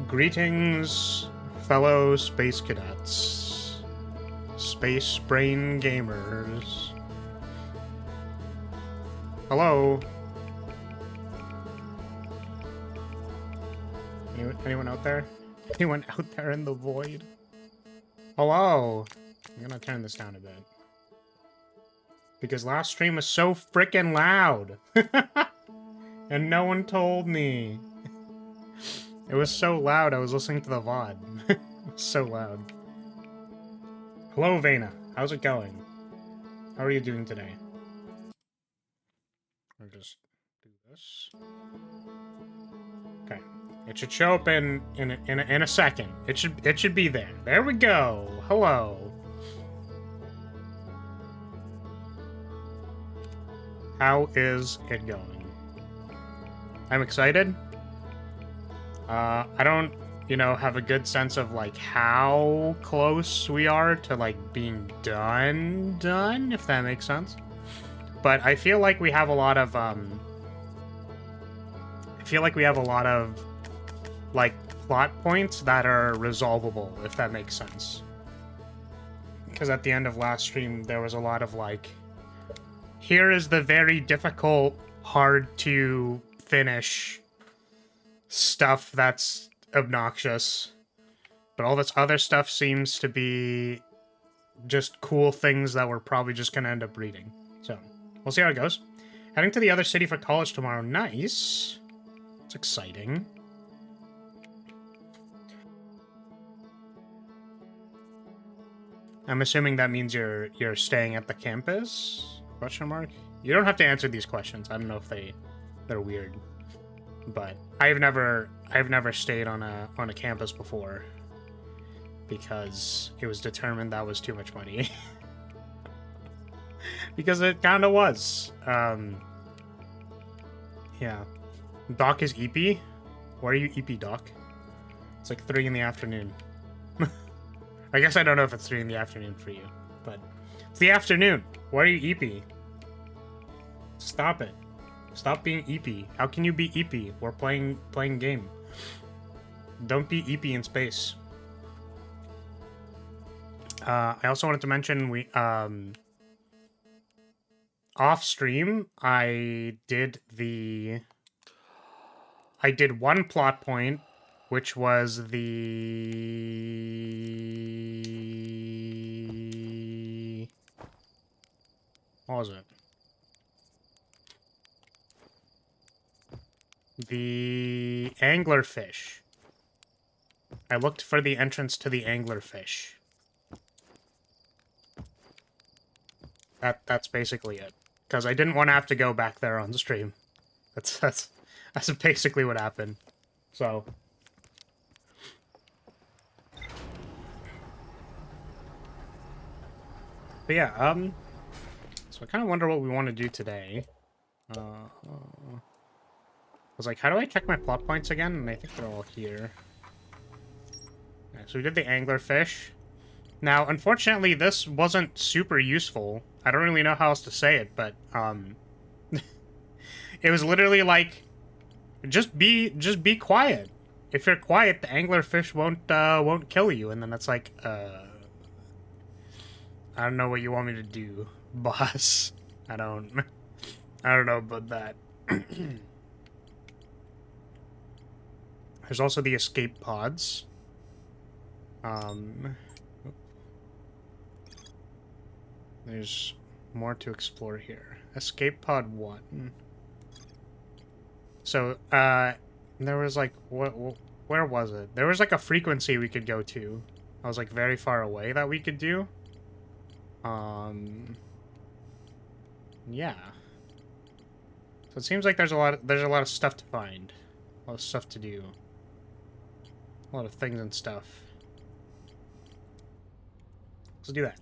Greetings, fellow space cadets, space brain gamers. Hello. Anyone out there? Anyone out there in the void? Hello. I'm gonna turn this down a bit. Because last stream was so freaking loud. And no one told me. It was so loud, I was listening to the VOD. It was so loud. Hello, Vena. How's it going? How are you doing today? I'll just do this. Okay. It should show up in a second. It should be there. There we go. Hello. How is it going? I'm excited. I don't, have a good sense of, like, how close we are to, like, being done, if that makes sense. But I feel like we have a lot of, like, plot points that are resolvable, if that makes sense. Because at the end of last stream, there was a lot of, like, here is the very difficult, hard to finish stuff that's obnoxious, but all this other stuff seems to be just cool things that we're probably just gonna end up reading. So we'll see how it goes. Heading to the other city for college tomorrow. Nice. It's exciting. I'm assuming that means you're staying at the campus? Question mark. You don't have to answer these questions. I don't know if they're weird. But I've never stayed on a campus before because it was determined that was too much money. Because it kind of was. Yeah. Doc is EP? Why are you EP, Doc? It's like 3 in the afternoon. I guess I don't know if it's 3 in the afternoon for you, but it's the afternoon. Why are you EP? Stop it. Stop being EP. How can you be EP? We're playing game. Don't be EP in space. I also wanted to mention we off stream I did one plot point, which was the what was it? The anglerfish. I looked for the entrance to the anglerfish. That's basically it. Because I didn't want to have to go back there on the stream. That's basically what happened. So. But yeah, so I kind of wonder what we want to do today. I was like, how do I check my plot points again? And I think they're all here. Yeah, so we did the anglerfish. Now, unfortunately, this wasn't super useful. I don't really know how else to say it, but, it was literally like, just be quiet. If you're quiet, the anglerfish won't kill you. And then it's like, I don't know what you want me to do, boss. I don't know about that. There's also the escape pods. There's more to explore here. Escape pod 1. So, there was like, where was it? There was like a frequency we could go to. I was like very far away that we could do. Yeah. So it seems like there's a lot of stuff to find. A lot of stuff to do. A lot of things and stuff. Let's do that.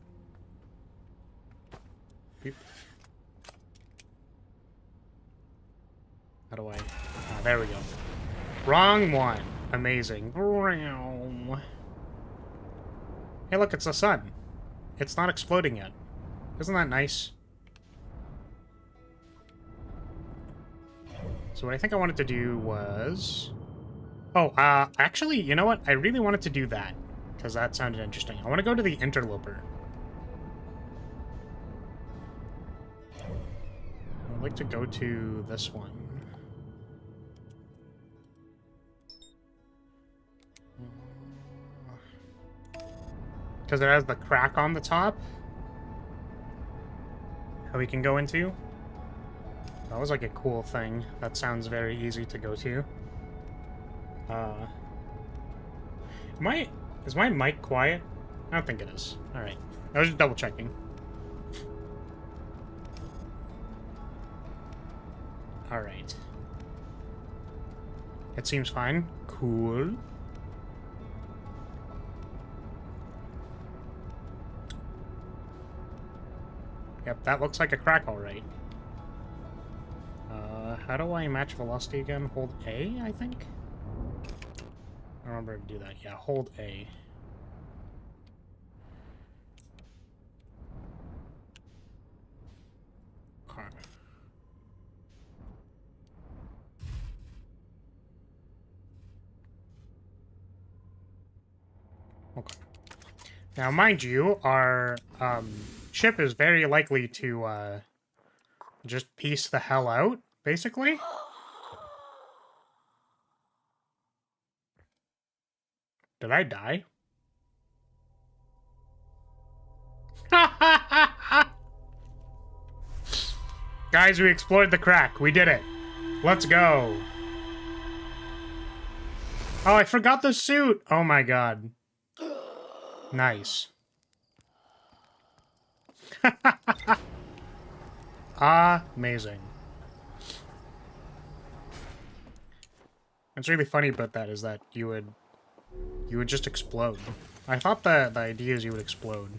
Beep. How do I... Ah, there we go. Wrong one. Amazing. Hey, look, it's the sun. It's not exploding yet. Isn't that nice? So what I think I wanted to do was... Oh, actually, you know what? I really wanted to do that, because that sounded interesting. I want to go to the interloper. I'd like to go to this one. Because it has the crack on the top. That we can go into. That was like a cool thing. That sounds very easy to go to. Is my mic quiet? I don't think it is. Alright. I was just double checking. Alright. It seems fine. Cool. Yep, that looks like a crack, alright. How do I match velocity again? Hold A, I think? I remember to do that. Yeah, hold A. Okay. Okay. Now, mind you, our ship is very likely to just piece the hell out, basically. Did I die? Guys, we explored the crack. We did it. Let's go. Oh, I forgot the suit. Oh my god. Nice. Amazing. What's really funny about that is that you would just explode. I thought the idea is you would explode.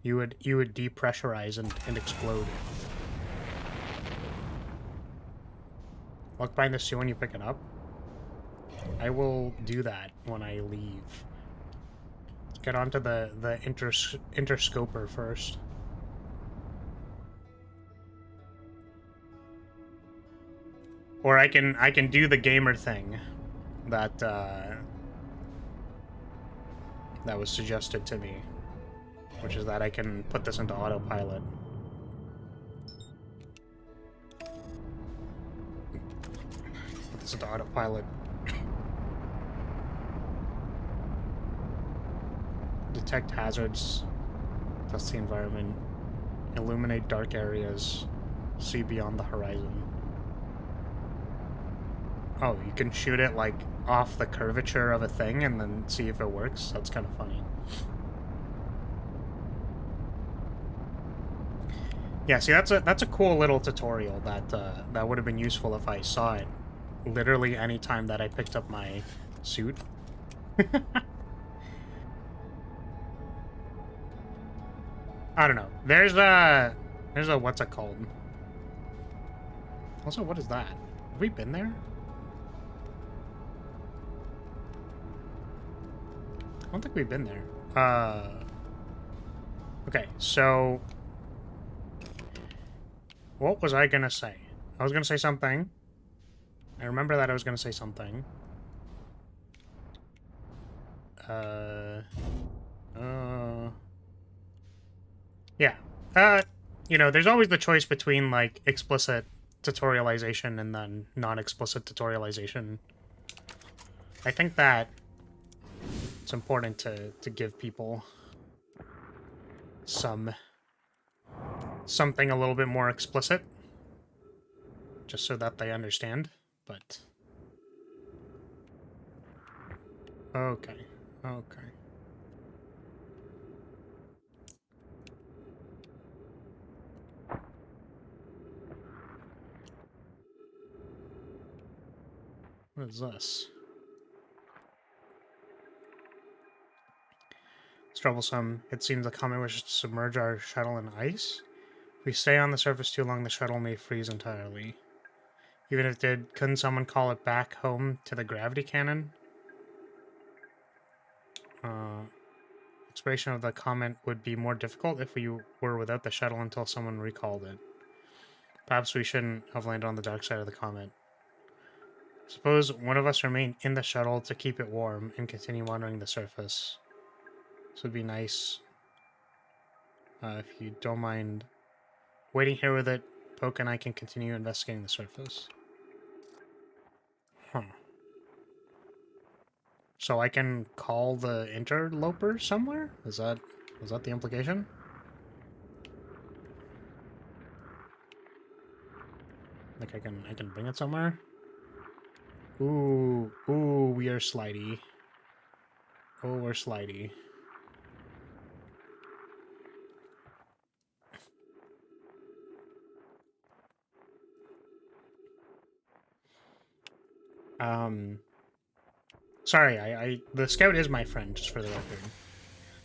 You would depressurize and explode. Look behind the suit when you pick it up. I will do that when I leave. Let's get onto the interscoper first. Or I can do the gamer thing that that was suggested to me, which is that I can put this into autopilot. Put this into autopilot. Detect hazards, test the environment, illuminate dark areas, see beyond the horizon. Oh, you can shoot it, like, off the curvature of a thing and then see if it works? That's kind of funny. Yeah, see, that's a cool little tutorial that that would have been useful if I saw it literally any time that I picked up my suit. I don't know. There's a what's it called? Also, what is that? Have we been there? I don't think we've been there. Okay, so what was I gonna say? I was gonna say something. I remember that I was gonna say something. Yeah. You know, there's always the choice between, like, explicit tutorialization and then non-explicit tutorialization. I think that it's important to give people something a little bit more explicit, just so that they understand, but... Okay. What is this? It's troublesome. It seems the comet wishes to submerge our shuttle in ice. If we stay on the surface too long, the shuttle may freeze entirely. Even if it did, couldn't someone call it back home to the gravity cannon? Exploration of the comet would be more difficult if we were without the shuttle until someone recalled it. Perhaps we shouldn't have landed on the dark side of the comet. Suppose one of us remain in the shuttle to keep it warm and continue monitoring the surface. This would be nice. If you don't mind waiting here with it, Poke and I can continue investigating the surface. Huh. So I can call the interloper somewhere? Is that the implication? Like I can bring it somewhere? Ooh, we are slidey. Oh, we're slidey. Sorry, the scout is my friend, just for the record.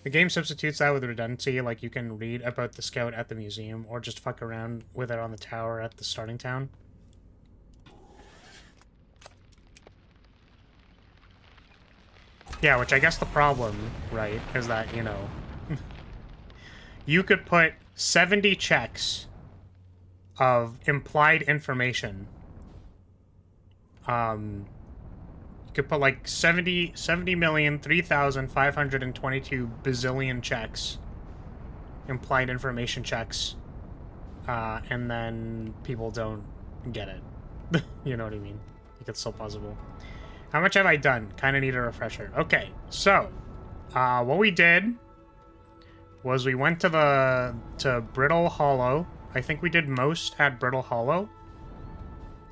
The game substitutes that with redundancy, like you can read about the scout at the museum, or just fuck around with it on the tower at the starting town. Yeah, which I guess the problem, right, is that, you know, you could put 70 checks of implied information. You could put like 70,003,522 bazillion checks, implied information checks, and then people don't get it. You know what I mean? Like, it's so possible. How much have I done? Kind of need a refresher. Okay, so what we did was we went to Brittle Hollow. I think we did most at Brittle Hollow.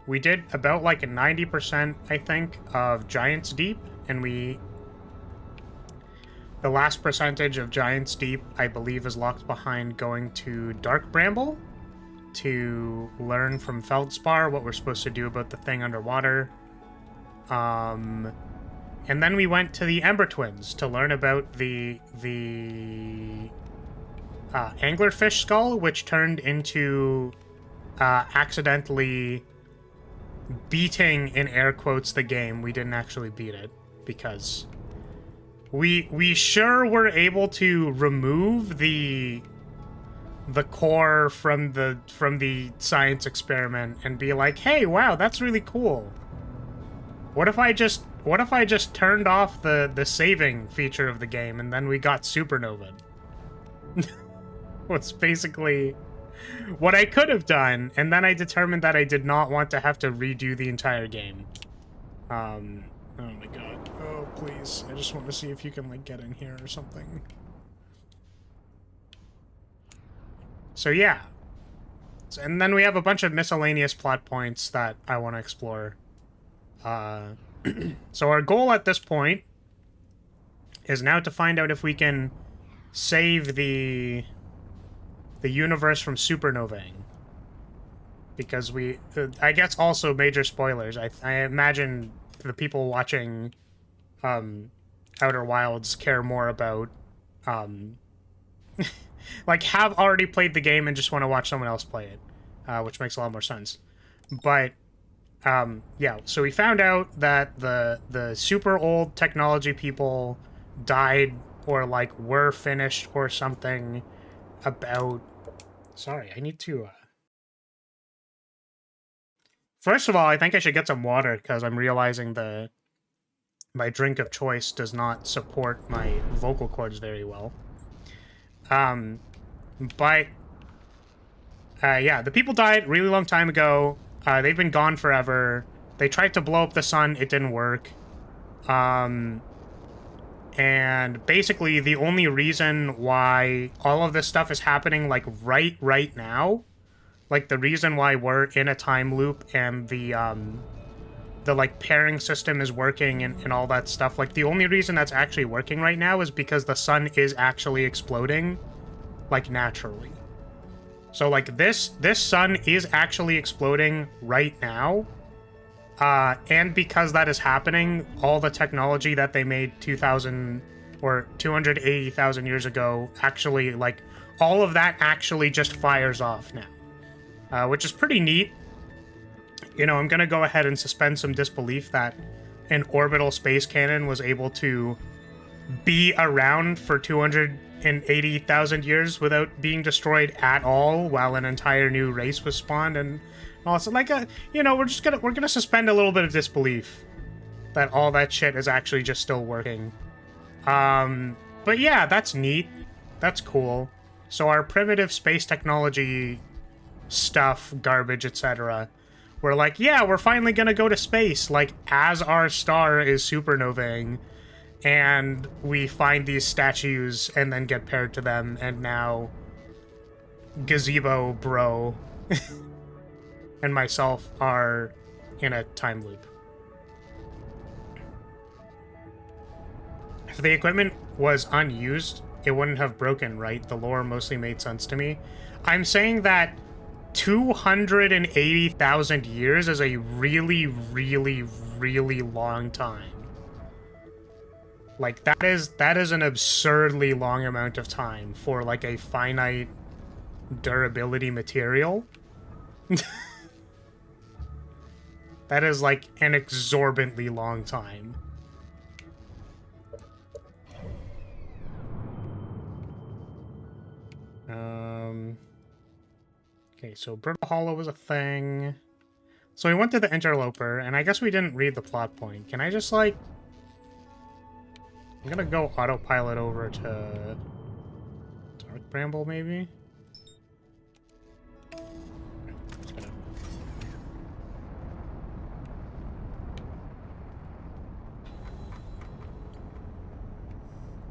We did about like 90%, I think, of Giant's Deep, and the last percentage of Giant's Deep, I believe, is locked behind going to Dark Bramble to learn from Feldspar what we're supposed to do about the thing underwater. And then we went to the Ember Twins to learn about the anglerfish skull, which turned into accidentally beating, in air quotes, the game. We didn't actually beat it because we sure were able to remove the core from the science experiment and be like, hey, wow, that's really cool. What if I just turned off the saving feature of the game and then we got supernovaed? Was basically what I could have done, and then I determined that I did not want to have to redo the entire game. Oh my god. Oh, please. I just want to see if you can, like, get in here or something. So, yeah. And then we have a bunch of miscellaneous plot points that I want to explore. So our goal at this point is now to find out if we can save the universe from supernovaing. Because I guess also major spoilers. I imagine the people watching Outer Wilds care more about like have already played the game and just want to watch someone else play it, which makes a lot more sense. But yeah, so we found out that the super old technology people died or like were finished or something about... Sorry, I need to... First of all, I think I should get some water because I'm realizing my drink of choice does not support my vocal cords very well. But yeah, the people died really long time ago. They've been gone forever. They tried to blow up the sun. It didn't work. And basically the only reason why all of this stuff is happening like right now, like the reason why we're in a time loop and the like pairing system is working and all that stuff, like the only reason that's actually working right now is because the sun is actually exploding like naturally. So like this sun is actually exploding right now. And because that is happening, all the technology that they made 2,000 or 280,000 years ago, actually, like, all of that actually just fires off now. Which is pretty neat. You know, I'm gonna go ahead and suspend some disbelief that an orbital space cannon was able to be around for 280,000 years without being destroyed at all, while an entire new race was spawned, and also, like, you know, we're gonna suspend a little bit of disbelief that all that shit is actually just still working. But yeah, that's neat. That's cool. So our primitive space technology stuff, garbage, etc., we're like, yeah, we're finally gonna go to space, like, as our star is supernovaing, and we find these statues and then get paired to them, and now Gazebo Bro and myself are in a time loop. If the equipment was unused, it wouldn't have broken, right? The lore mostly made sense to me. I'm saying that 280,000 years is a really, really, really long time. Like, that is an absurdly long amount of time for, like, a finite durability material. That is, like, an exorbitantly long time. Okay, so Brittle Hollow was a thing. So we went to the Interloper, and I guess we didn't read the plot point. Can I just, like... I'm gonna go autopilot over to... Dark Bramble, maybe?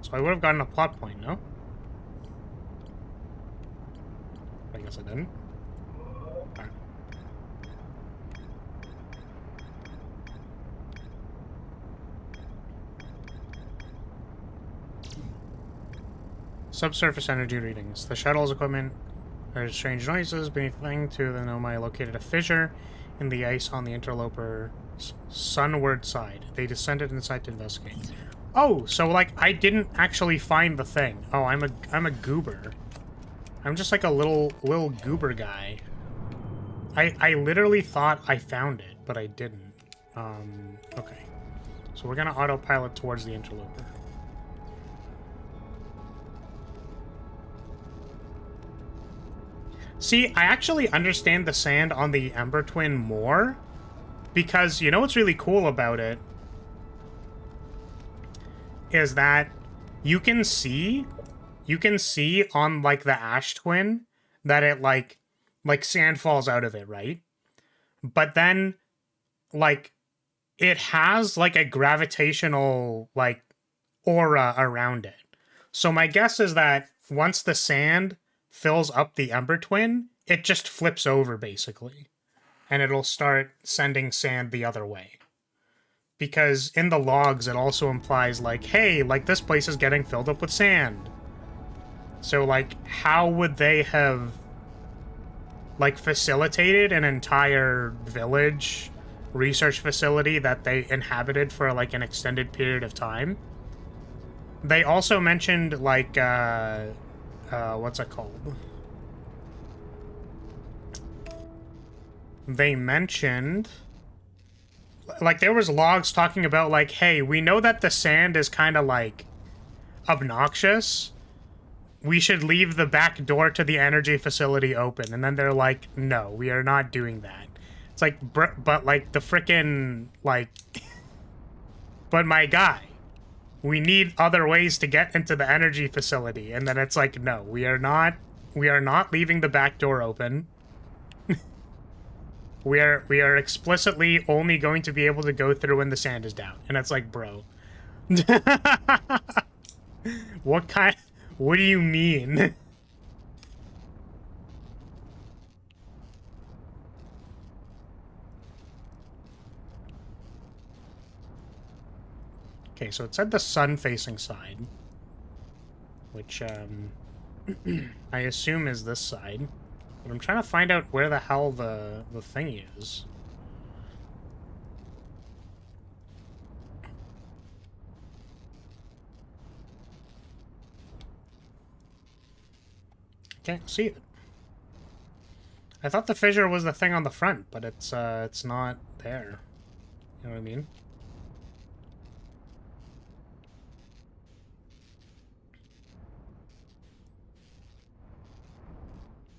So I would have gotten a plot point, no? I guess I didn't. Alright. Subsurface energy readings. The shuttle's equipment heard strange noises beneath the thing. Two of the Nomai located a fissure in the ice on the Interloper's sunward side. They descended inside to investigate. Oh, so, like, I didn't actually find the thing. Oh, I'm a goober. I'm just like a little goober guy. I literally thought I found it, but I didn't. Okay. So we're gonna autopilot towards the Interloper. See, I actually understand the sand on the Ember Twin more, because you know what's really cool about it? Is that you can see on, like, the Ash Twin that it, like sand falls out of it, right? But then, like, it has, like, a gravitational, like, aura around it. So my guess is that once the sand fills up the Ember Twin, it just flips over, basically. And it'll start sending sand the other way. Because in the logs, it also implies, like, hey, like, this place is getting filled up with sand. So, like, how would they have, like, facilitated an entire village research facility that they inhabited for, like, an extended period of time? They also mentioned, like, what's it called? They mentioned, like, there was logs talking about, like, hey, we know that the sand is kind of, like, obnoxious. We should leave the back door to the energy facility open. And then they're like, no, we are not doing that. It's like, but, like, the frickin', like, but my guy, we need other ways to get into the energy facility. And then it's like, no, we are not leaving the back door open. We are explicitly only going to be able to go through when the sand is down. And it's like, bro. What do you mean? Okay, so it said the sun-facing side, which, I assume is this side. But I'm trying to find out where the hell the thing is. Can't see it. I thought the fissure was the thing on the front, but it's not there. You know what I mean?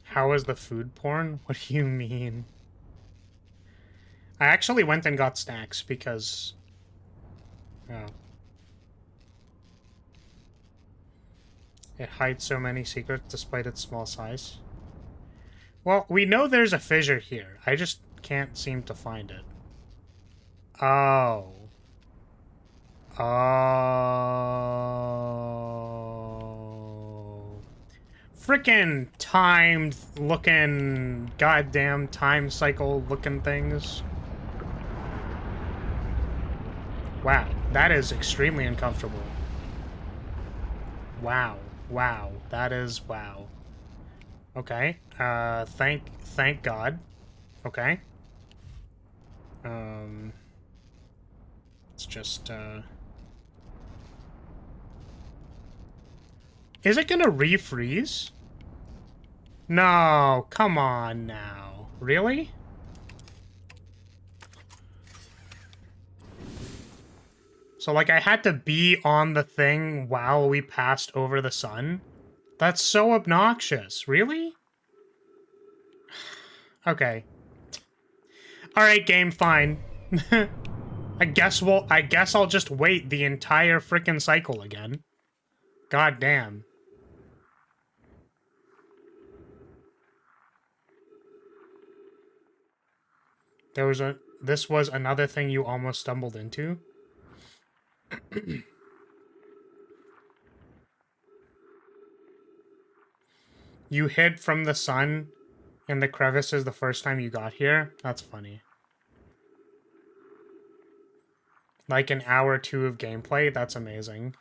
How is the food porn? What do you mean? I actually went and got snacks because... Oh. It hides so many secrets despite its small size. Well, we know there's a fissure here. I just can't seem to find it. Oh. Oh. Frickin' timed looking, goddamn time cycle looking things. Wow, that is extremely uncomfortable. Wow. Wow, that is wow. Okay. Thank God. Okay. It's just is it gonna refreeze? No, come on now. Really? So, like, I had to be on the thing while we passed over the sun? That's so obnoxious. Really? Okay. Alright, game, fine. I guess I'll just wait the entire frickin' cycle again. God damn. This was another thing you almost stumbled into? You hid from the sun in the crevices the first time you got here? That's funny. Like an hour or two of gameplay? That's amazing.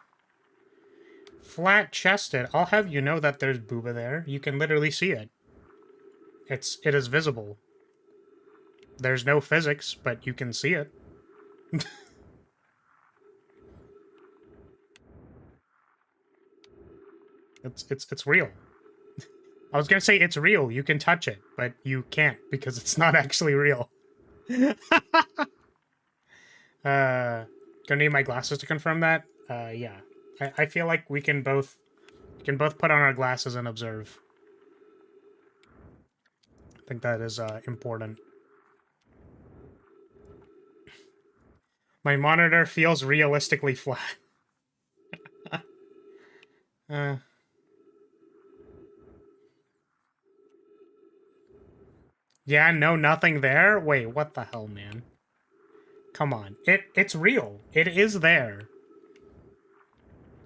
Flat-chested. I'll have you know that there's booba there. You can literally see it. It is visible. There's no physics, but you can see it. It's real. I was gonna say it's real. You can touch it, but you can't because it's not actually real. Gonna need my glasses to confirm that. Yeah. I feel like we can both put on our glasses and observe. I think that is important. My monitor feels realistically flat. Yeah, no, nothing there? Wait, what the hell, man? Come on. It's real. It is there.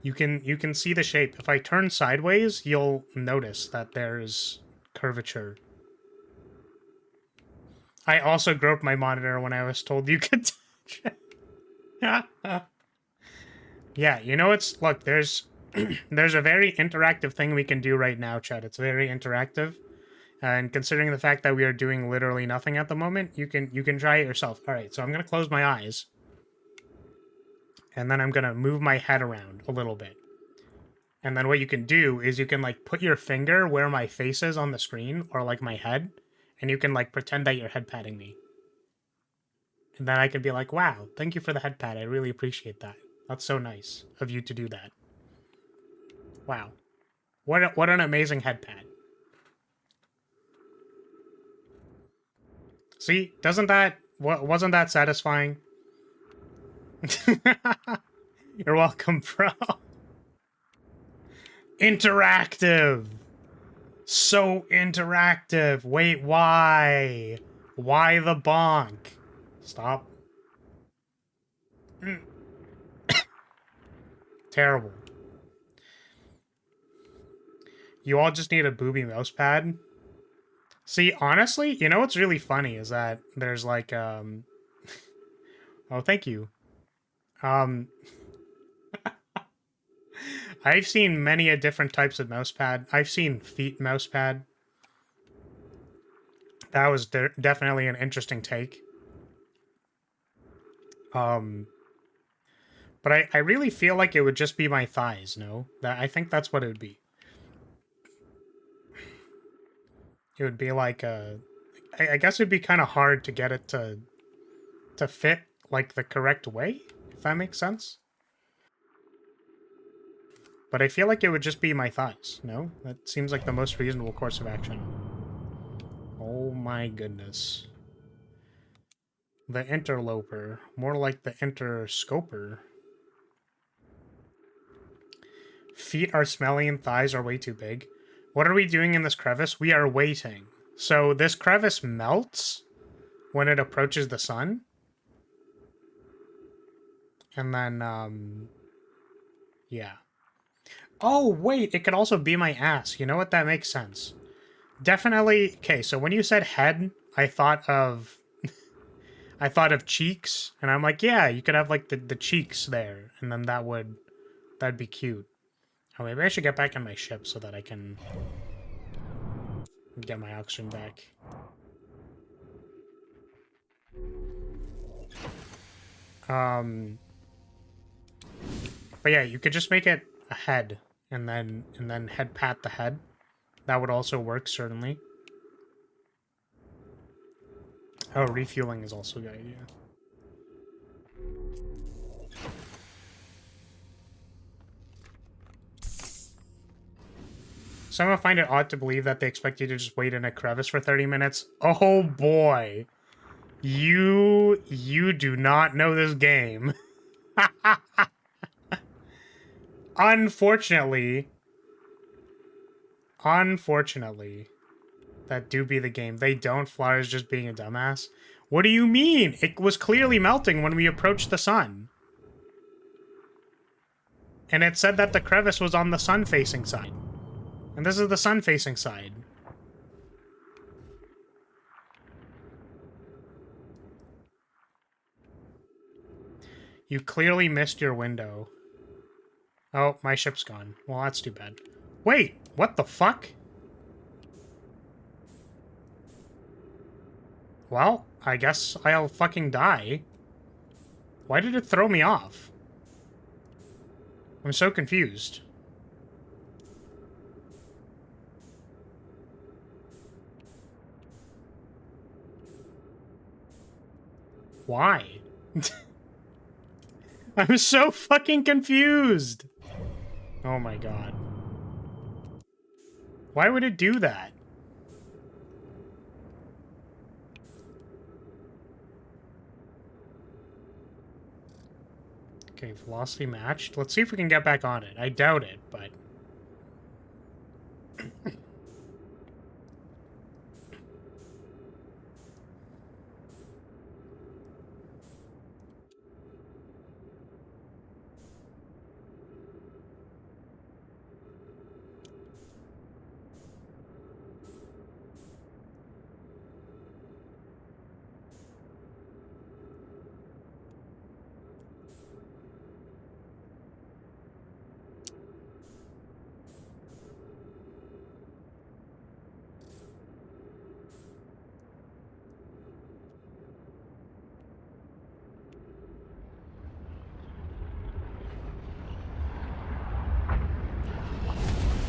You can see the shape. If I turn sideways, you'll notice that there's curvature. I also groped my monitor when I was told you could touch it. Yeah, you know it's look, there's there's a very interactive thing we can do right now, Chad. It's very interactive. And considering the fact that we are doing literally nothing at the moment, you can try it yourself. All right, so I'm going to close my eyes. And then I'm going to move my head around a little bit. And then what you can do is you can like put your finger where my face is on the screen or like my head, and you can like pretend that you're head patting me. And then I can be like, "Wow, thank you for the head pat. I really appreciate that. That's so nice of you to do that." Wow. What an amazing head pat. See, wasn't that satisfying? You're welcome, bro. Interactive. So interactive. Wait, why? Why the bonk? Stop. Terrible. You all just need a booby mouse pad. See, honestly, you know what's really funny is that there's like oh, thank you. I've seen many a different types of mouse pad. I've seen feet mouse pad. That was definitely an interesting take. But I really feel like it would just be my thighs, no? I think that's what it would be. It would be like I guess it'd be kind of hard to get it to fit like the correct way, if that makes sense. But I feel like it would just be my thighs, no? That seems like the most reasonable course of action. Oh my goodness. The interloper. More like the interscoper. Feet are smelly and thighs are way too big. What are we doing in this crevice? We are waiting. So this crevice melts when it approaches the sun. And then, yeah. Oh, wait, it could also be my ass. You know what? That makes sense. Definitely. Okay, so when you said head, I thought of... I thought of cheeks, and I'm like, yeah, you could have, like, the cheeks there, and then that'd be cute. Oh, maybe I should get back on my ship so that I can get my oxygen back. But yeah, you could just make it a head, and then head pat the head. That would also work, certainly. Oh, refueling is also a good idea. Someone find it odd to believe that they expect you to just wait in a crevice for 30 minutes. Oh boy. You do not know this game. Unfortunately, that do be the game. They don't. Flyer's just being a dumbass. What do you mean? It was clearly melting when we approached the sun. And it said that the crevice was on the sun-facing side. And this is the sun-facing side. You clearly missed your window. Oh, my ship's gone. Well, that's too bad. Wait, what the fuck? Well, I guess I'll fucking die. Why did it throw me off? I'm so confused. Why? I'm so fucking confused. Oh my god. Why would it do that? Okay, velocity matched. Let's see if we can get back on it. I doubt it, but...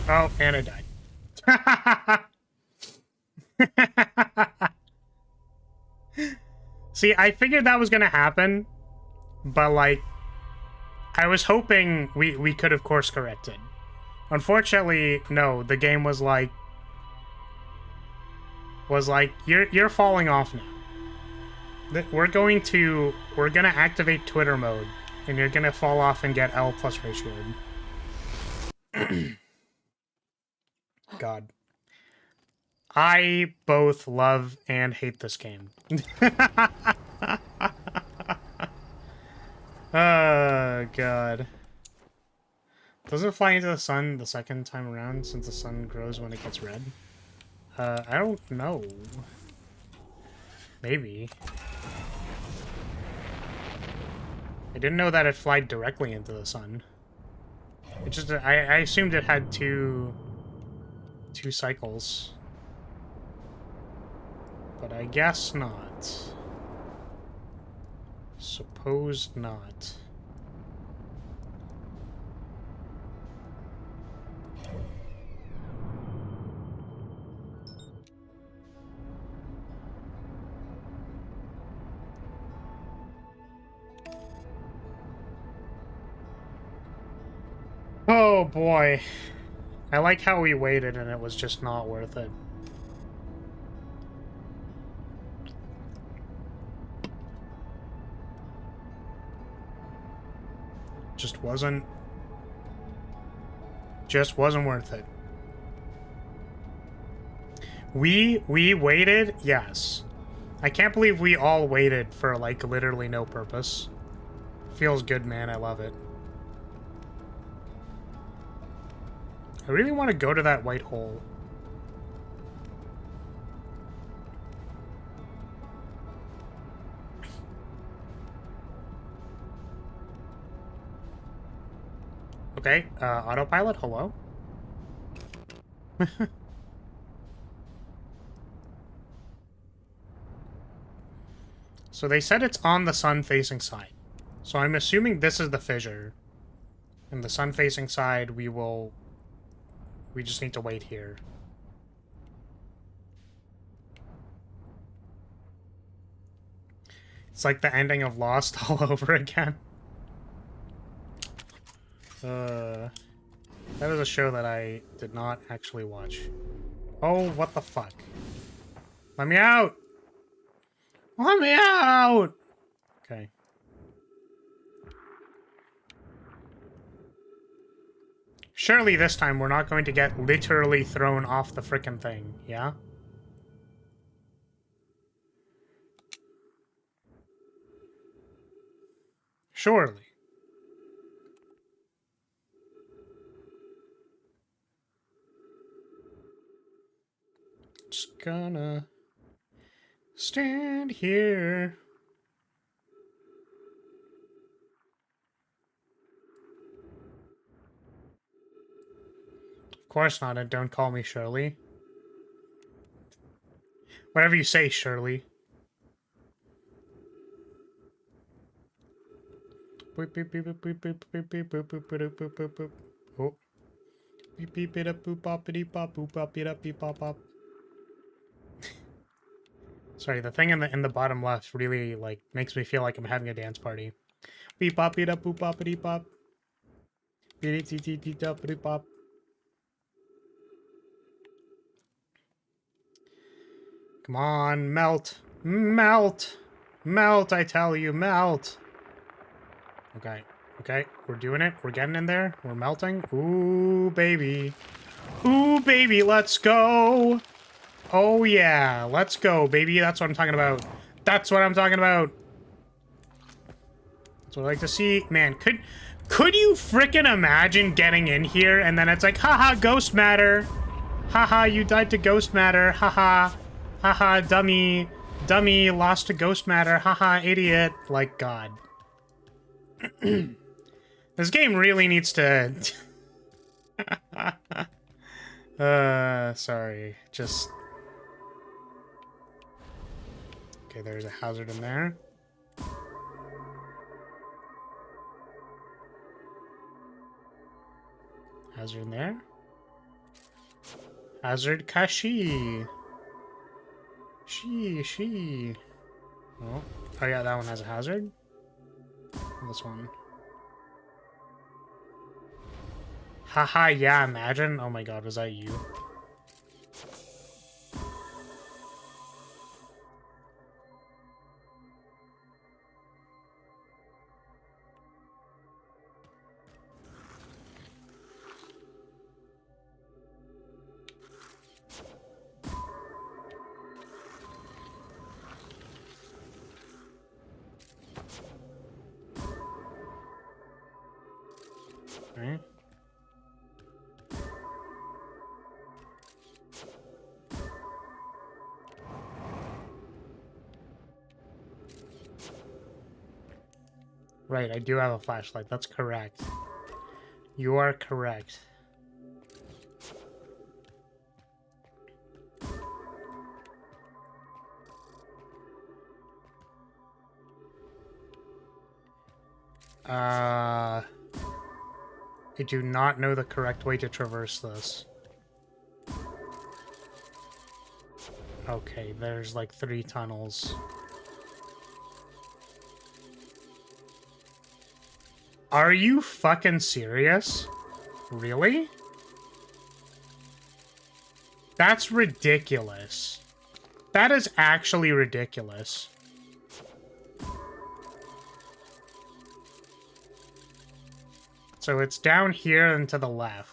Oh, and it died. See, I figured that was gonna happen, but like, I was hoping we could have course corrected. Unfortunately, no. The game was like, you're falling off now. We're gonna activate Twitter mode, and you're gonna fall off and get L plus ratioed. God. I both love and hate this game. Oh, God. Does it fly into the sun the second time around, since the sun grows when it gets red? I don't know. Maybe. I didn't know that it flied directly into the sun. It just, I assumed it had two cycles. But I guess not. Suppose not. Oh boy. I like how we waited and it was just not worth it. Just wasn't worth it. We waited, yes. I can't believe we all waited for like literally no purpose. Feels good, man. I love it. I really want to go to that white hole. Okay, autopilot, hello? So they said it's on the sun-facing side. So I'm assuming this is the fissure. And the sun-facing side, we just need to wait here. It's like the ending of Lost all over again. That is a show that I did not actually watch. Oh, what the fuck? Let me out! Let me out! Okay. Surely this time we're not going to get literally thrown off the frickin' thing, yeah? Surely. Just gonna stand here. Of course not, and don't call me Shirley. Whatever you say, Shirley. Boop beep beep boop beep beep beep beep boop boop boop boop boop boop. Oh. Beep beep beep boop bop beep bop boop bop beep beep bop bop. Sorry, the thing in the bottom left really like makes me feel like I'm having a dance party. Beep bop beep boop bop beep bop. Beep beep beep beep beep bop. Come on, melt. Melt. Melt, I tell you, melt. Okay. Okay, we're doing it. We're getting in there. We're melting. Ooh, baby. Ooh, baby, let's go. Oh, yeah. Let's go, baby. That's what I'm talking about. That's what I'm talking about. That's what I like to see. Man, could you frickin' imagine getting in here and then it's like, haha, ghost matter. Haha, you died to ghost matter. Haha. Haha, dummy. Dummy lost to ghost matter. Haha, idiot. Like, God. This game really needs to... sorry. Just... Okay, there's a hazard in there. Hazard in there. Hazard Kashi. She. Oh yeah, that one has a hazard. This one. Haha, yeah, imagine. Oh my god, was that you? Right. Right, I do have a flashlight. That's correct. You are correct. I do not know the correct way to traverse this. Okay, there's like 3 tunnels. Are you fucking serious? Really? That's ridiculous. That is actually ridiculous. So it's down here and to the left.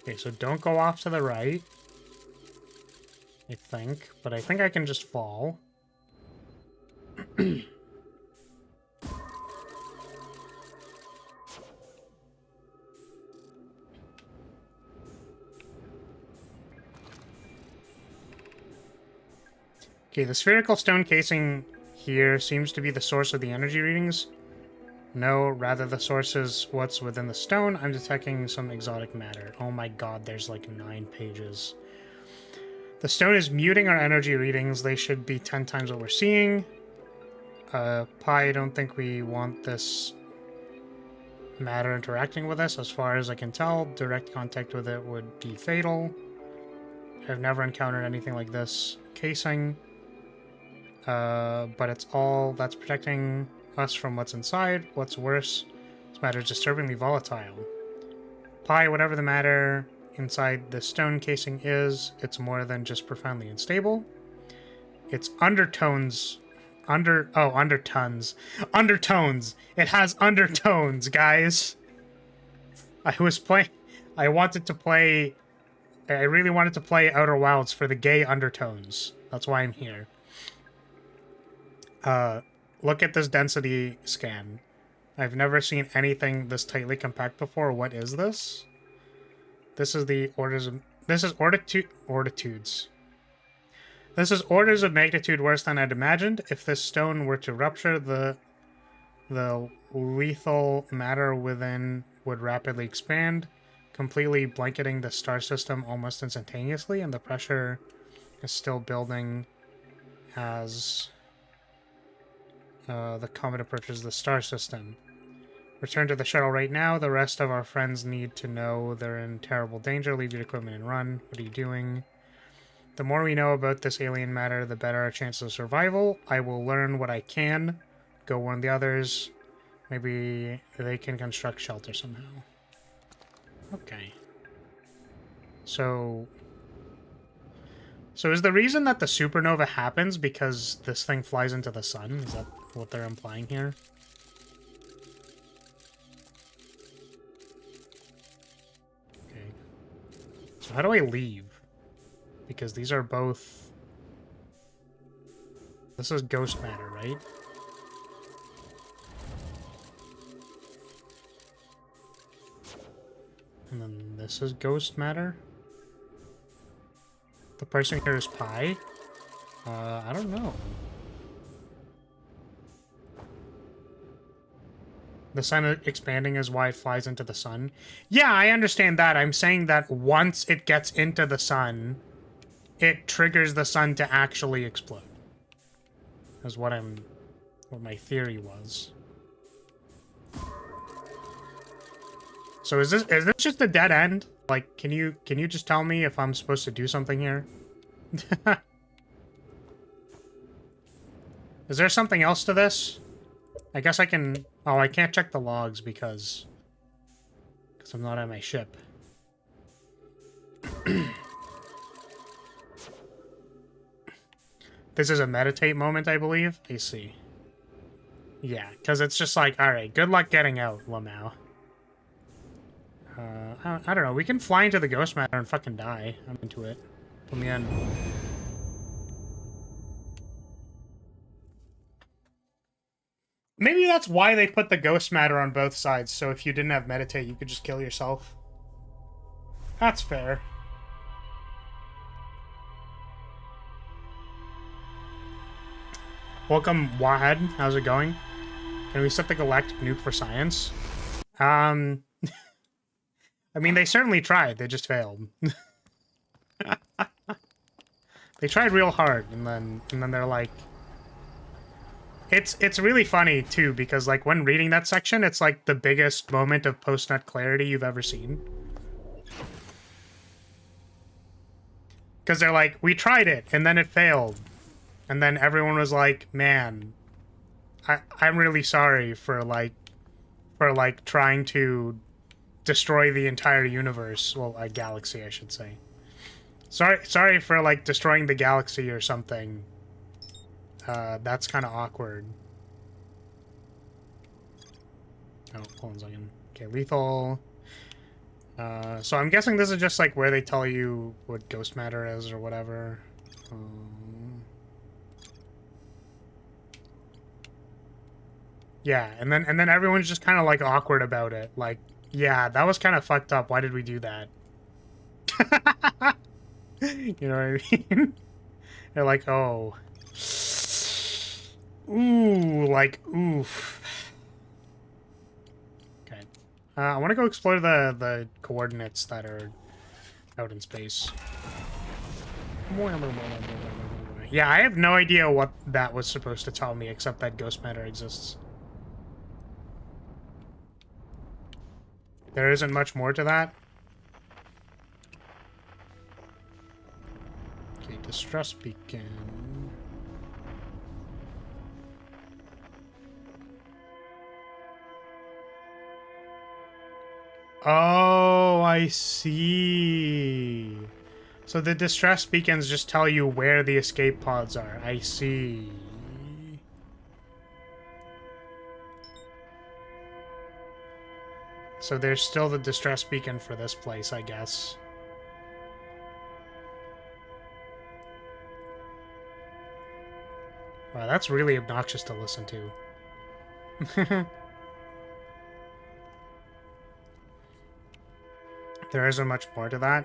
Okay, so don't go off to the right. I think. But I think I can just fall. Okay, the spherical stone casing here seems to be the source of the energy readings. No, rather the source is what's within the stone. I'm detecting some exotic matter. Oh my god, there's like 9 pages. The stone is muting our energy readings. They should be 10 times what we're seeing. Pi, I don't think we want this matter interacting with us. As far as I can tell, direct contact with it would be fatal. I've never encountered anything like this casing. But it's all that's protecting us from what's inside. What's worse, this matter is disturbingly volatile. Pi, whatever the matter inside the stone casing is, it's more than just profoundly unstable. It's undertones. Undertones. Undertones. It has undertones, guys. I really wanted to play Outer Wilds for the gay undertones. That's why I'm here. Look at this density scan. I've never seen anything this tightly compact before. What is this? This is orditudes. This is orders of magnitude worse than I'd imagined. If this stone were to rupture, the lethal matter within would rapidly expand, completely blanketing the star system almost instantaneously, and the pressure is still building as the comet approaches the star system. Return to the shuttle right now. The rest of our friends need to know they're in terrible danger. Leave your equipment and run. What are you doing? The more we know about this alien matter, the better our chances of survival. I will learn what I can. Go warn the others. Maybe they can construct shelter somehow. Okay. So is the reason that the supernova happens because this thing flies into the sun? what they're implying here. Okay. So how do I leave? Because these are both... This is ghost matter, right? And then this is ghost matter. The person here is pie. I don't know. The sun expanding is why it flies into the sun. Yeah, I understand that. I'm saying that once it gets into the sun, it triggers the sun to actually explode. Is what my theory was. So is this just a dead end? Like, can you just tell me if I'm supposed to do something here? Is there something else to this? I guess I can... Oh, I can't check the logs because I'm not on my ship. This is a meditate moment, I believe. I see. Yeah, because it's just like, alright, good luck getting out, Lamau. I don't know, we can fly into the ghost matter and fucking die. I'm into it. Put me in. Maybe that's why they put the ghost matter on both sides, so if you didn't have meditate, you could just kill yourself. That's fair. Welcome, Wahed. How's it going? Can we set the galactic nuke for science? I mean, they certainly tried. They just failed. They tried real hard, and then they're like... It's really funny, too, because, like, when reading that section, it's, like, the biggest moment of post-nut clarity you've ever seen. Because they're like, we tried it, and then it failed. And then everyone was like, man, I'm really sorry for trying to destroy the entire universe. Well, a galaxy, I should say. Sorry for, like, destroying the galaxy or something. That's kind of awkward. Oh, hold on a second. Okay, lethal. So I'm guessing this is just, like, where they tell you what ghost matter is or whatever. Yeah, and then everyone's just kind of, like, awkward about it. Like, yeah, that was kind of fucked up. Why did we do that? You know what I mean? They're like, oh... Ooh, like, oof. Okay. I want to go explore the coordinates that are out in space. Yeah, I have no idea what that was supposed to tell me, except that ghost matter exists. There isn't much more to that. Okay, distress beacon. Oh, I see. So the distress beacons just tell you where the escape pods are. I see. So there's still the distress beacon for this place, I guess. Wow, that's really obnoxious to listen to. There isn't much more to that.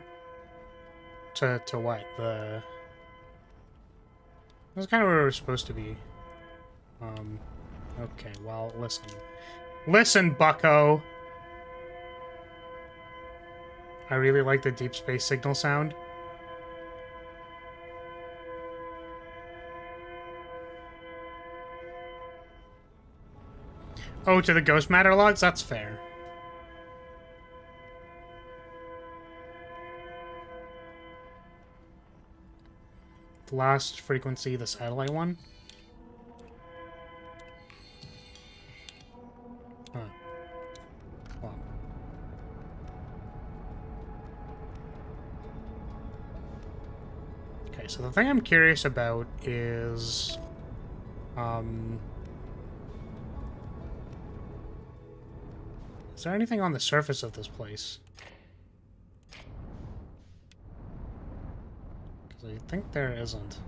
To what? That's kind of where we're supposed to be. Okay, well, listen. Listen, bucko! I really like the deep space signal sound. Oh, to the ghost matter logs? That's fair. The last frequency, the satellite one? Huh. Wow. Okay, so the thing I'm curious about is... Is there anything on the surface of this place? Because I think there isn't.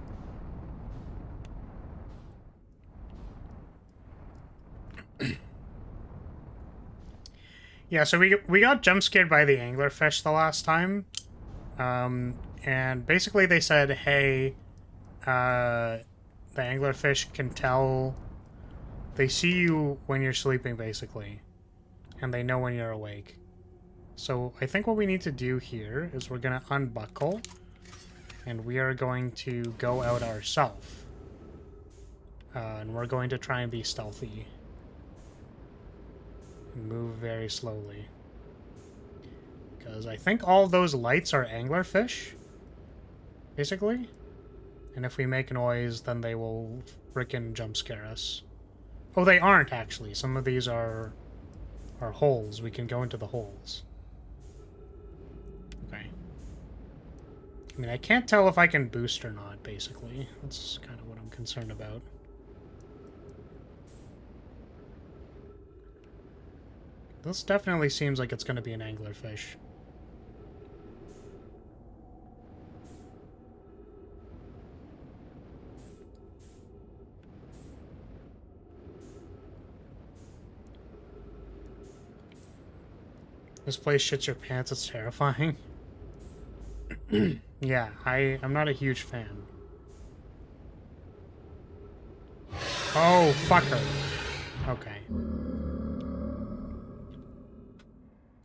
Yeah, so we got jump scared by the anglerfish the last time. And basically they said, hey, the anglerfish can tell... They see you when you're sleeping, basically. And they know when you're awake. So I think what we need to do here is we're going to unbuckle. And we are going to go out ourselves. And we're going to try and be stealthy. And move very slowly. Because I think all those lights are anglerfish. Basically. And if we make noise, then they will frickin' jump scare us. Oh, they aren't, actually. Some of these are holes. We can go into the holes. Okay. I mean, I can't tell if I can boost or not, basically. That's kind of what I'm concerned about. This definitely seems like it's going to be an anglerfish. This place shits your pants, it's terrifying. Yeah, I'm not a huge fan. Oh, fucker. Okay.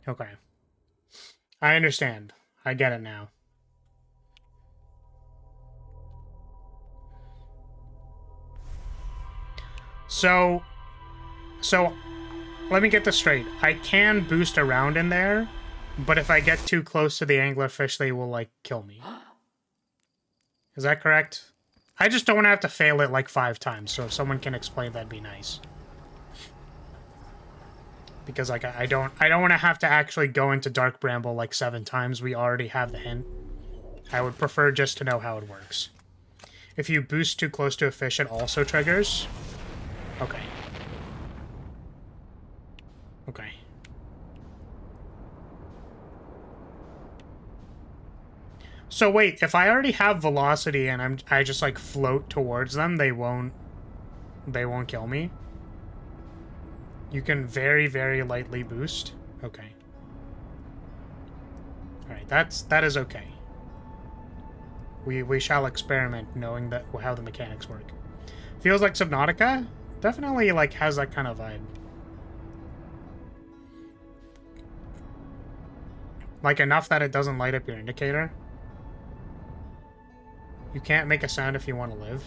Okay. I understand. I get it now. So let me get this straight. I can boost around in there, but if I get too close to the anglerfish, they will, like, kill me. Is that correct? I just don't want to have to fail it, like, 5 times, so if someone can explain, that'd be nice. Because, like, I don't want to have to actually go into Dark Bramble, like, 7 times. We already have the hint. I would prefer just to know how it works. If you boost too close to a fish, it also triggers. Okay. Okay. So wait, if I already have velocity and I just like float towards them, they won't kill me? You can very, very lightly boost? Okay. Alright, that is okay. We shall experiment knowing that how the mechanics work. Feels like Subnautica? Definitely like has that kind of vibe. Like enough that it doesn't light up your indicator. You can't make a sound if you want to live.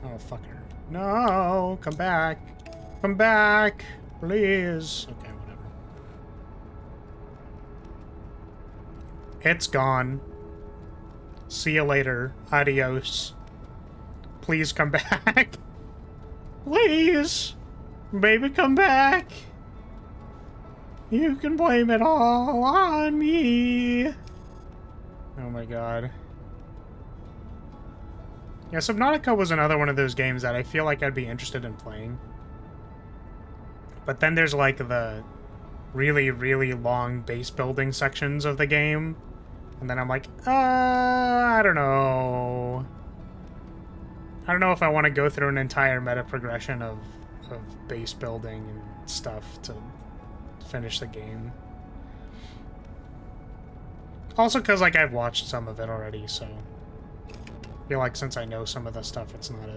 Oh, fucker. No! Come back! Come back! Please! Okay, whatever. It's gone. See you later. Adios. Please come back. Please! Baby, come back! You can blame it all on me! Oh my god. Yeah, Subnautica was another one of those games that I feel like I'd be interested in playing. But then there's like the really, really long base building sections of the game. And then I'm like, I don't know. I don't know if I want to go through an entire meta progression of base building and stuff to finish the game. Also because, like, I've watched some of it already, so I feel like since I know some of the stuff, it's not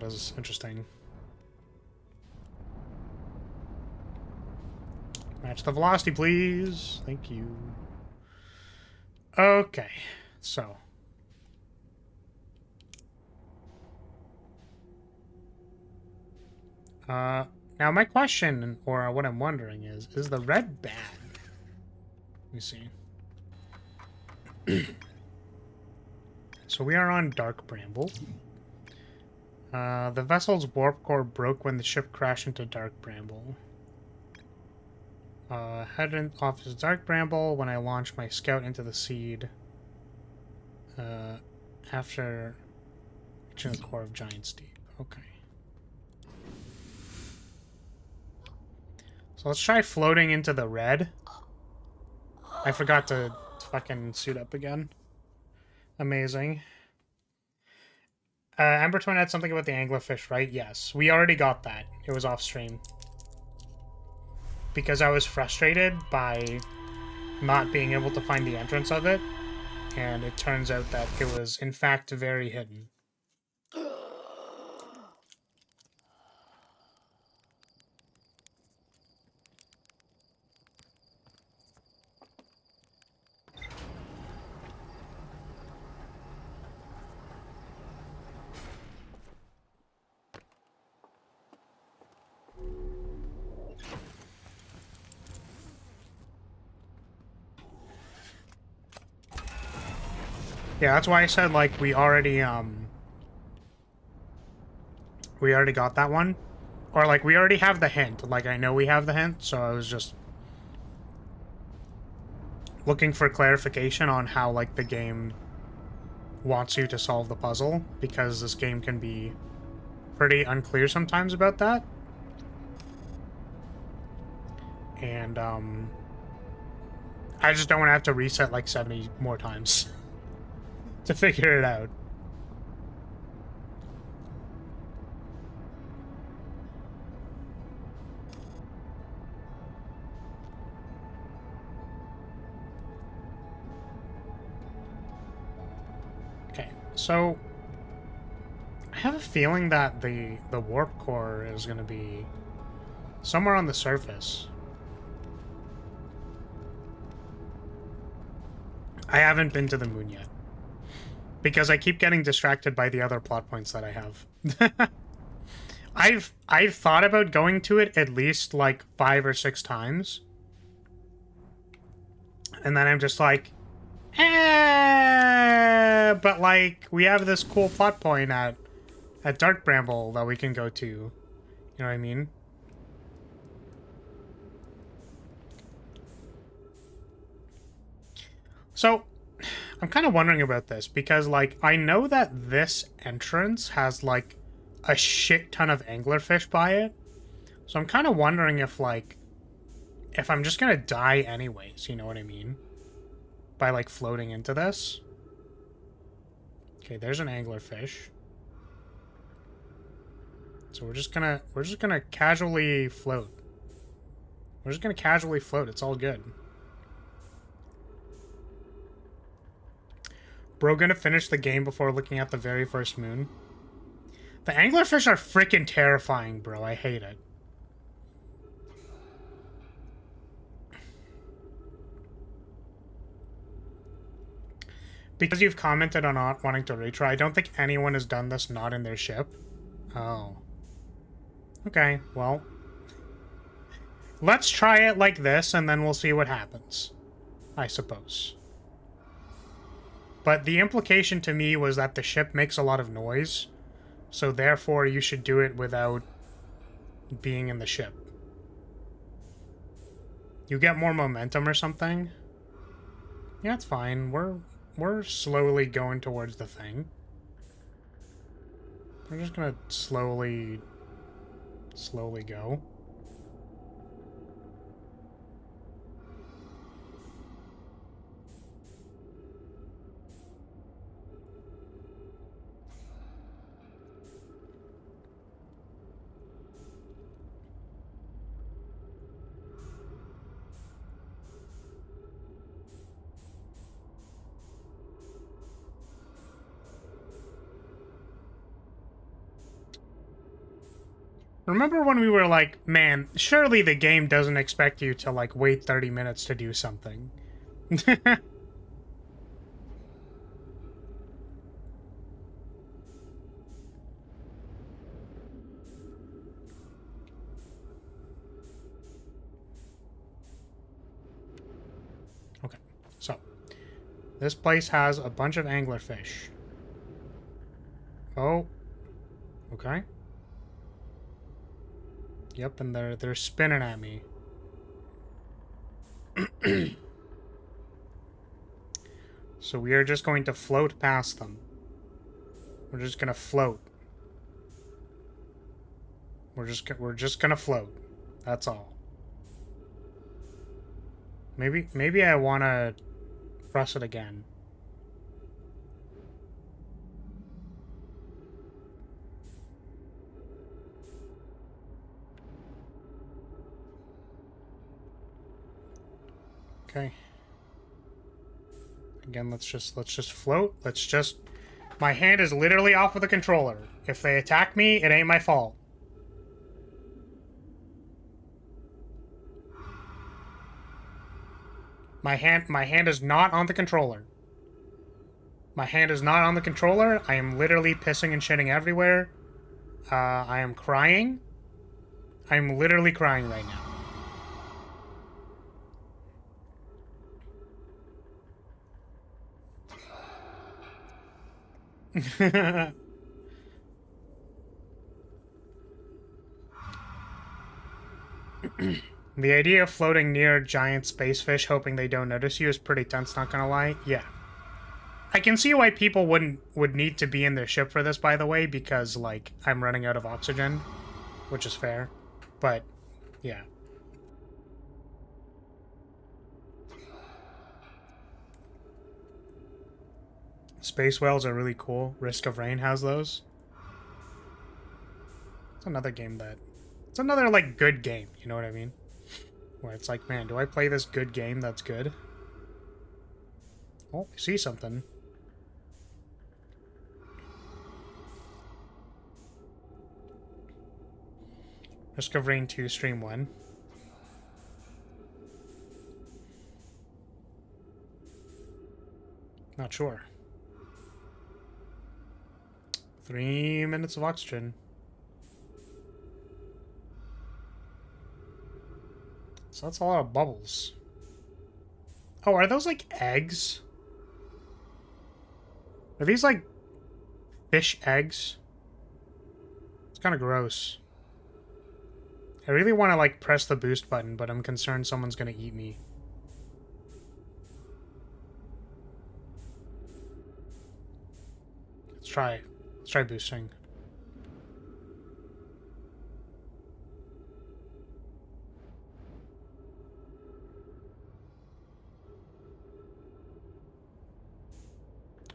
as interesting. Match the velocity, please. Thank you. Okay, so now my question, or what I'm wondering is the red bad? Let me see. So we are on Dark Bramble. The vessel's warp core broke when the ship crashed into Dark Bramble. Headed off to Dark Bramble when I launched my scout into the seed. After Reaching the core of Giant's Deep. Okay. So let's try floating into the red. I forgot to fucking suit up again. Amazing. Amber Twin had something about the anglerfish, right? Yes. We already got that. It was off stream. Because I was frustrated by not being able to find the entrance of it. And it turns out that it was, in fact, very hidden. Yeah, that's why I said, like, we already got that one. Or, like, we already have the hint. Like, I know we have the hint, so I was just looking for clarification on how, like, the game wants you to solve the puzzle, because this game can be pretty unclear sometimes about that. And, I just don't want to have to reset, like, 70 more times to figure it out. Okay, so I have a feeling that the warp core is going to be somewhere on the surface. I haven't been to the moon yet. Because I keep getting distracted by the other plot points that I have. I've thought about going to it at least like 5 or 6 times. And then I'm just like, but like we have this cool plot point at Dark Bramble that we can go to. You know what I mean? So I'm kind of wondering about this because, like, I know that this entrance has, like, a shit ton of anglerfish by it. So I'm kind of wondering if, like, if I'm just gonna die anyways, you know what I mean? By, like, floating into this. Okay, there's an anglerfish. So we're just gonna casually float. We're just gonna casually float. It's all good. Bro gonna finish the game before looking at the very first moon. The anglerfish are freaking terrifying, bro. I hate it. Because you've commented on not wanting to retry, I don't think anyone has done this not in their ship. Oh. Okay, well. Let's try it like this, and then we'll see what happens. I suppose. But the implication to me was that the ship makes a lot of noise, so therefore you should do it without being in the ship. You get more momentum or something? Yeah, it's fine. We're slowly going towards the thing. We're just gonna slowly go. Remember when we were like, man, surely the game doesn't expect you to, like, wait 30 minutes to do something. Okay, so this place has a bunch of anglerfish. Oh, okay. Yep, and they're spinning at me. So we are just going to float past them. We're just gonna float. We're just gonna float. That's all. Maybe I wanna press it again. Okay. Again, let's just float. My hand is literally off of the controller. If they attack me, it ain't my fault. My hand is not on the controller. My hand is not on the controller. I am literally pissing and shitting everywhere. I am crying. I'm literally crying right now. The idea of floating near giant space fish hoping they don't notice you is pretty tense, not gonna lie. Yeah. I can see why people would need to be in their ship for this, by the way, because, like, I'm running out of oxygen, which is fair. But, yeah. Space whales are really cool. Risk of Rain has those. It's another game that... It's another, like, good game, you know what I mean? Where it's like, man, do I play this good game that's good? Oh, I see something. Risk of Rain 2, Stream 1. Not sure. 3 minutes of oxygen. So that's a lot of bubbles. Oh, are those like eggs? Are these like fish eggs? It's kind of gross. I really want to like press the boost button, but I'm concerned someone's gonna eat me. Let's try boosting.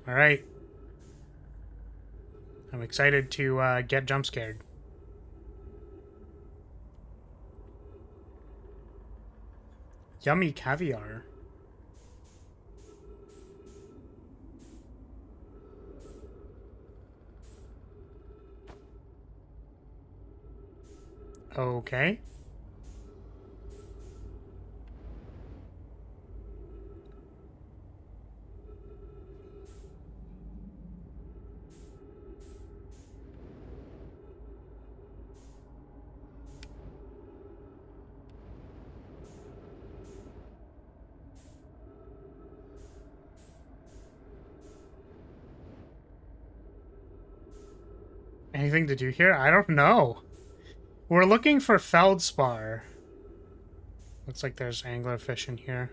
All right. I'm excited to get jump scared. Yummy caviar. Okay. Anything to do here? I don't know. We're looking for feldspar. Looks like there's anglerfish in here.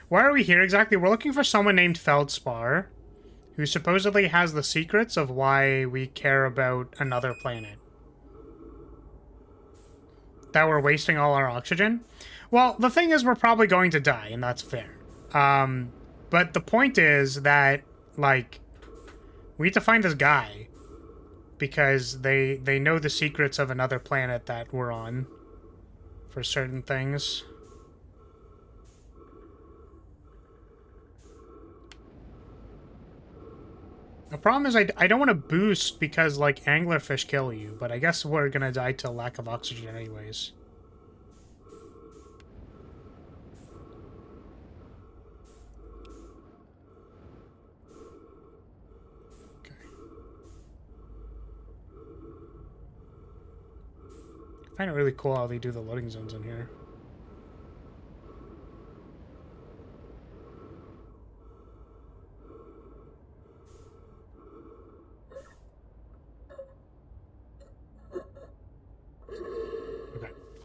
Why are we here exactly? We're looking for someone named Feldspar, who supposedly has the secrets of why we care about another planet. That we're wasting all our oxygen? Well, the thing is, we're probably going to die, and that's fair. But the point is that, like, we need to find this guy. Because they know the secrets of another planet that we're on. For certain things. The problem is I don't want to boost because, like, anglerfish kill you. But I guess we're gonna die to lack of oxygen anyways. I find it really cool how they do the loading zones in here.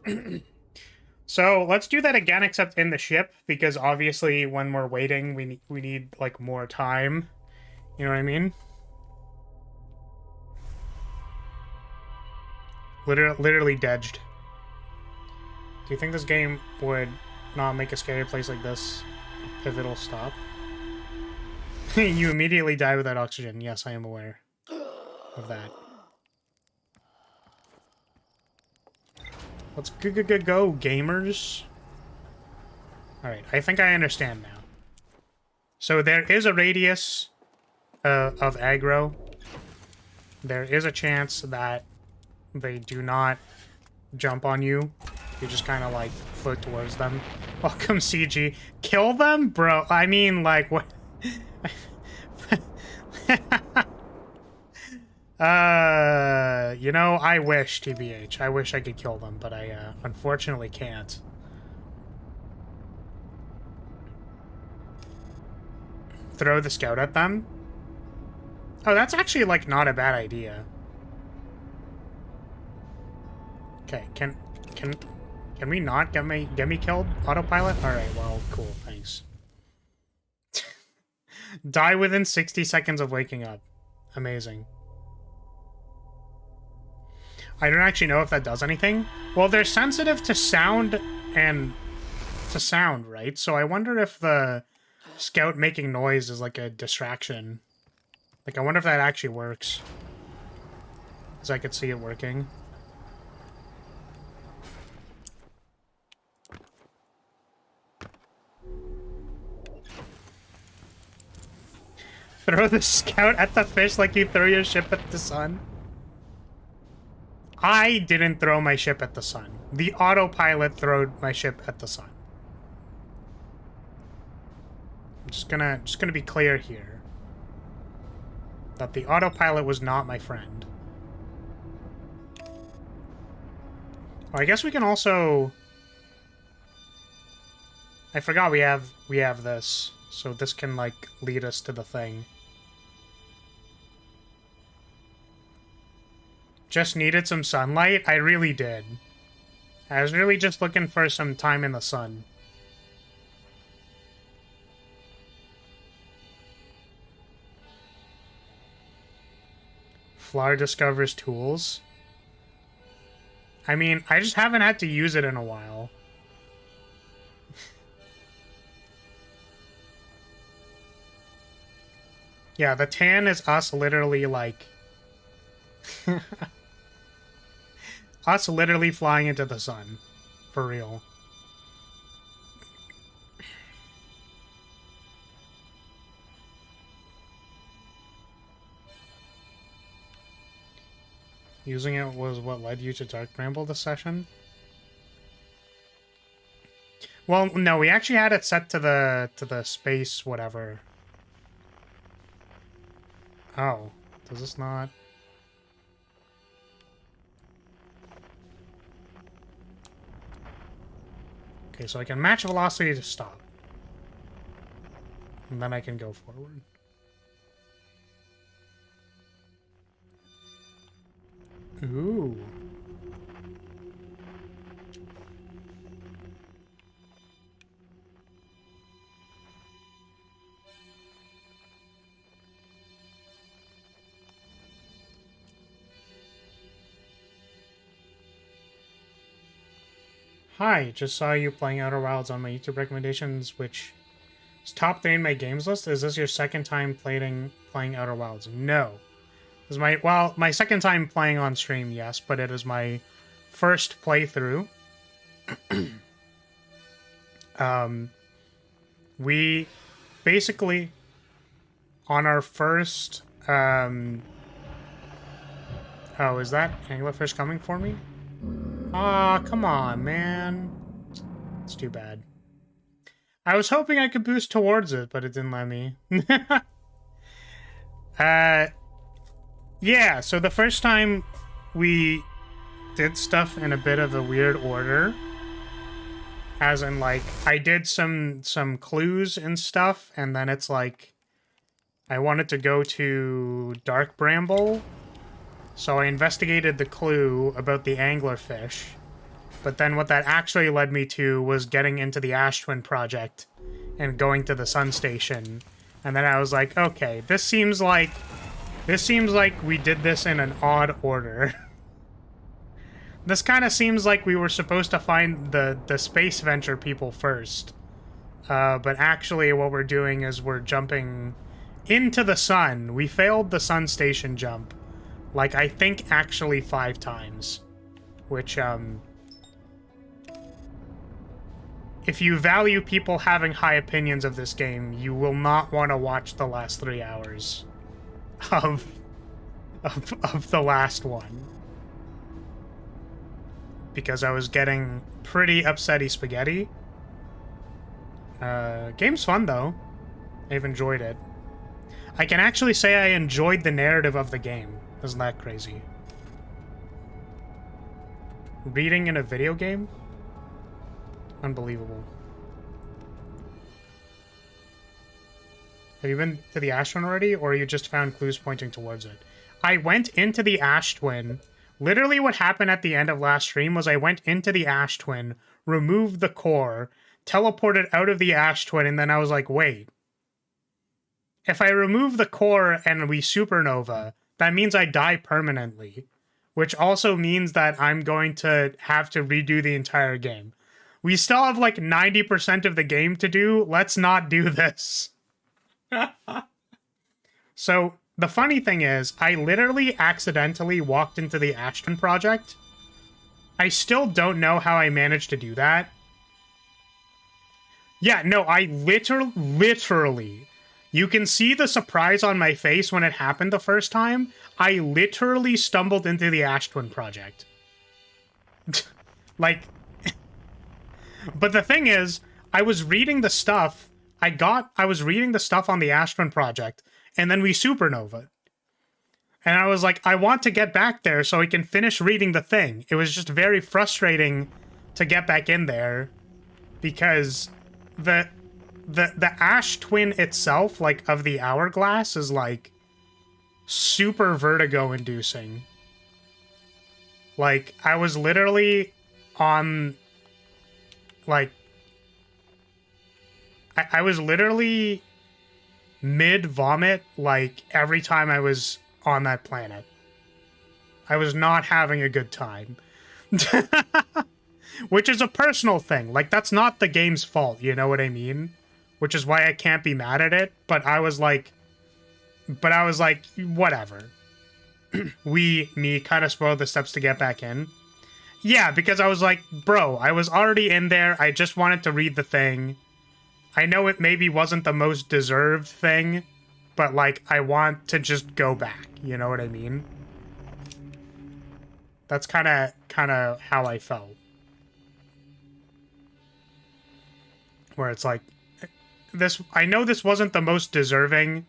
Okay. So let's do that again, except in the ship, because obviously when we're waiting, we need like more time. You know what I mean? Literally dedged. Do you think this game would not make a scary place like this a pivotal stop? You immediately die without oxygen. Yes, I am aware of that. Let's go, gamers. Alright, I think I understand now. So there is a radius of aggro. There is a chance that they do not jump on you. You just kind of like float towards them. Welcome, CG. Kill them? Bro, I mean, like, what? You know, I wish, TBH. I wish I could kill them, but I unfortunately can't. Throw the scout at them? Oh, that's actually, like, not a bad idea. Okay, can we not get me killed? Autopilot? Alright, well, cool, thanks. Die within 60 seconds of waking up. Amazing. I don't actually know if that does anything. Well, they're sensitive to sound and to sound, right? So I wonder if the scout making noise is like a distraction. Like, I wonder if that actually works. Because I could see it working. Throw the scout at the fish like you throw your ship at the sun. I didn't throw my ship at the sun. The autopilot threw my ship at the sun. I'm just gonna be clear here. That the autopilot was not my friend. Oh, I guess we can also... I forgot we have this. So this can, like, lead us to the thing. Just needed some sunlight? I really did. I was really just looking for some time in the sun. Flower discovers tools. I mean, I just haven't had to use it in a while. Yeah, the tan is us literally, like... us literally flying into the sun. For real. Using it was what led you to Dark Bramble this session? Well, no, we actually had it set to the space whatever. Oh, does this not? Okay, so I can match velocity to stop. And then I can go forward. Ooh. Hi, just saw you playing Outer Wilds on my YouTube recommendations, which is top 3 in my games list. Is this your second time playing Outer Wilds? No. This is my second time playing on stream, yes, but it is my first playthrough. We basically, on our first, oh, is that anglerfish coming for me? Aw, come on, man. It's too bad. I was hoping I could boost towards it, but it didn't let me. Yeah, so the first time we did stuff in a bit of a weird order. As in, like, I did some clues and stuff, and then it's like I wanted to go to Dark Bramble. So I investigated the clue about the anglerfish, but then what that actually led me to was getting into the Ash Twin project and going to the Sun Station. And then I was like, okay, this seems like we did this in an odd order. This kind of seems like we were supposed to find the space venture people first. But actually what we're doing is we're jumping into the sun. We failed the sun station jump. Like, I think actually 5 times. Which, if you value people having high opinions of this game, you will not want to watch the last 3 hours of the last one. Because I was getting pretty upsetty spaghetti. Game's fun, though. I've enjoyed it. I can actually say I enjoyed the narrative of the game. Isn't that crazy? Reading in a video game? Unbelievable. Have you been to the Ash Twin already, or you just found clues pointing towards it? I went into the Ash Twin. Literally what happened at the end of last stream was I went into the Ash Twin, removed the core, teleported out of the Ash Twin, and then I was like, wait. If I remove the core and we supernova, that means I die permanently. Which also means that I'm going to have to redo the entire game. We still have like 90% of the game to do. Let's not do this. So, the funny thing is, I literally accidentally walked into the Ash Twin project. I still don't know how I managed to do that. Yeah, no, I literally... You can see the surprise on my face when it happened the first time. I literally stumbled into the Ash Twin project. Like... But the thing is, I was reading the stuff... I was reading the stuff on the Ash Twin project, and then we supernovaed. And I was like, I want to get back there so I can finish reading the thing. It was just very frustrating to get back in there, because the Ash Twin itself, like, of the hourglass is, like, super vertigo-inducing. Like, I was literally on, like... I was literally mid-vomit, like, every time I was on that planet. I was not having a good time. Which is a personal thing. Like, that's not the game's fault, you know what I mean? Which is why I can't be mad at it, but I was like, whatever. Me kind of spoiled the steps to get back in. Yeah, because I was like, bro, I was already in there, I just wanted to read the thing. I know it maybe wasn't the most deserved thing, but, like, I want to just go back, you know what I mean? That's kind of how I felt. Where it's like, I know this wasn't the most deserving,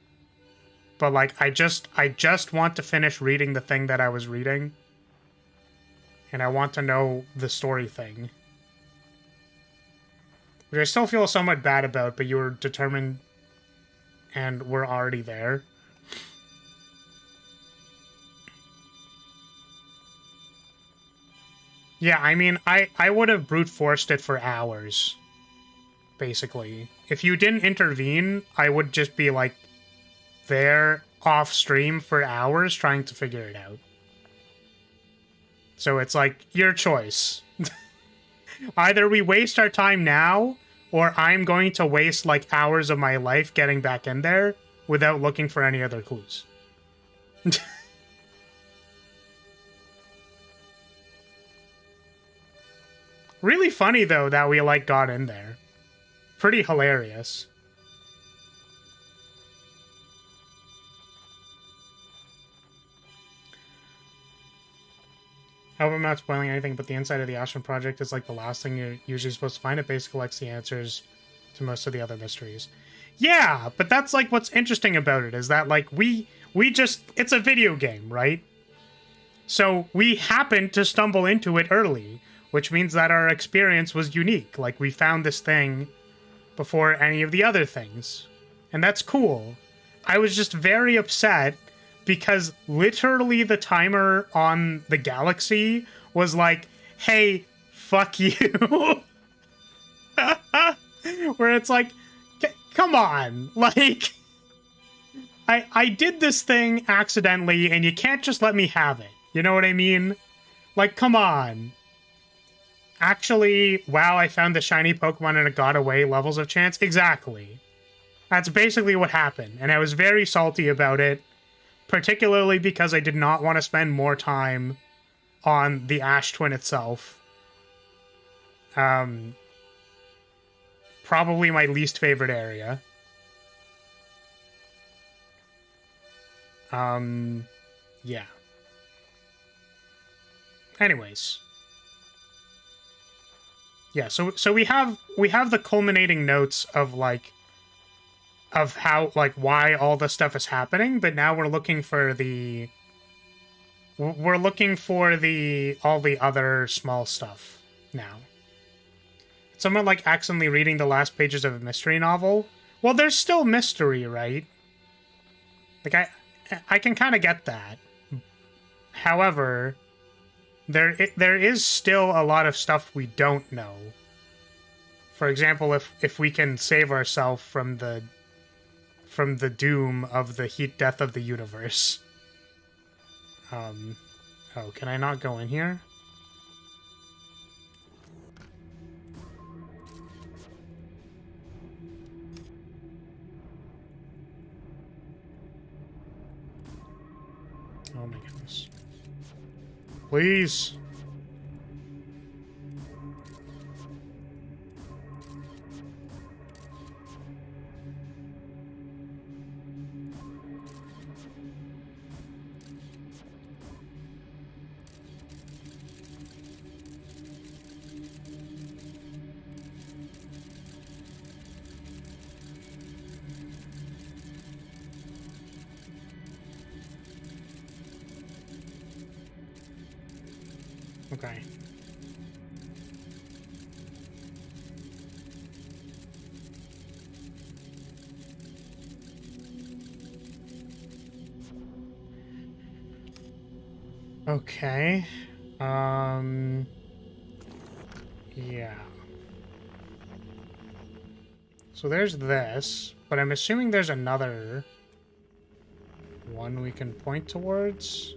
but, like, I just want to finish reading the thing that I was reading. And I want to know the story thing. Which I still feel somewhat bad about, but you were determined and we're already there. Yeah, I mean, I would have brute forced it for hours, basically. If you didn't intervene, I would just be, like, there off stream for hours trying to figure it out. So it's like, your choice. Either we waste our time now, or I'm going to waste, like, hours of my life getting back in there without looking for any other clues. Really funny, though, that we, like, got in there. Pretty hilarious. I hope I'm not spoiling anything, but the inside of the Ash Twin project is like the last thing you're usually supposed to find. It basically collects the answers to most of the other mysteries. Yeah, but that's like what's interesting about it, is that like we just, it's a video game, right? So we happened to stumble into it early, which means that our experience was unique. Like, we found this thing before any of the other things. And that's cool. I was just very upset because literally the timer on the galaxy was like, hey, fuck you. Where it's like, come on. Like, I did this thing accidentally and you can't just let me have it. You know what I mean? Like, come on. Actually, wow, I found the shiny Pokemon and it got away, levels of chance? Exactly. That's basically what happened, and I was very salty about it, particularly because I did not want to spend more time on the Ash Twin itself. Probably my least favorite area. Yeah. Anyways. Yeah, so we have the culminating notes of like of how like why all this stuff is happening, but now we're looking for the all the other small stuff now. Someone like accidentally reading the last pages of a mystery novel. Well, there's still mystery, right? Like I can kind of get that. However, there is still a lot of stuff we don't know. For example, if we can save ourselves from the doom of the heat death of the universe. Oh, can I not go in here? Oh my goodness. Please. Okay. Okay. Yeah. So there's this, but I'm assuming there's another one we can point towards.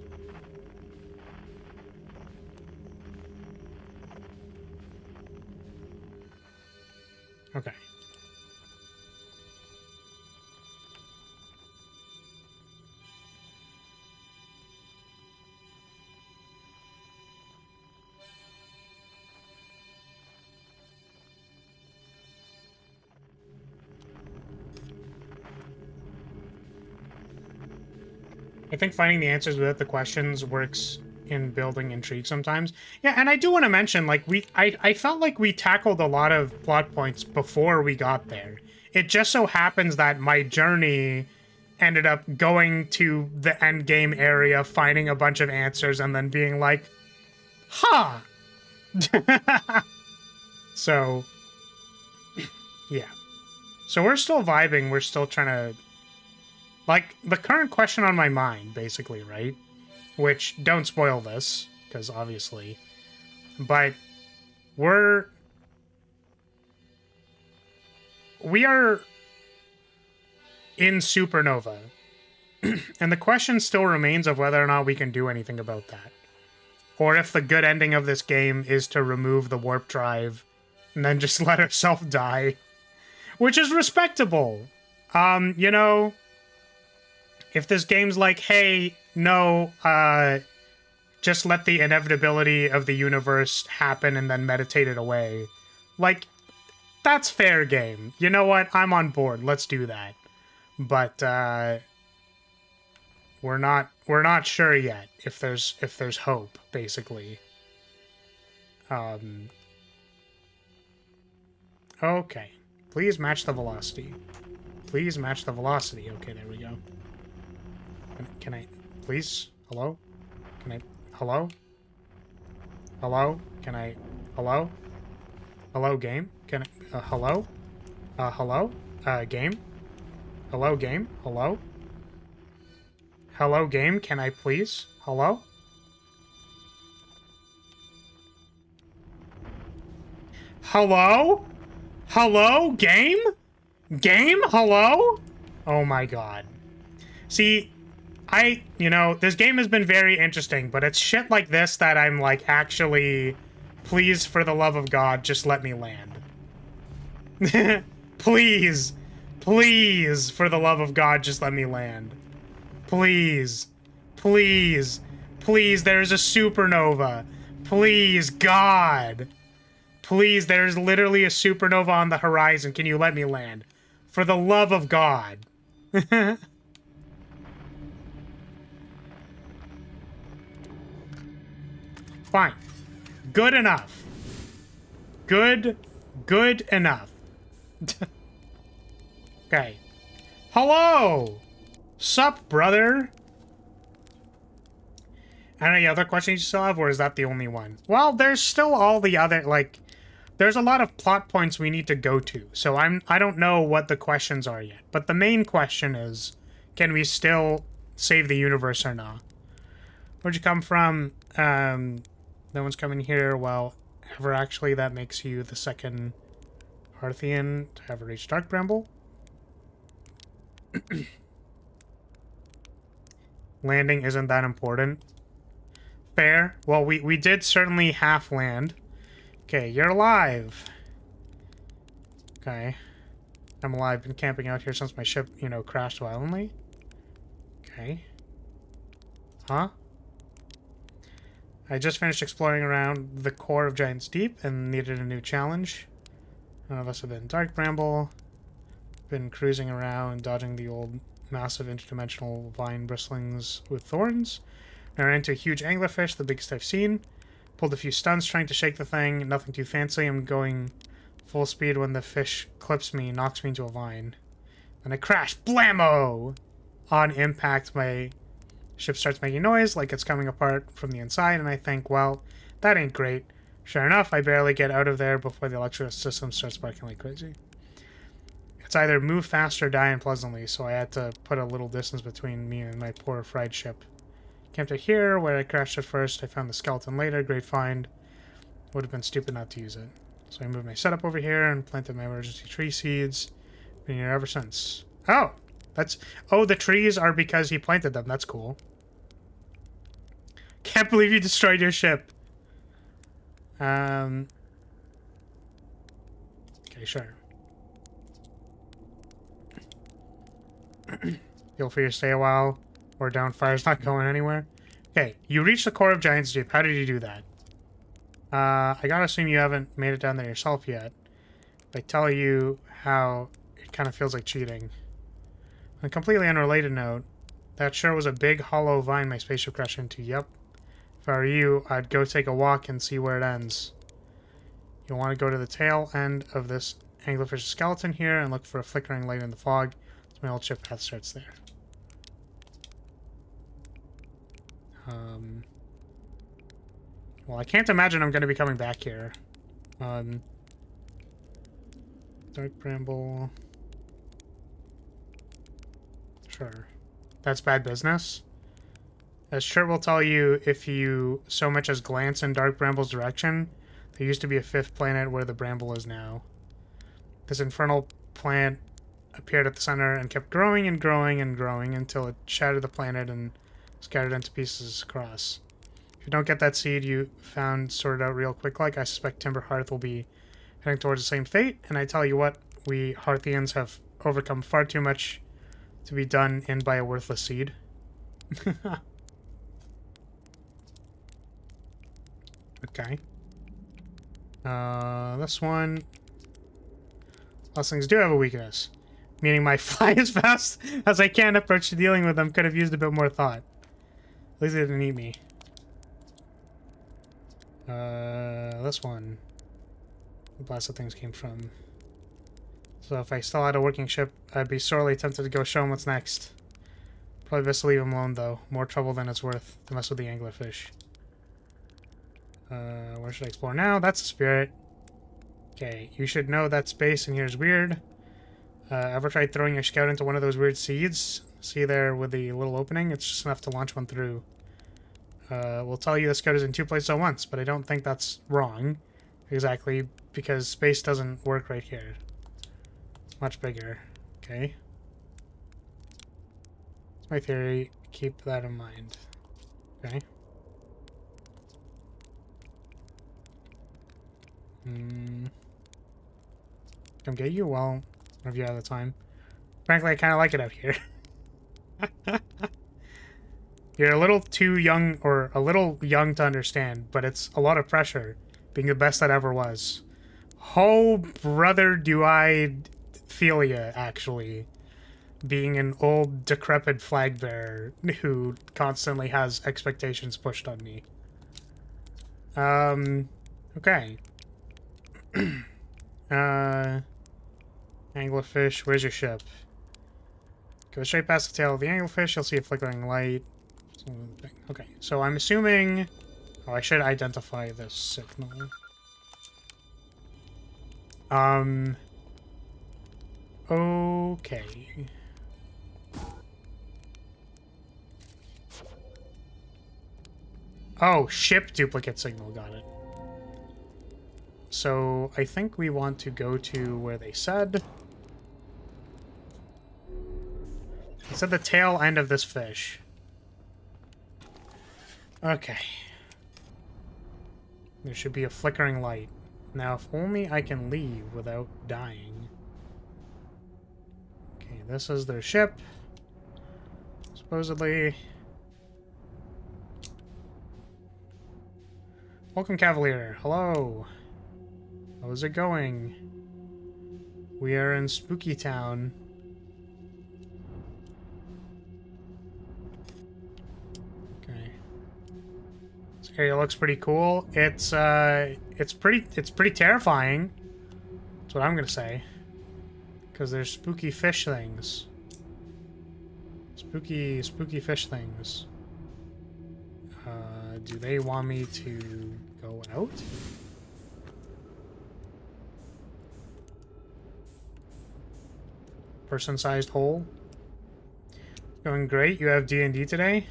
Okay. I think finding the answers without the questions works in building intrigue sometimes. Yeah, and I do want to mention, like, I felt like we tackled a lot of plot points before we got there. It just so happens that my journey ended up going to the end game area, finding a bunch of answers, and then being like, huh. So, yeah. So we're still vibing, we're still trying to... Like, the current question on my mind, basically, right? Which, don't spoil this, because obviously... But, we are in Supernova. And the question still remains of whether or not we can do anything about that. Or if the good ending of this game is to remove the warp drive and then just let ourselves die. Which is respectable. You know... If this game's like, hey, no, just let the inevitability of the universe happen and then meditate it away. Like, that's fair game. You know what? I'm on board. Let's do that. But, we're not sure yet if there's hope, basically. Okay. Please match the velocity. Please match the velocity. Okay, there we go. Can I, please? Hello? Can I, hello? Hello? Can I, hello? Hello, game? Can I, hello? Hello? Game? Hello, game? Hello? Hello, game? Can I please? Hello? Hello? Hello, game? Game? Hello? Oh my god. See... You know, this game has been very interesting, but it's shit like this that I'm like, actually, please, for the love of God, just let me land. Please, please, for the love of God, just let me land. Please, please, please, there's a supernova. Please, God. Please, there's literally a supernova on the horizon. Can you let me land? For the love of God. Fine. Good enough. Good enough. Okay. Hello! Sup, brother? Any other questions you still have, or is that the only one? Well, there's still all the other, like, there's a lot of plot points we need to go to, so I don't know what the questions are yet. But the main question is, can we still save the universe or not? Where'd you come from? No one's coming here. Well, ever actually, that makes you the second Hearthian to ever reach Dark Bramble. Landing isn't that important. Fair. Well, we did certainly half land. Okay, you're alive. Okay. I'm alive. Been camping out here since my ship, you know, crashed violently. Okay. Huh? I just finished exploring around the core of Giant's Deep and needed a new challenge. None of us have been Dark Bramble. Been cruising around, dodging the old massive interdimensional vine bristlings with thorns. Now ran into a huge anglerfish, the biggest I've seen. Pulled a few stunts trying to shake the thing, nothing too fancy. I'm going full speed when the fish clips me, knocks me into a vine. Then I crash, blammo! On impact, my ship starts making noise like it's coming apart from the inside, and I think, well, that ain't great. Sure enough, I barely get out of there before the electrical system starts sparking like crazy. It's either move fast or die unpleasantly, so I had to put a little distance between me and my poor fried ship. Camped out here, where I crashed at first. I found the skeleton later. Great find. Would have been stupid not to use it. So I moved my setup over here and planted my emergency tree seeds. Been here ever since. Oh! That's... Oh, the trees are because he planted them. That's cool. Can't believe you destroyed your ship. Okay, sure. Feel free to stay a while. Or Downfire's not going anywhere. Okay, you reached the core of Giant's Deep. How did you do that? I gotta assume you haven't made it down there yourself yet. If I tell you how, it kind of feels like cheating. On a completely unrelated note, that sure was a big hollow vine my spaceship crashed into. Yep. If I were you, I'd go take a walk and see where it ends. You'll want to go to the tail end of this anglerfish skeleton here and look for a flickering light in the fog. So my old ship path starts there. Well, I can't imagine I'm going to be coming back here. Dark Bramble. Sure. That's bad business. As Shirt will tell you, if you so much as glance in Dark Bramble's direction, there used to be a fifth planet where the Bramble is now. This infernal plant appeared at the center and kept growing and growing and growing until it shattered the planet and scattered into pieces across. If you don't get that seed you found sorted out real quick, like I suspect Timber Hearth will be heading towards the same fate, and I tell you what, we Hearthians have overcome far too much to be done in by a worthless seed. Okay. This one... Those things do have a weakness. Meaning my fly as fast as I can approach to dealing with them could have used a bit more thought. At least they didn't eat me. This one. The blasted things came from. So if I still had a working ship, I'd be sorely tempted to go show him what's next. Probably best to leave him alone, though. More trouble than it's worth to mess with the anglerfish. Where should I explore now? That's a spirit. Okay, you should know that space in here is weird. Ever tried throwing your scout into one of those weird seeds? See there with the little opening? It's just enough to launch one through. We'll tell you the scout is in two places at once, but I don't think that's wrong. Exactly, because space doesn't work right here. It's much bigger. Okay. My theory, keep that in mind. Okay. Come get you? Well, whenever you have the time. Frankly, I kind of like it out here. You're a little too young, or a little young to understand, but it's a lot of pressure, being the best that ever was. Oh, brother, do I feel ya, actually. Being an old, decrepit flag bearer who constantly has expectations pushed on me. Okay. Anglerfish, where's your ship? Go straight past the tail of the anglerfish, you'll see a flickering light. Okay, so I'm assuming... Oh, I should identify this signal. Okay. Oh, ship duplicate signal, got it. So, I think we want to go to where they said. They said the tail end of this fish. Okay. There should be a flickering light. Now, if only I can leave without dying. Okay, this is their ship. Supposedly. Welcome, Cavalier. Hello. How's it going? We are in Spooky Town. Okay. This area looks pretty cool. It's pretty terrifying. That's what I'm gonna say. Because there's spooky fish things. Spooky fish things. Do they want me to go out? Person-sized hole. Going great. You have D&D today?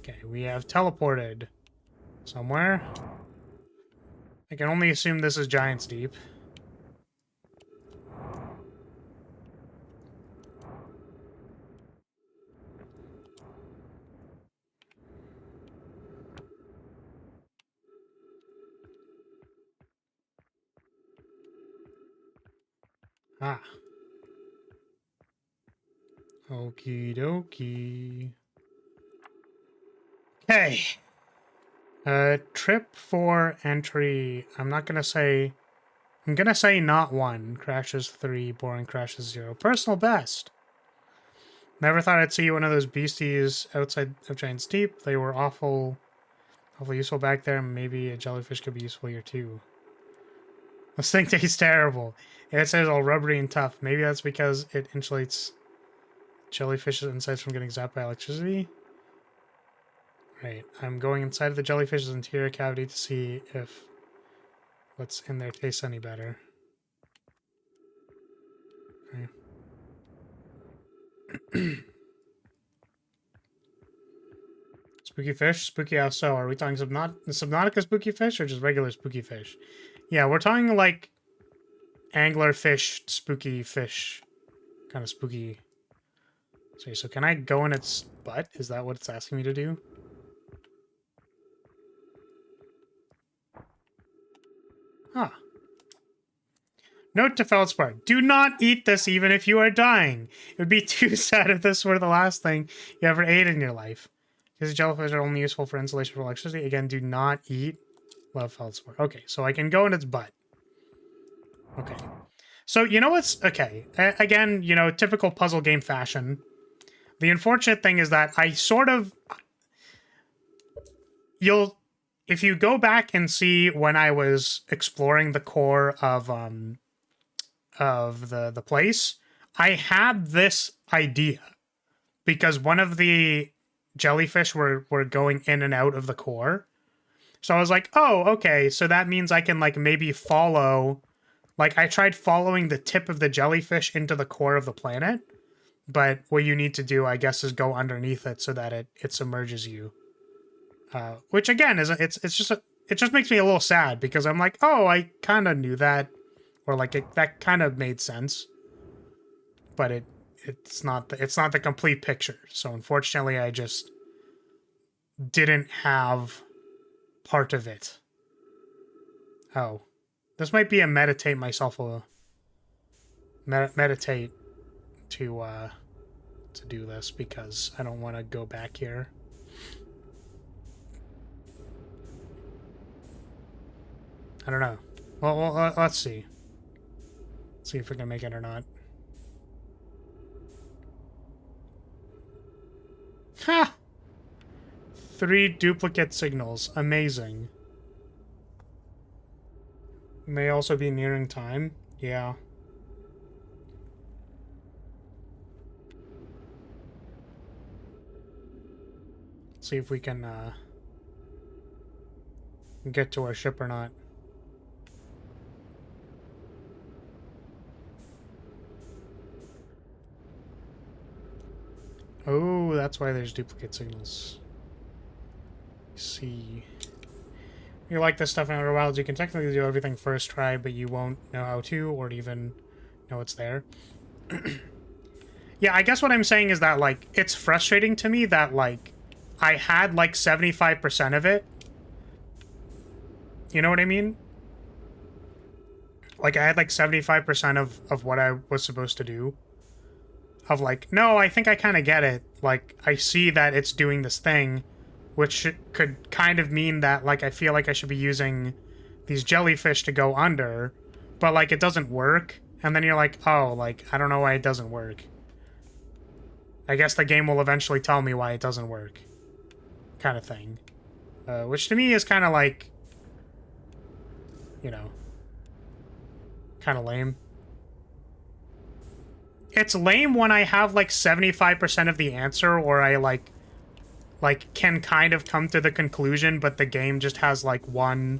Okay, we have teleported somewhere. I can only assume this is Giant's Deep. Ah. Okie dokie. Okay. Trip 4 entry. I'm gonna say not 1. Crashes 3. Boring crashes 0. Personal best. Never thought I'd see one of those beasties outside of Giant's Deep. They were awfully useful back there. Maybe a jellyfish could be useful here too. This thing tastes terrible. It says all rubbery and tough. Maybe that's because it insulates jellyfish's insides from getting zapped by electricity. Right, I'm going inside of the jellyfish's interior cavity to see if what's in there tastes any better. Okay. Spooky fish? Spooky how so? Are we talking Subnautica spooky fish or just regular spooky fish? Yeah, we're talking like anglerfish, spooky fish. Kind of spooky. Sorry, so can I go in its butt? Is that what it's asking me to do? Huh. Note to Feldspar. Do not eat this even if you are dying. It would be too sad if this were the last thing you ever ate in your life. Because jellyfish are only useful for insulation for electricity. Again, do not eat. Love Feldspar. Okay, so I can go in its butt. Okay. So, you know what's... Okay. Again, you know, typical puzzle game fashion. The unfortunate thing is that I sort of... If you go back and see when I was exploring the core of the place, I had this idea. Because one of the jellyfish were going in and out of the core. So I was like, oh, okay, so that means I can, like, maybe follow... Like, I tried following the tip of the jellyfish into the core of the planet, but what you need to do, I guess, is go underneath it so that it submerges you. Which, again, is it just makes me a little sad, because I'm like, oh, I kind of knew that, Or like that kind of made sense. But it's not the complete picture. So unfortunately I just didn't have part of it. Oh. This might be a meditate myself a meditate to do this because I don't want to go back here. I don't know. Well, let's see. Let's see if we can make it or not. Ha! 3 duplicate signals. Amazing. May also be nearing time. Yeah. Let's see if we can get to our ship or not. Oh, that's why there's duplicate signals. Let's see. You like this stuff in Outer Wilds, you can technically do everything first try, but you won't know how to, or even know it's there. Yeah, I guess what I'm saying is that, like, it's frustrating to me that, like, I had, like, 75% of it. You know what I mean? Like, I had, like, 75% of what I was supposed to do. Of, like, no, I think I kind of get it. Like, I see that it's doing this thing, which could kind of mean that, like, I feel like I should be using these jellyfish to go under, but, like, it doesn't work. And then you're like, oh, like, I don't know why it doesn't work. I guess the game will eventually tell me why it doesn't work. Kind of thing. Which to me is kind of like, you know, kind of lame. It's lame when I have, like, 75% of the answer, or I, like, can kind of come to the conclusion, but the game just has, like, one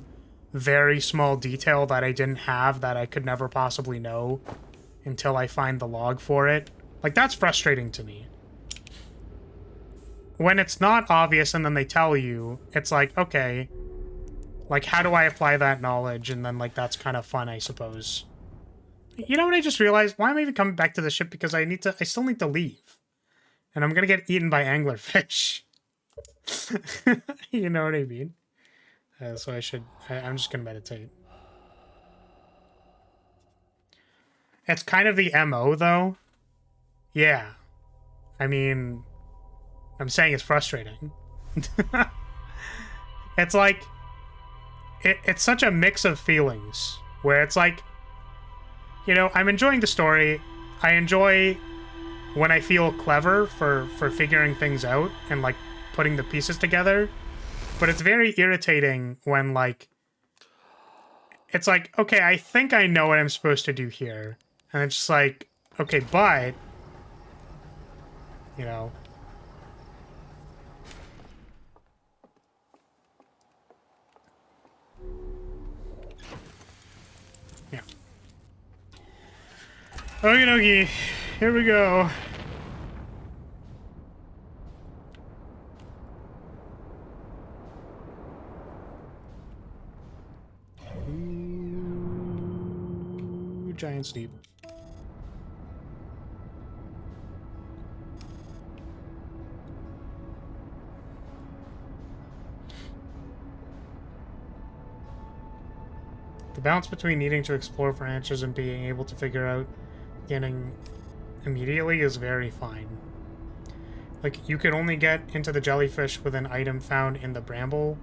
very small detail that I didn't have that I could never possibly know until I find the log for it. Like, that's frustrating to me. When it's not obvious and then they tell you, it's like, okay, like, how do I apply that knowledge? And then, like, that's kind of fun, I suppose. You know what I just realized? Why am I even coming back to the ship? Because I still need to leave. And I'm gonna get eaten by anglerfish. You know what I mean? So I'm just gonna meditate. It's kind of the MO, though. Yeah. I mean, I'm saying it's frustrating. It's like, it's such a mix of feelings, where it's like, you know, I'm enjoying the story. I enjoy when I feel clever for figuring things out and, like, putting the pieces together. But it's very irritating when, like, it's like, okay, I think I know what I'm supposed to do here. And it's just like, okay, but, you know. Yeah. Okie dokie. Here we go. Ooh, giant's deep. The balance between needing to explore for answers and being able to figure out getting immediately is very fine. Like, you could only get into the jellyfish with an item found in the bramble.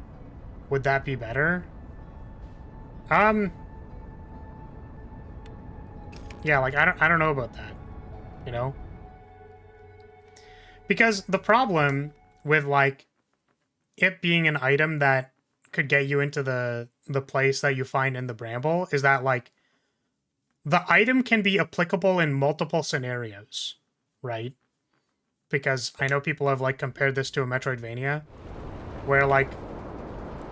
Would that be better? Yeah, like, I don't know about that, you know? Because the problem with, like, it being an item that could get you into the place that you find in the bramble is that, like, the item can be applicable in multiple scenarios, right? Because I know people have, like, compared this to a Metroidvania, where, like,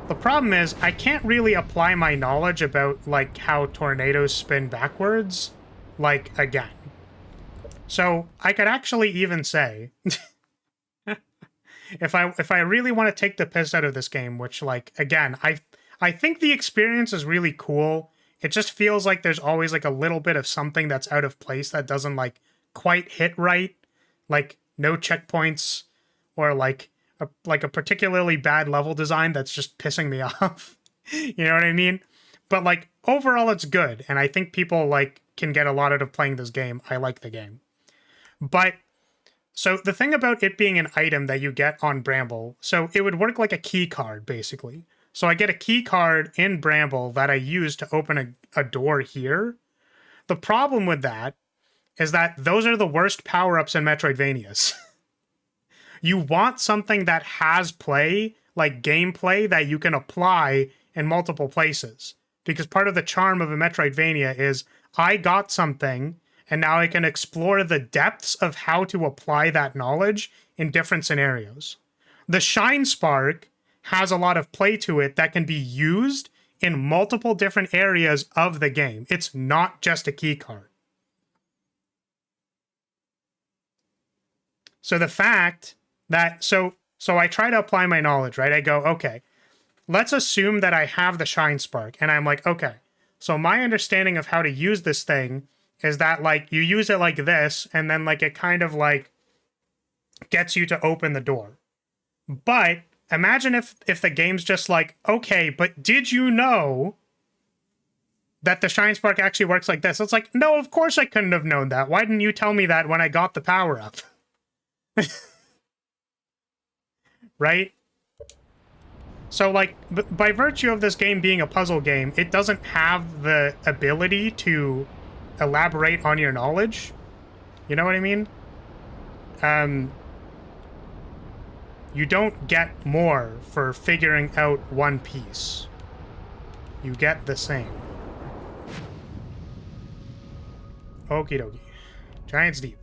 the problem is I can't really apply my knowledge about, like, how tornadoes spin backwards, like, again. So I could actually even say, if I really want to take the piss out of this game, which, like, again, I think the experience is really cool it just feels like there's always like a little bit of something that's out of place that doesn't like quite hit right. Like no checkpoints, or like a particularly bad level design that's just pissing me off. You know what I mean? But like overall it's good, and I think people like can get a lot out of playing this game. I like the game. But so the thing about it being an item that you get on Bramble, so it would work like a key card basically. So I get a key card in Bramble that I use to open a door here. The problem with that is that those are the worst power-ups in Metroidvanias. You want something that has play, like gameplay, that you can apply in multiple places. Because part of the charm of a Metroidvania is, I got something, and now I can explore the depths of how to apply that knowledge in different scenarios. The Shine Spark has a lot of play to it that can be used in multiple different areas of the game. It's not just a key card. So the fact that, so I try to apply my knowledge, right? I go, okay, let's assume that I have the Shine Spark, and I'm like, okay, so my understanding of how to use this thing is that, like, you use it like this, and then, like, it kind of, like, gets you to open the door. But imagine if the game's just like, okay, but did you know that the Shine Spark actually works like this? It's like, no, of course I couldn't have known that. Why didn't you tell me that when I got the power-up? Right? So, like, by virtue of this game being a puzzle game, it doesn't have the ability to elaborate on your knowledge. You know what I mean? You don't get more for figuring out one piece. You get the same. Okie dokie. Giants Deep.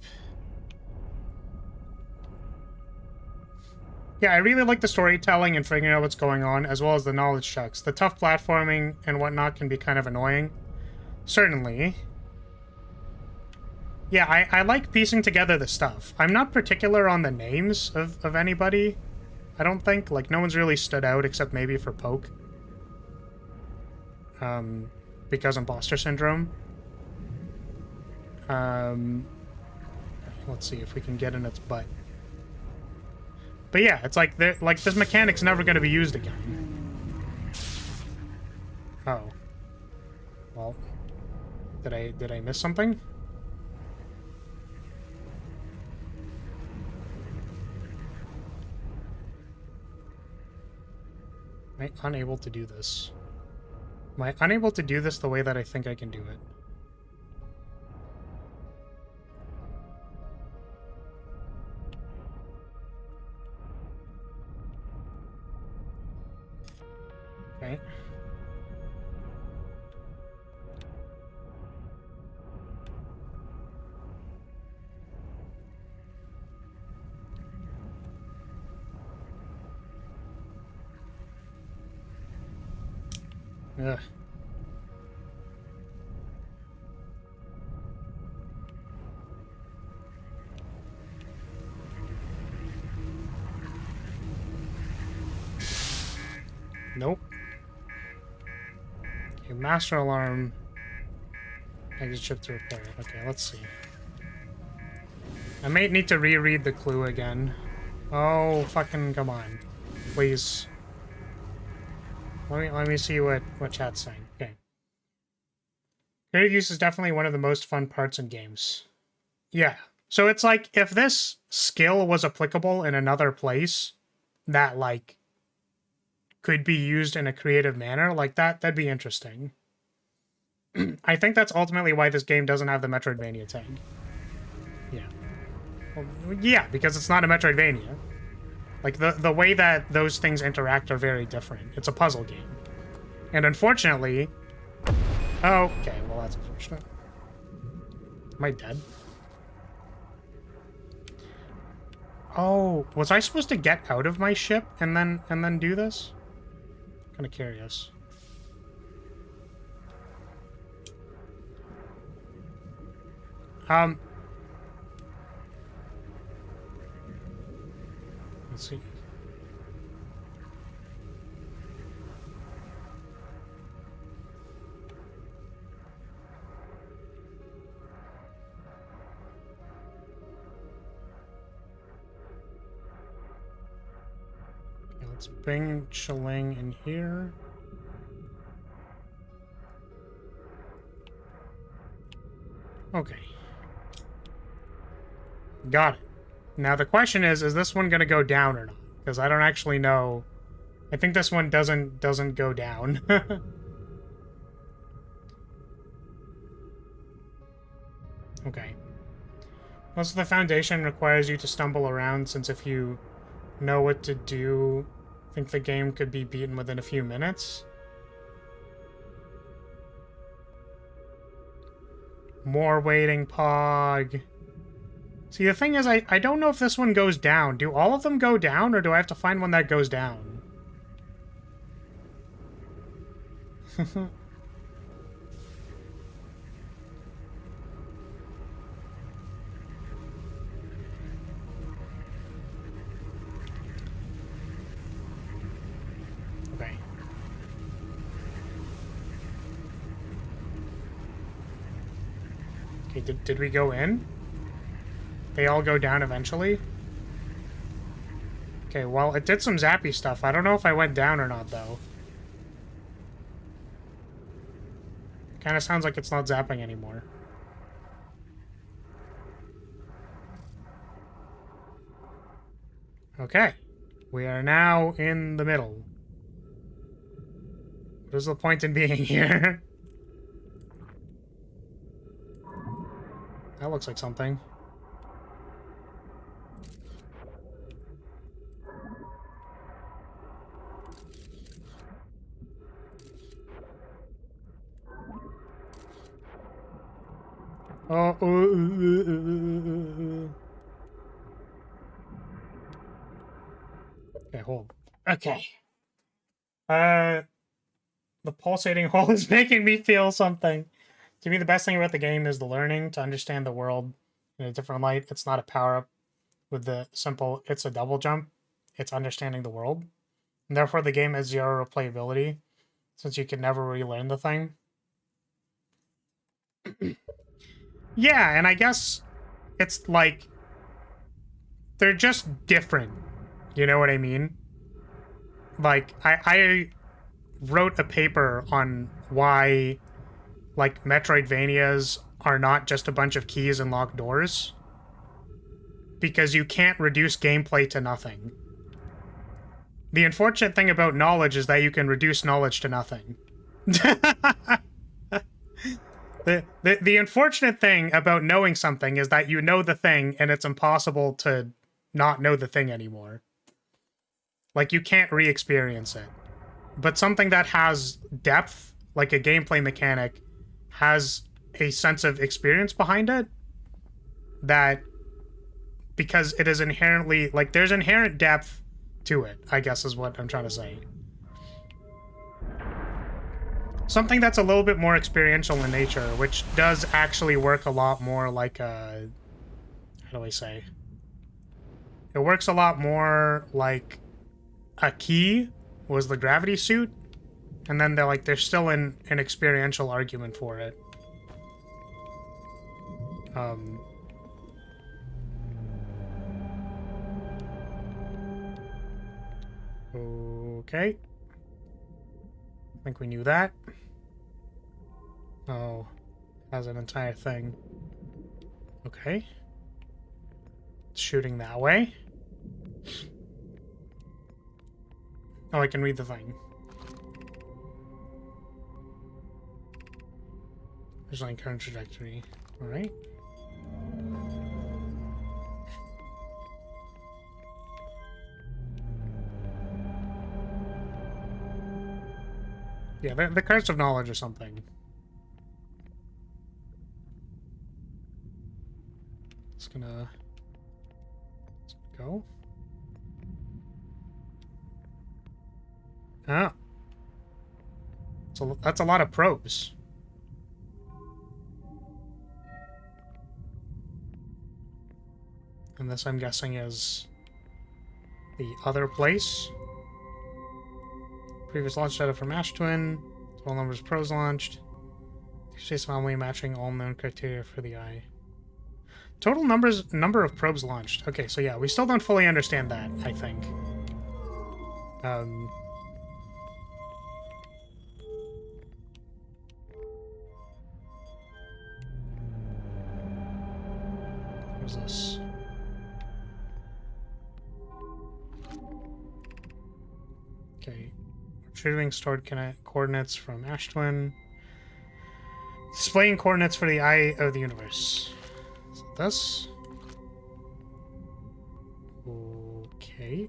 Yeah, I really like the storytelling and figuring out what's going on, as well as the knowledge checks. The tough platforming and whatnot can be kind of annoying. Certainly. Yeah, I like piecing together the stuff. I'm not particular on the names of anybody, I don't think. Like, no one's really stood out except maybe for Poke. Because imposter syndrome. Let's see if we can get in its butt. But yeah, it's like, this mechanic's never going to be used again. Oh. Well, did I miss something? Am I unable to do this? Am I unable to do this the way that I think I can do it? Okay. Ugh. Nope. Okay, master alarm. Exit chip to repair it. Okay, let's see. I may need to reread the clue again. Oh, fucking come on. Please. Let me see what chat's saying. Okay. Creative use is definitely one of the most fun parts in games. Yeah. So it's like, if this skill was applicable in another place that, like, could be used in a creative manner, like that'd be interesting. I think that's ultimately why this game doesn't have the Metroidvania tag. Yeah. Well, yeah, because it's not a Metroidvania. Like, the way that those things interact are very different. It's a puzzle game. And unfortunately... Oh, okay, well that's unfortunate. Am I dead? Oh, was I supposed to get out of my ship and then do this? Kind of curious. Let's see. It's Bing Chiling in here. Okay. Got it. Now the question is this one gonna go down or not? Because I don't actually know. I think this one doesn't go down. Okay. Most of the foundation requires you to stumble around, since if you know what to do, I think the game could be beaten within a few minutes. More waiting, Pog. See, the thing is, I don't know if this one goes down. Do all of them go down, or do I have to find one that goes down? Okay. Okay, did we go in? They all go down eventually? Okay, well, it did some zappy stuff. I don't know if I went down or not, though. Kind of sounds like it's not zapping anymore. Okay. We are now in the middle. What is the point in being here? That looks like something. Oh, okay, hold. Okay. The pulsating hole is making me feel something. To me, the best thing about the game is the learning to understand the world in a different light. It's not a power-up with the simple, it's a double jump. It's understanding the world. And therefore, the game has zero replayability, since you can never relearn the thing. Yeah, and I guess it's like, they're just different. You know what I mean? Like, I wrote a paper on why, like, Metroidvanias are not just a bunch of keys and locked doors. Because you can't reduce gameplay to nothing. The unfortunate thing about knowledge is that you can reduce knowledge to nothing. The unfortunate thing about knowing something is that you know the thing and it's impossible to not know the thing anymore. Like, you can't re-experience it. But something that has depth, like a gameplay mechanic, has a sense of experience behind it that, because it is inherently, like, there's inherent depth to it, I guess is what I'm trying to say. Something that's a little bit more experiential in nature, which does actually work a lot more like a... How do I say? It works a lot more like a key was the gravity suit, and then there's still an experiential argument for it. Okay. I think we knew that. Oh, has an entire thing. Okay. It's shooting that way. Oh, I can read the thing. There's like current trajectory. Alright. Yeah, the curse of knowledge or something. It's gonna go. Ah. So that's a lot of probes. And this, I'm guessing, is the other place. Previous launch data from Ash Twin. Total numbers of probes launched. Space anomaly matching all known criteria for the eye. Total number of probes launched. Okay, so yeah, we still don't fully understand that, I think. What's this? Okay. Retrieving stored coordinates from Ashtwin. Displaying coordinates for the eye of the universe. Is it this? Okay.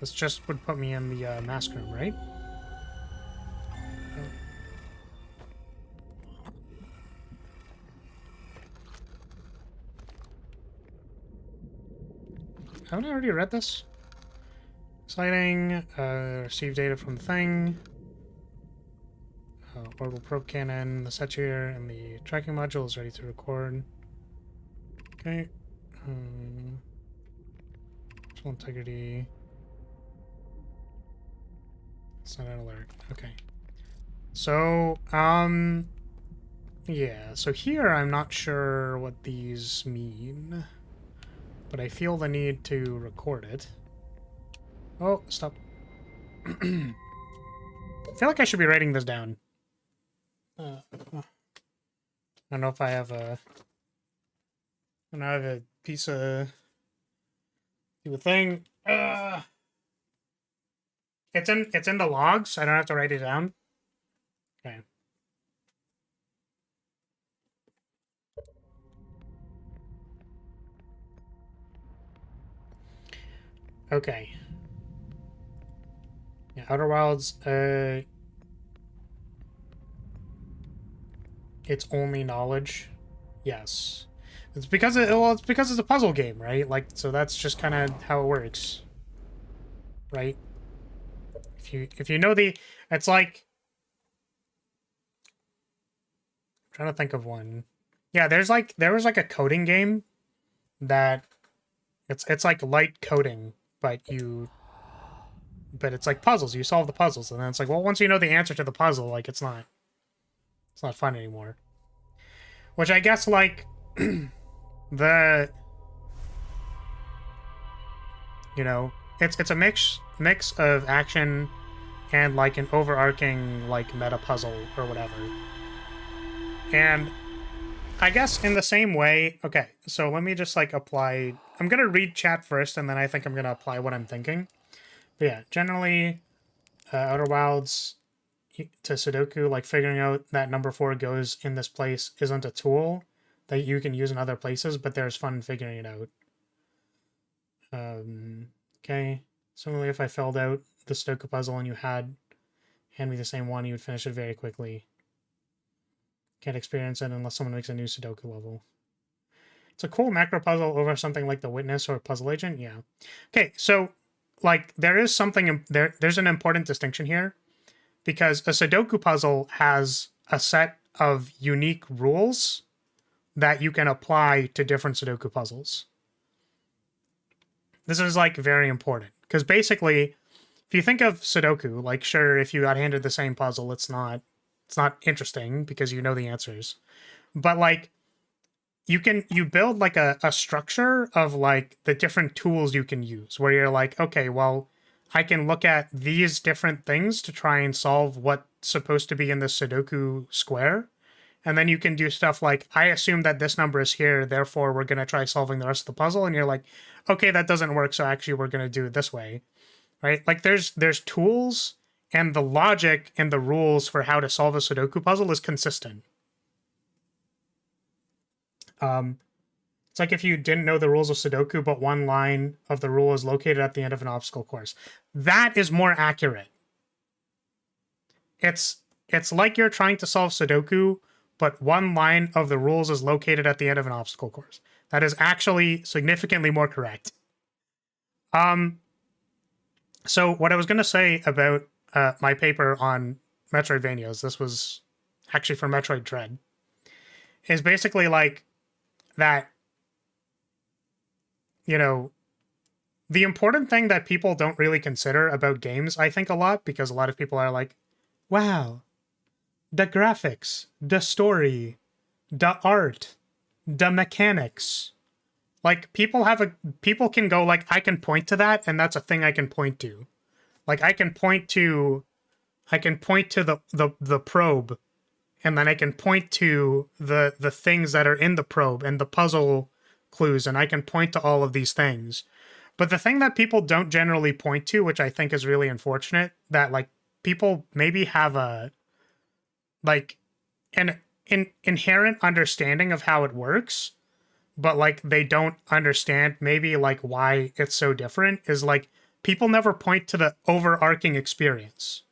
This just would put me in the mask room, right? Haven't I already read this? Exciting. Receive data from the thing. Orbital probe cannon, the set here, and the tracking module is ready to record. Okay. Visual integrity. It's not an alert. Okay. So, yeah. So here I'm not sure what these mean, but I feel the need to record it. Oh, stop. I feel like I should be writing this down. I don't know if I have a... I don't have a piece of... do a thing. It's in the logs. I don't have to write it down. Okay. Okay. Yeah, Outer Wilds, it's only knowledge. Yes. It's because it's because it's a puzzle game, right? Like, so that's just kind of how it works. Right? If you know it's like, I'm trying to think of one. Yeah, there was like a coding game that it's like light coding, but it's like puzzles. You solve the puzzles, and then it's like, well, once you know the answer to the puzzle, like it's not fun anymore. Which I guess, like, the, you know, it's a mix of action and like an overarching like meta puzzle or whatever. And I guess in the same way, okay, so let me just like apply. I'm gonna read chat first, and then I think I'm gonna apply what I'm thinking. But yeah, generally, Outer Wilds to Sudoku, like figuring out that number 4 goes in this place isn't a tool that you can use in other places, but there's fun figuring it out. Okay. Similarly, if I filled out the Sudoku puzzle and you hand me the same one, you would finish it very quickly. Can't experience it unless someone makes a new Sudoku level. It's a cool macro puzzle over something like the Witness or Puzzle Agent. Yeah. Okay, so like there is something there's an important distinction here, because a Sudoku puzzle has a set of unique rules that you can apply to different Sudoku puzzles. This is like very important, because basically, if you think of Sudoku, like sure, if you got handed the same puzzle, it's not interesting because you know the answers. But like you build like a structure of like the different tools you can use, where you're like, okay, well, I can look at these different things to try and solve what's supposed to be in the Sudoku square. And then you can do stuff like, I assume that this number is here, therefore we're going to try solving the rest of the puzzle. And you're like, okay, that doesn't work, so actually we're going to do it this way, right? Like there's tools, and the logic and the rules for how to solve a Sudoku puzzle is consistent. It's like if you didn't know the rules of Sudoku, but one line of the rule is located at the end of an obstacle course. That is more accurate. It's like you're trying to solve Sudoku, but one line of the rules is located at the end of an obstacle course. That is actually significantly more correct. So what I was going to say about my paper on Metroidvanias, this was actually for Metroid Dread, is basically like that, you know, the important thing that people don't really consider about games, I think a lot, because a lot of people are like, wow, the graphics, the story, the art, the mechanics. Like, people can go, like, I can point to that, and that's a thing I can point to. Like, I can point to the probe, and then I can point to the things that are in the probe and the puzzle clues, and I can point to all of these things. But the thing that people don't generally point to, which I think is really unfortunate, that, like, people maybe have a, like, an inherent understanding of how it works, but, like, they don't understand maybe, like, why it's so different, is, like, people never point to the overarching experience.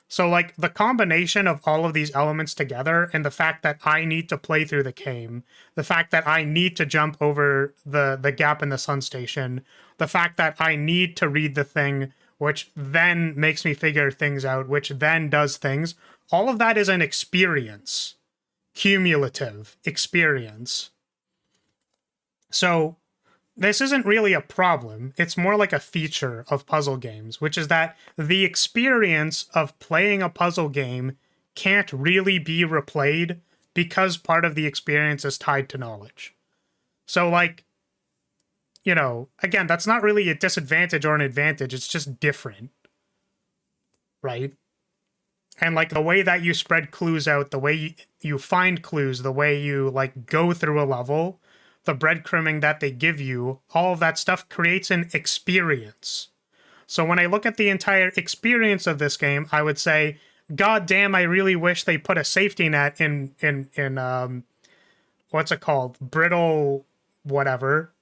So, like, the combination of all of these elements together, and the fact that I need to play through the game, the fact that I need to jump over the gap in the sun station, the fact that I need to read the thing, which then makes me figure things out, which then does things, all of that is an experience. Cumulative experience. So, this isn't really a problem, it's more like a feature of puzzle games, which is that the experience of playing a puzzle game can't really be replayed because part of the experience is tied to knowledge. So, like, you know, again, that's not really a disadvantage or an advantage, it's just different. Right? And, like, the way that you spread clues out, the way you find clues, the way you, like, go through a level, the breadcrumbing that they give you, all of that stuff creates an experience. So when I look at the entire experience of this game, I would say, God damn, I really wish they put a safety net in what's it called? Brittle whatever.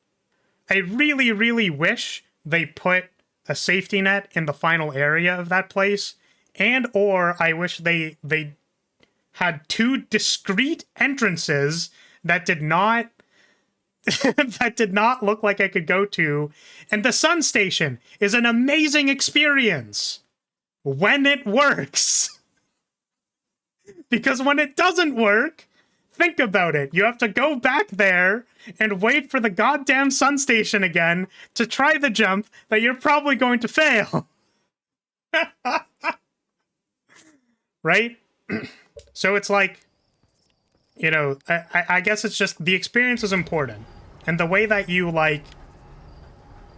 I really, really wish they put a safety net in the final area of that place, and or I wish they had two discrete entrances that did not that did not look like I could go to. And the sun station is an amazing experience when it works. Because when it doesn't work, think about it. You have to go back there and wait for the goddamn sun station again to try the jump that you're probably going to fail. Right? So it's like, you know, I guess it's just the experience is important. And the way that you, like,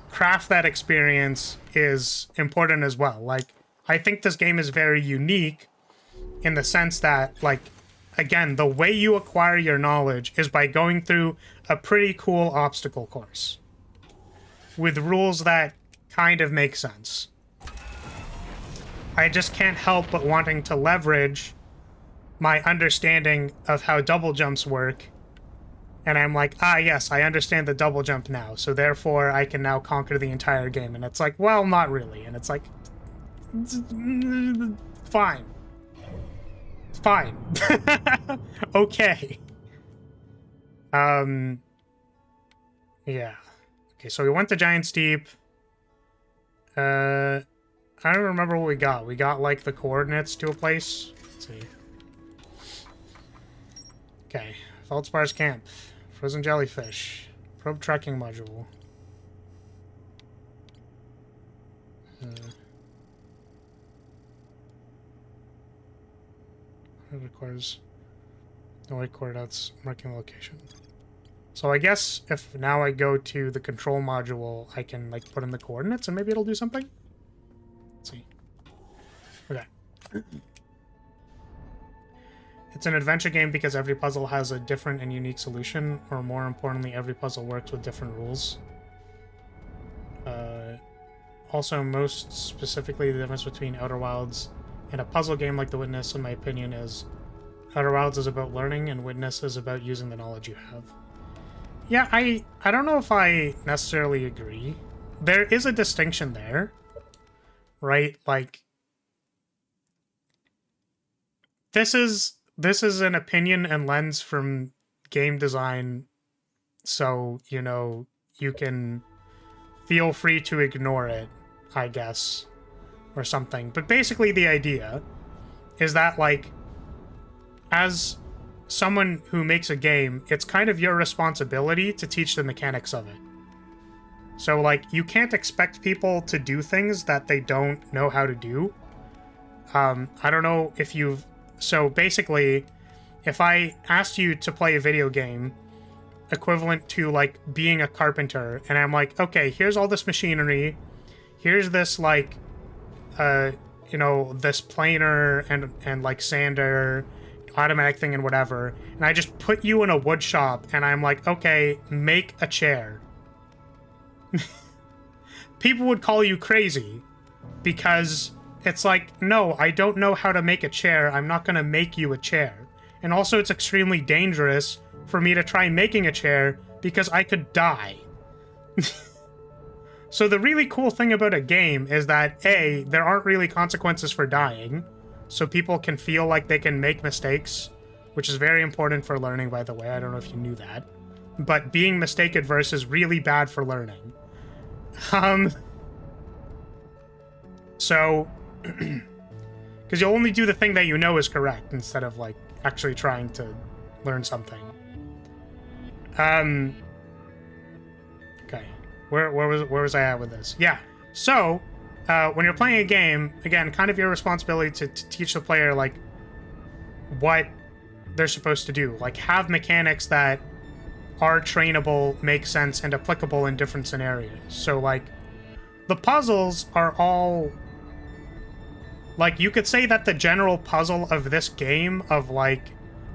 craft that experience is important as well. Like, I think this game is very unique in the sense that, like, again, the way you acquire your knowledge is by going through a pretty cool obstacle course with rules that kind of make sense. I just can't help but wanting to leverage my understanding of how double jumps work, and I'm like, ah, yes, I understand the double jump now, so therefore I can now conquer the entire game. And it's like, well, not really. And it's like, fine. Fine. Okay. Yeah. Okay, so we went to Giant Steep. I don't remember what we got. We got, like, the coordinates to a place. Let's see. Okay. Feldspar's Camp. Frozen Jellyfish. Probe Tracking Module. It requires no white coordinates marking the location. So I guess if now I go to the control module, I can, like, put in the coordinates and maybe it'll do something? Let's see. Okay. It's an adventure game because every puzzle has a different and unique solution, or more importantly, every puzzle works with different rules. Also, most specifically, the difference between Outer Wilds and a puzzle game like The Witness, in my opinion, is Outer Wilds is about learning and Witness is about using the knowledge you have. Yeah, I don't know if I necessarily agree. There is a distinction there, right? Like, this is an opinion and lens from game design, so, you know, you can feel free to ignore it, I guess, or something. But basically the idea is that, like, as someone who makes a game, it's kind of your responsibility to teach the mechanics of it. So, like, you can't expect people to do things that they don't know how to do. I don't know if you've So basically, if I asked you to play a video game equivalent to like being a carpenter, and I'm like, okay, here's all this machinery, here's this like you know, this planer and like sander, automatic thing and whatever, and I just put you in a wood shop and I'm like, okay, make a chair. People would call you crazy, because it's like, no, I don't know how to make a chair, I'm not gonna make you a chair. And also it's extremely dangerous for me to try making a chair, because I could die. So the really cool thing about a game is that, A, there aren't really consequences for dying, so people can feel like they can make mistakes, which is very important for learning, by the way. I don't know if you knew that. But being mistake-adverse is really bad for learning. So, because you'll only do the thing that you know is correct, instead of, like, actually trying to learn something. Okay. Where was I at with this? Yeah. So, when you're playing a game, again, kind of your responsibility to teach the player, like, what they're supposed to do. Like, have mechanics that are trainable, make sense, and applicable in different scenarios. So, like, the puzzles are all... Like, you could say that the general puzzle of this game, of, like,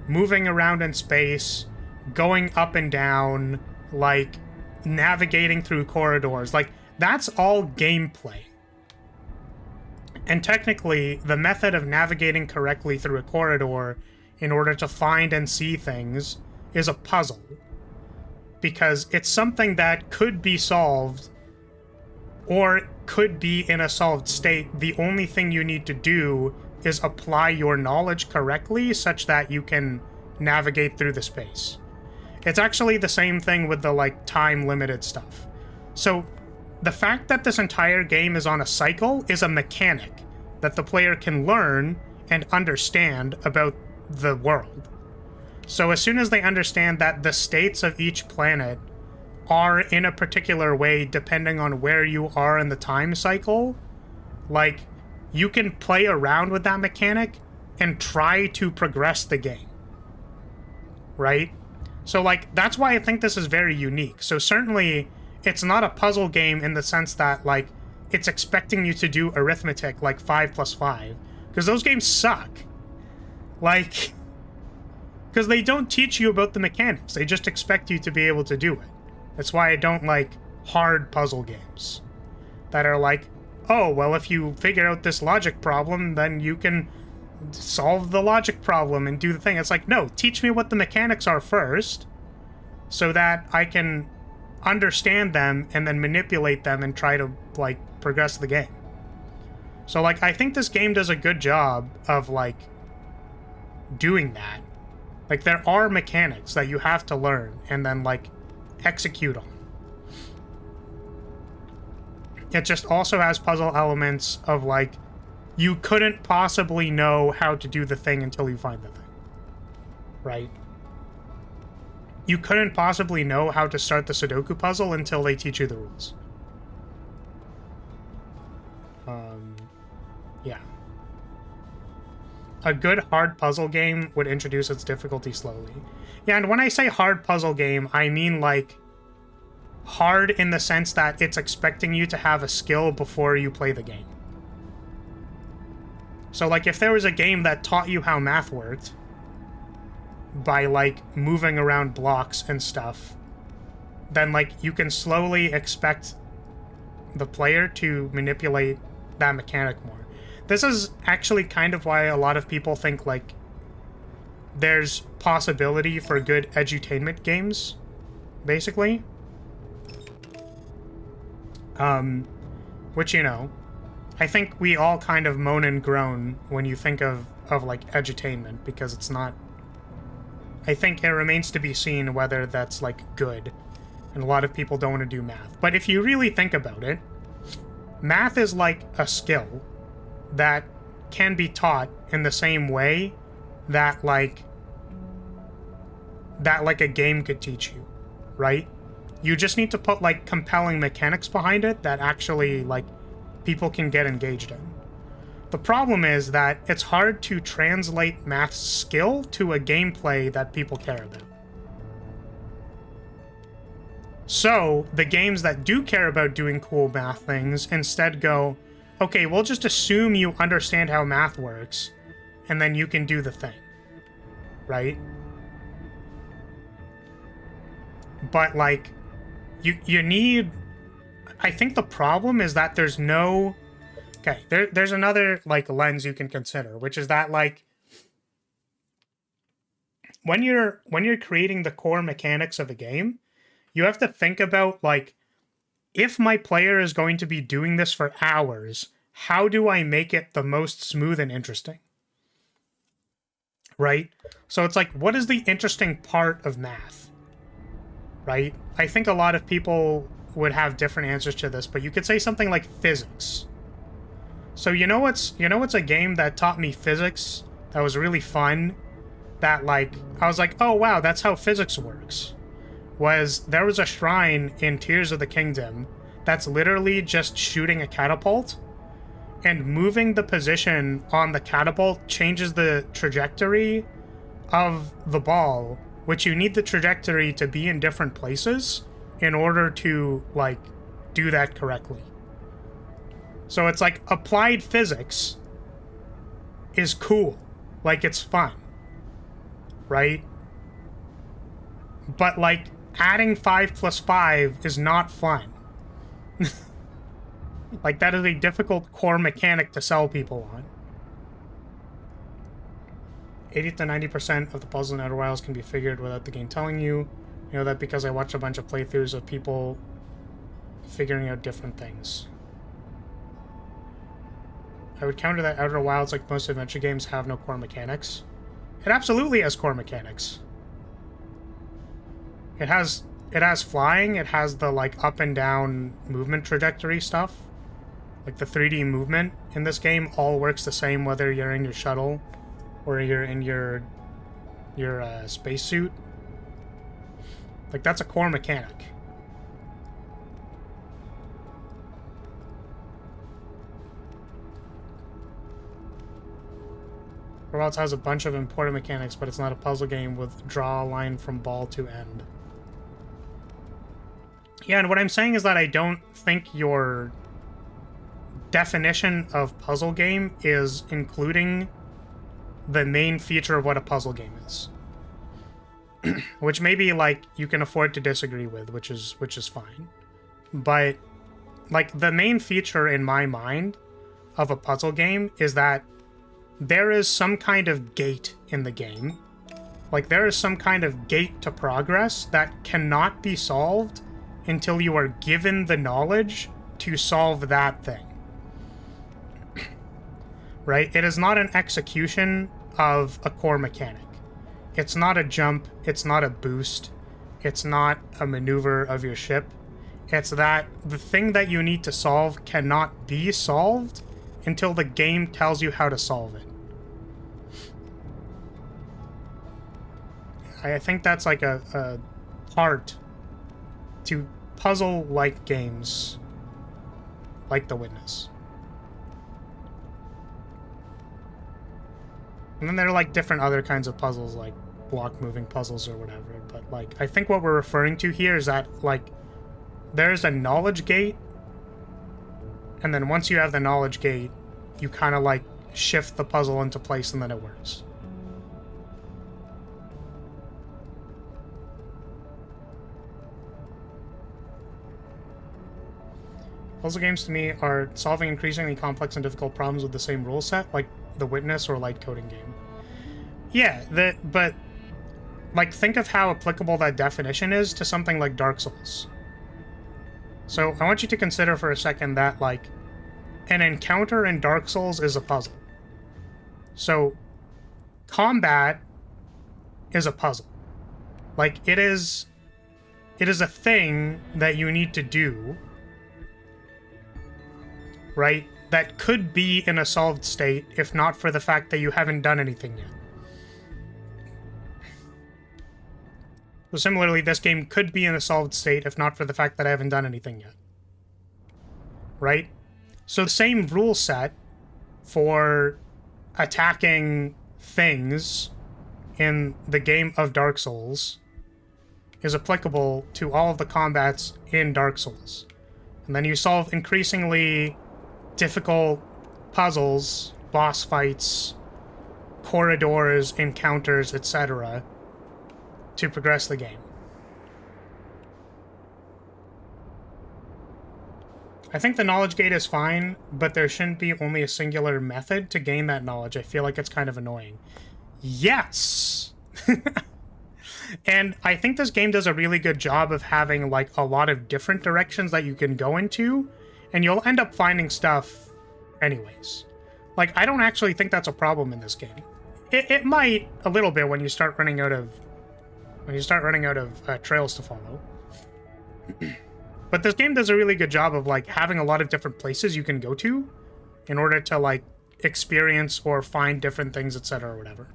moving around in space, going up and down, like, navigating through corridors, like, that's all gameplay. And technically, the method of navigating correctly through a corridor in order to find and see things is a puzzle. Because it's something that could be solved, or could be in a solved state. The only thing you need to do is apply your knowledge correctly such that you can navigate through the space. It's actually the same thing with the, like, time-limited stuff. So, the fact that this entire game is on a cycle is a mechanic that the player can learn and understand about the world. So as soon as they understand that the states of each planet are in a particular way depending on where you are in the time cycle, like, you can play around with that mechanic and try to progress the game. Right? So, like, that's why I think this is very unique. So certainly, it's not a puzzle game in the sense that, like, it's expecting you to do arithmetic, like 5 + 5. Because those games suck. Like, because they don't teach you about the mechanics. They just expect you to be able to do it. That's why I don't like hard puzzle games. That are like, oh, well, if you figure out this logic problem, then you can solve the logic problem and do the thing. It's like, no, teach me what the mechanics are first, so that I can understand them and then manipulate them and try to, like, progress the game. So, like, I think this game does a good job of, like, doing that. Like, there are mechanics that you have to learn and then, like, execute on. It just also has puzzle elements of, like, you couldn't possibly know how to do the thing until you find the thing. Right? You couldn't possibly know how to start the Sudoku puzzle until they teach you the rules. Yeah. A good hard puzzle game would introduce its difficulty slowly. Yeah, and when I say hard puzzle game, I mean, like, hard in the sense that it's expecting you to have a skill before you play the game. So, like, if there was a game that taught you how math worked by, like, moving around blocks and stuff, then, like, you can slowly expect the player to manipulate that mechanic more. This is actually kind of why a lot of people think, like, there's possibility for good edutainment games, basically. Which, you know, I think we all kind of moan and groan when you think of like, edutainment, because it's not... I think it remains to be seen whether that's, like, good. And a lot of people don't want to do math. But if you really think about it, math is like a skill that can be taught in the same way that, like, a game could teach you, right? You just need to put, like, compelling mechanics behind it that actually, like, people can get engaged in. The problem is that it's hard to translate math skill to a gameplay that people care about. So, the games that do care about doing cool math things instead go, okay, we'll just assume you understand how math works, and then you can do the thing. Right? But, like, you need... I think the problem is that there's no... Okay, there's another, like, lens you can consider, which is that, like, when you're creating the core mechanics of a game, you have to think about, like, if my player is going to be doing this for hours, how do I make it the most smooth and interesting? Right? So it's like, what is the interesting part of math? Right? I think a lot of people would have different answers to this, but you could say something like physics. So you know what's a game that taught me physics that was really fun, that, like, I was like, oh wow, that's how physics works. There was a shrine in Tears of the Kingdom that's literally just shooting a catapult, and moving the position on the catapult changes the trajectory of the ball, which you need the trajectory to be in different places in order to, like, do that correctly. So it's like applied physics is cool. Like, it's fun. Right? But, like, adding 5 plus 5 is not fun. Like, that is a difficult core mechanic to sell people on. 80 to 90% of the puzzles in Outer Wilds can be figured without the game telling you. You know that because I watched a bunch of playthroughs of people figuring out different things. I would counter that Outer Wilds, like most adventure games, have no core mechanics. It absolutely has core mechanics. It has flying, it has the, like, up and down movement trajectory stuff. Like, the 3D movement in this game all works the same whether you're in your shuttle or you're in your spacesuit. Like, that's a core mechanic. Outer has a bunch of important mechanics, but it's not a puzzle game with draw a line from ball to end. Yeah, and what I'm saying is that I don't think your definition of puzzle game is including the main feature of what a puzzle game is. Which maybe, like, you can afford to disagree with, which is fine. But, like, the main feature in my mind of a puzzle game is that there is some kind of gate in the game. Like, there is some kind of gate to progress that cannot be solved until you are given the knowledge to solve that thing. Right? It is not an execution of a core mechanic. It's not a jump, it's not a boost, it's not a maneuver of your ship. It's that the thing that you need to solve cannot be solved until the game tells you how to solve it. I think that's like a part to puzzle-like games like The Witness. And then there are, like, different other kinds of puzzles, like block-moving puzzles or whatever. But, like, I think what we're referring to here is that, like, there's a knowledge gate, and then once you have the knowledge gate, you kind of, like, shift the puzzle into place and then it works. Puzzle games to me are solving increasingly complex and difficult problems with the same rule set, like The Witness or a light coding game. Yeah, but, like, think of how applicable that definition is to something like Dark Souls. So I want you to consider for a second that, like, an encounter in Dark Souls is a puzzle. So combat is a puzzle. Like, it is a thing that you need to do, right? That could be in a solved state if not for the fact that you haven't done anything yet. So similarly, this game could be in a solved state if not for the fact that I haven't done anything yet. Right? So the same rule set for attacking things in the game of Dark Souls is applicable to all of the combats in Dark Souls. And then you solve increasingly difficult puzzles, boss fights, corridors, encounters, etc. to progress the game. I think the knowledge gate is fine, but there shouldn't be only a singular method to gain that knowledge. I feel like it's kind of annoying. Yes! And I think this game does a really good job of having, like, a lot of different directions that you can go into, and you'll end up finding stuff anyways. Like, I don't actually think that's a problem in this game. It might a little bit when you start running out of trails to follow. But this game does a really good job of, like, having a lot of different places you can go to in order to, like, experience or find different things, etc. or whatever.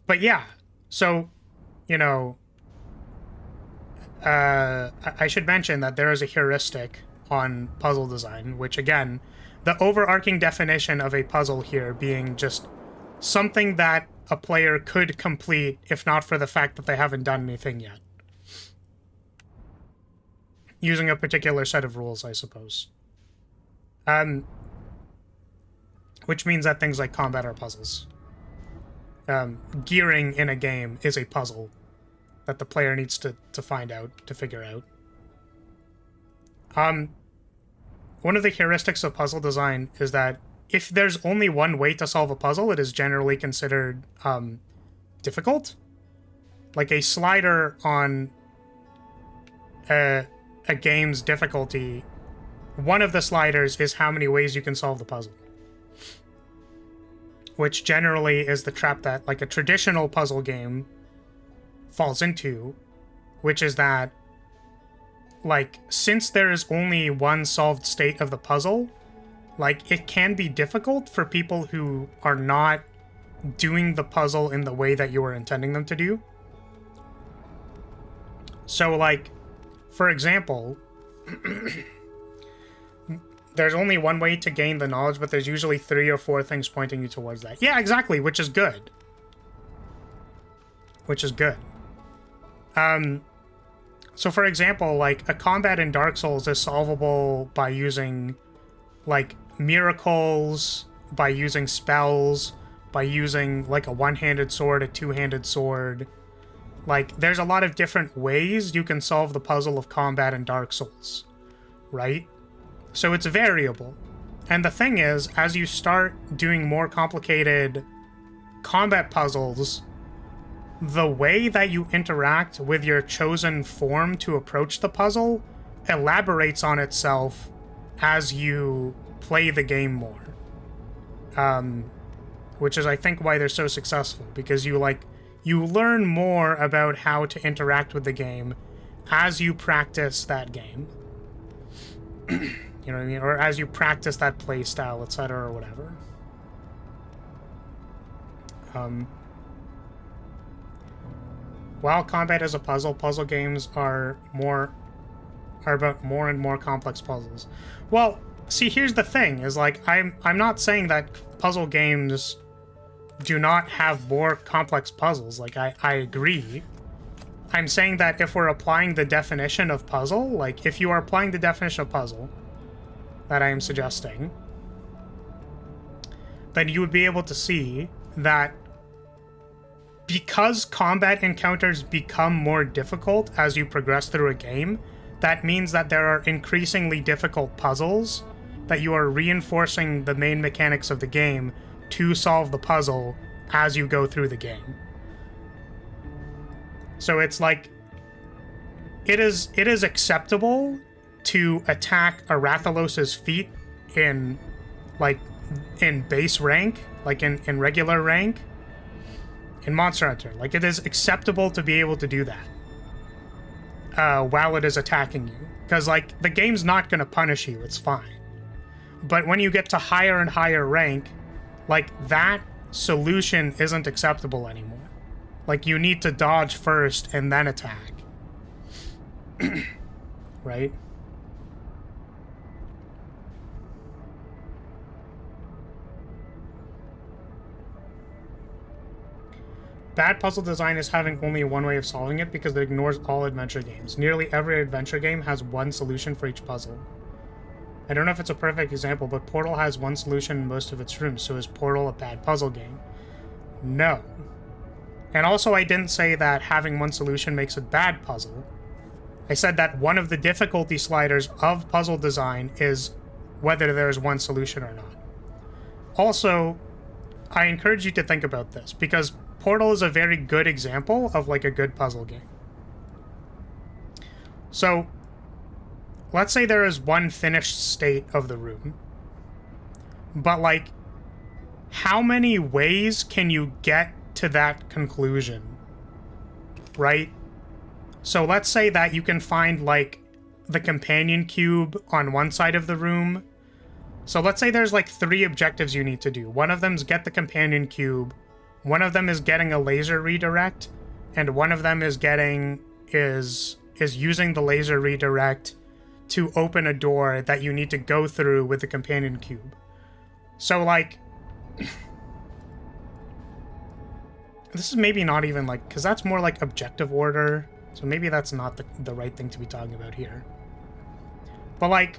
But yeah, so, you know, I should mention that there is a heuristic on puzzle design, which, again, the overarching definition of a puzzle here being just something that a player could complete if not for the fact that they haven't done anything yet. Using a particular set of rules, I suppose. Which means that things like combat are puzzles. Gearing in a game is a puzzle that the player needs to find out, to figure out. One of the heuristics of puzzle design is that if there's only one way to solve a puzzle, it is generally considered difficult. Like a slider on a game's difficulty, one of the sliders is how many ways you can solve the puzzle. Which generally is the trap that, like, a traditional puzzle game falls into, which is that, like, since there is only one solved state of the puzzle, like, it can be difficult for people who are not doing the puzzle in the way that you were intending them to do. So, like, for example, there's only one way to gain the knowledge, but there's usually 3 or 4 things pointing you towards that. Yeah, exactly, which is good. Which is good. So for example, like, a combat in Dark Souls is solvable by using, like, miracles, by using spells, by using, like, a one-handed sword, a two-handed sword. Like, there's a lot of different ways you can solve the puzzle of combat in Dark Souls, right? So it's variable. And the thing is, as you start doing more complicated combat puzzles, the way that you interact with your chosen form to approach the puzzle elaborates on itself as you play the game more. Which is, I think, why they're so successful, because you learn more about how to interact with the game as you practice that game. You know what I mean? Or as you practice that play style, etc., or whatever. While combat is a puzzle, puzzle games are about more and more complex puzzles. Well, see, here's the thing, is, like, I'm not saying that puzzle games do not have more complex puzzles. Like, I agree. I'm saying that if we're applying the definition of puzzle, like, if you are applying the definition of puzzle that I am suggesting, then you would be able to see that because combat encounters become more difficult as you progress through a game, that means that there are increasingly difficult puzzles that you are reinforcing the main mechanics of the game to solve the puzzle as you go through the game. So it's like, it is acceptable to attack a Rathalos's feet in base rank, like in regular rank, in Monster Hunter. Like, it is acceptable to be able to do that while it is attacking you. Because, like, the game's not going to punish you, it's fine. But when you get to higher and higher rank, like, that solution isn't acceptable anymore. Like, you need to dodge first and then attack. Right? bad puzzle design is having only one way of solving it because it ignores all adventure games. Nearly every adventure game has one solution for each puzzle. I don't know if it's a perfect example, but Portal has one solution in most of its rooms, so is Portal a bad puzzle game? No. And also, I didn't say that having one solution makes a bad puzzle. I said that one of the difficulty sliders of puzzle design is whether there is one solution or not. Also, I encourage you to think about this, because Portal is a very good example of, like, a good puzzle game. So, let's say there is one finished state of the room, but, like, how many ways can you get to that conclusion, right? So let's say that you can find, like, the companion cube on one side of the room. So let's say there's, like, 3 objectives you need to do. One of them is get the companion cube, one of them is getting a laser redirect, and one of them is using the laser redirect to open a door that you need to go through with the companion cube. So, like, this is maybe not even, like, because that's more like objective order, so maybe that's not the right thing to be talking about here. But, like,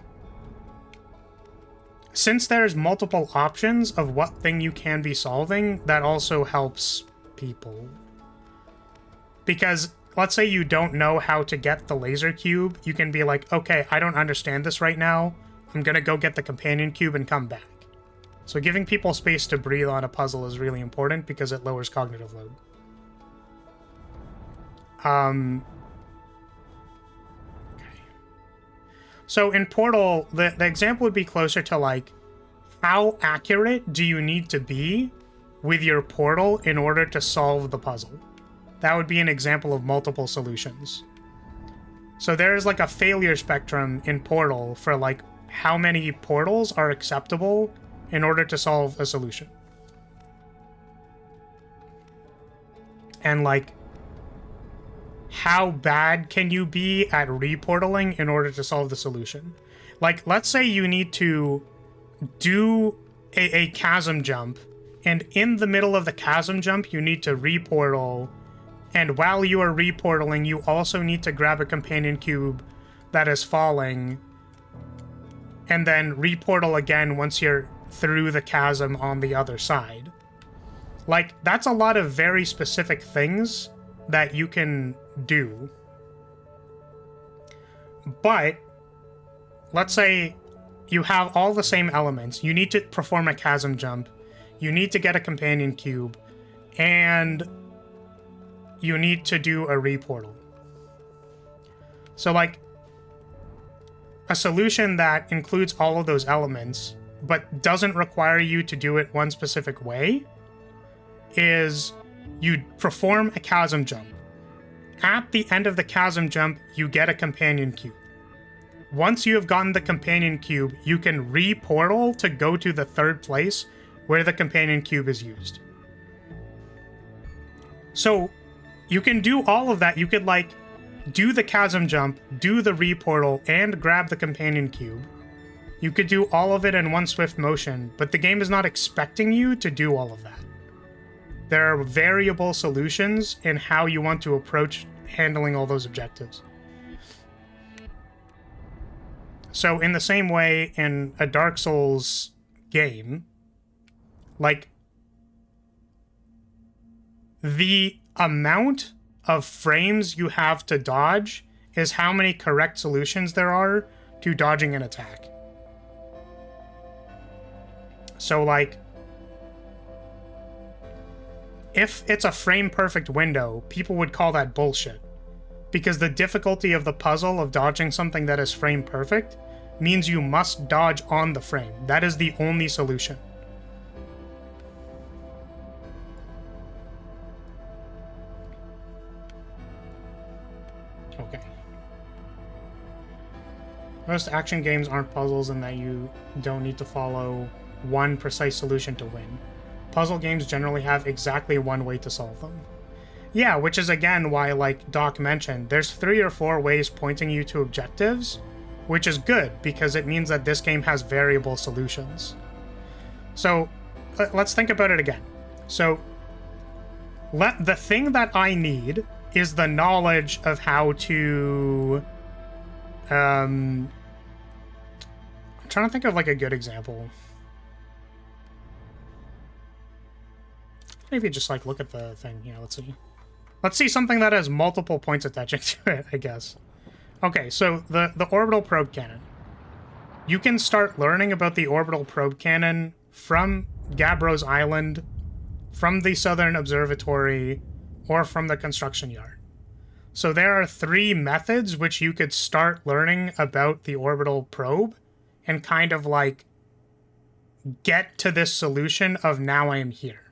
since there's multiple options of what thing you can be solving, that also helps people. Because let's say you don't know how to get the laser cube, you can be like, okay, I don't understand this right now, I'm gonna go get the companion cube and come back. So giving people space to breathe on a puzzle is really important because it lowers cognitive load. Okay. So in Portal, the example would be closer to, like, how accurate do you need to be with your portal in order to solve the puzzle? That would be an example of multiple solutions. So there's, like, a failure spectrum in Portal for, like, how many portals are acceptable in order to solve a solution. And, like, how bad can you be at reportaling in order to solve the solution? Like, let's say you need to do a chasm jump, and in the middle of the chasm jump, you need to reportal, and while you are reportaling, you also need to grab a companion cube that is falling, and then reportal again once you're through the chasm on the other side. Like, that's a lot of very specific things that you can do. But let's say you have all the same elements. You need to perform a chasm jump, you need to get a companion cube, and you need to do a reportal. So, like, a solution that includes all of those elements but doesn't require you to do it one specific way is you perform a chasm jump. At the end of the chasm jump, you get a companion cube. Once you have gotten the companion cube, you can re-portal to go to the third place where the companion cube is used. So you can do all of that. You could, like, do the chasm jump, do the re-portal, and grab the companion cube. You could do all of it in one swift motion, but the game is not expecting you to do all of that. There are variable solutions in how you want to approach handling all those objectives. So in the same way, in a Dark Souls game, like, the amount of frames you have to dodge is how many correct solutions there are to dodging an attack. So, like, if it's a frame-perfect window, people would call that bullshit. Because the difficulty of the puzzle of dodging something that is frame-perfect means you must dodge on the frame. That is the only solution. Okay. Most action games aren't puzzles in that you don't need to follow one precise solution to win. Puzzle games generally have exactly one way to solve them. Yeah, which is again why, like Doc mentioned, there's 3 or 4 ways pointing you to objectives, which is good because it means that this game has variable solutions. So let's think about it again. So The thing that I need is the knowledge of how to... I'm trying to think of, like, a good example. Maybe just, like, look at the thing. Yeah, let's see. Let's see something that has multiple points attaching to it, I guess. Okay, so the orbital probe cannon. You can start learning about the orbital probe cannon from Gabbros Island, from the Southern Observatory, or from the construction yard. So there are 3 methods which you could start learning about the orbital probe and kind of like get to this solution of now I am here.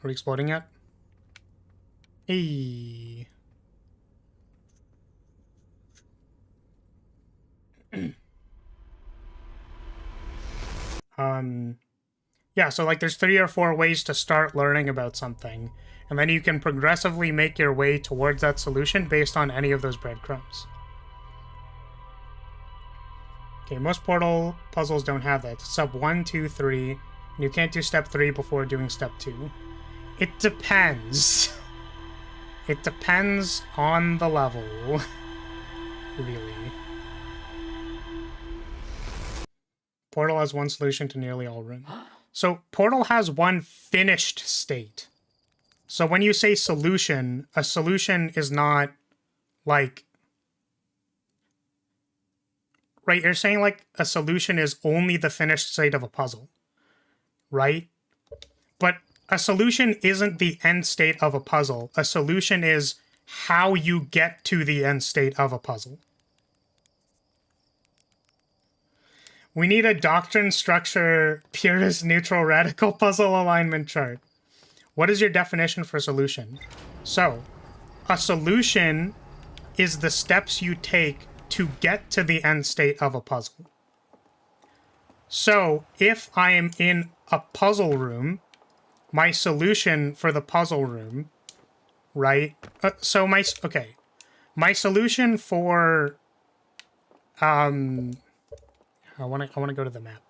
Are we exploding yet? Hey. Yeah, so like there's 3 or 4 ways to start learning about something, and then you can progressively make your way towards that solution based on any of those breadcrumbs. Okay, most portal puzzles don't have that. Step 1, 2, 3, and you can't do step 3 before doing step 2. It depends. It depends on the level. Really. Portal has 1 solution to nearly all rooms. So Portal has 1 finished state. So when you say solution, a solution is not like... Right, you're saying like a solution is only the finished state of a puzzle. Right? But a solution isn't the end state of a puzzle. A solution is how you get to the end state of a puzzle. We need a doctrine structure purist neutral radical puzzle alignment chart. What is your definition for solution? So, a solution is the steps you take to get to the end state of a puzzle. So, if I am in a puzzle room, my solution for the puzzle room, right? My solution for I want to go to the map.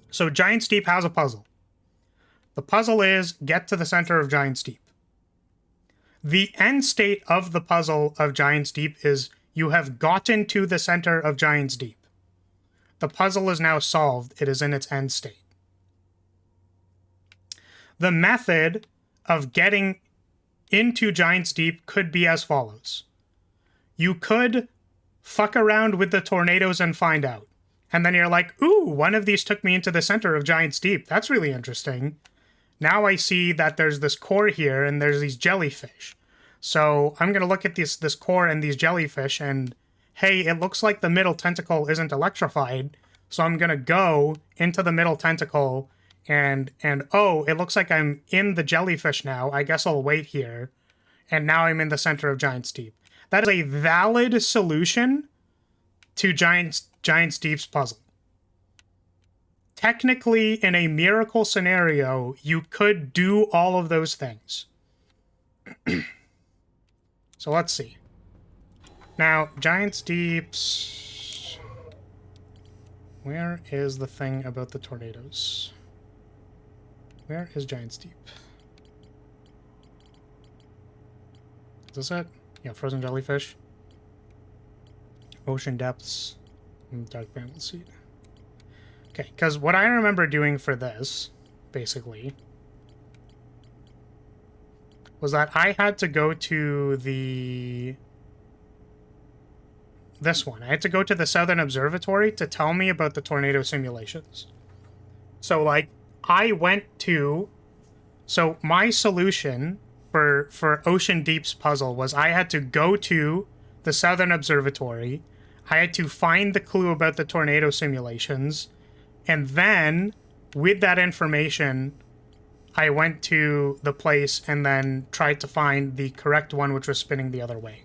So Giant's Deep has a puzzle. The puzzle is get to the center of Giant's Deep. The end state of the puzzle of Giant's Deep is you have gotten to the center of Giant's Deep. The puzzle is now solved. It is in its end state. The method of getting into Giant's Deep could be as follows. You could fuck around with the tornadoes and find out. And then you're like, ooh, one of these took me into the center of Giant's Deep. That's really interesting. Now I see that there's this core here and there's these jellyfish. So I'm going to look at this core and these jellyfish and, hey, it looks like the middle tentacle isn't electrified. So I'm going to go into the middle tentacle and oh, it looks like I'm in the jellyfish now. I guess I'll wait here. And now I'm in the center of Giant's Deep. That is a valid solution to Giant's Deep's puzzle. Technically, in a miracle scenario, you could do all of those things. So let's see. Now, Giant's Deep's... Where is the thing about the tornadoes? Where is Giant's Deep? Is this it? Yeah, frozen jellyfish. Ocean depths. And dark bramble seed. Okay, because what I remember doing for this, basically, was that I had to go to this one. I had to go to the Southern Observatory to tell me about the tornado simulations. So, like, I went to... So, my solution for Ocean Deep's puzzle was I had to go to the Southern Observatory, I had to find the clue about the tornado simulations, and then, with that information, I went to the place and then tried to find the correct one, which was spinning the other way.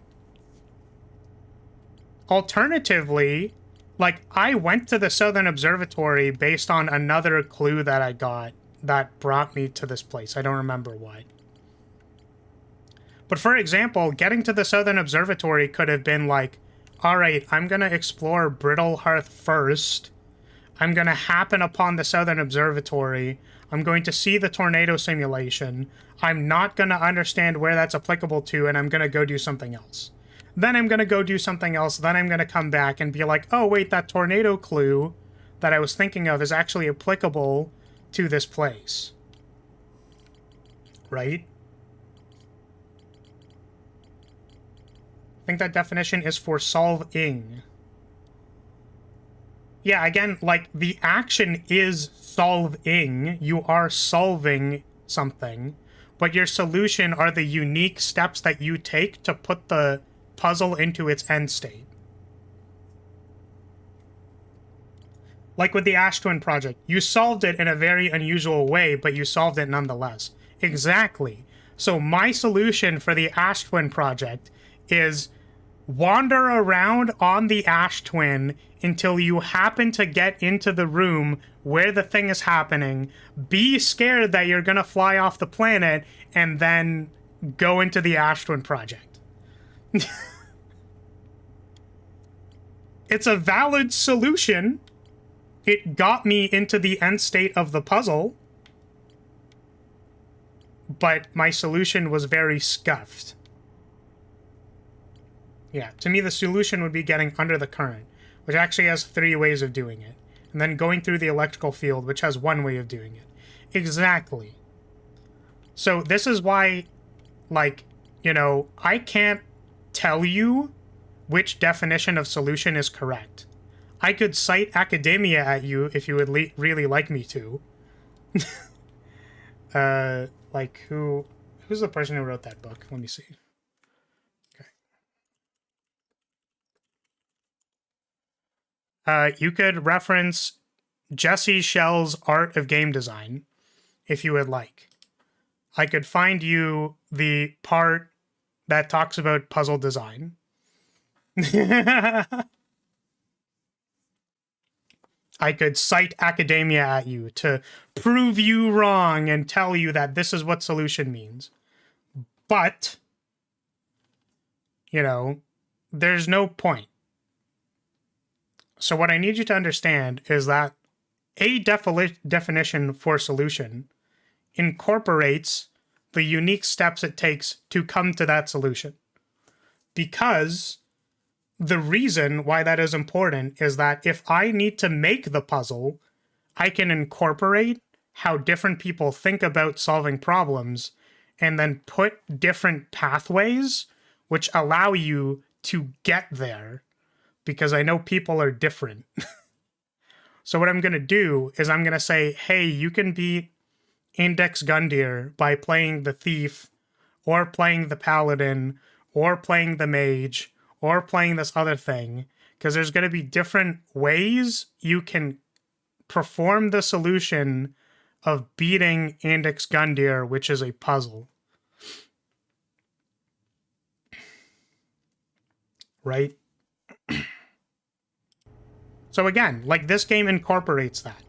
Alternatively, like, I went to the Southern Observatory based on another clue that I got that brought me to this place. I don't remember why. But for example, getting to the Southern Observatory could have been like, all right, I'm going to explore Brittle Hearth first. I'm going to happen upon the Southern Observatory. I'm going to see the tornado simulation. I'm not going to understand where that's applicable to, and I'm going to go do something else. Then I'm going to go do something else. Then I'm going to come back and be like, oh, wait, that tornado clue that I was thinking of is actually applicable to this place. Right? I think that definition is for solving. Yeah, again, like, the action is solving. You are solving something. But your solution are the unique steps that you take to put the puzzle into its end state. Like with the Ash Twin project. You solved it in a very unusual way, but you solved it nonetheless. Exactly. So my solution for the Ash Twin project is wander around on the Ash Twin until you happen to get into the room where the thing is happening, be scared that you're gonna fly off the planet, and then go into the Ash Twin project. It's a valid solution. It got me into the end state of the puzzle, but my solution was very scuffed. Yeah, to me the solution would be getting under the current, which actually has 3 ways of doing it, and then going through the electrical field, which has 1 way of doing it. Exactly. So this is why, like, you know, I can't tell you which definition of solution is correct. I could cite academia at you if you would really like me to. Like, who's the person who wrote that book? Let me see. Okay. You could reference Jesse Schell's Art of Game Design, if you would like. I could find you the part that talks about puzzle design. I could cite academia at you to prove you wrong and tell you that this is what solution means. But, you know, there's no point. So what I need you to understand is that a definition for solution incorporates the unique steps it takes to come to that solution. Because the reason why that is important is that if I need to make the puzzle, I can incorporate how different people think about solving problems and then put different pathways which allow you to get there, because I know people are different. So what I'm going to do is I'm going to say, hey, you can beat Index Gundyr by playing the Thief, or playing the Paladin, or playing the Mage, or playing this other thing, because there's going to be different ways you can perform the solution of beating Index Gundyr, which is a puzzle. Right? So again, like, this game incorporates that.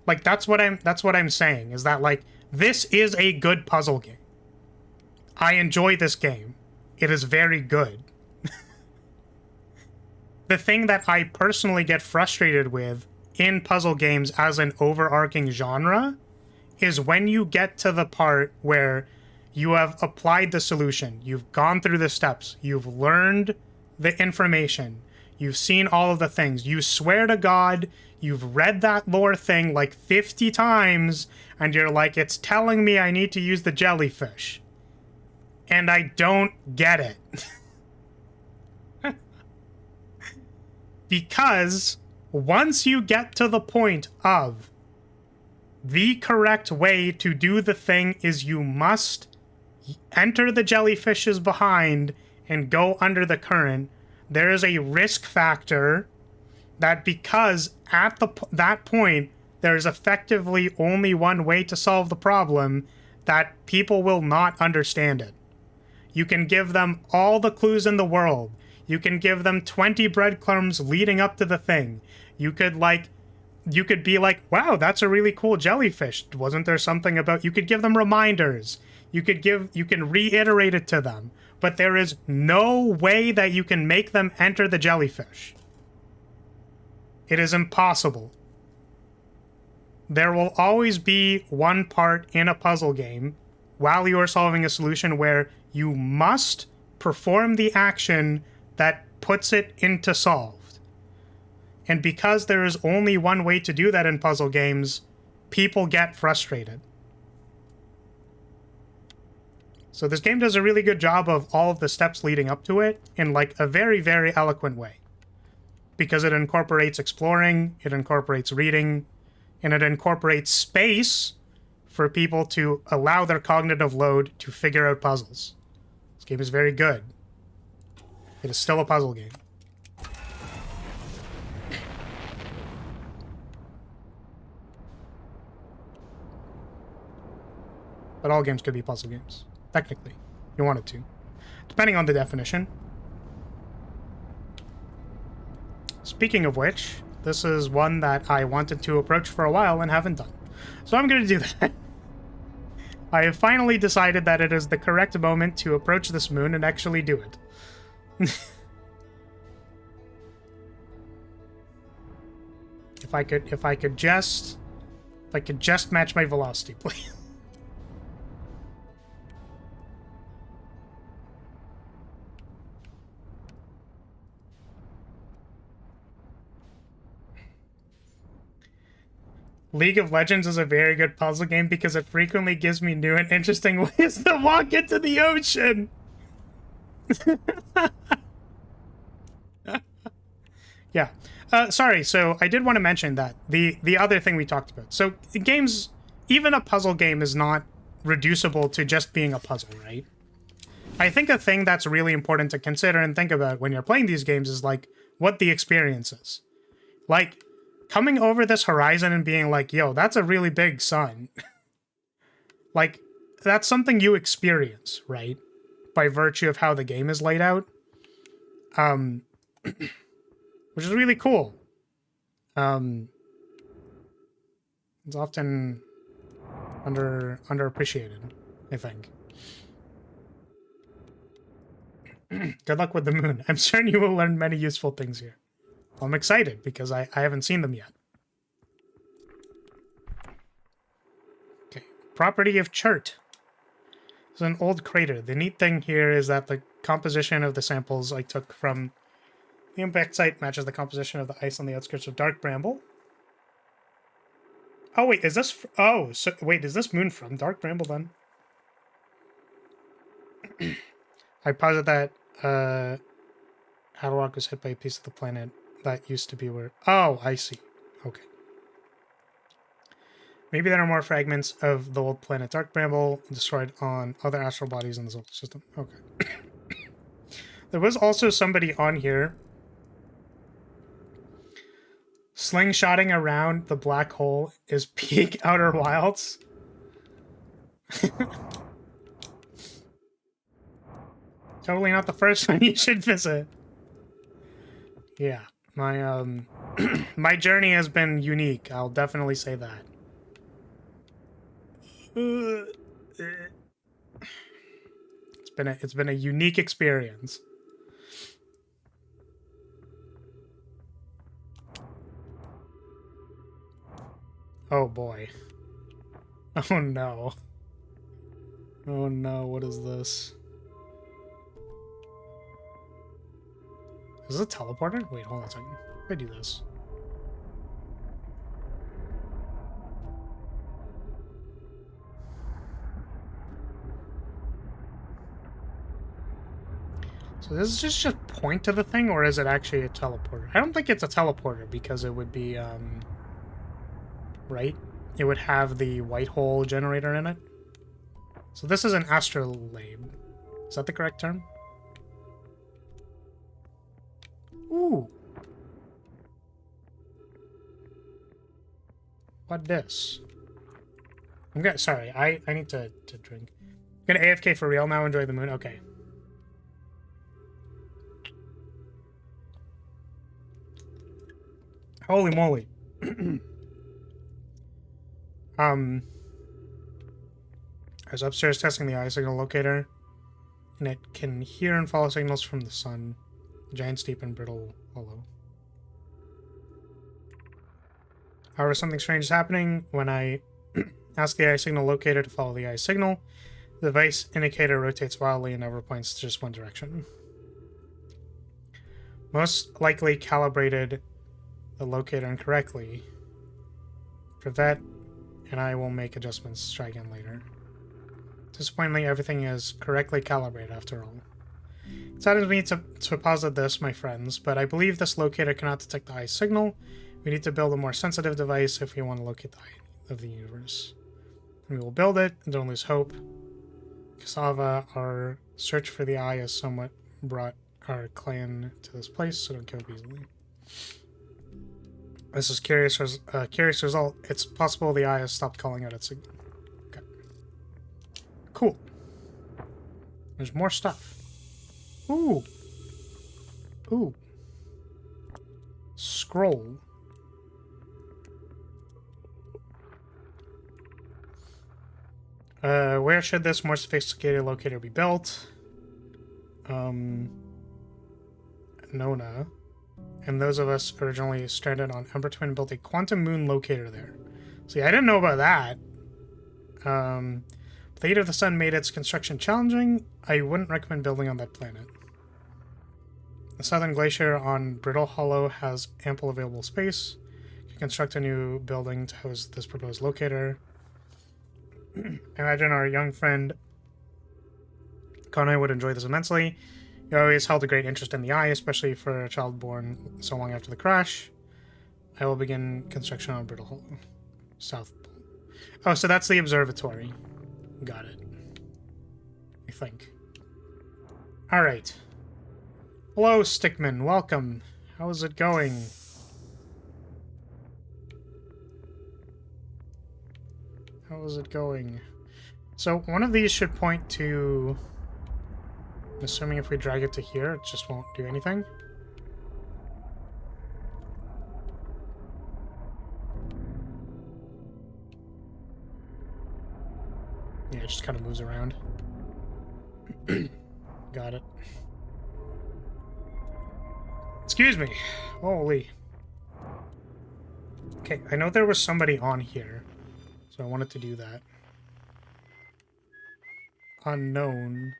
Like, that's what I'm saying, is that, like, this is a good puzzle game. I enjoy this game. It is very good. The thing that I personally get frustrated with in puzzle games as an overarching genre is when you get to the part where you have applied the solution, you've gone through the steps, you've learned the information, you've seen all of the things, you swear to God you've read that lore thing like 50 times, and you're like, it's telling me I need to use the jellyfish. And I don't get it. Because once you get to the point of the correct way to do the thing is you must enter the jellyfishes behind and go under the current, there is a risk factor that, because at that point there's effectively only one way to solve the problem, that people will not understand it. You can give them all the clues in the world. You can give them 20 breadcrumbs leading up to the thing. You could be like, wow, that's a really cool jellyfish. Wasn't there something about... You could give them reminders. You can reiterate it to them, but there is no way that you can make them enter the jellyfish. It is impossible. There will always be one part in a puzzle game while you are solving a solution where you must perform the action that puts it into solved. And because there is only one way to do that in puzzle games, people get frustrated. So this game does a really good job of all of the steps leading up to it in like a very, very eloquent way. Because it incorporates exploring, it incorporates reading, and it incorporates space for people to allow their cognitive load to figure out puzzles. This game is very good. It is still a puzzle game. But all games could be puzzle games, technically. You wanted to. Depending on the definition. Speaking of which, this is one that I wanted to approach for a while and haven't done. So I'm going to do that. I have finally decided that it is the correct moment to approach this moon and actually do it. If I could just match my velocity, please. League of Legends is a very good puzzle game because it frequently gives me new and interesting ways to walk into the ocean. Yeah. Sorry, so I did want to mention that. The other thing we talked about. So games, even a puzzle game is not reducible to just being a puzzle, right? I think a thing that's really important to consider and think about when you're playing these games is like what the experience is. Like, coming over this horizon and being like, yo, that's a really big sun. Like, that's something you experience, right? By virtue of how the game is laid out. Which is really cool. It's often underappreciated, I think. Good luck with the moon. I'm certain you will learn many useful things here. I'm excited because I haven't seen them yet. Okay, property of chert. It's an old crater. The neat thing here is that the composition of the samples I took from the impact site matches the composition of the ice on the outskirts of Dark Bramble. Oh wait, is this? Oh, so wait, is this moon from Dark Bramble then? I posit that Havelock was hit by a piece of the planet that used to be where... Oh, I see. Okay. Maybe there are more fragments of the old planet Dark Bramble destroyed on other astral bodies in the solar system. Okay. There was also somebody on here slingshotting around the black hole is peak Outer Wilds. Totally not the first one you should visit. Yeah. My my journey has been unique. I'll definitely say that. It's been a unique experience. Oh boy. Oh no. Oh no, what is this? Is this a teleporter? Wait, hold on a second. If I do this. So this is just point to the thing, or is it actually a teleporter? I don't think it's a teleporter because it would be, right? It would have the white hole generator in it. So this is an astrolabe. Is that the correct term? Ooh. What this? I'm gonna... Sorry, I need to drink. I'm gonna AFK for real now, enjoy the moon. Okay. Holy moly. I was upstairs testing the eye signal locator, and it can hear and follow signals from the sun. Giant, steep, and brittle hollow. However, something strange is happening when I ask the eye signal locator to follow the eye signal. The device indicator rotates wildly and never points to just one direction. Most likely calibrated the locator incorrectly. Privet, and I will make adjustments. Try again later. Disappointingly, everything is correctly calibrated after all. It saddens me to posit this, my friends, but I believe this locator cannot detect the eye signal. We need to build a more sensitive device if we want to locate the eye of the universe. And we will build it, and don't lose hope. Cassava, our search for the eye has somewhat brought our clan to this place, so don't give up easily. This is curious result. It's possible the eye has stopped calling out its signal. Okay. Cool. There's more stuff. Ooh. Ooh. Scroll. Where should this more sophisticated locator be built? Nona. And those of us originally stranded on Ember Twin built a quantum moon locator there. See, I didn't know about that. The heat of the sun made its construction challenging. I wouldn't recommend building on that planet. The southern glacier on Brittle Hollow has ample available space. You can construct a new building to house this proposed locator. I imagine our young friend Kone would enjoy this immensely. He always held a great interest in the eye, especially for a child born so long after the crash. I will begin construction on Brittle Hollow. South Pole. Oh, so that's the observatory. Got it. I think. Alright. Hello, Stickman. Welcome. How's it going? How is it going? So, one of these should point to... Assuming if we drag it to here, it just won't do anything. Yeah, it just kind of moves around. Got it. Excuse me. Holy. Okay, I know there was somebody on here, so I wanted to do that. Unknown.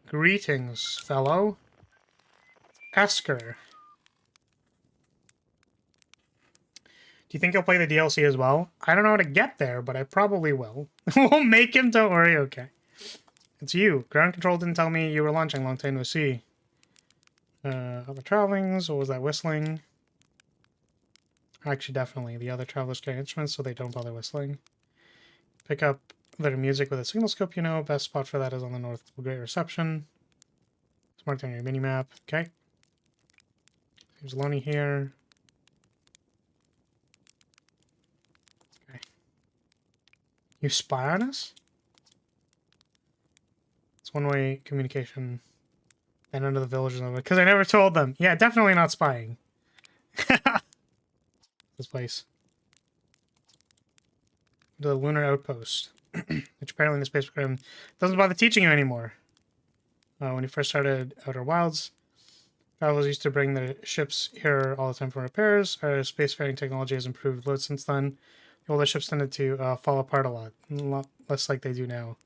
Greetings, fellow. Esker. Do you think he'll play the DLC as well? I don't know how to get there, but I probably will. We'll make him, don't worry, okay. It's you. Ground control didn't tell me you were launching. Long time no see. Other travelings, what was that whistling? Actually, definitely. The other travelers carry instruments, so they don't bother whistling. Pick up their music with a signal scope, you know. Best spot for that is on the North Pole. Great reception. It's marked on your mini-map. Okay. There's Lonnie here. Okay. You spy on us? It's one-way communication. And under the village, because I never told them. Yeah, definitely not spying. This place. The lunar outpost, which apparently in the space program doesn't bother teaching you anymore. When you first started Outer Wilds, travelers used to bring their ships here all the time for repairs. Our spacefaring technology has improved loads since then. The older ships tended to fall apart a lot less like they do now.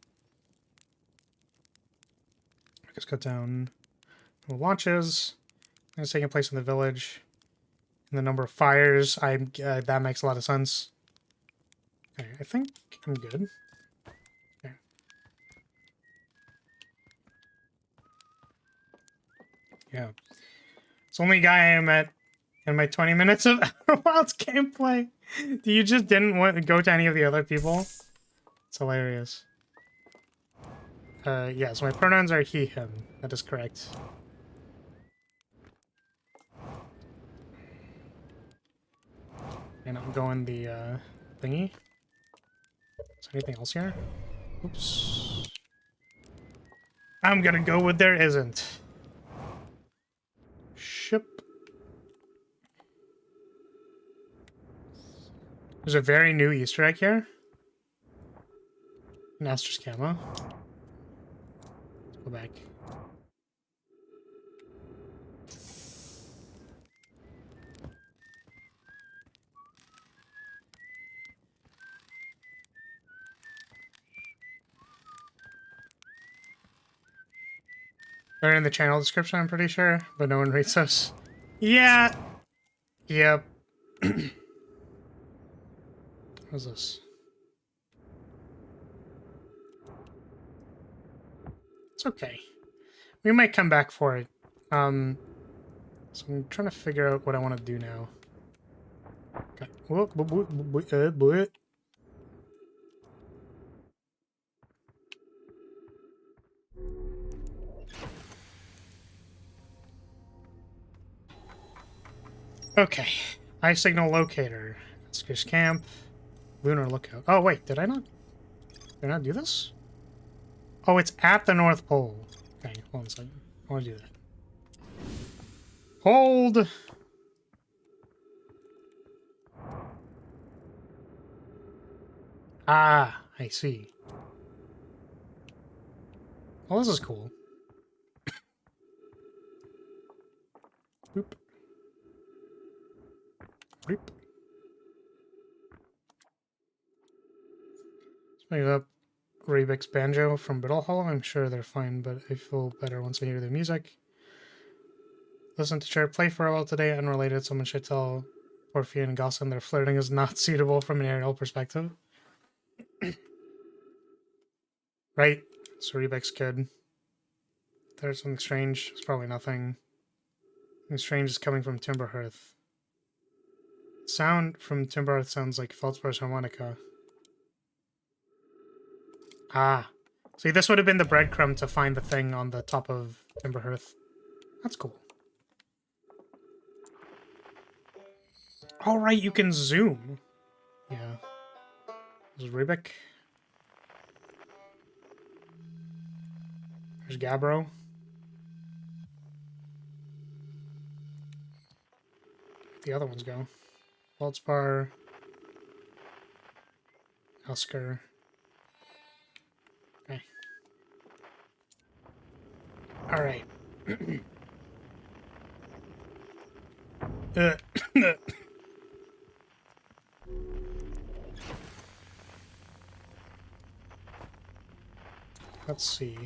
Let's go down. Launches. It's taking place in the village. And the number of fires, that makes a lot of sense. Okay, I think I'm good. Okay. Yeah. It's the only guy I met in my 20 minutes of Outer Wilds gameplay. You just didn't want to go to any of the other people? It's hilarious. Yeah, so my pronouns are he, him. That is correct. And I'm going the, thingy. Is there anything else here? Oops. I'm gonna go with there isn't. Ship. There's a very new Easter egg here. Master's camo. Let's go back. They're in the channel description, I'm pretty sure, but no one reads those. Yeah. Yep. What's this? It's okay. We might come back for it. So I'm trying to figure out what I want to do now. Okay. Okay. Eye signal locator. Skir's camp. Lunar lookout. Oh wait, did I not do this? Oh, it's at the North Pole. Okay, hold on a second. I want to do that. Hold! Ah, I see. Well, this is cool. Boop. Boop. Let's make up Rebec's banjo from Brittle Hollow. I'm sure they're fine, but I feel better once I hear their music. Listen to Chair play for a while today. Unrelated, someone should tell Orpheus and Gossan their flirting is not suitable from an aerial perspective. Right? So Rebec's good. There's something strange. It's probably nothing. Something strange is coming from Timberhearth. Sound from Timberhearth sounds like Feldspar's harmonica. Ah. See, this would have been the breadcrumb to find the thing on the top of Timberhearth. That's cool. All right, you can zoom. Yeah. This is Rebek. There's Gabbro. Where'd the other ones go? Feldspar. Husker. Okay. All right. Let's see.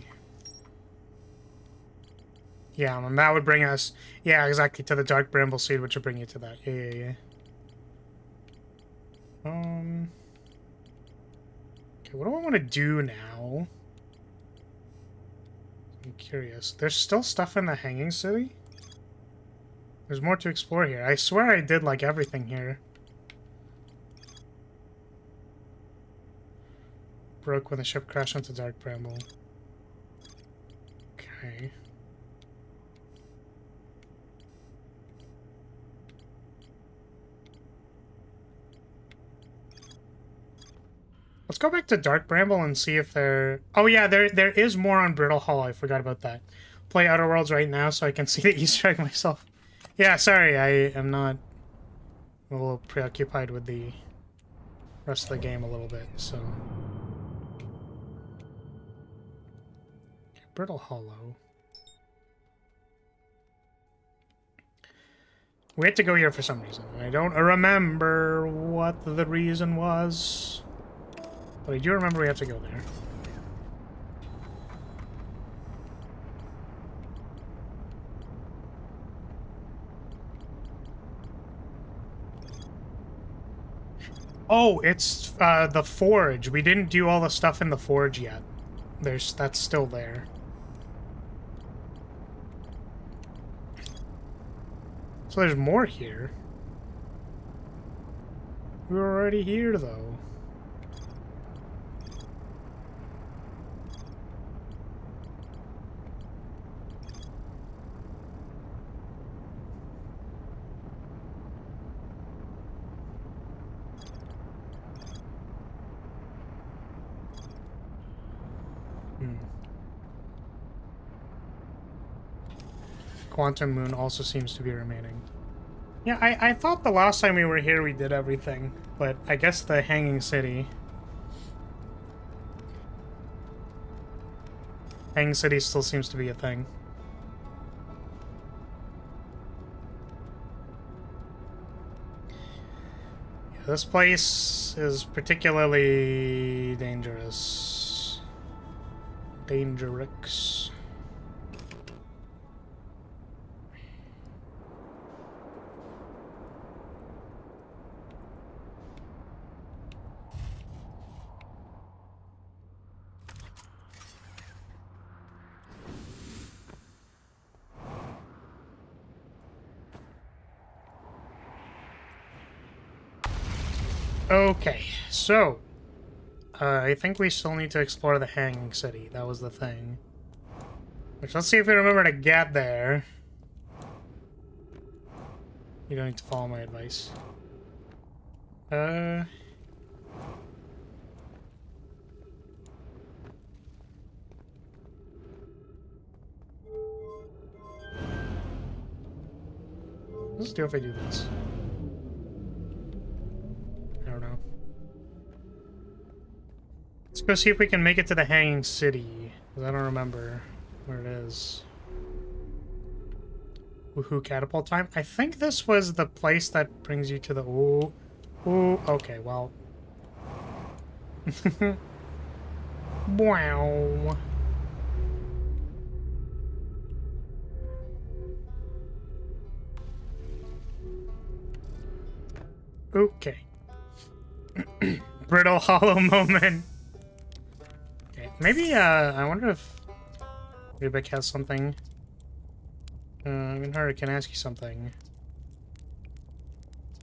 Yeah, and that would bring us... Yeah, exactly, to the Dark Bramble Seed, which would bring you to that. Yeah. Okay, what do I want to do now? I'm curious. There's still stuff in the Hanging City? There's more to explore here. I swear I did, like, everything here. Broke when the ship crashed into Dark Bramble. Okay. Let's go back to Dark Bramble and see if there... Oh yeah, there is more on Brittle Hollow. I forgot about that. Play Outer Worlds right now so I can see the Easter egg myself. Yeah, sorry, I am not a little preoccupied with the rest of the game a little bit, so... Brittle Hollow. We had to go here for some reason. I don't remember what the reason was. But I do remember we have to go there. Oh, it's the forge. We didn't do all the stuff in the forge yet. That's still there. So there's more here. We were already here, though. Quantum Moon also seems to be remaining. Yeah, I thought the last time we were here we did everything, but I guess the Hanging City... Hanging City still seems to be a thing. Yeah, this place is particularly dangerous. Dangerous. Okay, so I think we still need to explore the Hanging City. That was the thing. Which, let's see if we remember to get there. You don't need to follow my advice. Let's do if I do this. I don't know. Let's go see if we can make it to the Hanging City. Because I don't remember where it is. Woohoo, catapult time. I think this was the place that brings you to the... Ooh. Ooh, okay, well. Wow. Okay. Brittle hollow moment. Okay, maybe, I wonder if Rubik has something. I mean, her, can I ask you something?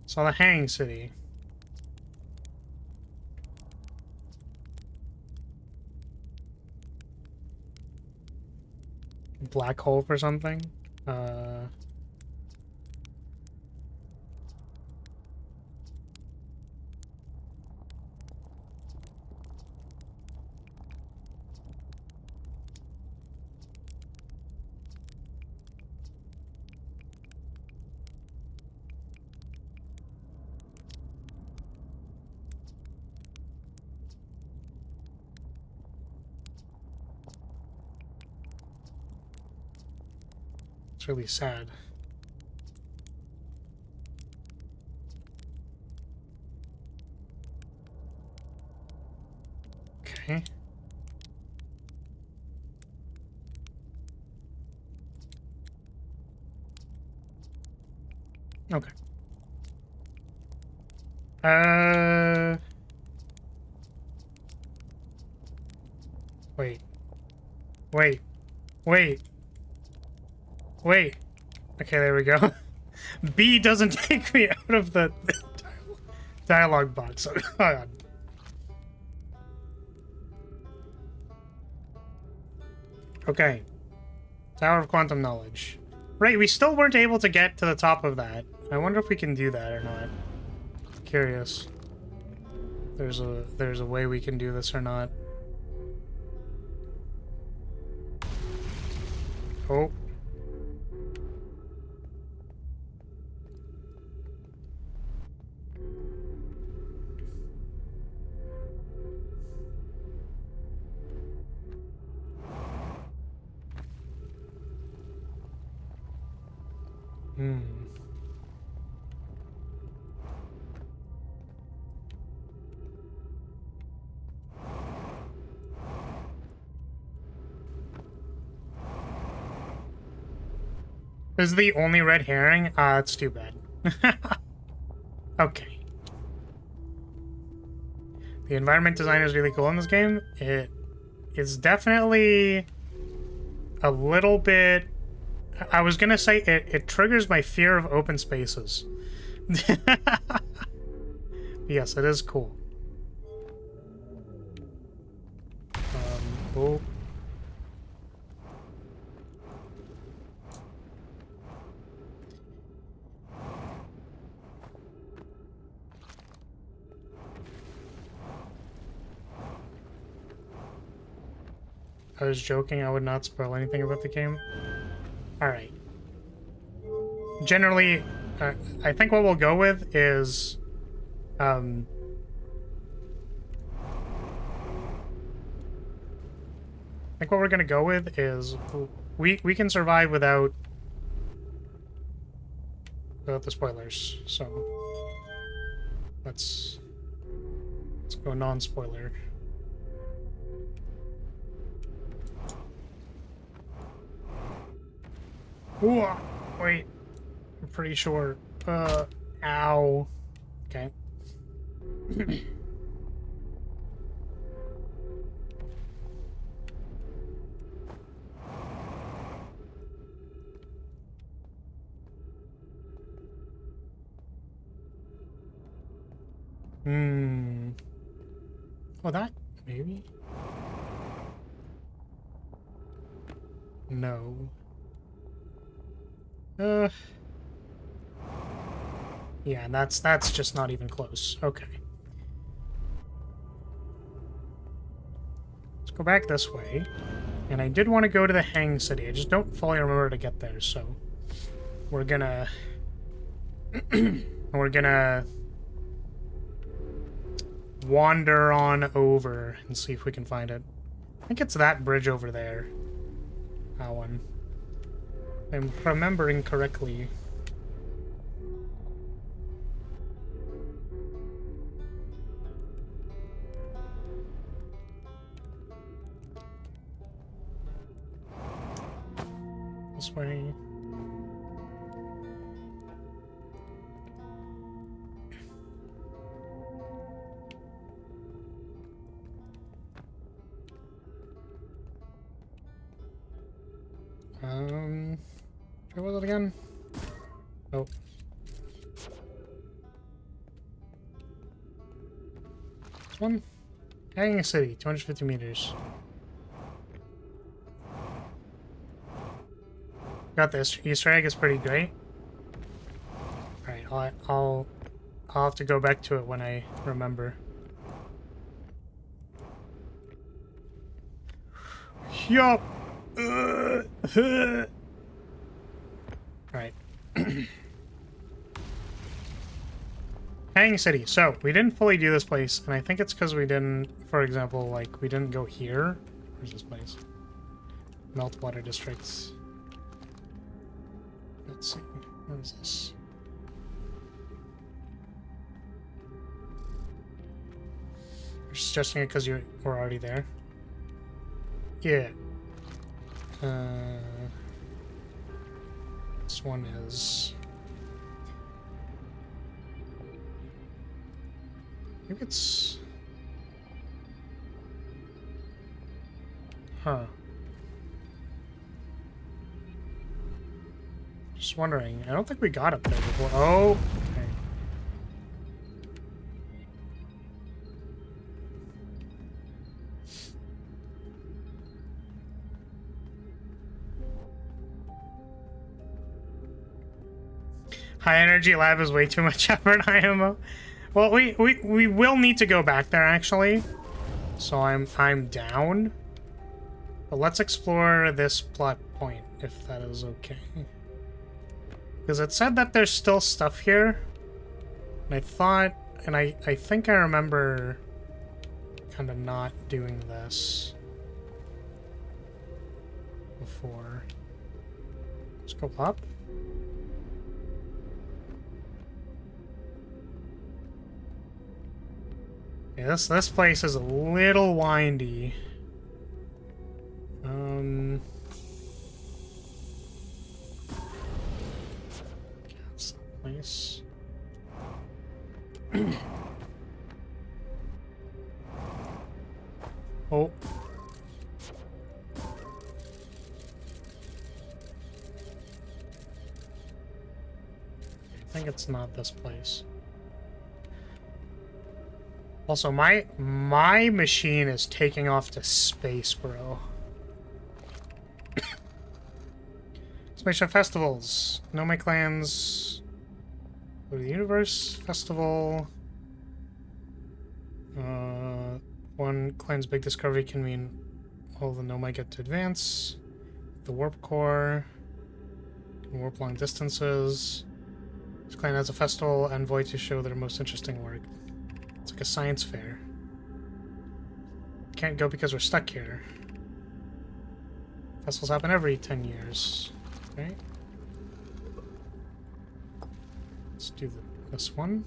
So the Hanging City. Black hole for something? It's really sad. Okay. Okay. Wait. Wait. Wait. Wait. Okay, there we go. B doesn't take me out of the dialogue box. Oh, God. Okay. Tower of Quantum Knowledge. Right, we still weren't able to get to the top of that. I wonder if we can do that or not. Curious. There's a way we can do this or not. Oh. Hmm. This is the only red herring? That's too bad. Okay. The environment design is really cool in this game. It is definitely a little bit... I was gonna say it triggers my fear of open spaces. Yes, it is cool. Oh. I was joking, I would not spoil anything about the game. Alright. generally, I think what we'll go with is, I think what we're gonna go with is we can survive without the spoilers. So let's go non-spoiler. Ooh, wait. I'm pretty sure. Ow. Okay. Oh, that maybe? No. Yeah, that's just not even close. Okay. Let's go back this way. And I did want to go to the Hang City. I just don't fully remember to get there, so we're gonna we're gonna wander on over and see if we can find it. I think it's that bridge over there. That one. If I'm remembering correctly. This way. Where was it again? Oh. This one? Hanging City, 250 meters. Got this. Easter egg is pretty great. Alright, I'll have to go back to it when I remember. Yup! Alright. Hanging City. So, we didn't fully do this place, and I think it's because we didn't, for example, like, we didn't go here. Where's this place? Meltwater Districts. Let's see. What is this? You're suggesting it because you were already there? Yeah. This one is... I think it's... Huh. Just wondering. I don't think we got up there before. Oh! Okay. High energy lab is way too much effort, IMO. Well, we will need to go back there actually. So I'm down. But let's explore this plot point if that is okay. Because it said that there's still stuff here. And I thought, and I think I remember kind of not doing this before. Let's go up. Yeah, this place is a little windy. That's the place. Oh. I think it's not this place. Also, my machine is taking off to space, bro. Spaceship festivals. Know my clans. Go to the universe festival. One clan's big discovery can mean all the Nomai get to advance. The warp core. Warp long distances. This clan has a festival envoy to show their most interesting work. It's like a science fair. Can't go because we're stuck here. Festivals happen every 10 years. Okay. Let's do this one.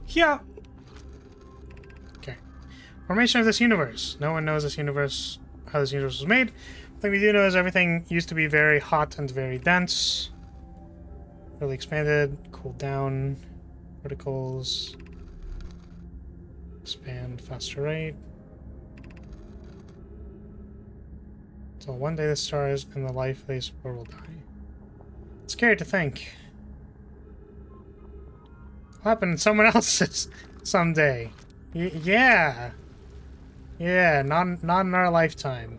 Yeah. Okay. Formation of this universe. No one knows this universe, how this universe was made. The thing we do know is everything used to be very hot and very dense. Really expanded, cooled down, particles, expand faster rate. So one day the stars and the life they support will die. It's scary to think. It'll happen to someone else's someday. Yeah. Yeah, not in our lifetime.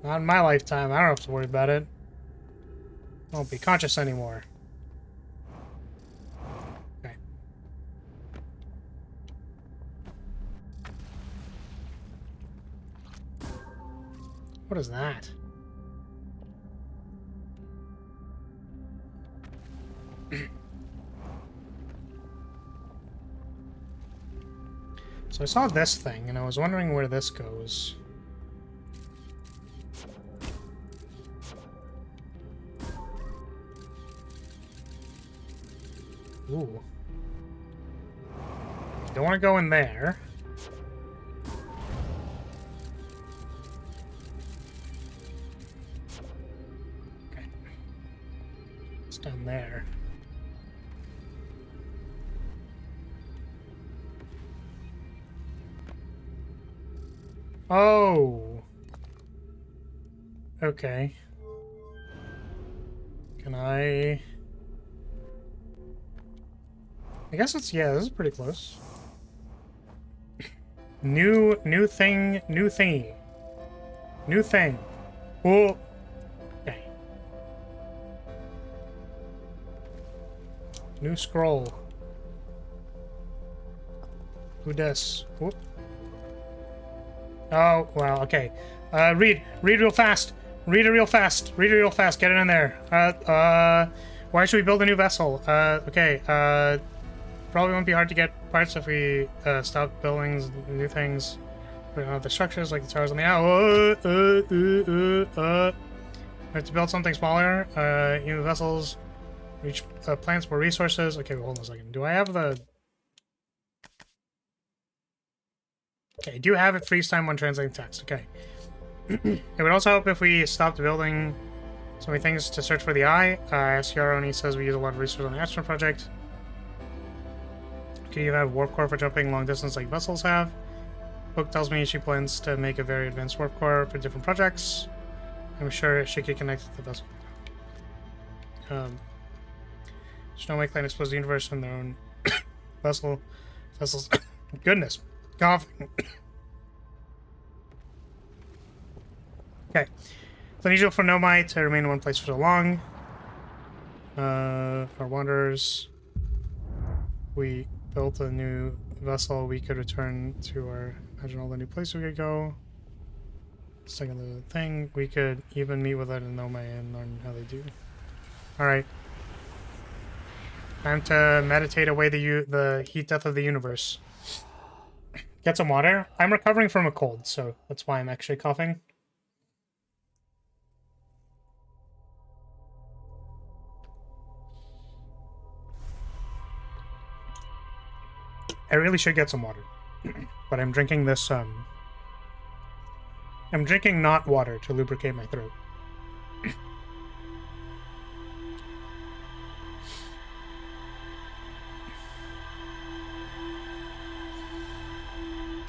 Not in my lifetime. I don't have to worry about it. I won't be conscious anymore. Okay. What is that? So I saw this thing, and I was wondering where this goes. Ooh. Don't want to go in there. Okay. It's down there. Oh. Okay. Can I guess it's, yeah, this is pretty close. New thing, new thingy. New thing. Oh. Okay. New scroll. Who does? Whoop. Oh, wow, okay. Read real fast. Read it real fast. Read it real fast. Get it in there. Why should we build a new vessel? Okay, probably won't be hard to get parts if we stop building new things. The structures like the towers on the we have to build something smaller. New vessels reach plants more resources. Okay, hold on a second. Do I have the? Okay, do have it freeze time when translating text. Okay. It would also help if we stopped building so many things to search for the eye. SCR only says we use a lot of resources on the Astronaut project. Could you have warp core for jumping long distance like vessels have? Book tells me she plans to make a very advanced warp core for different projects. I'm sure she could connect with the vessel. Snowmake clan exposed the universe in their own vessels. Goodness. Coughing. Okay. It's unusual for Nomite to remain in one place for so long. Our wanderers. We built a new vessel. We could return to our... Imagine all the new places we could go. Second the thing. We could even meet with it in Nomite and learn how they do. Alright. Time to meditate away the heat death of the universe. Get some water. I'm recovering from a cold, so that's why I'm actually coughing. I really should get some water. But I'm drinking this, I'm drinking not water to lubricate my throat.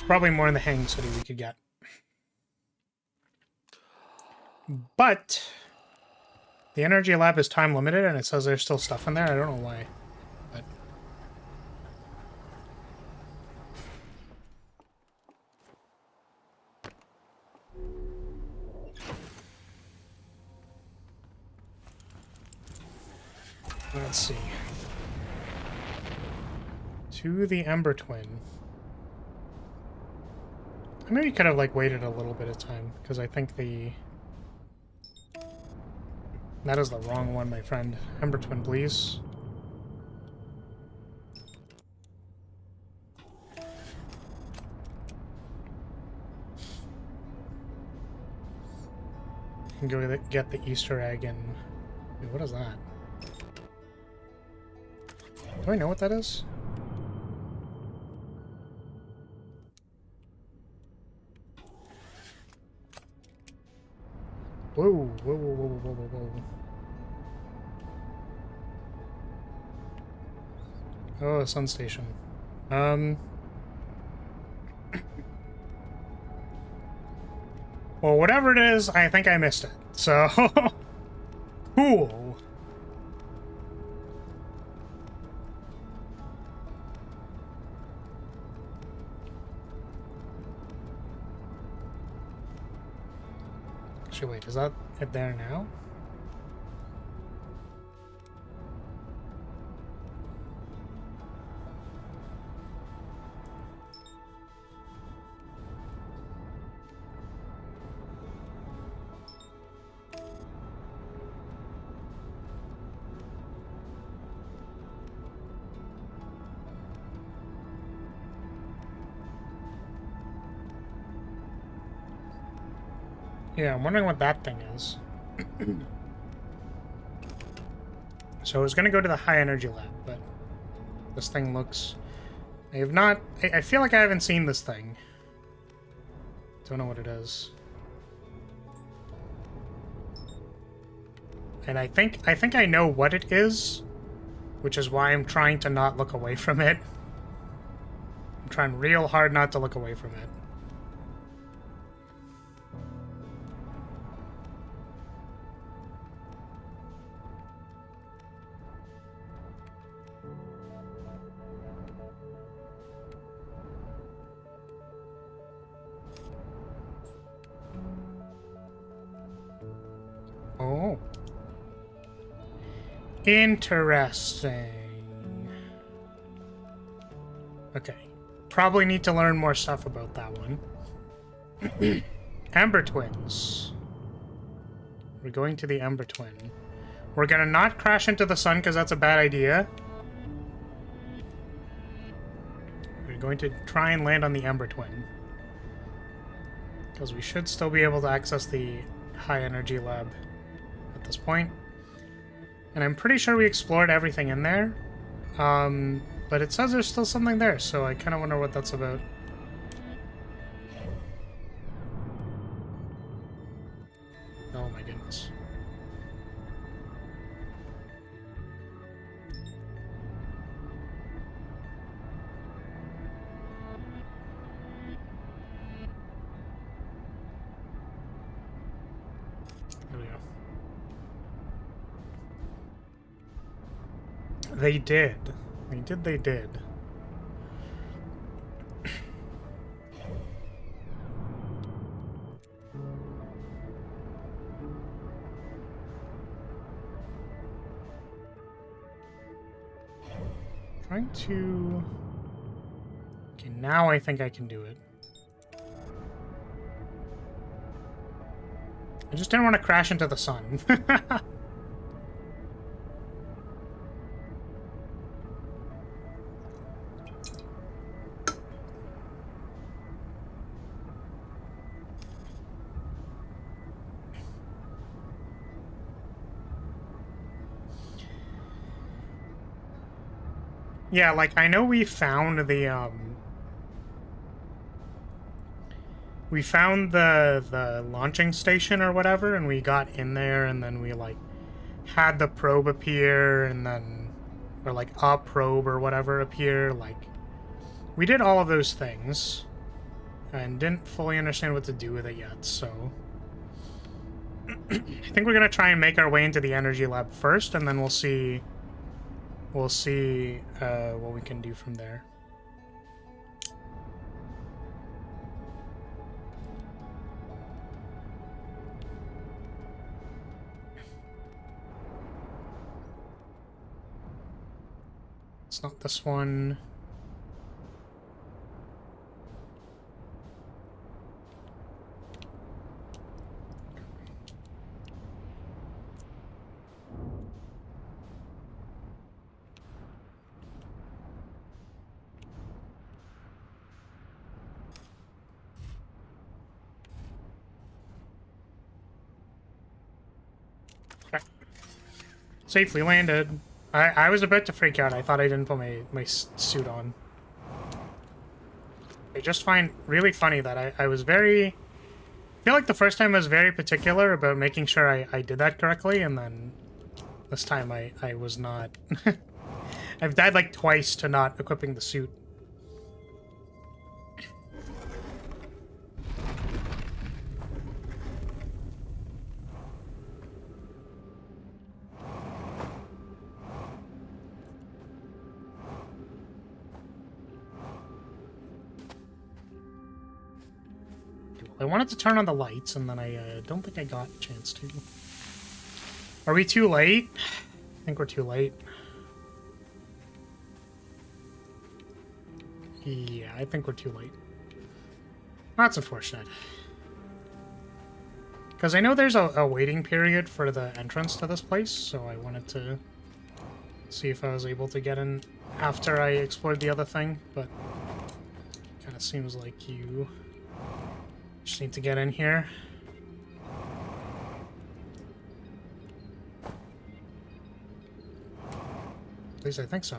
Probably more in the hang city we could get. But the energy lab is time limited and it says there's still stuff in there. I don't know why. But let's see. To the Ember Twin. I maybe could have like waited a little bit of time, because I think that is the wrong one, my friend. Ember Twin, please. You can go get the Easter egg and... Wait, what is that? Do I know what that is? Whoa, whoa, whoa, whoa, whoa, whoa, whoa. Oh, a sun station. Well, whatever it is, I think I missed it. So, cool. Actually, wait, is that it there now? Yeah, I'm wondering what that thing is. So I was gonna go to the high energy lab, but this thing looks... I have not... I feel like I haven't seen this thing. Don't know what it is. And I think I know what it is, which is why I'm trying to not look away from it. I'm trying real hard not to look away from it. Oh. Interesting. Okay. Probably need to learn more stuff about that one. Ember Twins. We're going to the Ember Twin. We're gonna not crash into the sun because that's a bad idea. We're going to try and land on the Ember Twin. Because we should still be able to access the high energy lab at this point. And I'm pretty sure we explored everything in there. But it says there's still something there, so I kind of wonder what that's about. Oh my goodness. There we go. They did. They did. Trying to... Okay, now I think I can do it. I just didn't want to crash into the sun. Yeah, like, I know we found the, we found the launching station or whatever, and we got in there, and then we, like, had the probe appear, and then... Or, like, a probe or whatever appear, like... We did all of those things, and didn't fully understand what to do with it yet, so... I think we're gonna try and make our way into the energy lab first, and then we'll see... We'll see what we can do from there. It's not this one. Safely landed. I was about to freak out. I thought I didn't put my suit on. I just find really funny that I was very... I feel like the first time I was very particular about making sure I did that correctly, and then this time I was not. I've died like twice to not equipping the suit. I wanted to turn on the lights, and then I don't think I got a chance to. Are we too late? I think we're too late. Yeah, I think we're too late. That's unfortunate. Because I know there's a waiting period for the entrance to this place, so I wanted to see if I was able to get in after I explored the other thing, but kind of seems like you just need to get in here. At least I think so.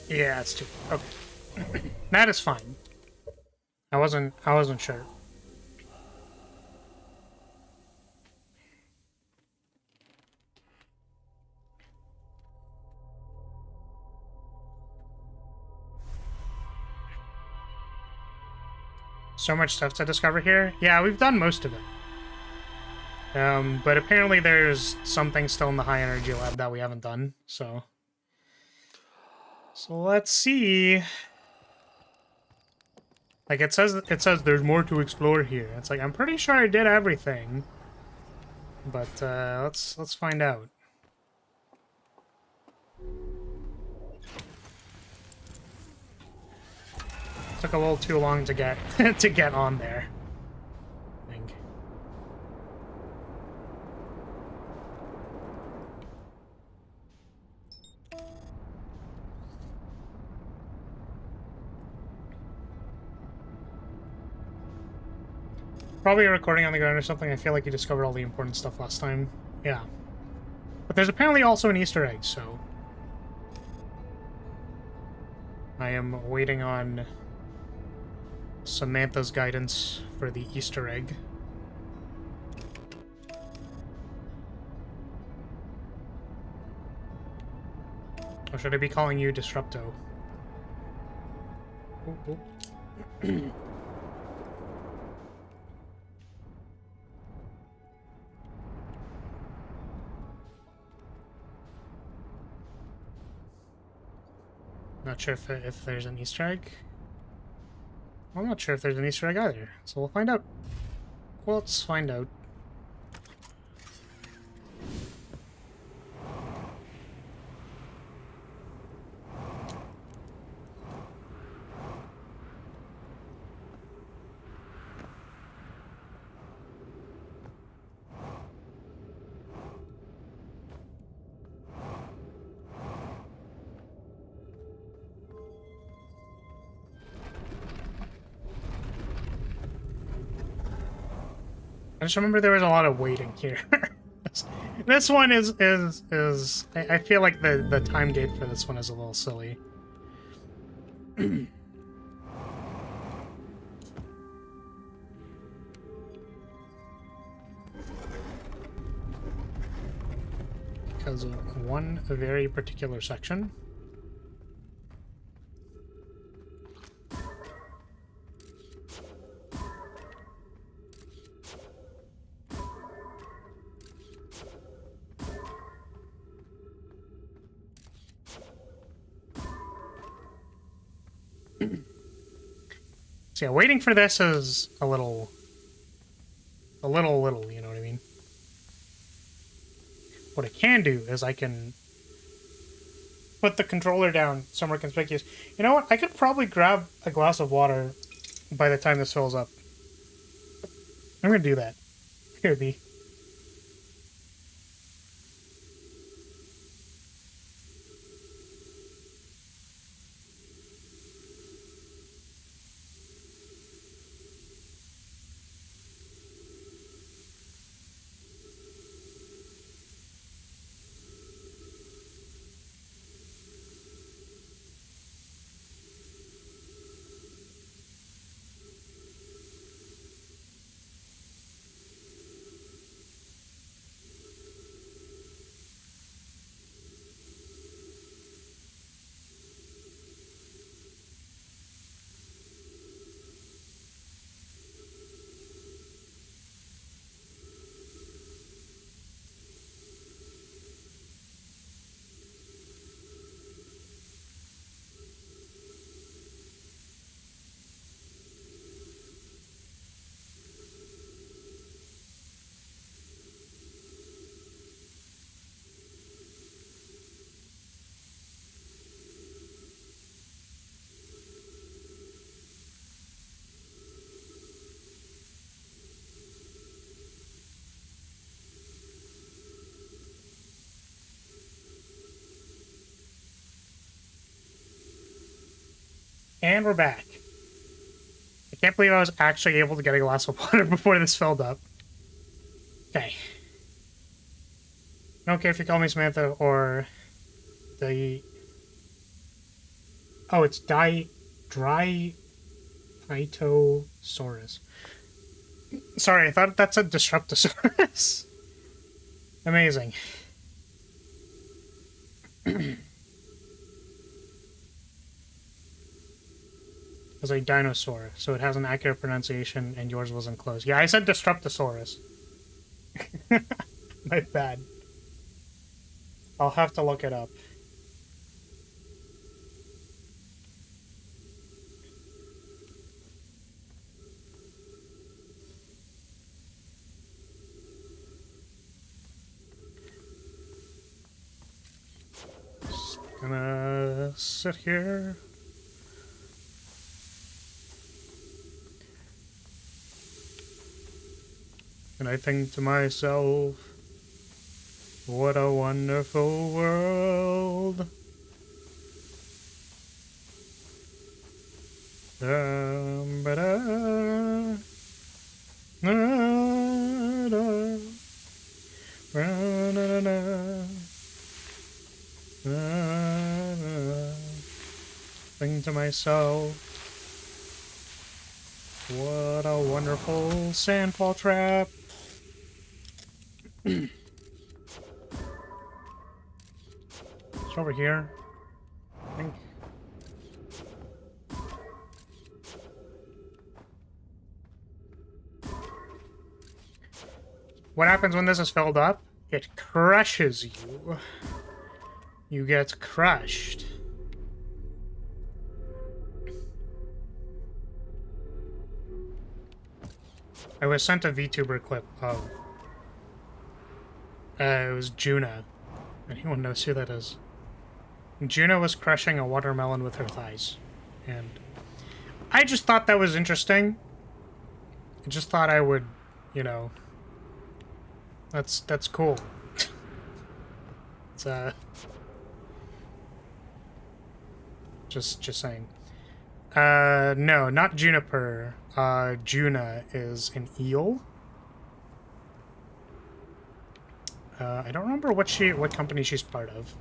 Yeah, it's too okay. That is fine. I wasn't sure. So much stuff to discover here. Yeah, we've done most of it. But apparently there's something still in the high energy lab that we haven't done, so let's see. Like it says there's more to explore here. It's like I'm pretty sure I did everything. But let's find out. Took a little too long to get to get on there, I think. Probably a recording on the ground or something. I feel like you discovered all the important stuff last time. Yeah. But there's apparently also an Easter egg, so I am waiting on Samantha's guidance for the Easter egg. Or should I be calling you Disrupto? Oh, oh. Not sure if there's an Easter egg. I'm not sure if there's an Easter egg either, so we'll find out. Well, let's find out. I just remember there was a lot of waiting here. This one is I feel like the time gate for this one is a little silly. Because of one very particular section. So yeah, waiting for this is a little, you know what I mean? What I can do is I can put the controller down somewhere conspicuous. You know what? I could probably grab a glass of water by the time this fills up. I'm gonna do that. Here, B. And we're back. I can't believe I was actually able to get a glass of water before this filled up. Okay. I don't care if you call me Samantha or the... Oh, it's Dryitosaurus. Sorry, I thought that said Disruptosaurus. Amazing. As a dinosaur, so it has an accurate pronunciation, and yours wasn't close. Yeah, I said Disruptosaurus. My bad. I'll have to look it up. Just gonna sit here. And I think to myself, what a wonderful world. Think to myself, what a wonderful sandfall trap. It's over here, I think. What happens when this is filled up? It crushes you. You get crushed. I was sent a VTuber clip of... it was Juna. Anyone knows who that is? Juna was crushing a watermelon with her thighs. And I just thought that was interesting. I just thought I would, you know... That's cool. It's, Just saying. No, not Juniper. Juna is an eel. I don't remember what company she's part of.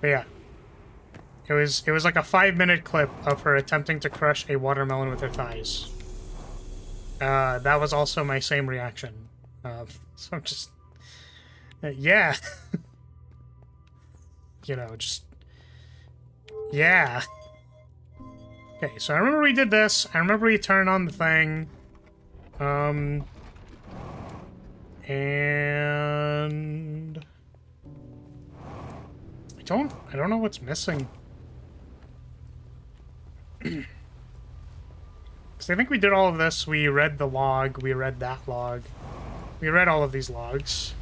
But yeah. It was like a 5-minute clip of her attempting to crush a watermelon with her thighs. That was also my same reaction. So I'm just... yeah. You know, just... yeah. Okay, so I remember we did this. I remember we turned on the thing. And... I don't know what's missing. Because I think we did all of this. We read the log. We read that log. We read all of these logs.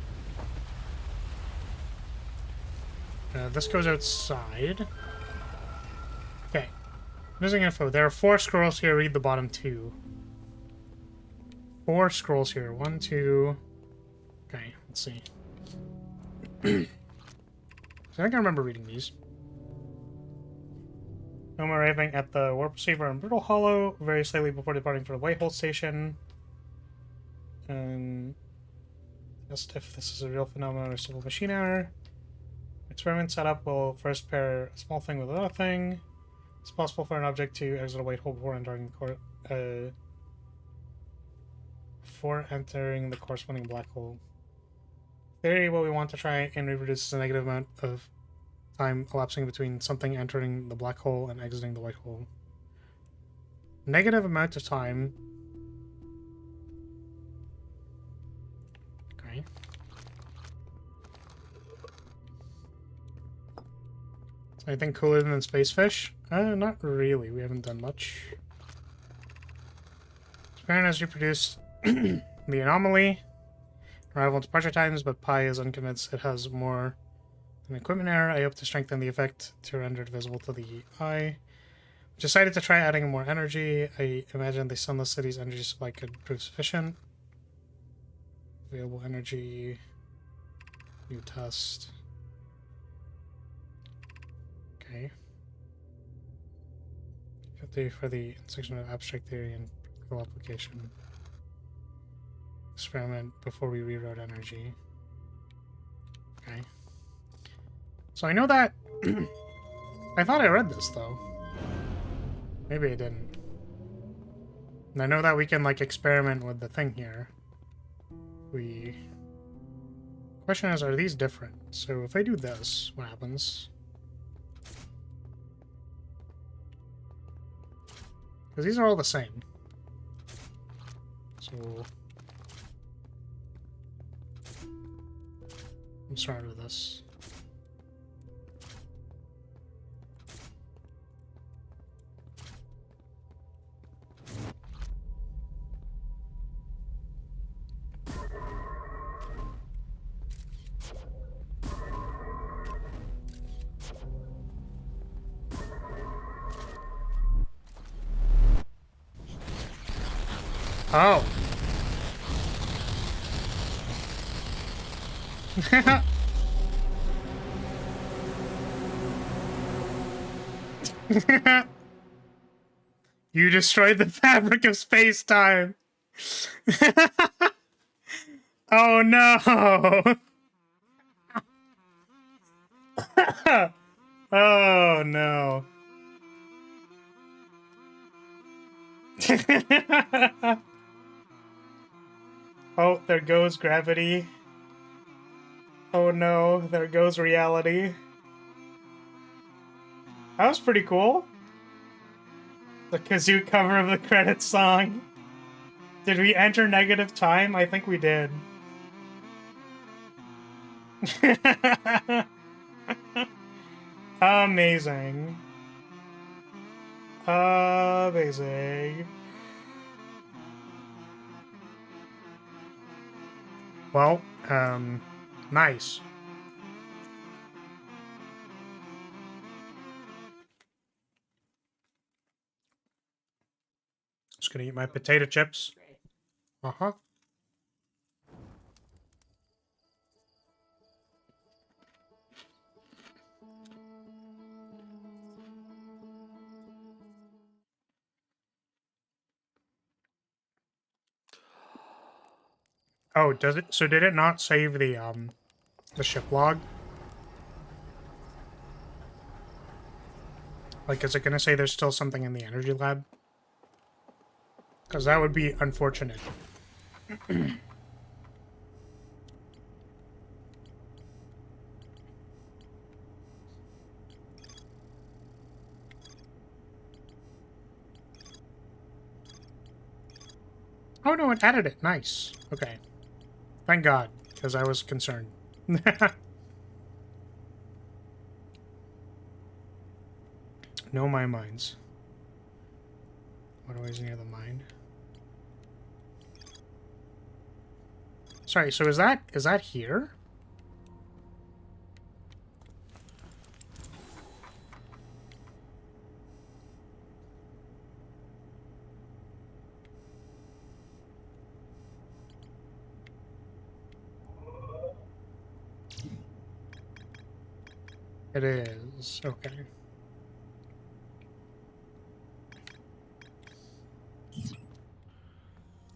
This goes outside. Okay. Missing info. There are 4 scrolls here. Read the bottom 2. 4 scrolls here. 1, 2... Okay, let's see. So I think I remember reading these. I'm arriving at the warp receiver in Brittle Hollow very slightly before departing for the Whitehole station. Just if this is a real phenomenon or civil machine error. Experiment setup will first pair a small thing with another thing. It's possible for an object to exit a white hole before entering the corresponding black hole. Theory, what we want to try and reproduce is a negative amount of time elapsing between something entering the black hole and exiting the white hole. Negative amount of time. Okay. Anything cooler than space fish? Not really. We haven't done much. Sparrow has reproduced the anomaly. Arrival and departure times, but Pi is unconvinced it has more an equipment error. I hope to strengthen the effect to render it visible to the eye. Decided to try adding more energy. I imagine the Sunless City's energy supply could prove sufficient. Available energy. New test. Okay. 50 for the intersection of abstract theory and practical application. Experiment before we reroute energy. Okay. So I know that... I thought I read this, though. Maybe I didn't. And I know that we can, like, experiment with the thing here. Question is, are these different? So if I do this, what happens? Because these are all the same. So... I'm starting with this. Oh. You destroyed the fabric of space-time. Oh no. Oh no. Oh, there goes gravity. Oh no, there goes reality. That was pretty cool. The kazoo cover of the credits song. Did we enter negative time? I think we did. Amazing. Amazing. Well, nice. Just gonna eat my potato chips. Uh-huh. Oh, does it? So did it not save the ship log? Like, is it gonna say there's still something in the energy lab? Because that would be unfortunate. Oh no, it added it. Nice. Okay. Thank God, because I was concerned. Know my mines. What always near the mine? Sorry, so is that here? It is. Okay.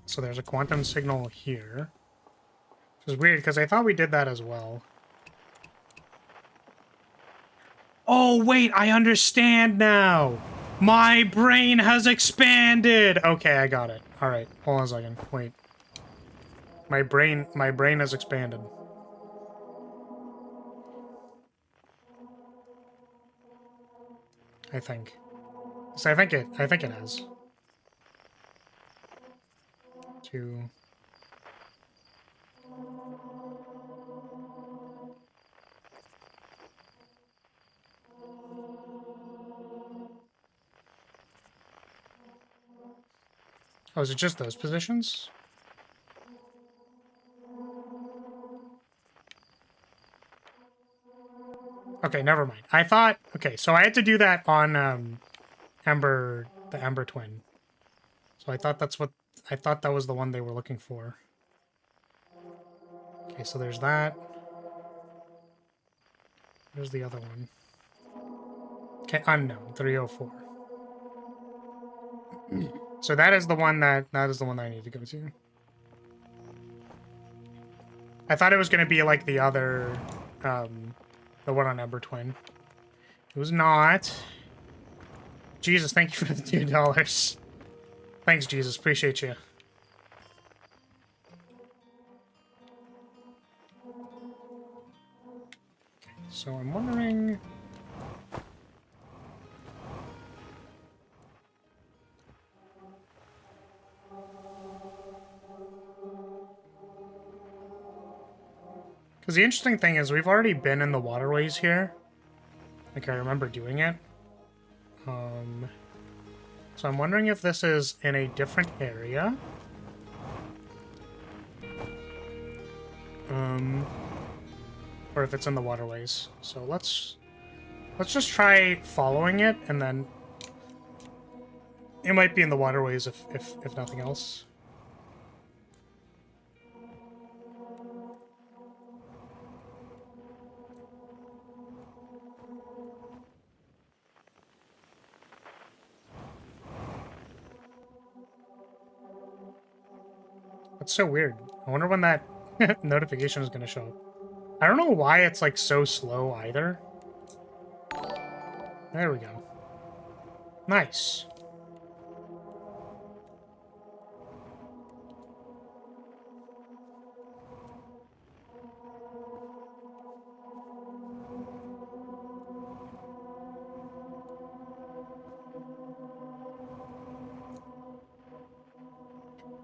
So there's a quantum signal here. Which is weird, because I thought we did that as well. Oh, wait, I understand now! My brain has expanded! Okay, I got it. Alright, hold on a second. Wait. My brain has expanded. I think. So I think it has. 2... Oh, is it just those positions? Okay, never mind. I thought... Okay, so I had to do that on, Ember... the Ember Twin. So I thought that's what... I thought that was the one they were looking for. Okay, so there's that. There's the other one. Okay, unknown. 304. So that is the one that... That is the one that I need to go to. I thought it was going to be like the other... the one on Ember Twin. It was not. Jesus, thank you for the $2. Thanks, Jesus. Appreciate you. Okay, so I'm wondering... Because the interesting thing is we've already been in the waterways here. Like, I remember doing it. So I'm wondering if this is in a different area. Or if it's in the waterways. So let's just try following it, and then it might be in the waterways if nothing else. That's so weird. I wonder when that notification is going to show up. I don't know why it's like so slow either. There we go. Nice.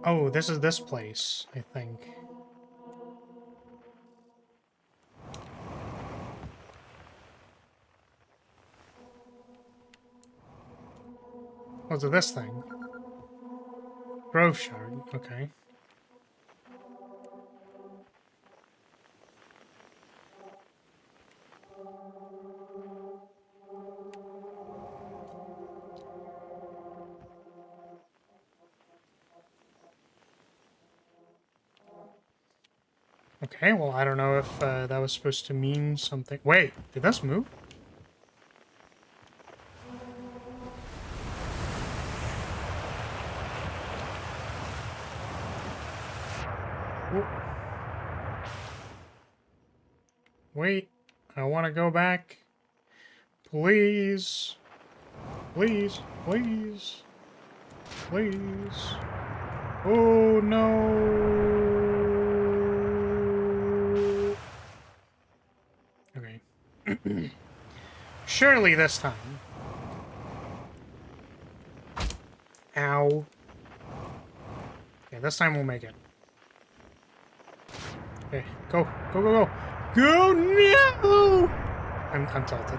Oh, this is this place, I think. Was it this thing? Grove Shard, okay. Okay, well, I don't know if that was supposed to mean something. Wait, did this move? Wait, I want to go back. Please. Please, please. Please. Oh, no. Okay. Surely this time. Ow. Okay, this time we'll make it. Okay, go, go, go, go. Go, no! I'm tilted.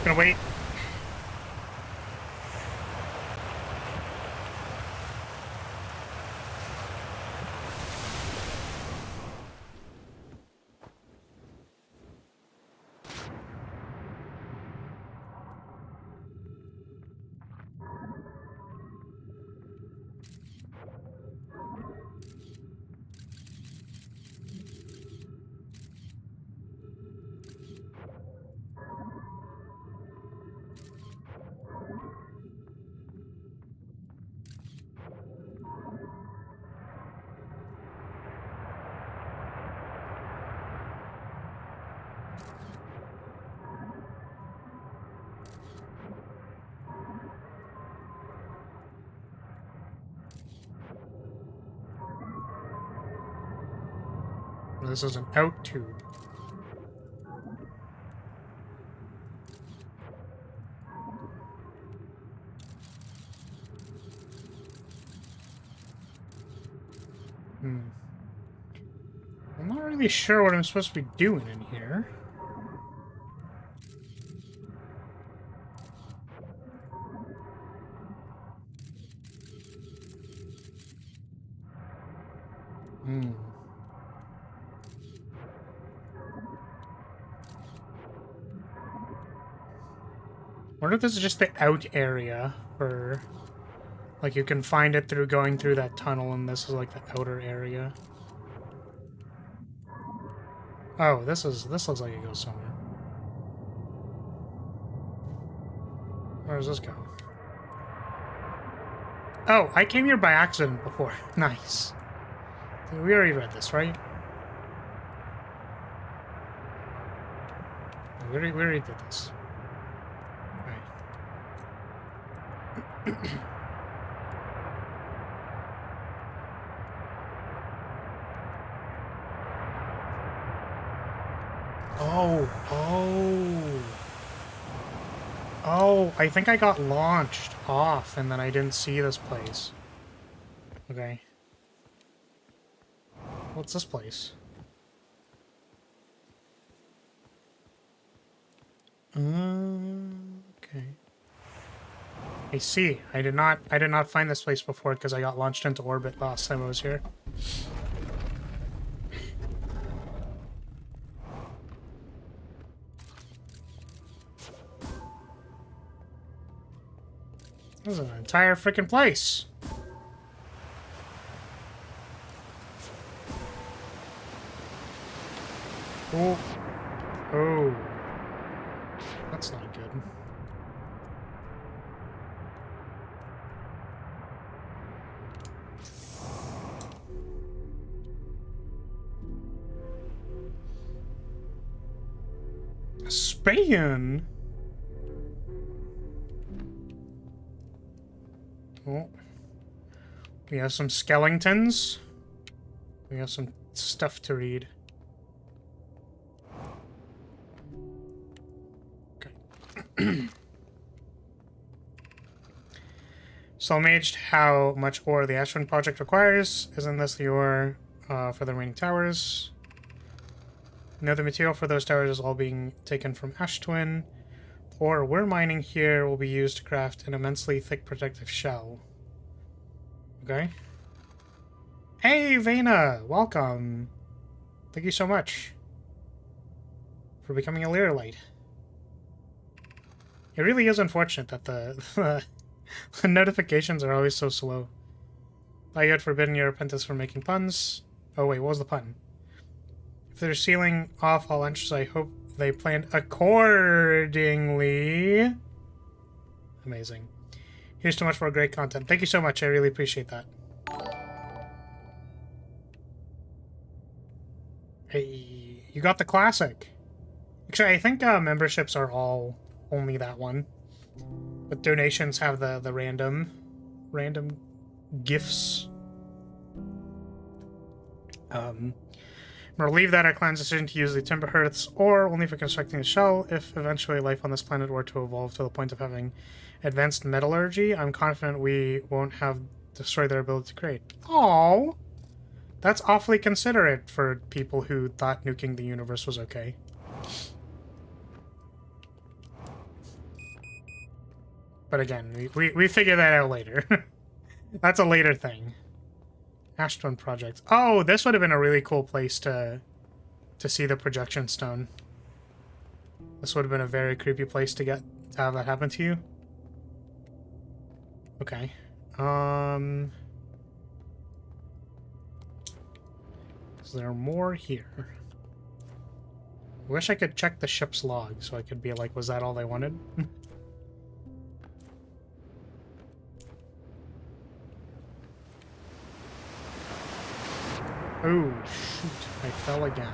Gonna wait. This is an out tube. I'm not really sure what I'm supposed to be doing in here. I wonder if this is just the out area for... Like, you can find it through going through that tunnel, and this is, like, the outer area. Oh, this looks like it goes somewhere. Where does this go? Oh, I came here by accident before. Nice. We already read this, right? We already did this. Right. Oh, I think I got launched off and then I didn't see this place. Okay. What's this place? Okay. I see. I did not find this place before because I got launched into orbit last time I was here. This is an entire freaking place. Oh. Oh. That's not good. Spain? Oh. We have some skeletons. We have some stuff to read. Okay. Soulmaged, how much ore the Ashwin project requires. Isn't this the ore for the remaining towers? No, the material for those towers is all being taken from Ash Twin. Ore we're mining here will be used to craft an immensely thick protective shell. Okay. Hey, Vena! Welcome! Thank you so much for becoming a Lyrilyte. It really is unfortunate that the notifications are always so slow. I had forbidden your apprentice from making puns. Oh wait, what was the pun? If they're sealing off all entrances, I hope they planned accordingly. Amazing. Here's to much more great content. Thank you so much. I really appreciate that. Hey, you got the classic. Actually, I think memberships are all only that one. But donations have the random gifts. I'm relieved that our clan's decision to use the timber hearths or only for constructing the shell, if eventually life on this planet were to evolve to the point of having advanced metallurgy, I'm confident we won't have destroyed their ability to create. Oh, that's awfully considerate for people who thought nuking the universe was okay. But again, we figure that out later. That's a later thing. Ashton Project. Oh, this would have been a really cool place to see the projection stone. This would have been a very creepy place to have that happen to you. Okay. Is there more here? I wish I could check the ship's log so I could be like, was that all they wanted? Oh, shoot. I fell again.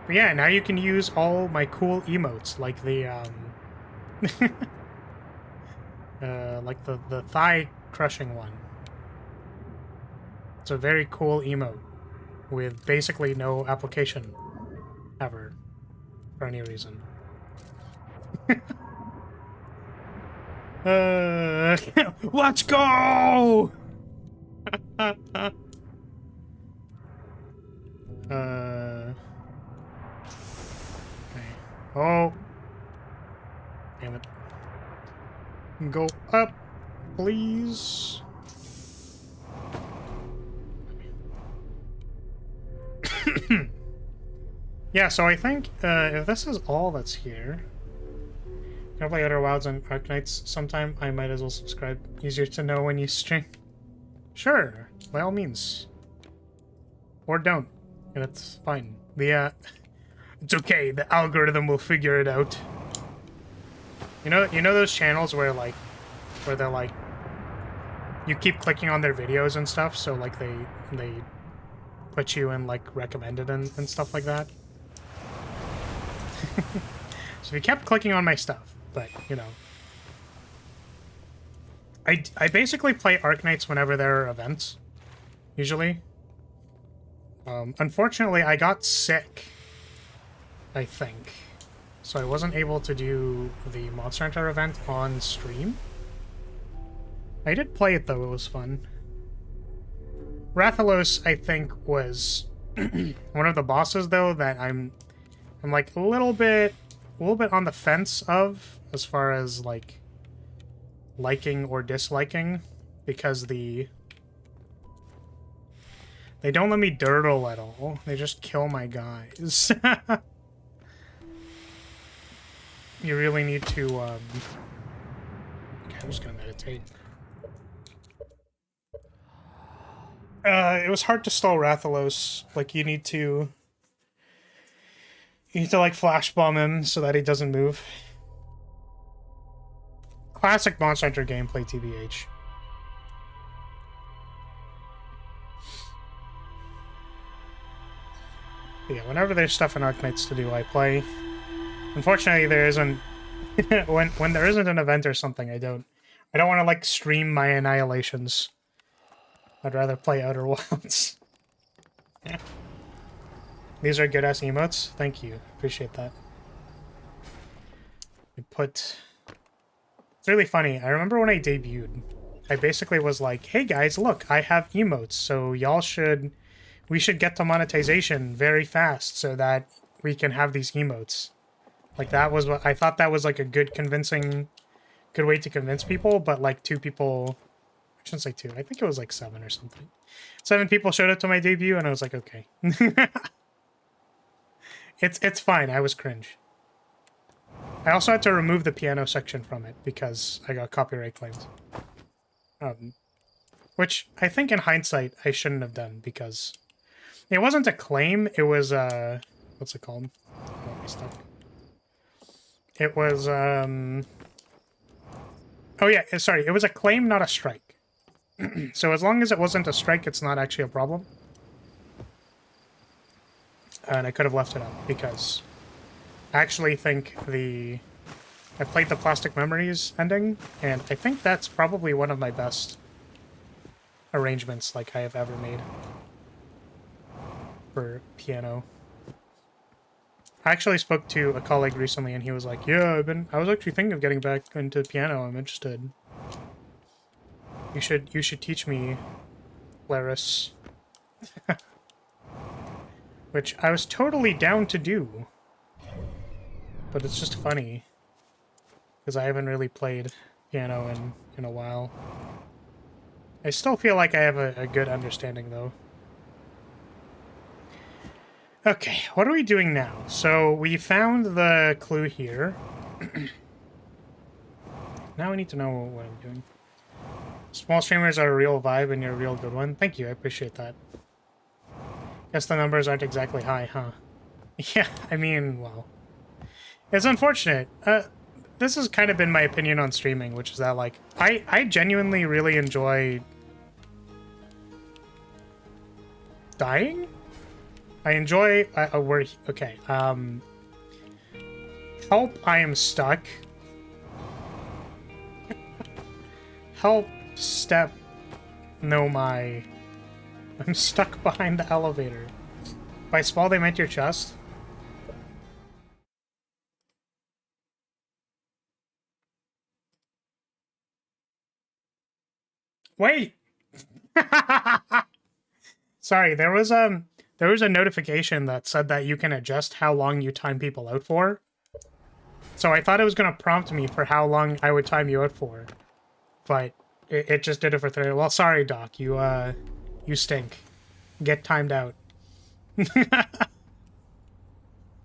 But yeah, now you can use all my cool emotes, like the, like the thigh crushing one. It's a very cool emote with basically no application ever for any reason. Let's go! Okay. Oh. Damn it. Go up, please. Yeah, so I think if this is all that's here, can I play Outer Wilds and Arknights sometime? I might as well subscribe. Easier to know when you stream. Sure, by all means. Or don't. And it's fine. It's okay. The algorithm will figure it out. You know those channels where they're like, you keep clicking on their videos and stuff, so like they put you in like recommended and stuff like that. So if you kept clicking on my stuff, but you know, I basically play Arknights whenever there are events, usually. Unfortunately, I got sick, I think, so I wasn't able to do the Monster Hunter event on stream. I did play it though; it was fun. Rathalos, I think, was one of the bosses though that I'm like a little bit on the fence of as far as like liking or disliking, because they don't let me dirtle at all. They just kill my guys. You really need to okay, I'm just gonna meditate. It was hard to stall Rathalos. Like you need to like flash bomb him so that he doesn't move. Classic Monster Hunter gameplay, TBH. Yeah, whenever there's stuff in Arknights to do, I play. Unfortunately, there isn't. when there isn't an event or something, I don't want to like stream my annihilations. I'd rather play Outer Wilds. Yeah. These are good-ass emotes. Thank you. Appreciate that. It's really funny. I remember when I debuted, I basically was like, hey guys, look, I have emotes, so we should get to monetization very fast so that we can have these emotes. Like that was what I thought. That was like a good way to convince people, but like 2 people, I shouldn't say 2, I think it was like 7 or something. 7 people showed up to my debut and I was like, okay. It's fine. I was cringe. I also had to remove the piano section from it because I got copyright claimed. Which I think in hindsight I shouldn't have done because it wasn't a claim. It was what's it called? Oh, I'm stuck. It was oh yeah, sorry. It was a claim, not a strike. So as long as it wasn't a strike, it's not actually a problem. And I could have left it up because I actually think I played the Plastic Memories ending, and I think that's probably one of my best arrangements like I have ever made for piano. I actually spoke to a colleague recently, and he was like, "Yeah, I was actually thinking of getting back into piano. I'm interested. You should teach me, Laris." Which I was totally down to do. But it's just funny. Because I haven't really played piano in a while. I still feel like I have a good understanding, though. Okay, what are we doing now? So, we found the clue here. Now we need to know what I'm doing. Small streamers are a real vibe and you're a real good one. Thank you, I appreciate that. Guess the numbers aren't exactly high, huh? Yeah, I mean, well... It's unfortunate. This has kind of been my opinion on streaming, which is that, like, I genuinely really enjoy... dying? I enjoy... we're... Okay, help, I am stuck. Help, step... No, my... I'm stuck behind the elevator. By small, they meant your chest? Wait! Sorry, there was a notification that said that you can adjust how long you time people out for. So I thought it was going to prompt me for how long I would time you out for. But it just did it for 30. Well, sorry, Doc. You stink. Get timed out.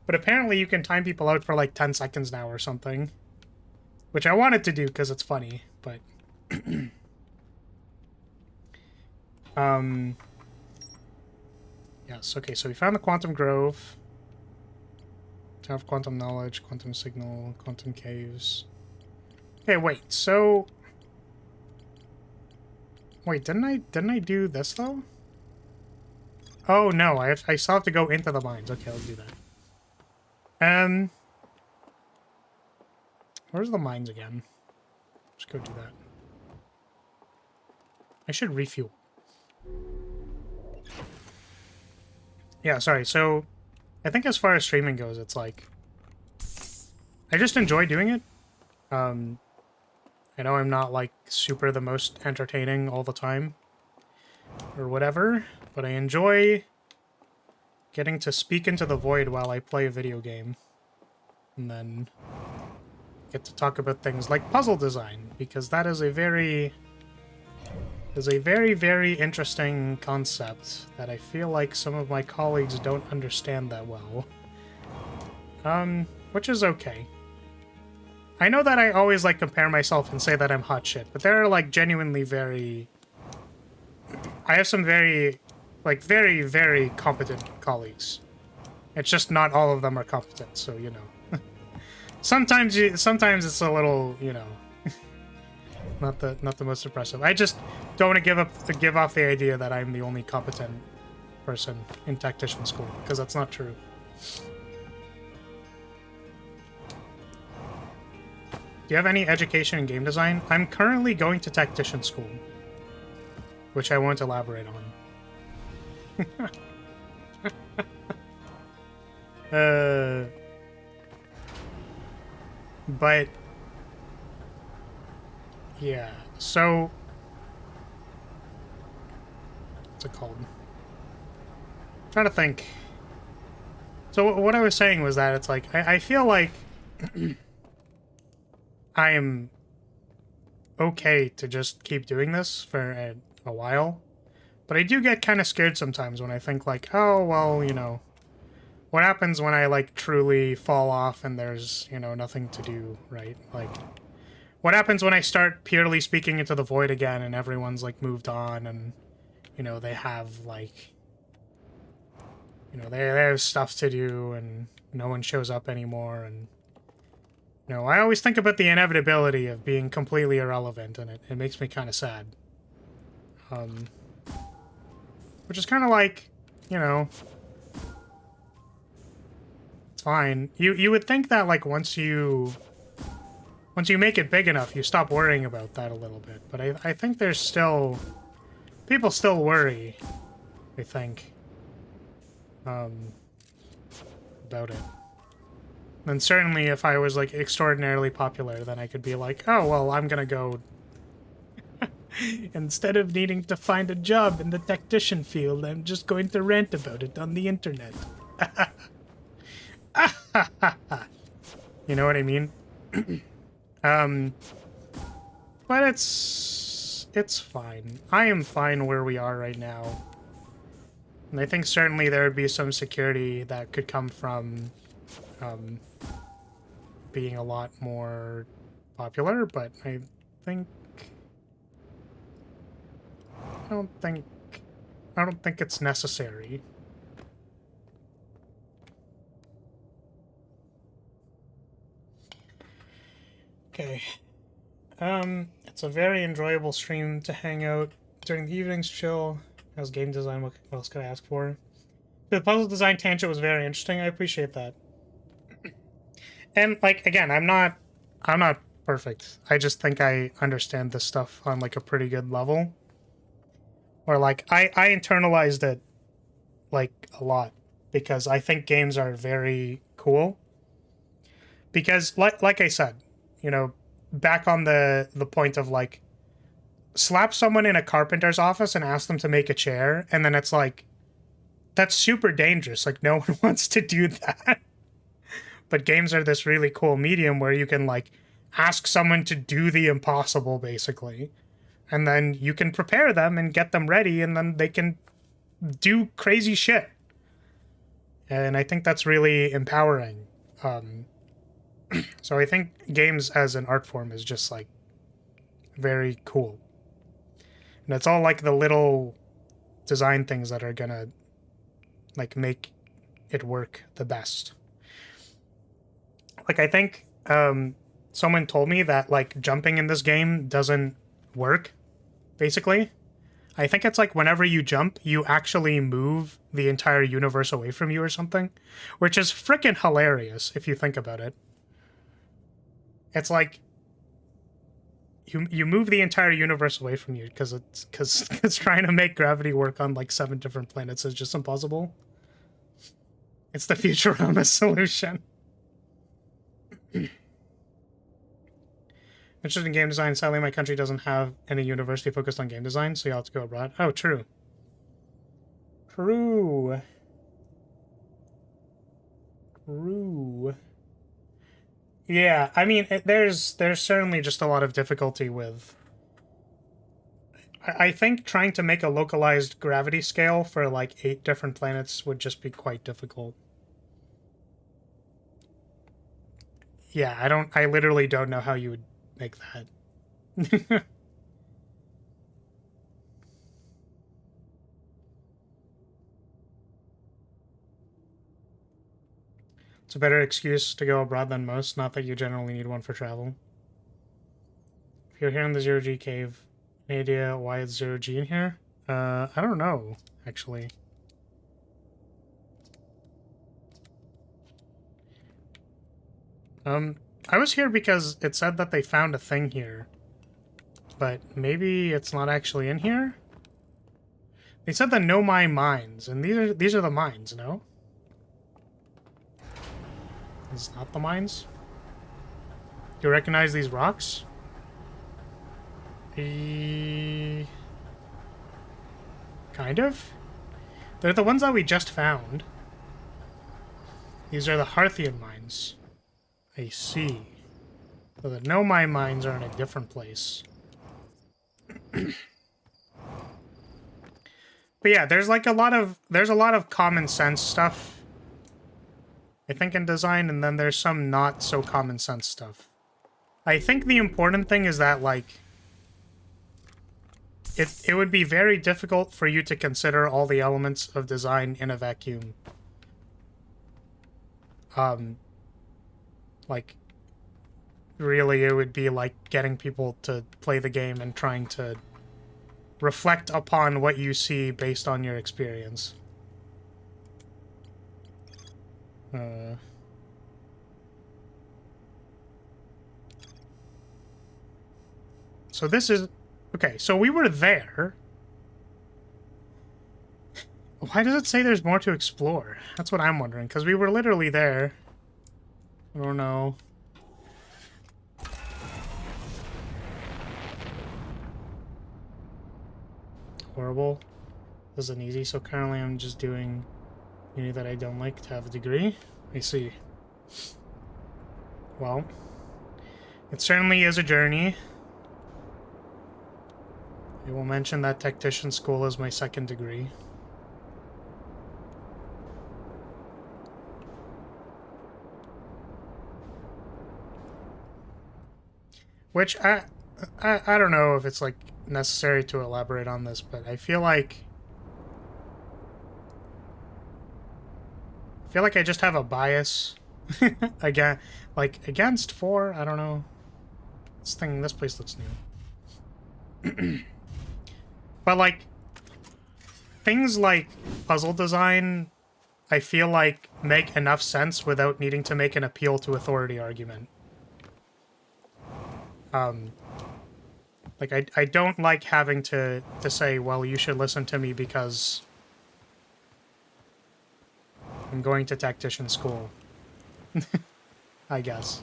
But apparently you can time people out for like 10 seconds now or something. Which I wanted to do because it's funny, but... Yes, okay, so we found the Quantum Grove. Tower of Quantum Knowledge, Quantum Signal, Quantum Caves. Okay, wait, so... Wait, didn't I do this, though? Oh, no, I still have to go into the mines. Okay, let's do that. Where's the mines again? Let's go do that. I should refuel. Yeah, sorry, so... I think as far as streaming goes, it's like... I just enjoy doing it. I know I'm not, like, super the most entertaining all the time. Or whatever, but I enjoy getting to speak into the void while I play a video game. And then get to talk about things like puzzle design, because that is a very, very interesting concept that I feel like some of my colleagues don't understand that well. Which is okay. I know that I always, like, compare myself and say that I'm hot shit, but there are, like, genuinely very... I have some very, like, very, very competent colleagues. It's just not all of them are competent, so, you know. Sometimes it's a little, you know, not the most impressive. I just don't want to give off the idea that I'm the only competent person in tactician school, because that's not true. Do you have any education in game design? I'm currently going to tactician school, which I won't elaborate on. But yeah, so what's it called? I'm trying to think. So what I was saying was that it's like I feel like I am okay to just keep doing this for a while, but I do get kind of scared sometimes when I think like, oh well, you know, what happens when I like truly fall off and there's, you know, nothing to do, right? Like, what happens when I start purely speaking into the void again and everyone's like moved on and, you know, they have like, you know, they have stuff to do and no one shows up anymore, and you know, I always think about the inevitability of being completely irrelevant, and it makes me kind of sad. Which is kind of like, you know, it's fine. You would think that like once you make it big enough, you stop worrying about that a little bit. But I think there's still people still worry, I think, about it. And certainly if I was, like, extraordinarily popular, then I could be like, oh, well, I'm gonna go... Instead of needing to find a job in the tactician field, I'm just going to rant about it on the internet. You know what I mean? But it's fine. I am fine where we are right now. And I think certainly there would be some security that could come from... being a lot more popular, but I don't think it's necessary. Okay. It's a very enjoyable stream to hang out during the evenings, chill. How's game design? What else could I ask for? The puzzle design tangent was very interesting. I appreciate that. And like again, I'm not perfect. I just think I understand this stuff on like a pretty good level. Or like I internalized it like a lot because I think games are very cool. Because like I said, you know, back on the point of like slap someone in a carpenter's office and ask them to make a chair, and then it's like that's super dangerous. Like no one wants to do that. But games are this really cool medium where you can like ask someone to do the impossible basically. And then you can prepare them and get them ready, and then they can do crazy shit. And I think that's really empowering. So I think games as an art form is just like very cool. And it's all like the little design things that are gonna like make it work the best. Like I think someone told me that like jumping in this game doesn't work, basically. I think it's like whenever you jump, you actually move the entire universe away from you or something, which is freaking hilarious if you think about it. It's like you move the entire universe away from you because it's trying to make gravity work on like 7 different planets is just impossible. It's the Futurama solution. Interested in game design. Sadly, my country doesn't have any university focused on game design, so you'll have to go abroad. Oh, true. True. Yeah, I mean, there's certainly just a lot of difficulty with... I think trying to make a localized gravity scale for like 8 different planets would just be quite difficult. Yeah, I literally don't know how you would make that. It's a better excuse to go abroad than most, not that you generally need one for travel. If you're here in the Zero-G cave, any idea why it's Zero-G in here? I don't know, actually. I was here because it said that they found a thing here. But maybe it's not actually in here? They said the No My Mines, and these are the mines, no? It's not the mines? Do you recognize these rocks? Kind of? They're the ones that we just found. These are the Harthian mines. I see. So the No My mines are in a different place. But yeah, there's like a lot of common sense stuff, I think, in design, and then there's some not so common sense stuff. I think the important thing is that like it would be very difficult for you to consider all the elements of design in a vacuum. Like really it would be like getting people to play the game and trying to reflect upon what you see based on your experience. So this is... Okay, so we were there. Why does it say there's more to explore? That's what I'm wondering, because we were literally there. I don't know. Horrible. This isn't easy, so currently I'm just doing uni that I don't like to have a degree. I see. Well, it certainly is a journey. I will mention that tactician school is my second degree. Which I don't know if it's like necessary to elaborate on this, but I feel like I just have a bias again, like against 4. I don't know. This place looks new. But like things like puzzle design I feel like make enough sense without needing to make an appeal to authority argument. Like, I don't like having to say, well, you should listen to me because I'm going to tactician school. I guess.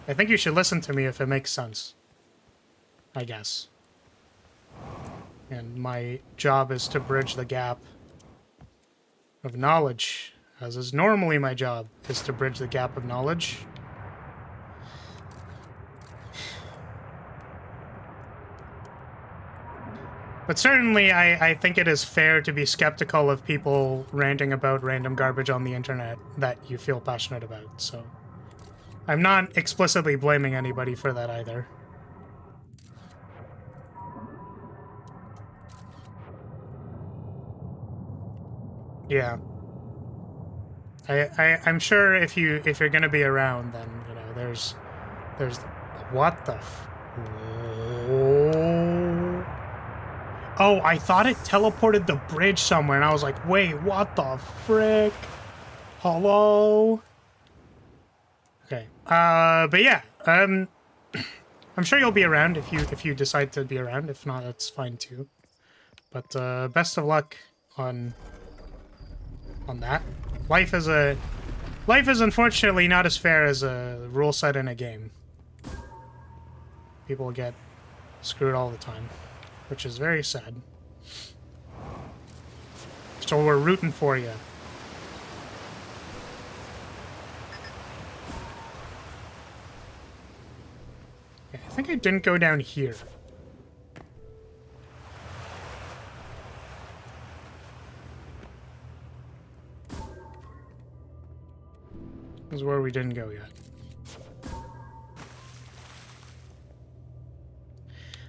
I think you should listen to me if it makes sense. I guess. And my job is to bridge the gap of knowledge, as is normally my job, is to bridge the gap of knowledge. But certainly, I think it is fair to be skeptical of people ranting about random garbage on the internet that you feel passionate about, so... I'm not explicitly blaming anybody for that either. Yeah. I'm sure if you're gonna be around, then, you know, there's what the Oh, I thought it teleported the bridge somewhere, and I was like, wait, what the frick? Hello? Okay. But yeah, I'm sure you'll be around if you decide to be around. If not, that's fine too. But best of luck on that. Life is unfortunately not as fair as a rule set in a game. People get screwed all the time, which is very sad. So we're rooting for you. I think I didn't go down here. This is where we didn't go yet.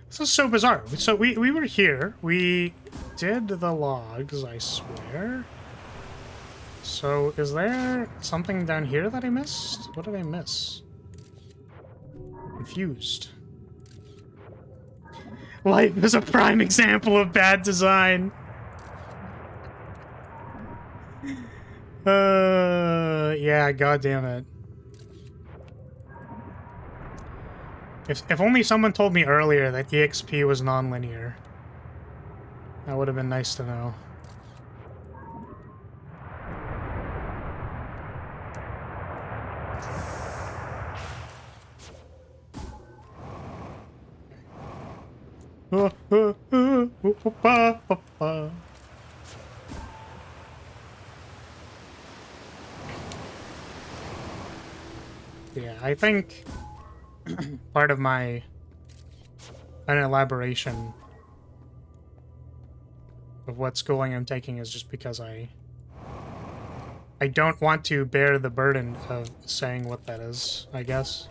This is so bizarre. So we were here. We did the logs, I swear. So is there something down here that I missed? What did I miss? Confused. Life is a prime example of bad design. Yeah, goddamn it. If only someone told me earlier that EXP was non-linear. That would have been nice to know. Yeah, I think part of an elaboration of what schooling I'm taking is just because I don't want to bear the burden of saying what that is, I guess.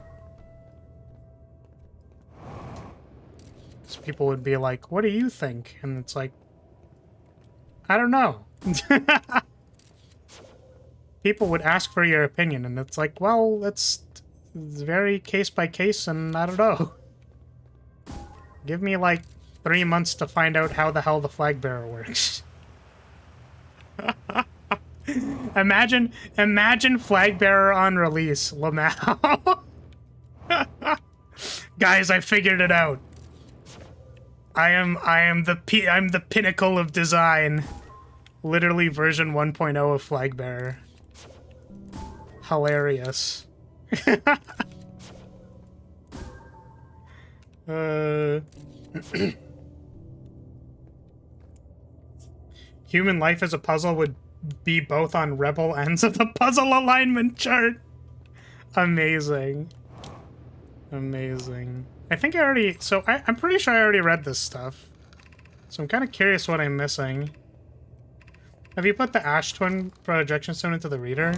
So people would be like, what do you think? And it's like, I don't know. People would ask for your opinion, and it's like, well, it's very case by case, and I don't know. Give me like 3 months to find out how the hell the flag bearer works. Imagine flag bearer on release, Lamau. Guys, I figured it out. I'm the pinnacle of design. Literally version 1.0 of flag bearer. Hilarious. Human life as a puzzle would be both on rebel ends of the puzzle alignment chart. Amazing. Amazing. I think I already... So I'm pretty sure I already read this stuff. So I'm kind of curious what I'm missing. Have you put the Ash Twin projection stone into the reader?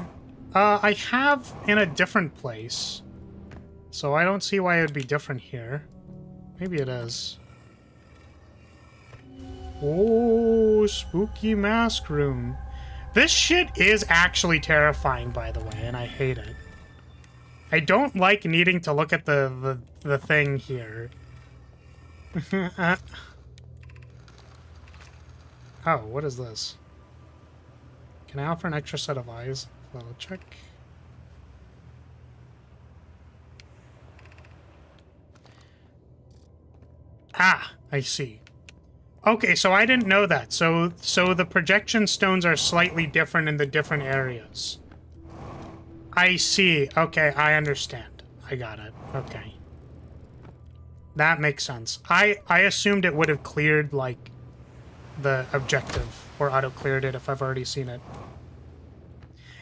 I have in a different place. So I don't see why it would be different here. Maybe it is. Oh, spooky mask room. This shit is actually terrifying, by the way, and I hate it. I don't like needing to look at the thing here. Oh, what is this? Can I offer an extra set of eyes? Level check. Ah, I see. Okay, so I didn't know that. So the projection stones are slightly different in the different areas. I see. Okay, I understand. I got it. Okay. That makes sense. I assumed it would have cleared, like, the objective, or auto-cleared it if I've already seen it.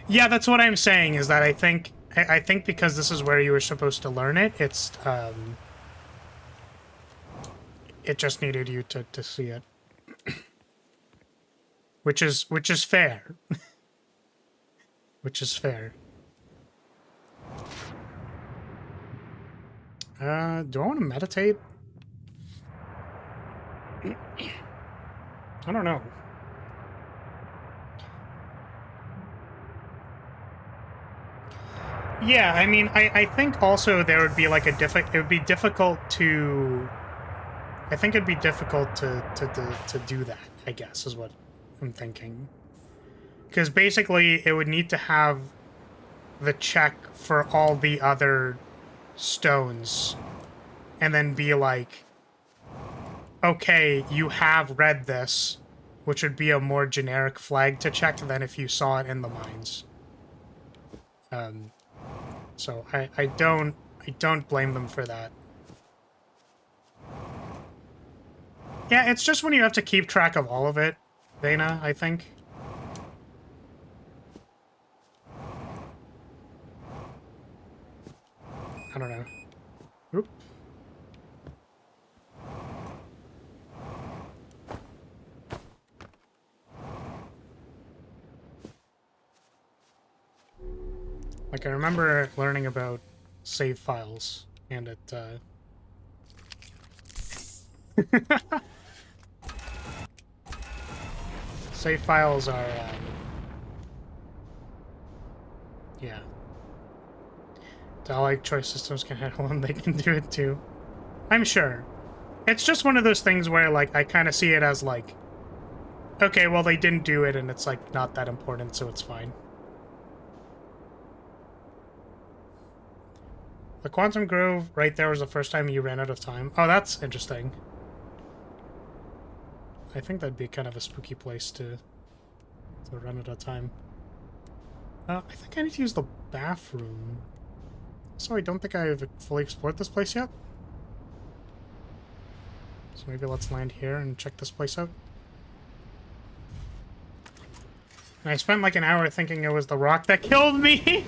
Yeah, that's what I'm saying, is that I think because this is where you were supposed to learn it, it's, it just needed you to see it. Which is fair. Which is fair. Do I want to meditate? I don't know. Yeah, I mean, I think also there would be like it would be difficult to... I think it'd be difficult to do that, I guess, is what I'm thinking. Because basically, it would need to have the check for all the other stones, and then be like, okay, you have read this, which would be a more generic flag to check than if you saw it in the mines. So I don't blame them for that. Yeah, it's just when you have to keep track of all of it, Vena, I think. I don't know. Oop. Like, I remember learning about save files, and it, save files are, yeah. Dialect choice systems can handle them, they can do it too. I'm sure. It's just one of those things where, like, I kind of see it as, like, okay, well, they didn't do it, and it's, like, not that important, so it's fine. The Quantum Grove right there was the first time you ran out of time. Oh, that's interesting. I think that'd be kind of a spooky place to run out of time. I think I need to use the bathroom. So I don't think I've fully explored this place yet. So maybe let's land here and check this place out. And I spent like an hour thinking it was the rock that killed me!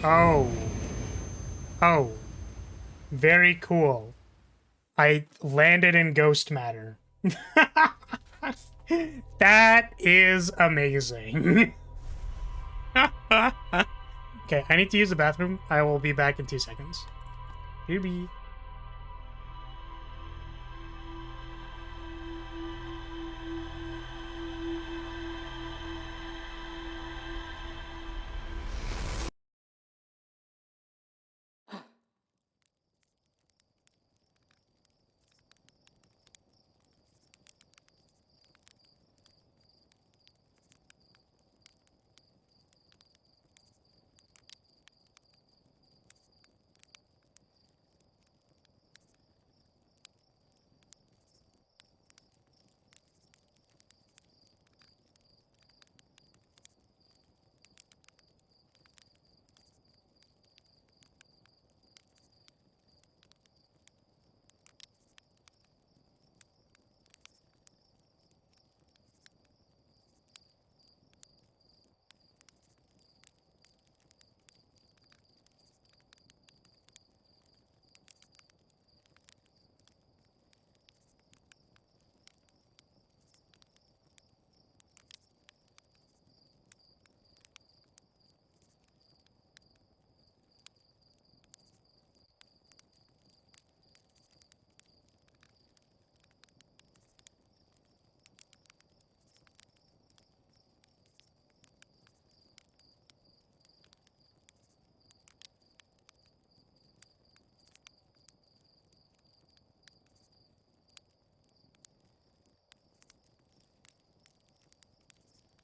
Oh. Oh. Very cool. I landed in ghost matter. That is amazing. Okay, I need to use the bathroom. I will be back in 2 seconds. Doobie.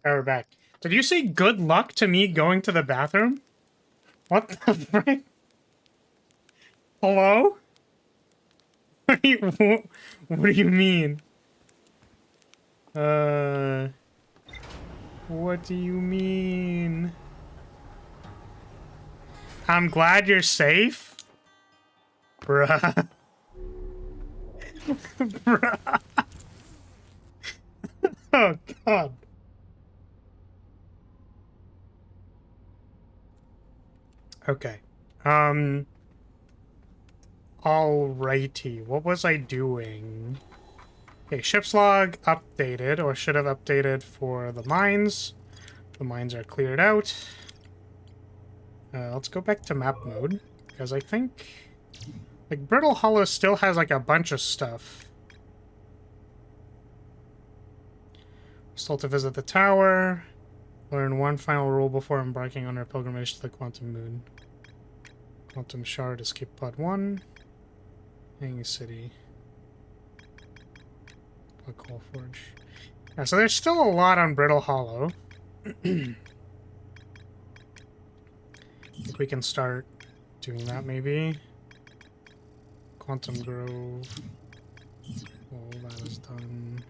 Alright, we're back. Did you say good luck to me going to the bathroom? What the frick? Hello? What do you mean? What do you mean? I'm glad you're safe? Bruh. Bruh. Oh, God. Okay. Alrighty. What was I doing? Okay, ship's log updated, or should have updated for the mines. The mines are cleared out. Let's go back to map mode, because I think... like, Brittle Hollow still has, like, a bunch of stuff. Still to visit the tower. Learn one final rule before embarking on our pilgrimage to the Quantum Moon. Quantum Shard, Escape Pod 1. Hanging City. Black Hole Forge. Yeah, so there's still a lot on Brittle Hollow. I think we can start doing that, maybe. Quantum Grove. All that is done.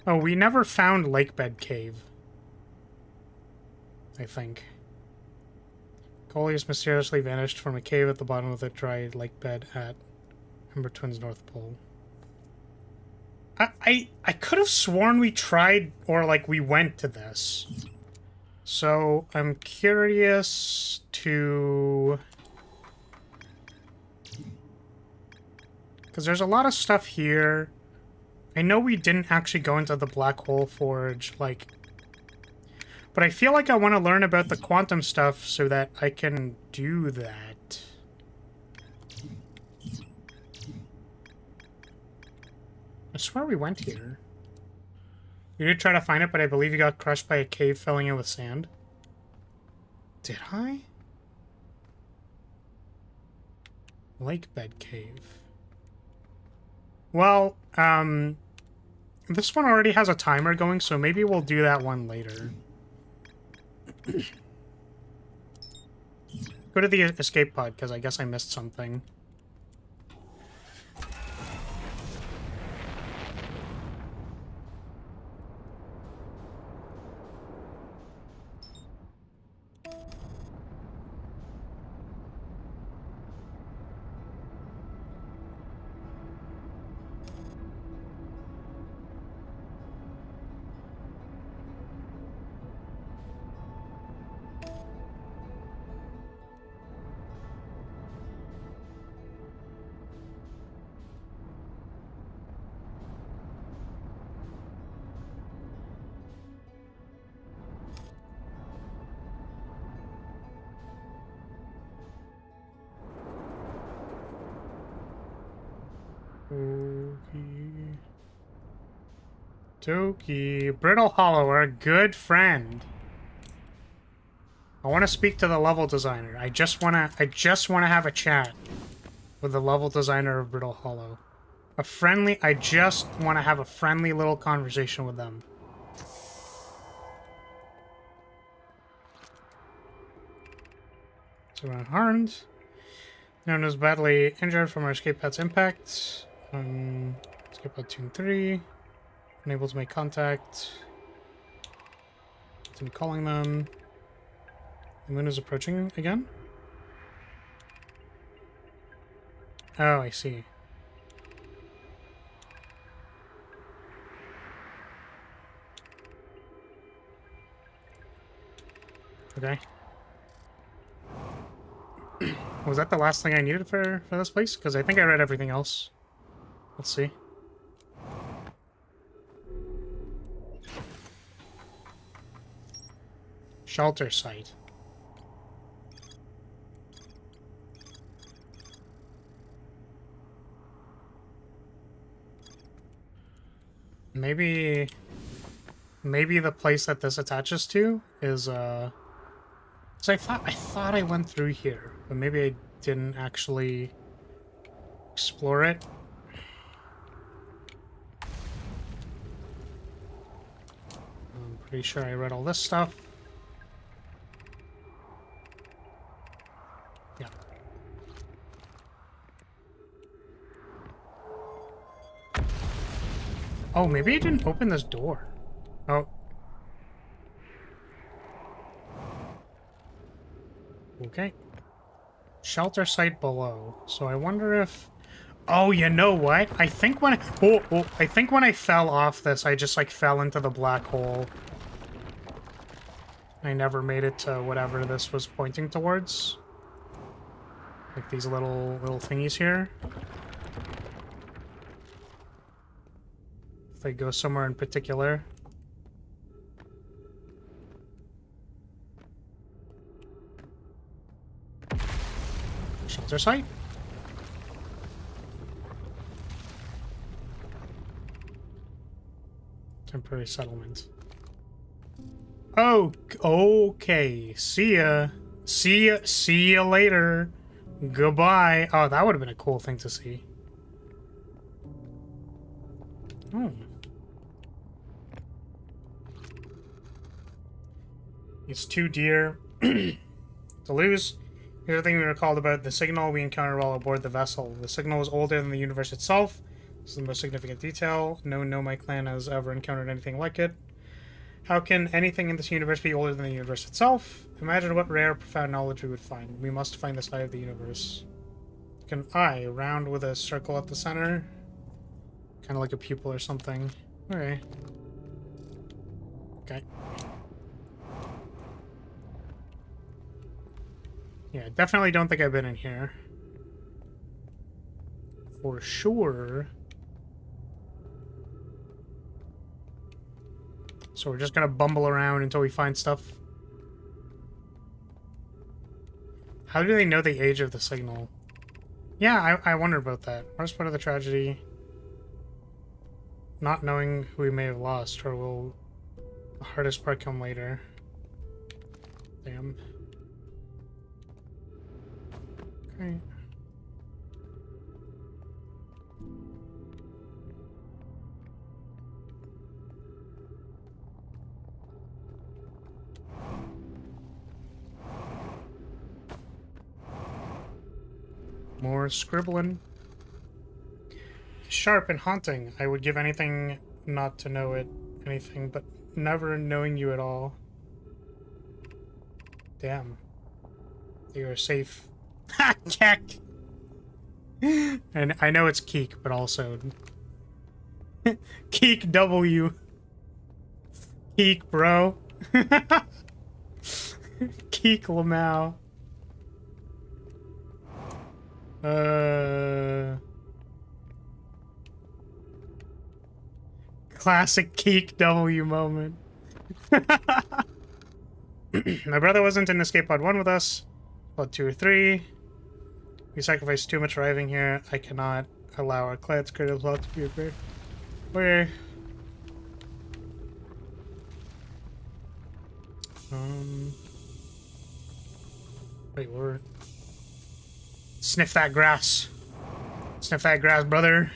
Oh, we never found Lakebed Cave. I think. Coleus mysteriously vanished from a cave at the bottom of the dry lake bed at Ember Twin's North Pole. I could have sworn we tried, or like we went to this. So I'm curious to... because there's a lot of stuff here. I know we didn't actually go into the Black Hole Forge, like... but I feel like I want to learn about the quantum stuff so that I can do that. I swear we went here. You did try to find it, but I believe you got crushed by a cave filling it with sand. Did I? Lakebed Cave. Well, this one already has a timer going, so maybe we'll do that one later. Go to the escape pod, because I guess I missed something. Toki. Brittle Hollow, our good friend. I want to speak to the level designer. I just want to have a chat with the level designer of Brittle Hollow. I just want to have a friendly little conversation with them. So we're unharmed. Known as badly injured from our escape pod's impact. Escape pod 2 and 3. Unable to make contact. Continue calling them. The moon is approaching again? Oh, I see. Okay. Was that the last thing I needed for this place? Because I think I read everything else. Let's see. Shelter site. Maybe the place that this attaches to is so I thought I went through here, but maybe I didn't actually explore it. Pretty sure I read all this stuff. Yeah. Oh, maybe I didn't open this door. Oh. Okay. Shelter site below. So I wonder if... Oh, you know what? I think when I think when I fell off this, I just like fell into the black hole. I never made it to whatever this was pointing towards. Like these little thingies here. If they go somewhere in particular. Shelter site? Temporary settlement. Oh, okay. See ya. See ya later. Goodbye. Oh, that would have been a cool thing to see. Oh. It's too dear to lose. Here's the thing we recalled about the signal we encountered while aboard the vessel. The signal was older than the universe itself. This is the most significant detail. No my clan has ever encountered anything like it. How can anything in this universe be older than the universe itself? Imagine what rare, profound knowledge we would find. We must find this eye of the universe. Like an eye, round with a circle at the center. Kind of like a pupil or something. Okay. Okay. Yeah, definitely don't think I've been in here. For sure. So we're just gonna bumble around until we find stuff. How do they know the age of the signal? Yeah, I wonder about that. Worst part of the tragedy. Not knowing who we may have lost, or will the hardest part come later? Damn. Okay. More scribbling. Sharp and haunting. I would give anything not to know it. Anything, but never knowing you at all. Damn. You are safe. Ha! Keck! And I know it's Keek, but also... Keek W. Keek, bro. Keek Lamau. Classic Keek W moment. My brother wasn't in Escape Pod 1 with us. Pod 2 or 3. We sacrificed too much arriving here. I cannot allow our clan's critical plot to be occurred. Where? Wait, where? Sniff that grass. Sniff that grass, brother.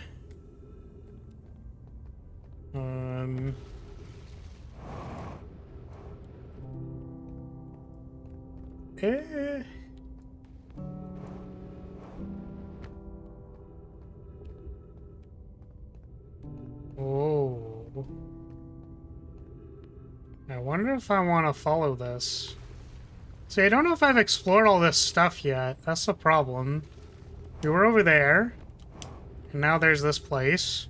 Eh. Oh. I wonder if I want to follow this. See, I don't know if I've explored all this stuff yet. That's the problem. We were over there. And now there's this place.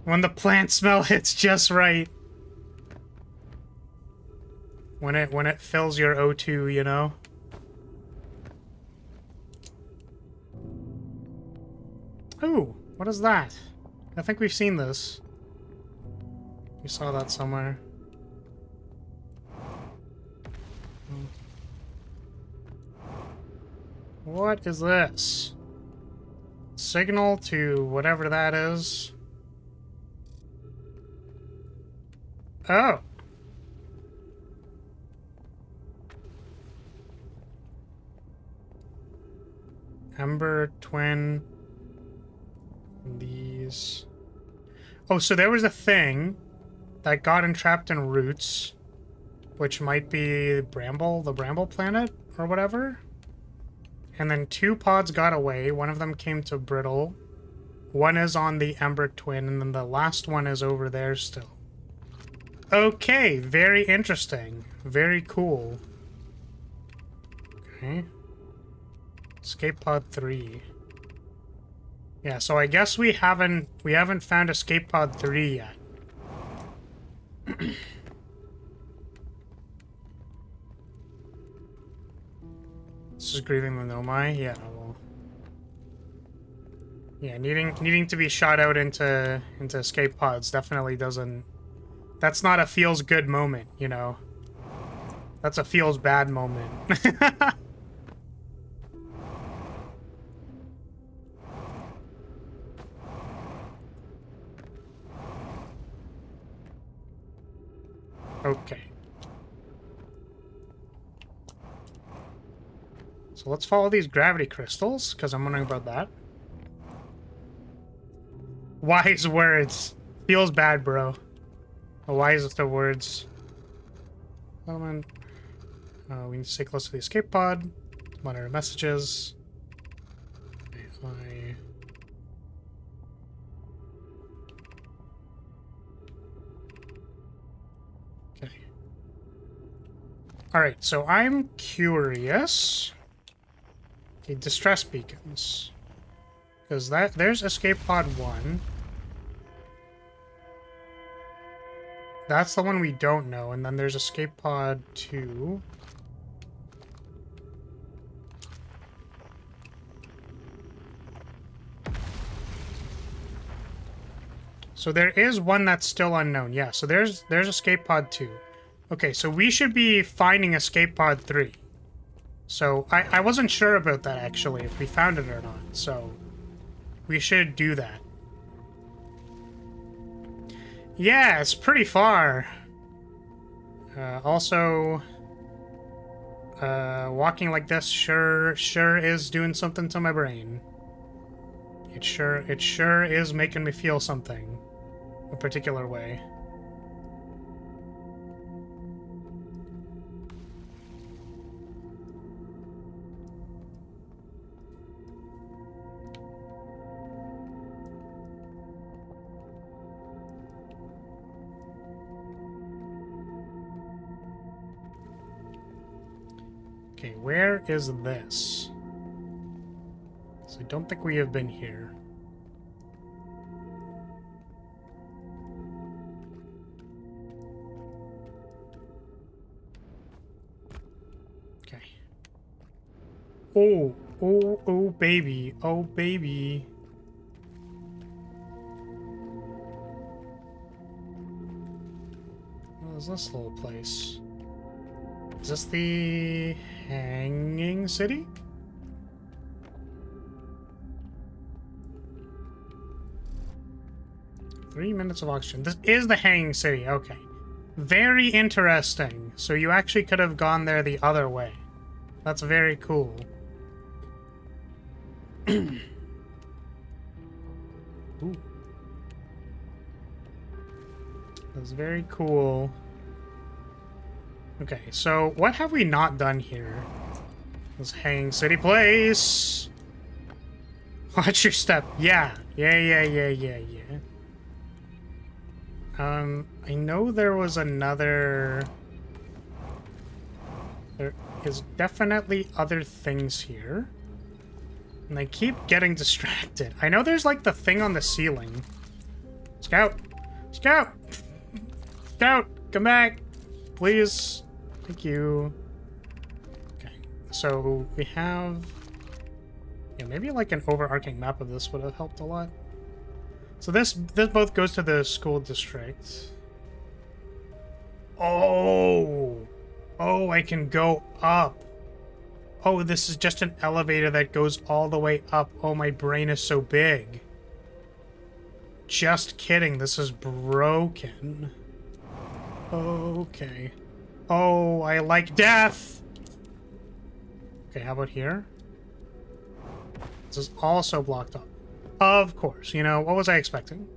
When the plant smell hits just right. When it fills your O2, you know? Ooh, what is that? I think we've seen this. We saw that somewhere. What is this? Signal to whatever that is. Oh. Ember, twin. These. Oh, so there was a thing that got entrapped in roots, which might be the Bramble planet or whatever. And then 2 pods got away. One of them came to Brittle. One is on the Ember Twin, and then the last one is over there still. Okay, very interesting. Very cool. Okay. Escape pod 3. Yeah, so I guess we haven't found escape pod 3 yet. This is grieving the Nomai. Yeah, well. Yeah, needing to be shot out into escape pods definitely doesn't. That's not a feels good moment, you know. That's a feels bad moment. Okay. So let's follow these gravity crystals, because I'm wondering about that. Wise words. Feels bad, bro. The wisest of words. Element. We need to stay close to the escape pod. Monitor messages. Okay. Alright, so I'm curious. Okay, distress beacons. Because there's escape pod 1. That's the one we don't know, and then there's escape pod 2. So there is one that's still unknown. Yeah, so there's escape pod 2. Okay, so we should be finding escape pod 3. So I wasn't sure about that actually, if we found it or not. So we should do that. Yeah, it's pretty far. Also, walking like this sure is doing something to my brain. It sure is making me feel something a particular way. Okay, where is this? So I don't think we have been here. Okay. Oh, baby. Oh, baby. What is this little place? Is this the Hanging City? Three minutes of oxygen. This is the Hanging City. Okay. Very interesting. So you actually could have gone there the other way. That's very cool. Ooh. That's very cool. Okay, so what have we not done here? This Hanging City place. Watch your step. Yeah. I know there was another... There is definitely other things here. And I keep getting distracted. I know there's like the thing on the ceiling. Scout! Scout! Scout! Come back! Please. Thank you. Okay, so we have... Yeah, maybe like an overarching map of this would have helped a lot. So this both goes to the school district. Oh! Oh, I can go up. Oh, this is just an elevator that goes all the way up. Oh, my brain is so big. Just kidding, this is broken. Okay. Oh, I like death! Okay, how about here? This is also blocked up. Of course, you know, what was I expecting?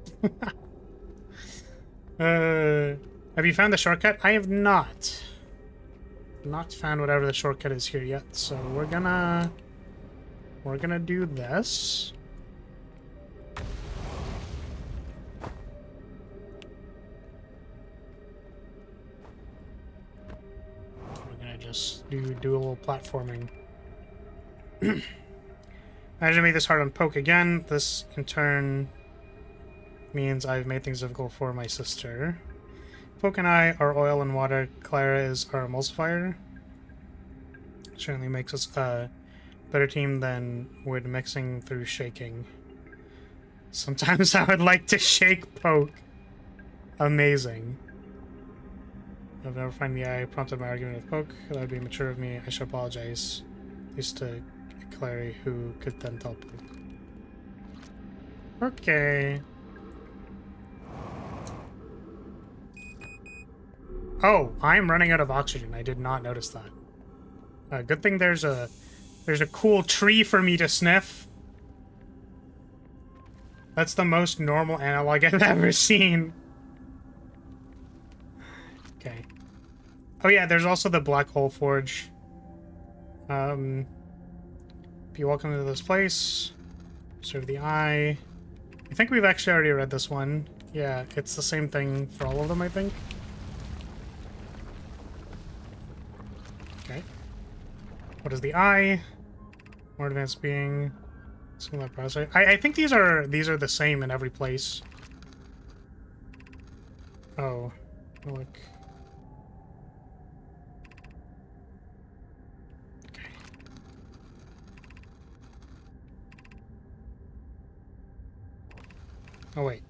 Have you found the shortcut? I have not. Not found whatever the shortcut is here yet, so we're gonna do this. We're gonna just do a little platforming. I just made this hard on Poke again. This in turn means I've made things difficult for my sister. Poke and I are oil and water. Clara is our emulsifier. Certainly makes us a better team than would mixing through shaking. Sometimes I would like to shake Poke. Amazing. I've never found the eye prompted my argument with Poke. That would be mature of me. I should apologize. At least to Clary, who could then tell Poke. Okay. Oh, I'm running out of oxygen. I did not notice that. Good thing there's a cool tree for me to sniff. That's the most normal analog I've ever seen. Okay. Oh yeah, there's also the Black Hole Forge. Be welcome to this place. Serve the eye. I think we've actually already read this one. Yeah, it's the same thing for all of them, I think. Okay. What is the eye? More advanced being. Similar process. I think these are the same in every place. Oh, look. Okay. Oh wait.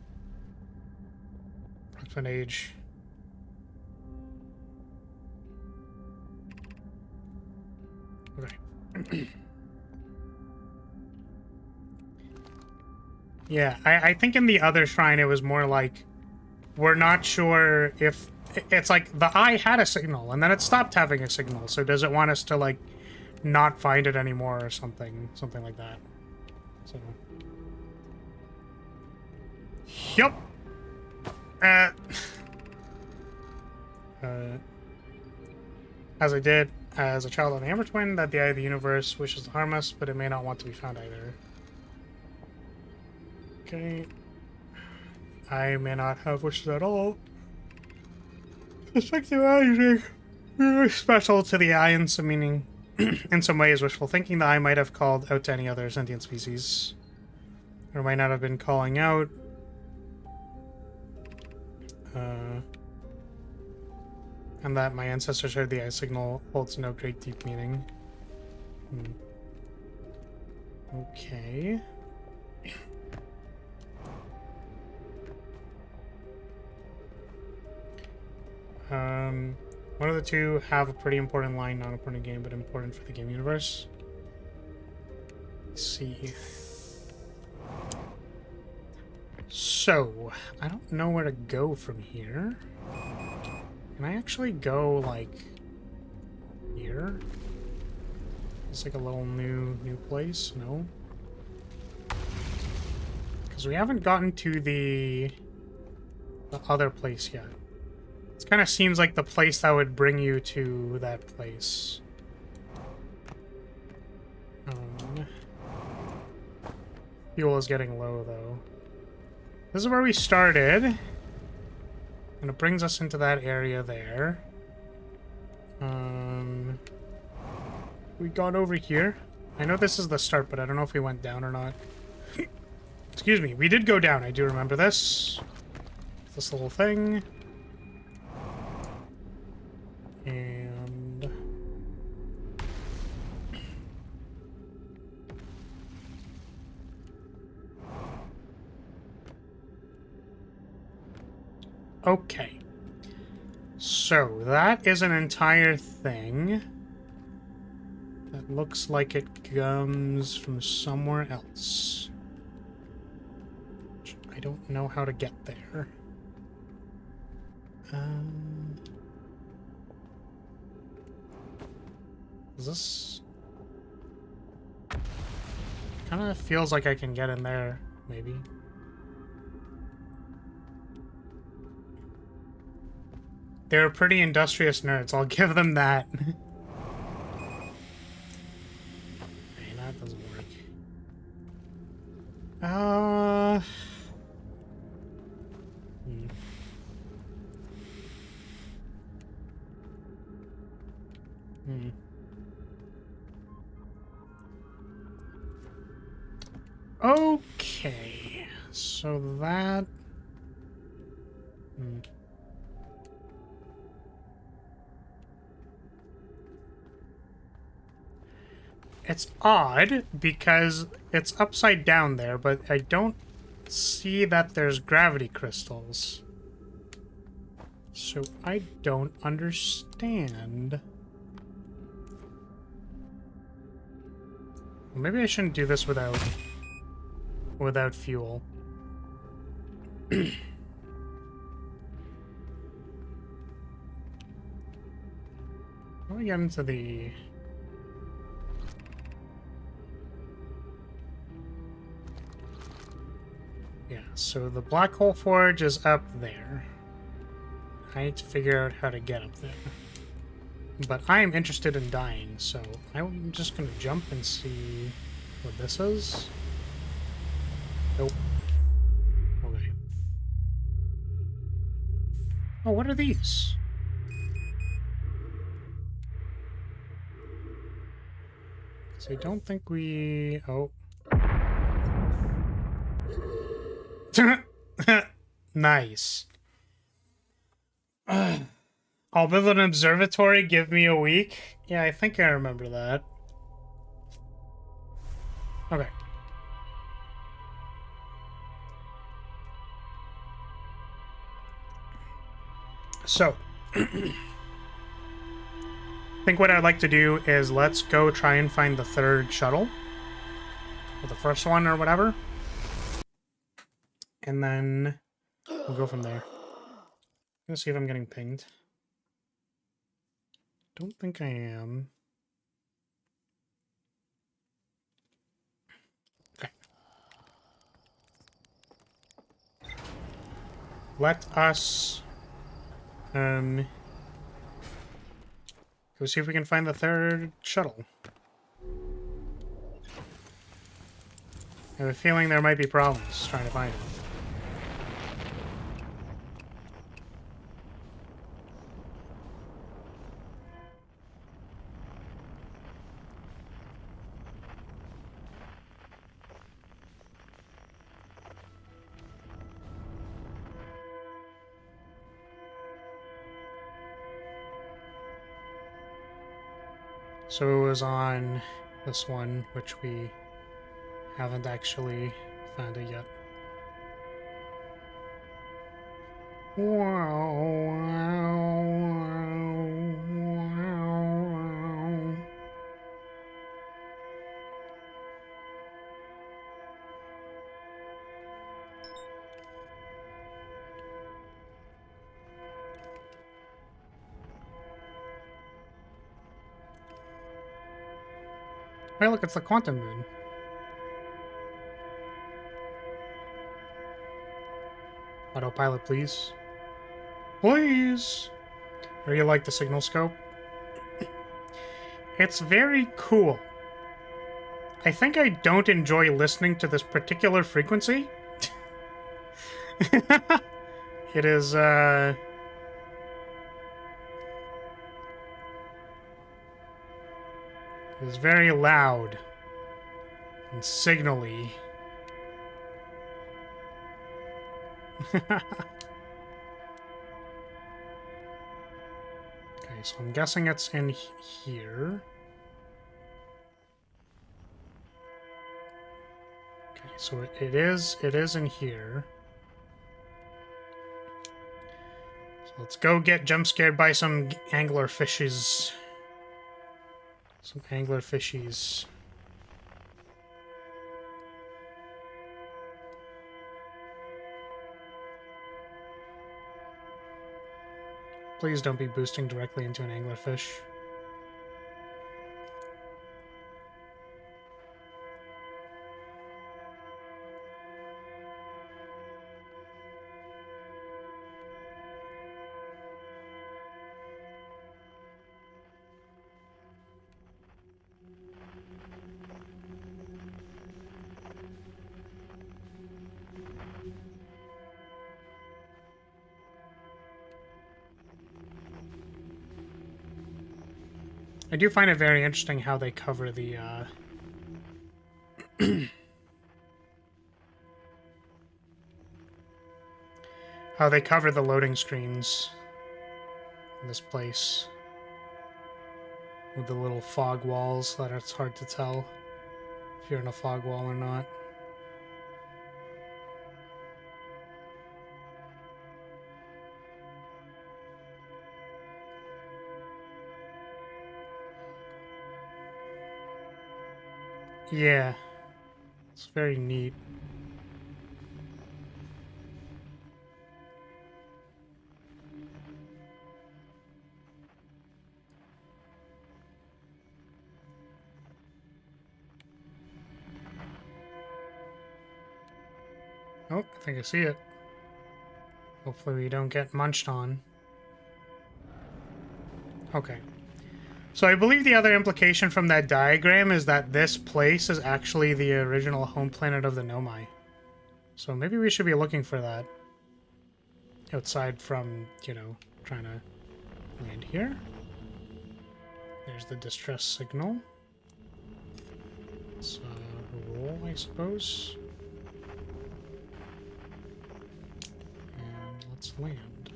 Approximate age. Okay. Yeah, I think in the other shrine it was more like, we're not sure if... It's like, the eye had a signal, and then it stopped having a signal, so does it want us to, like, not find it anymore or something? Something like that. So... Yup! As I did as a child of the Hammer Twin, that the Eye of the Universe wishes to harm us, but it may not want to be found either. Okay. I may not have wishes at all. Perspective eye is special to the eye in some meaning. In some ways, wishful thinking, the eye might have called out to any other sentient species. Or might not have been calling out. And that my ancestors heard the eye signal holds no great deep meaning. Okay. One of the two have a pretty important line, not important game, but important for the game universe. Let's see. So, I don't know where to go from here. Can I actually go, like, here? It's like a little new place? No? Because we haven't gotten to the other place yet. It kind of seems like the place that would bring you to that place. Fuel is getting low, though. This is where we started. And it brings us into that area there. We got over here. I know this is the start, but I don't know if we went down or not. Excuse me, we did go down. I do remember this. This little thing. And... okay. So, that is an entire thing that looks like it comes from somewhere else. I don't know how to get there. Is this... kind of feels like I can get in there, maybe. They're pretty industrious nerds, I'll give them that. Okay, that doesn't work. Hmm. Hmm. Okay, so that... Hmm. It's odd because it's upside down there, but I don't see that there's gravity crystals. So I don't understand. Well, maybe I shouldn't do this without fuel. Let me get into the... Yeah, so the black hole forge is up there. I need to figure out how to get up there. But I am interested in dying, so I'm just gonna jump and see what this is. Nope. Okay. Oh, what are these? So I don't think we... Oh. Nice. I'll build an observatory, give me a week. Yeah, I think I remember that. Okay. So, I think what I'd like to do is let's go try and find the third shuttle. Or the first one or whatever. And then we'll go from there. I'm gonna see if I'm getting pinged. Don't think I am. Okay. Let us go see if we can find the third shuttle. I have a feeling there might be problems trying to find it. So it was on this one, which we haven't actually found it yet. Hey, look, it's the quantum moon. Autopilot, please. Please! Or you like the signal scope? It's very cool. I think I don't enjoy listening to this particular frequency. It is, it is very loud and signally. Okay, so I'm guessing it's in here. Okay, so it is in here. So let's go get jump scared by some angler fishes. Some angler fishies. Please don't be boosting directly into an anglerfish. I do find it very interesting how they cover the, how they cover the loading screens in this place. With the little fog walls that it's hard to tell if you're in a fog wall or not. Yeah, it's very neat. Oh, I think I see it. Hopefully we don't get munched on. Okay. So I believe the other implication from that diagram is that this place is actually the original home planet of the Nomai. So maybe we should be looking for that. Outside from, you know, trying to land here. There's the distress signal. Let's roll, I suppose. And let's land.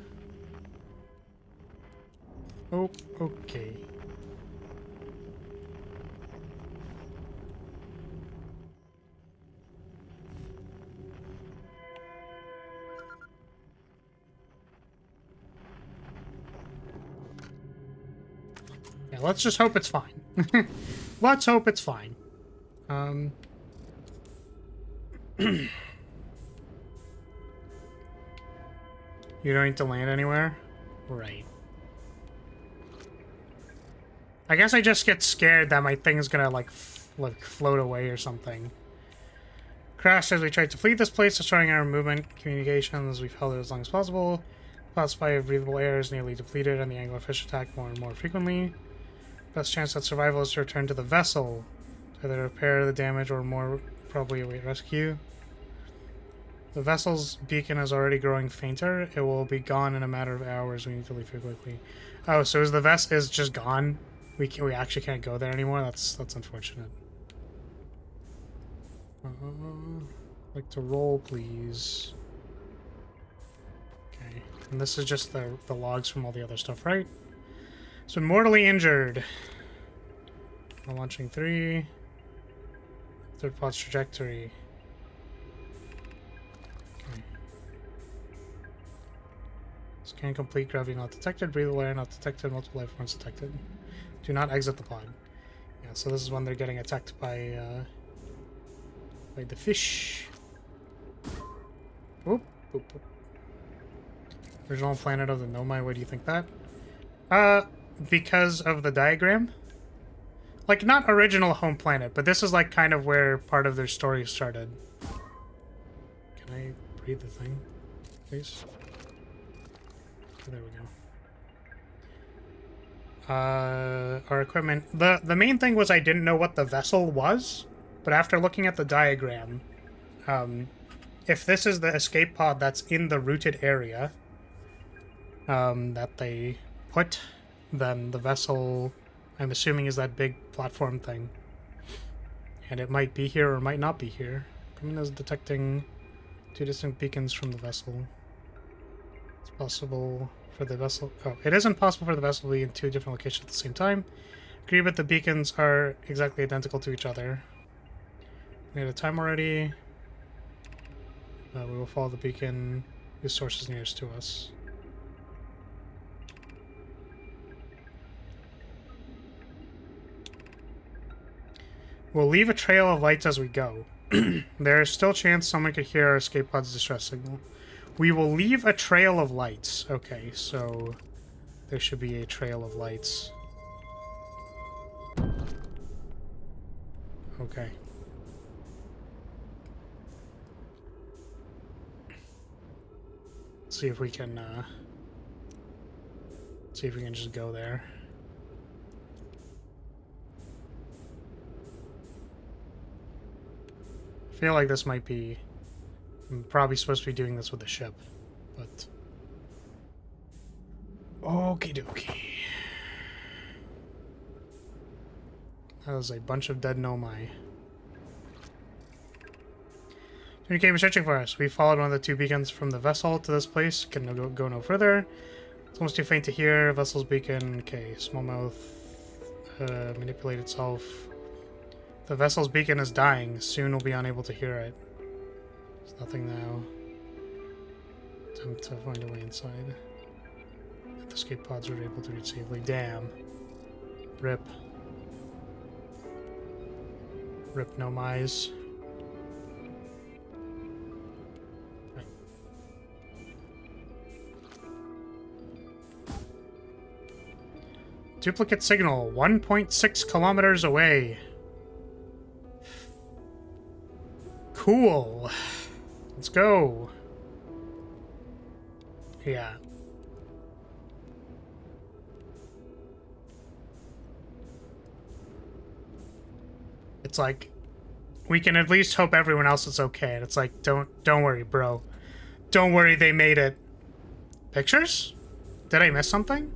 Oh, okay. Yeah, let's just hope it's fine. Let's hope it's fine. You don't need to land anywhere? Right. I guess I just get scared that my thing's gonna, like float away or something. Crashed as we tried to flee this place, destroying our movement communications. We've held it as long as possible. Cloud supply of breathable air is nearly depleted, and the anglerfish attack more and more frequently. Best chance at survival is to return to the vessel. Either repair the damage or more probably await rescue. The vessel's beacon is already growing fainter. It will be gone in a matter of hours. We need to leave here quickly. Oh, so is the vessel is just gone? We actually can't go there anymore? That's unfortunate. Like to roll, please. Okay. And this is just the logs from all the other stuff, right? It's been mortally injured. Launching 3. Third pod's trajectory. Okay. Scan complete. Gravity not detected. Breathable air not detected. Multiple life forms detected. Do not exit the pod. Yeah, so this is when they're getting attacked by the fish. Oop, oop, oop. Original planet of the Nomai. Why do you think that? Because of the diagram. Like, not original home planet, but this is like kind of where part of their story started. Can I breathe the thing, please? Okay, there we go. Our equipment. The main thing was I didn't know what the vessel was, but after looking at the diagram, if this is the escape pod that's in the rooted area that they put, then the vessel, I'm assuming, is that big platform thing. And it might be here or might not be here. Equipment is detecting 2 distinct beacons from the vessel. It's possible for the vessel... Oh, it isn't possible for the vessel to be in 2 different locations at the same time. Agree, but the beacons are exactly identical to each other. We had a time already. We will follow the beacon whose source is nearest to us. We'll leave a trail of lights as we go. There is still a chance someone could hear our escape pod's distress signal. We will leave a trail of lights. Okay, so there should be a trail of lights. Okay. Let's see if we can just go there. I feel like this might be... I'm probably supposed to be doing this with the ship, but... Okie dokie. That was a bunch of dead nomai. Communicating was searching for us. We followed one of the two beacons from the vessel to this place. Can go no further. It's almost too faint to hear. Vessel's beacon. Okay, smallmouth manipulate itself. The vessel's beacon is dying. Soon we'll be unable to hear it. There's nothing now. Attempt to find a way inside. The escape pods were able to reach safely. Damn. Rip. Rip nomais. Right. Duplicate signal 1.6 kilometers away. Cool. Let's go. Yeah. It's like we can at least hope everyone else is okay. And it's like don't worry, bro. Don't worry, they made it. Pictures? Did I miss something?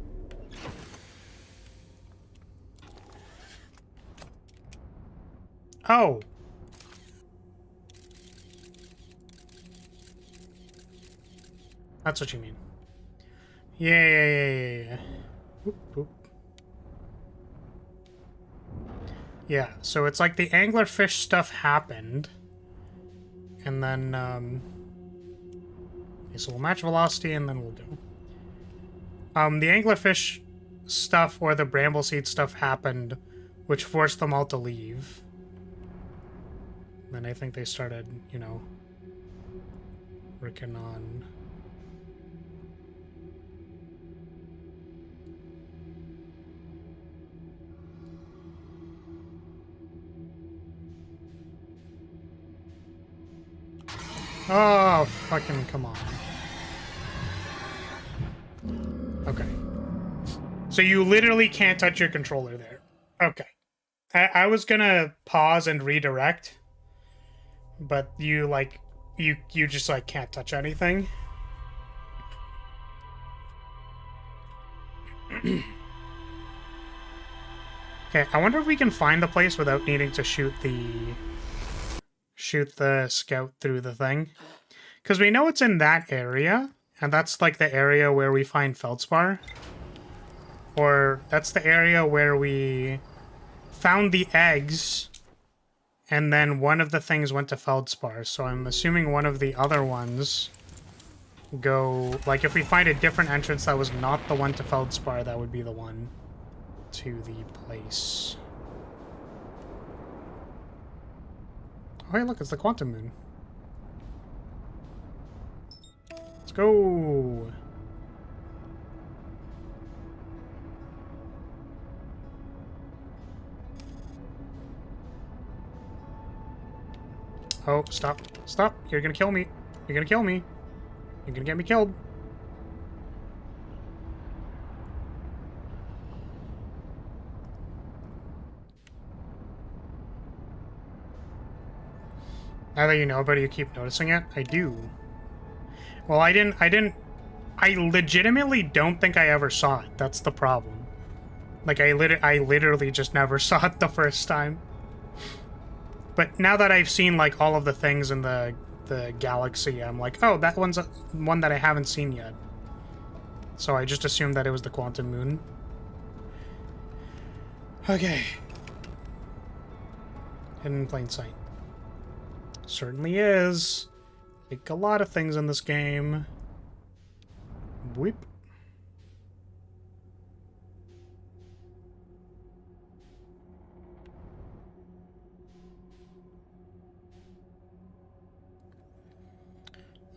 Oh. That's what you mean. Yeah. Oop, oop. Yeah, so it's like the anglerfish stuff happened. And then, okay, so we'll match velocity and then we'll go. The anglerfish stuff or the brambleseed stuff happened, which forced them all to leave. Then I think they started, you know, working on... Oh, fucking come on. Okay. So you literally can't touch your controller there. Okay. I was gonna pause and redirect, but you, like, you just, like, can't touch anything. Okay, I wonder if we can find the place without needing to shoot the scout through the thing. Because we know it's in that area, and that's like the area where we find feldspar. Or that's the area where we found the eggs, and then one of the things went to feldspar. So I'm assuming one of the other ones go... Like, if we find a different entrance that was not the one to feldspar, that would be the one to the place. Oh, hey, look, it's the quantum moon. Let's go. Oh, stop. Stop. You're gonna kill me. You're gonna kill me. You're gonna get me killed. Now that you know about it, you keep noticing it? I do. Well, I legitimately don't think I ever saw it. That's the problem. Like, I literally just never saw it the first time. But now that I've seen, like, all of the things in the galaxy, I'm like, oh, that one's one that I haven't seen yet. So I just assumed that it was the quantum moon. Okay. Hidden in plain sight. Certainly is. Like a lot of things in this game. Whip.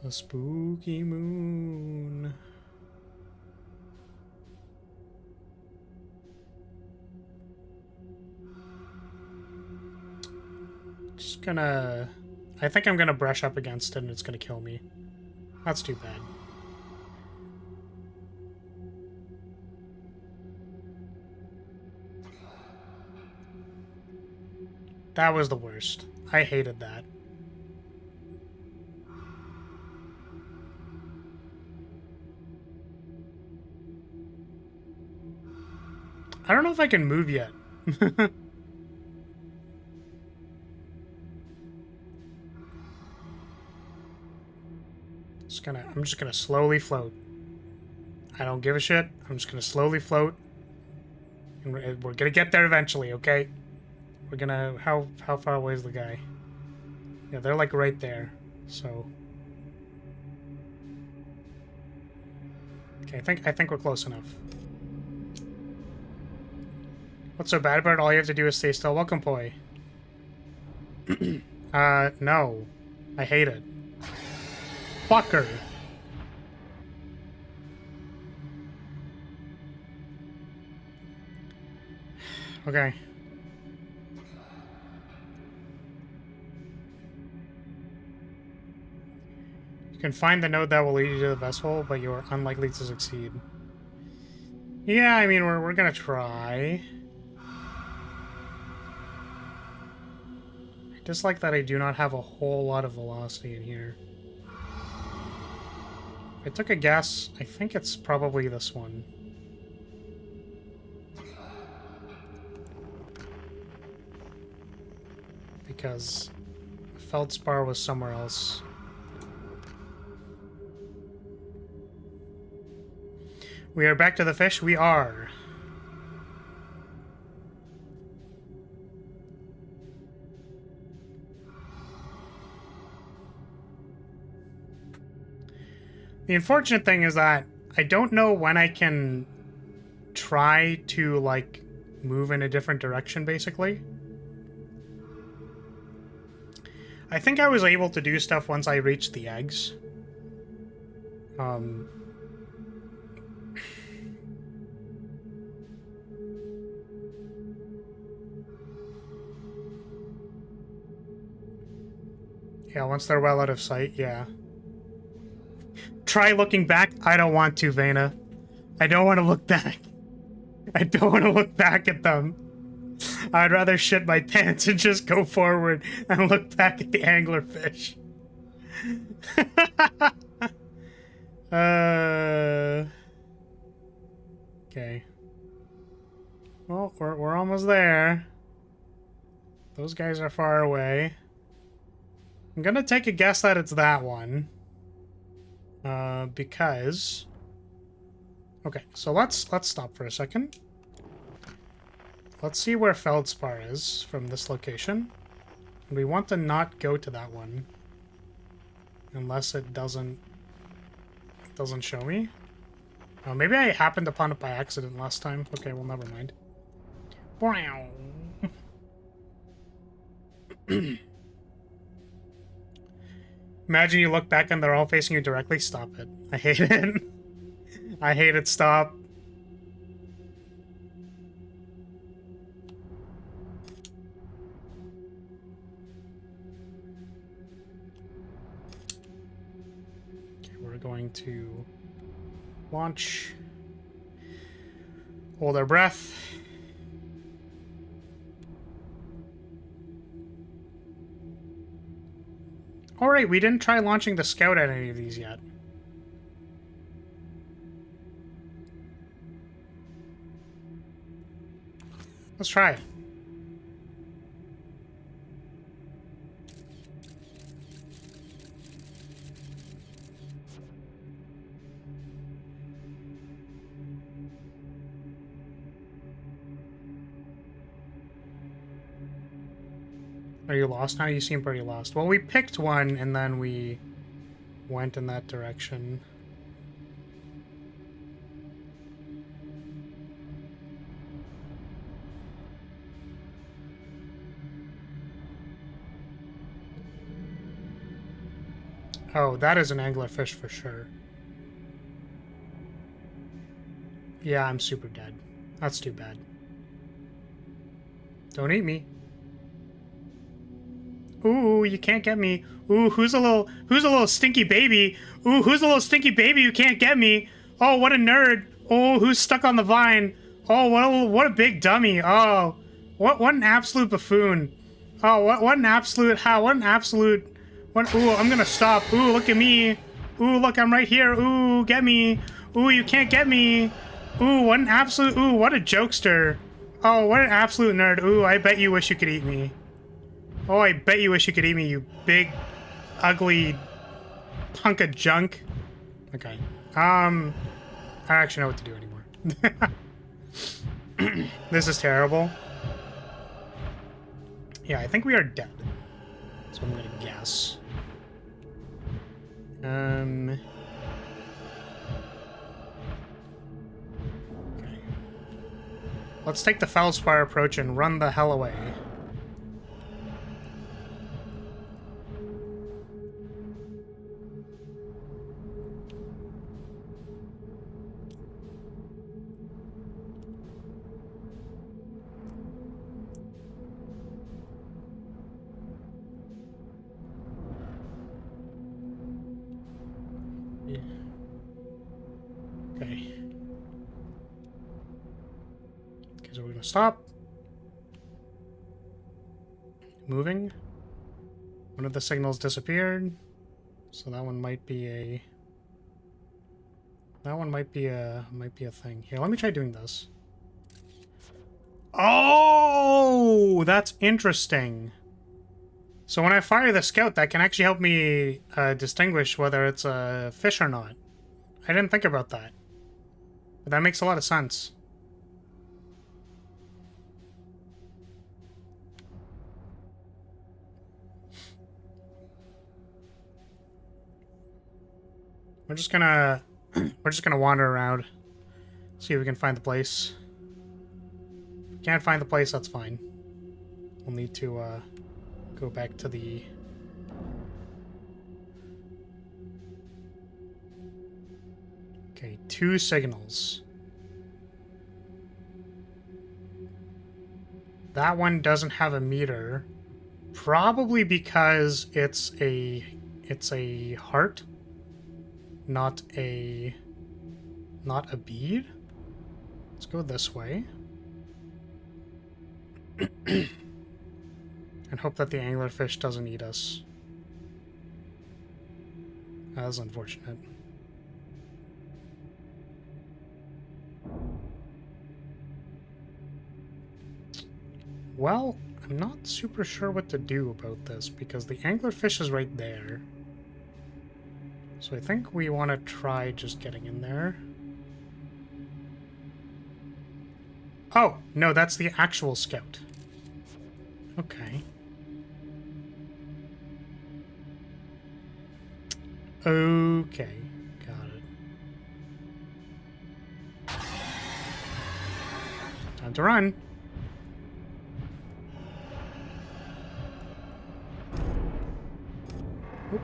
A spooky moon. Just gonna... I think I'm gonna brush up against it and it's gonna kill me. That's too bad. That was the worst. I hated that. I don't know if I can move yet. I'm just gonna slowly float. I don't give a shit. I'm just gonna slowly float. And we're gonna get there eventually, okay? We're gonna... How far away is the guy? Yeah, they're like right there. So... Okay, I think we're close enough. What's so bad about it? All you have to do is stay still. Welcome, Poi. No. I hate it. Fucker. Okay. You can find the node that will lead you to the vessel, but you're unlikely to succeed. Yeah, I mean, we're gonna try. I dislike that I do not have a whole lot of velocity in here. If I took a guess, I think it's probably this one. Because feldspar was somewhere else. We are back to the fish. We are. The unfortunate thing is that I don't know when I can try to, like, move in a different direction, basically. I think I was able to do stuff once I reached the eggs. Yeah, once they're well out of sight, yeah. Try looking back. I don't want to, Vena. I don't want to look back. I don't want to look back at them. I'd rather shit my pants and just go forward and look back at the anglerfish. Okay. Well, we're almost there. Those guys are far away. I'm gonna take a guess that it's that one. Because... Okay, so let's stop for a second. Let's see where feldspar is from this location. And we want to not go to that one. Unless it doesn't show me. Maybe I happened upon it by accident last time. Okay, well, never mind. Imagine you look back and they're all facing you directly. Stop it. I hate it. I hate it. Stop. Okay, we're going to launch. Hold our breath. Alright, we didn't try launching the scout at any of these yet. Let's try it. Are you lost now? You seem pretty lost. Well, we picked one, and then we went in that direction. Oh, that is an anglerfish for sure. Yeah, I'm super dead. That's too bad. Don't eat me. Ooh, you can't get me. Ooh, who's a little stinky baby? Ooh, who's a little stinky baby who can't get me? Oh, what a nerd. Oh, who's stuck on the vine? Oh, what a big dummy. Oh, what an absolute buffoon. Oh, what an absolute ooh, I'm gonna stop. Ooh, look at me. Ooh, look, I'm right here. Ooh, get me. Ooh, you can't get me. Ooh, what a jokester. Oh, what an absolute nerd. Ooh, I bet you wish you could eat me. Oh, I bet you wish you could eat me, you big, ugly hunk of junk. Okay. I actually know what to do anymore. This is terrible. Yeah, I think we are dead. That's what I'm gonna guess. Okay. Let's take the Felspire approach and run the hell away. Yeah. Okay. Okay, so we're gonna stop. Moving. One of the signals disappeared. So that one might be a... That one might be a thing. Here, let me try doing this. Oh, that's interesting. So when I fire the scout, that can actually help me distinguish whether it's a fish or not. I didn't think about that. But that makes a lot of sense. We're just gonna wander around, see if we can find the place. If we can't find the place, that's fine. We'll need to go back to the... Okay, 2 signals. That one doesn't have a meter, probably because it's a heart, not a bead. Let's go this way. And hope that the anglerfish doesn't eat us. That's unfortunate. Well, I'm not super sure what to do about this, because the anglerfish is right there. So I think we want to try just getting in there. Oh, no, that's the actual scout. Okay. Okay, got it. Time to run. Oop.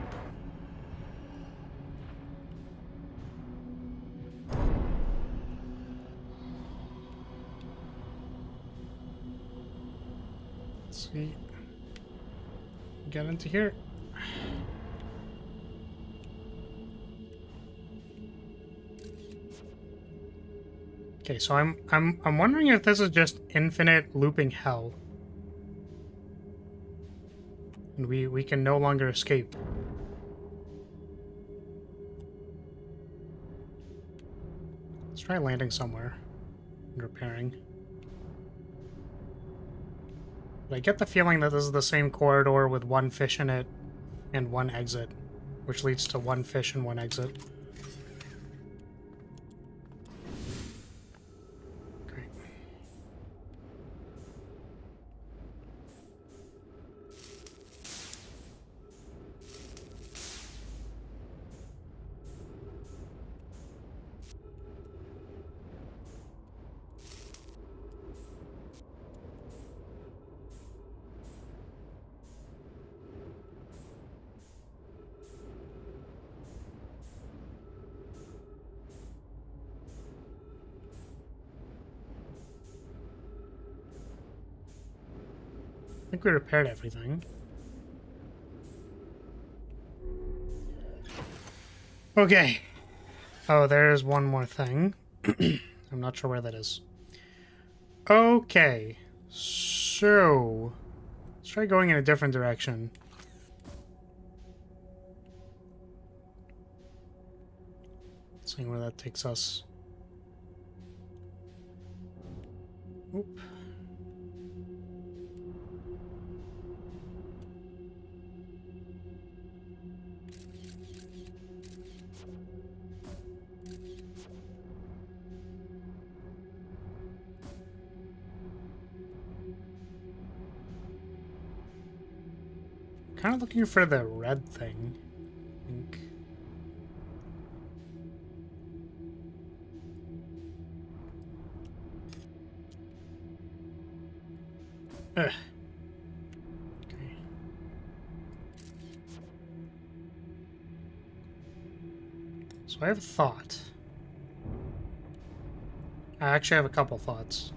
Let's see. Get into here. Okay, so I'm wondering if this is just infinite looping hell. And we can no longer escape. Let's try landing somewhere and repairing. But I get the feeling that this is the same corridor with 1 fish in it and 1 exit, which leads to 1 fish and 1 exit. Great. I think we repaired everything. Okay. Oh, there's one more thing. I'm not sure where that is. Okay. So, let's try going in a different direction. Seeing where that takes us. Oop. kind of looking for the red thing, I think. Ugh. Okay. So I have a thought. I actually have a couple thoughts.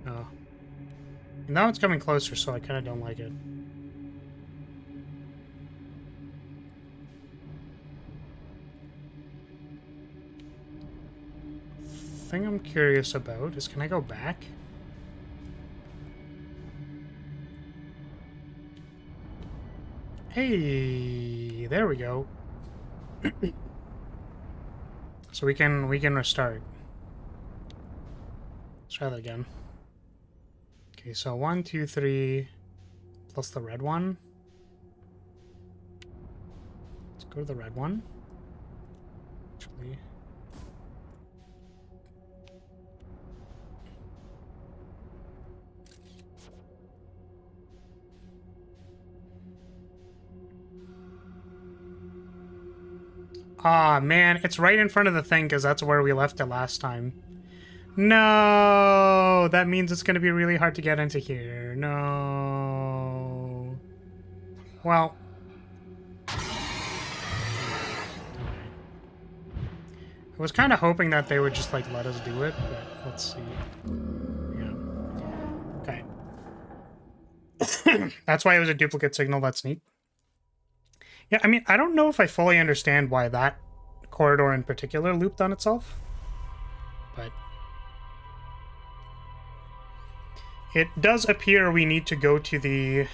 Oh. Now it's coming closer, so I kind of don't like it. Thing I'm curious about is, can I go back? Hey, there we go. So we can restart. Let's try that again. Okay, so 1, 2, 3, plus the red one. Let's go to the red one. Actually. Ah, man, it's right in front of the thing because that's where we left it last time. No, that means it's going to be really hard to get into here. No. Well. I was kind of hoping that they would just, like, let us do it, but let's see. Yeah. Okay. That's why it was a duplicate signal. That's neat. Yeah, I mean, I don't know if I fully understand why that corridor in particular looped on itself, but it does appear we need to go to the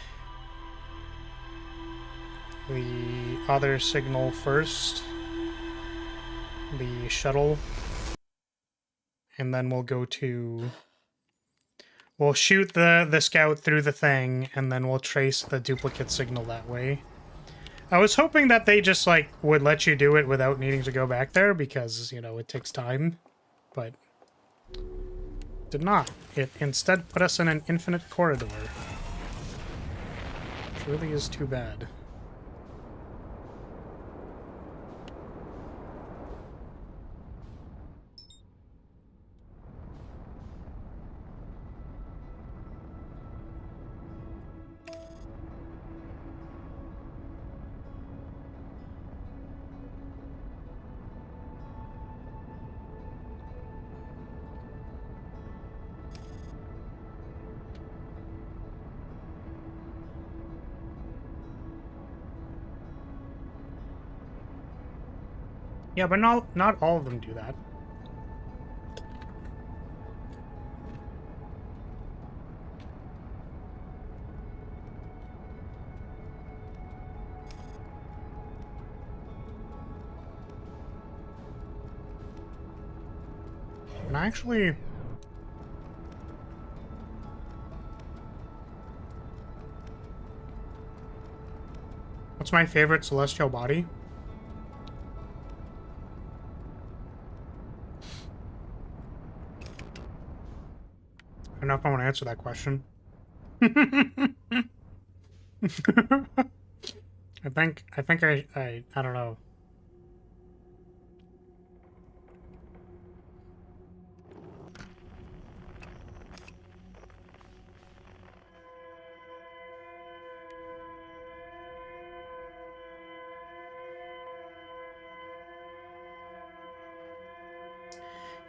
other signal first, the shuttle, and then we'll go to... We'll shoot the scout through the thing, and then we'll trace the duplicate signal that way. I was hoping that they just, like, would let you do it without needing to go back there, because, you know, it takes time, but did not. It instead put us in an infinite corridor. Which really is too bad. Yeah, but not all of them do that. And actually... What's my favorite celestial body? I don't know if I want to answer that question. I don't know.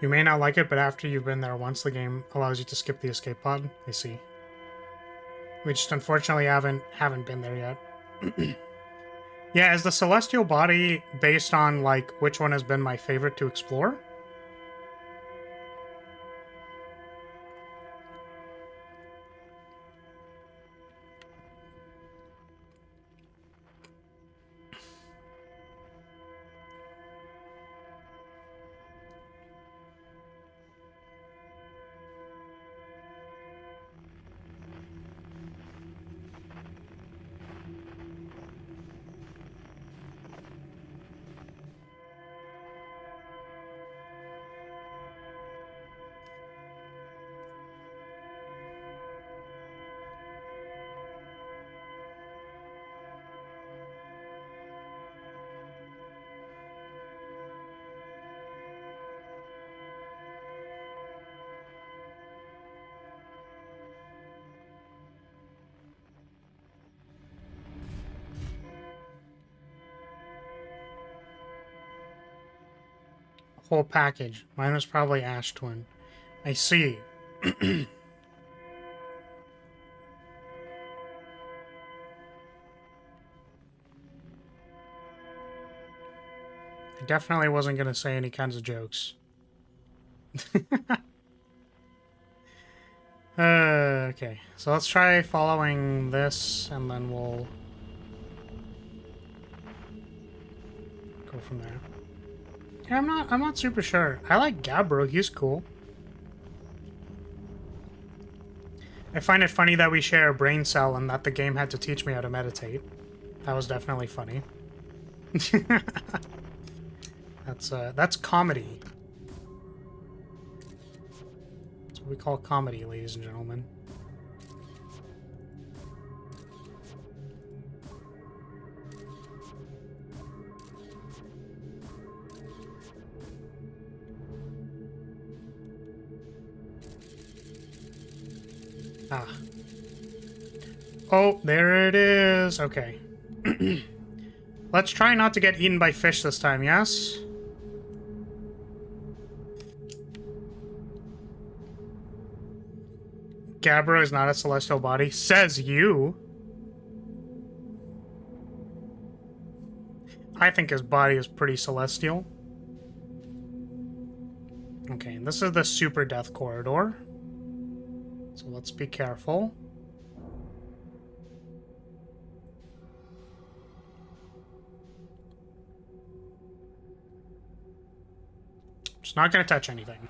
You may not like it, but after you've been there once, the game allows you to skip the escape pod. I see. We just unfortunately haven't been there yet. Yeah, is the celestial body based on, like, which one has been my favorite to explore? Whole package. Mine was probably Ash Twin. I see. I definitely wasn't going to say any kinds of jokes. Okay, so let's try following this, and then we'll go from there. Yeah, I'm not super sure. I like Gabbro, he's cool. I find it funny that we share a brain cell and that the game had to teach me how to meditate. That was definitely funny. That's comedy. That's what we call comedy, ladies and gentlemen. Ah. Oh, there it is. Okay. Let's try not to get eaten by fish this time, yes? Gabbro is not a celestial body. Says you. I think his body is pretty celestial. Okay, this is the super death corridor. So let's be careful. Just not gonna touch anything.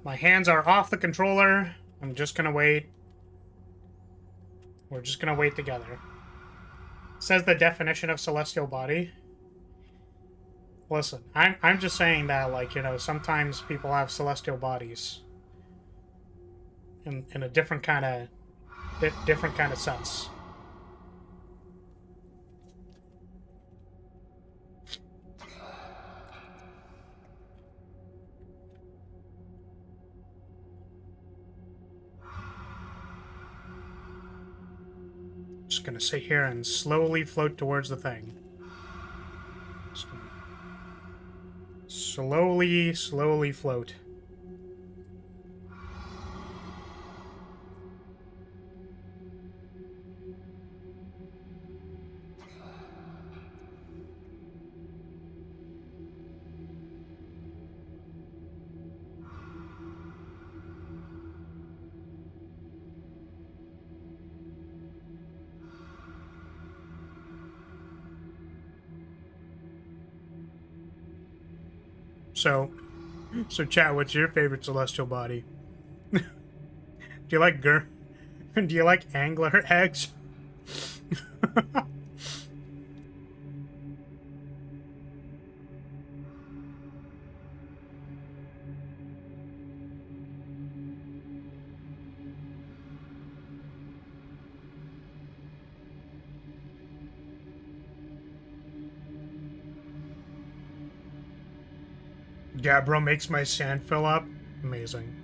My hands are off the controller. I'm just gonna wait. We're just gonna wait together. Says the definition of celestial body. Listen, I'm just saying that, like, you know, sometimes people have celestial bodies in a different kind of sense. Just gonna sit here and slowly float towards the thing. Slowly float. So chat, what's your favorite celestial body? Do you like do you like angler eggs? Gabbro makes my sand fill up. Amazing.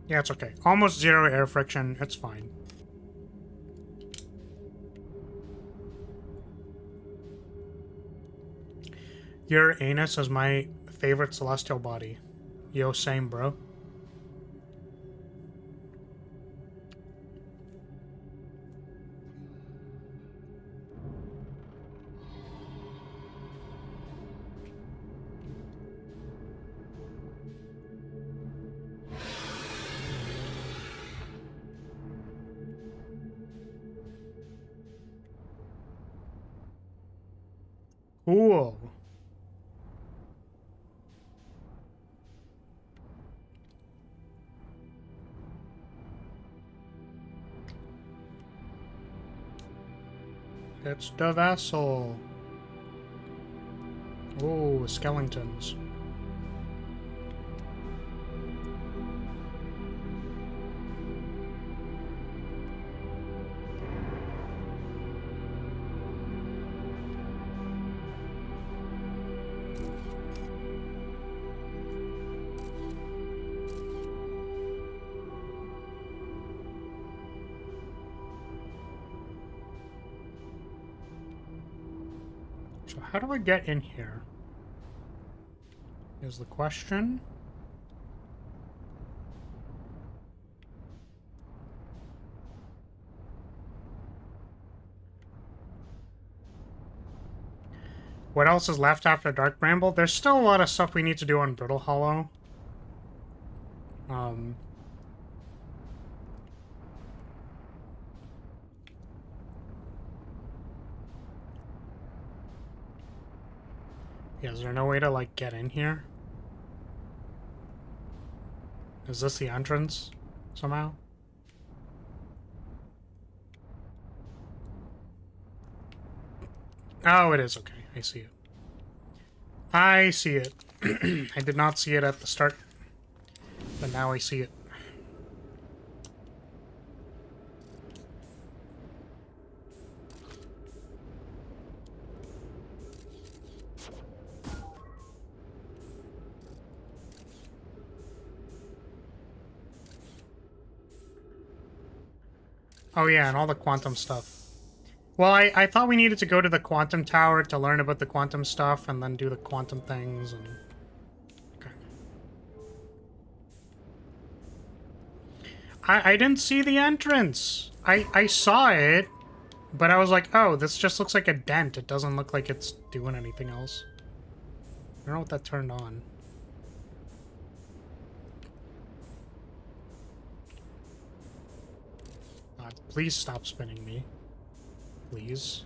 Yeah, it's okay. Almost zero air friction. It's fine. Your anus is my favorite celestial body. Yo, same, bro. Cool. It's the vessel. Oh, skeletons. So how do I get in here? Is the question. What else is left after Dark Bramble? There's still a lot of stuff we need to do on Brittle Hollow. Yeah, is there no way to, like, get in here? Is this the entrance, somehow? Oh, it is. Okay, I see it. I see it. I did not see it at the start, but now I see it. Oh yeah, and all the quantum stuff. Well, I thought we needed to go to the quantum tower to learn about the quantum stuff and then do the quantum things and... Okay. I didn't see the entrance. I saw it, but I was like, oh, this just looks like a dent. It doesn't look like it's doing anything else. I don't know what that turned on. Please stop spinning me. Please.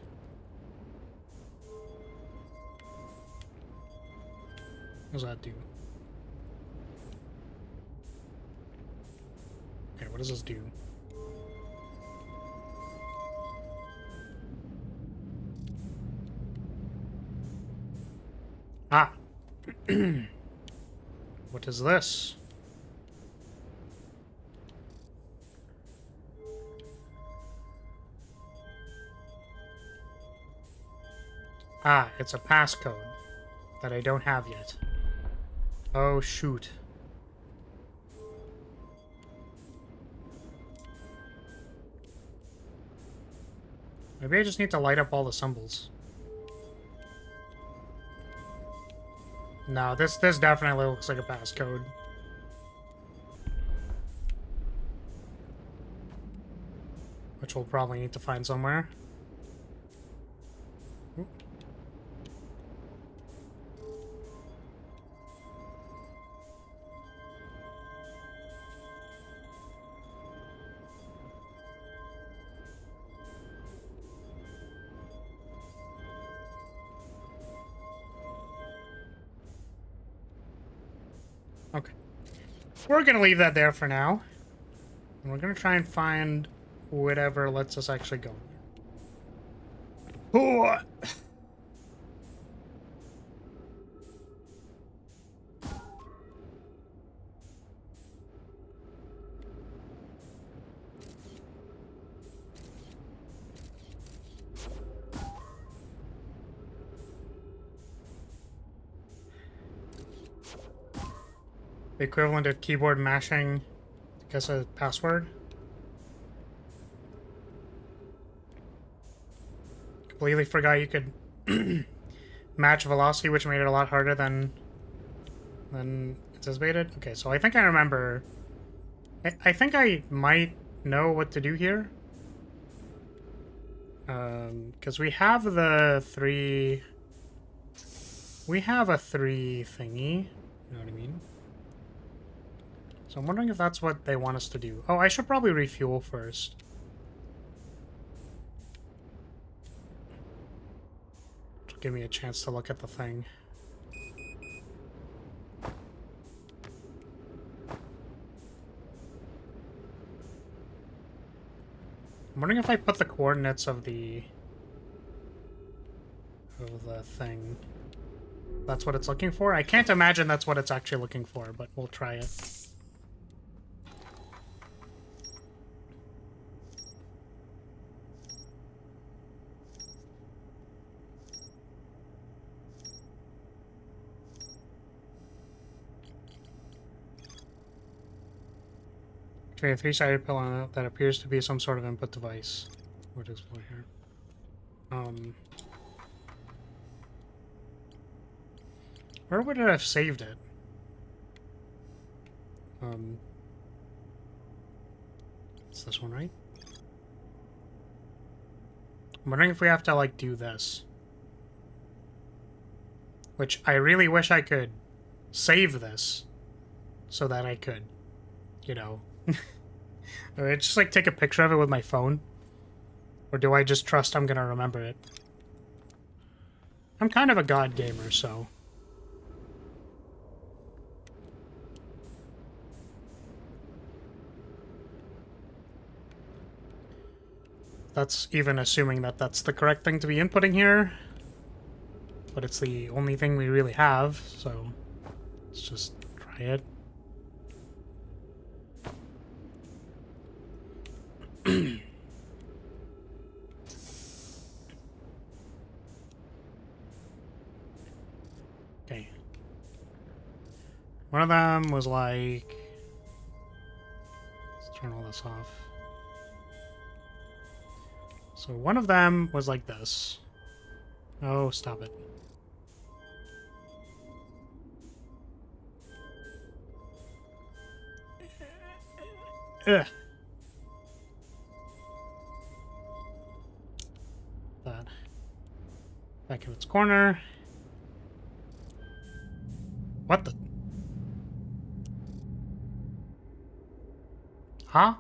What does that do? Okay, what does this do? Ah! What is this? Ah, it's a passcode that I don't have yet. Oh, shoot. Maybe I just need to light up all the symbols. No, this definitely looks like a passcode. Which we'll probably need to find somewhere. Oop. Okay. We're gonna leave that there for now. And we're gonna try and find whatever lets us actually go. Oh. The equivalent of keyboard mashing, I guess, a password. Completely forgot you could match velocity, which made it a lot harder than anticipated. Okay, so I think I remember. I think I might know what to do here. Because we have the 3. We have a 3 thingy. You know what I mean? So I'm wondering if that's what they want us to do. Oh, I should probably refuel first. It'll give me a chance to look at the thing. I'm wondering if I put the coordinates of the of the thing. That's what it's looking for? I can't imagine that's what it's actually looking for, but we'll try it. Okay, a three-sided pill on it that appears to be some sort of input device. We'll explore here. Where would it have saved it? It's this one, right? I'm wondering if we have to, like, do this. Which I really wish I could save this so that I could, you know... Or just, like, take a picture of it with my phone. Or do I just trust I'm gonna remember it? I'm kind of a god gamer, so... That's even assuming that that's the correct thing to be inputting here. But it's the only thing we really have, so let's just try it. Okay. One of them was like... Let's turn all this off. So one of them was like this. Oh, stop it. Ugh. That. Back in its corner. What the? Huh?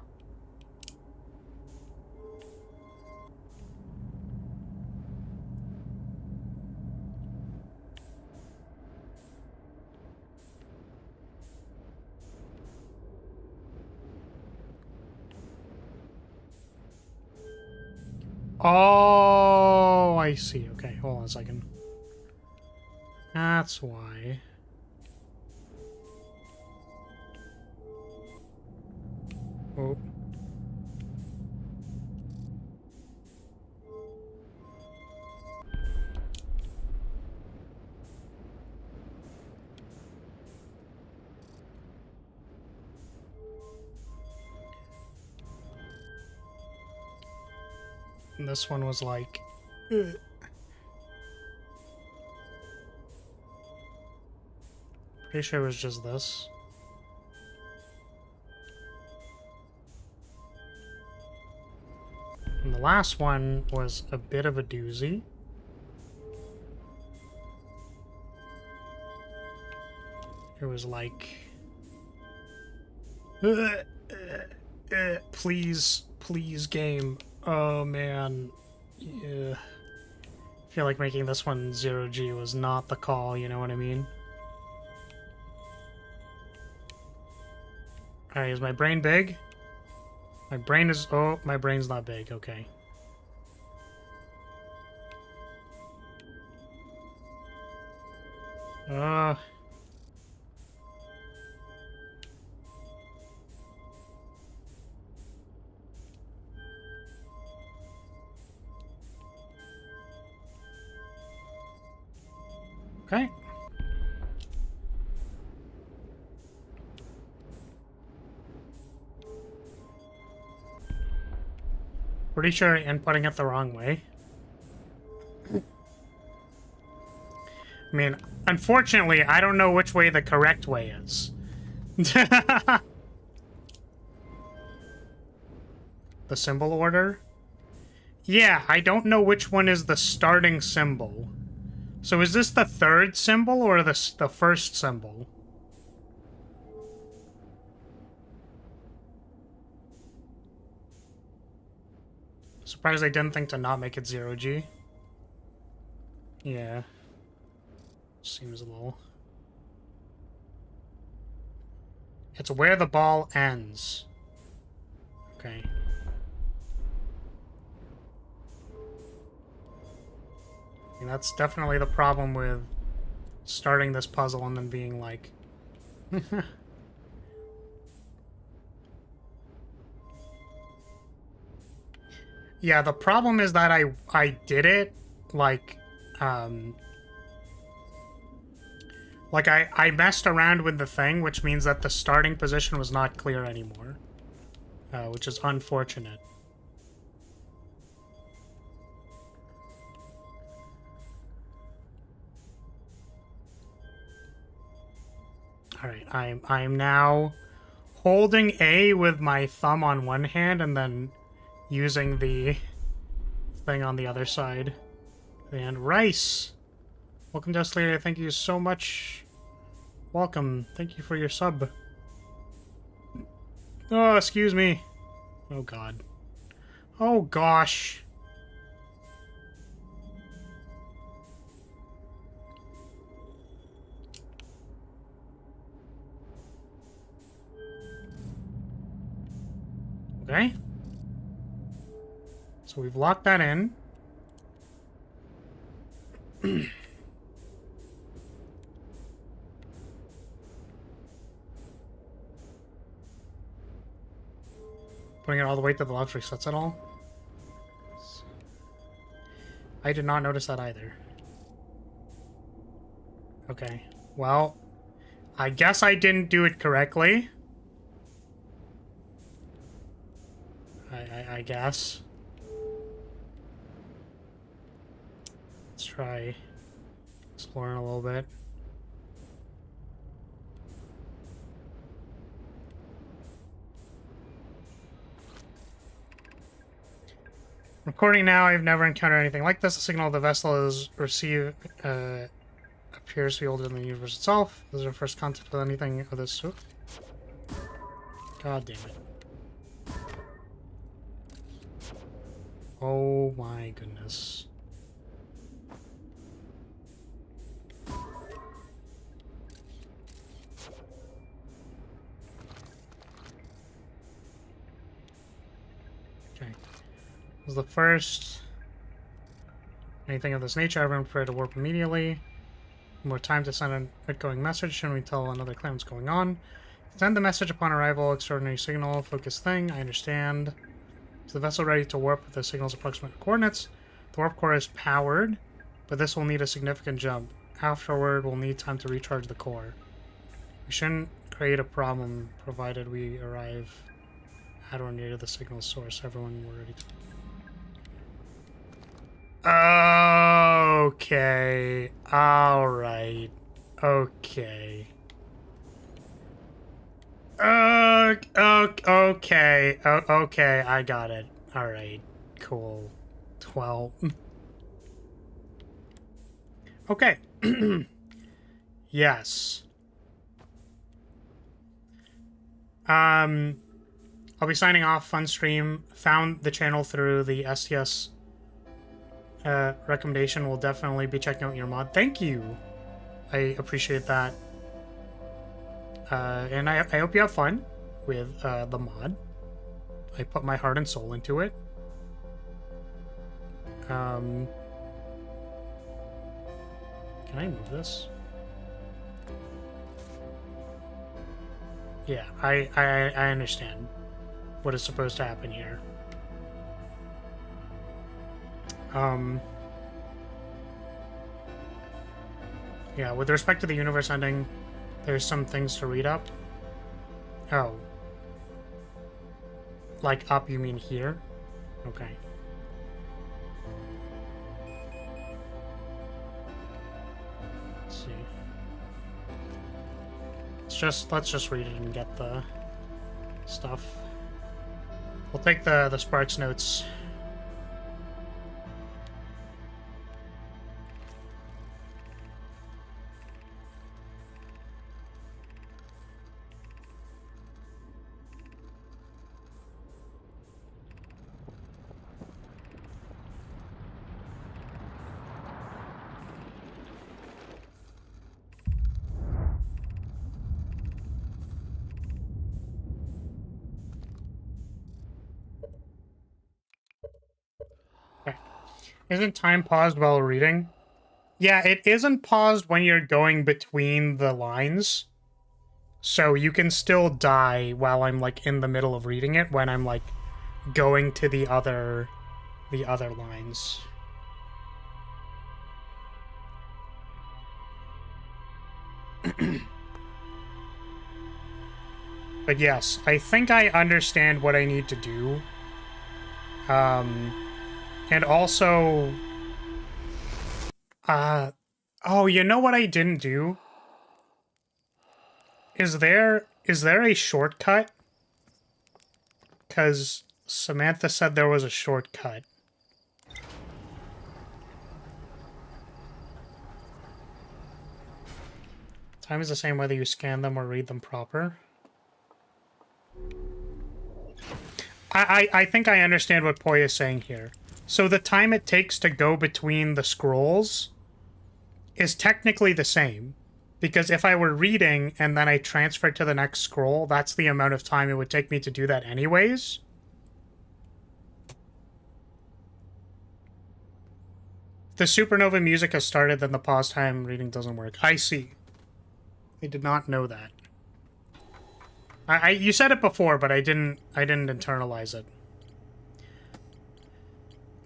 Oh, I see. Okay, hold on a second. That's why. Oh. And this one was like... Ugh. Pretty sure it was just this. And the last one was a bit of a doozy. It was like... please, please, game. Oh, man. Yeah. I feel like making this one 0G was not the call, you know what I mean? Alright, is my brain big? My brain is... Oh, my brain's not big. Okay. Okay. Pretty sure inputting it the wrong way. I mean, unfortunately, I don't know which way the correct way is. The symbol order? Yeah, I don't know which one is the starting symbol. So is this the third symbol or the first symbol? Surprised I didn't think to not make it 0G. Yeah. Seems a little... It's where the ball ends. Okay. I mean, that's definitely the problem with starting this puzzle and then being like... Yeah, the problem is that I did it, like, I messed around with the thing, which means that the starting position was not clear anymore, which is unfortunate. All right, I'm now holding A with my thumb on one hand and then using the thing on the other side. And Rice, welcome to House Lyria. Thank you so much. Welcome. Thank you for your sub. Oh, excuse me. Oh God. Oh gosh. Okay. So we've locked that in. Putting it all the way to the left resets it all. I did not notice that either. Okay. Well, I guess I didn't do it correctly. I guess. Let's try exploring a little bit. Recording now, I've never encountered anything like this. The signal the vessel is received appears to be older than the universe itself. This is our first contact with anything of this sort. God damn it. Oh my goodness. Okay. This is the first anything of this nature. Everyone prepare to warp immediately. More time to send an outgoing message. Shouldn't we tell another clan what's going on? Send the message upon arrival. Extraordinary signal. Focus thing. I understand. Is the vessel ready to warp with the signal's approximate coordinates? The warp core is powered, but this will need a significant jump. Afterward, we'll need time to recharge the core. We shouldn't create a problem, provided we arrive at or near the signal source. Everyone, we're ready to... Okay. Alright. Okay. Okay. Okay, I got it. Alright. Cool. 12. Okay. Yes. I'll be signing off. Fun stream. Found the channel through the STS recommendation. Will definitely be checking out your mod. Thank you. I appreciate that. And I hope you have fun with the mod. I put my heart and soul into it. Can I move this? Yeah, I understand what is supposed to happen here. Yeah, with respect to the universe ending, there's some things to read up. Oh. Like up, you mean here? Okay. Let's see. Let's just read it and get the stuff. We'll take the Sparks notes. Isn't time paused while reading? Yeah, it isn't paused when you're going between the lines. So you can still die while I'm, like, in the middle of reading it when I'm, like, going to the other lines. But yes, I think I understand what I need to do. And also... oh, you know what I didn't do? Is there a shortcut? Because Samantha said there was a shortcut. Time is the same whether you scan them or read them proper. I think I understand what Poi is saying here. So the time it takes to go between the scrolls is technically the same. Because if I were reading and then I transferred to the next scroll, that's the amount of time it would take me to do that anyways. The supernova music has started, then the pause time reading doesn't work. I see. I did not know that. You said it before, but I didn't internalize it.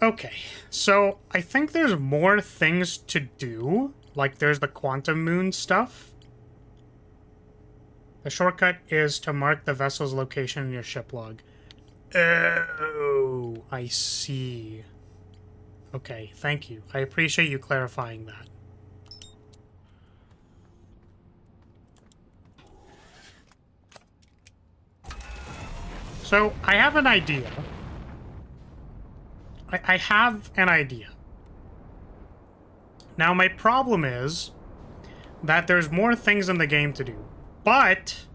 Okay, so I think there's more things to do. Like, there's the quantum moon stuff. The shortcut is to mark the vessel's location in your ship log. Oh, I see. Okay, thank you. I appreciate you clarifying that. So, I have an idea. I have an idea. Now, my problem is that there's more things in the game to do. But,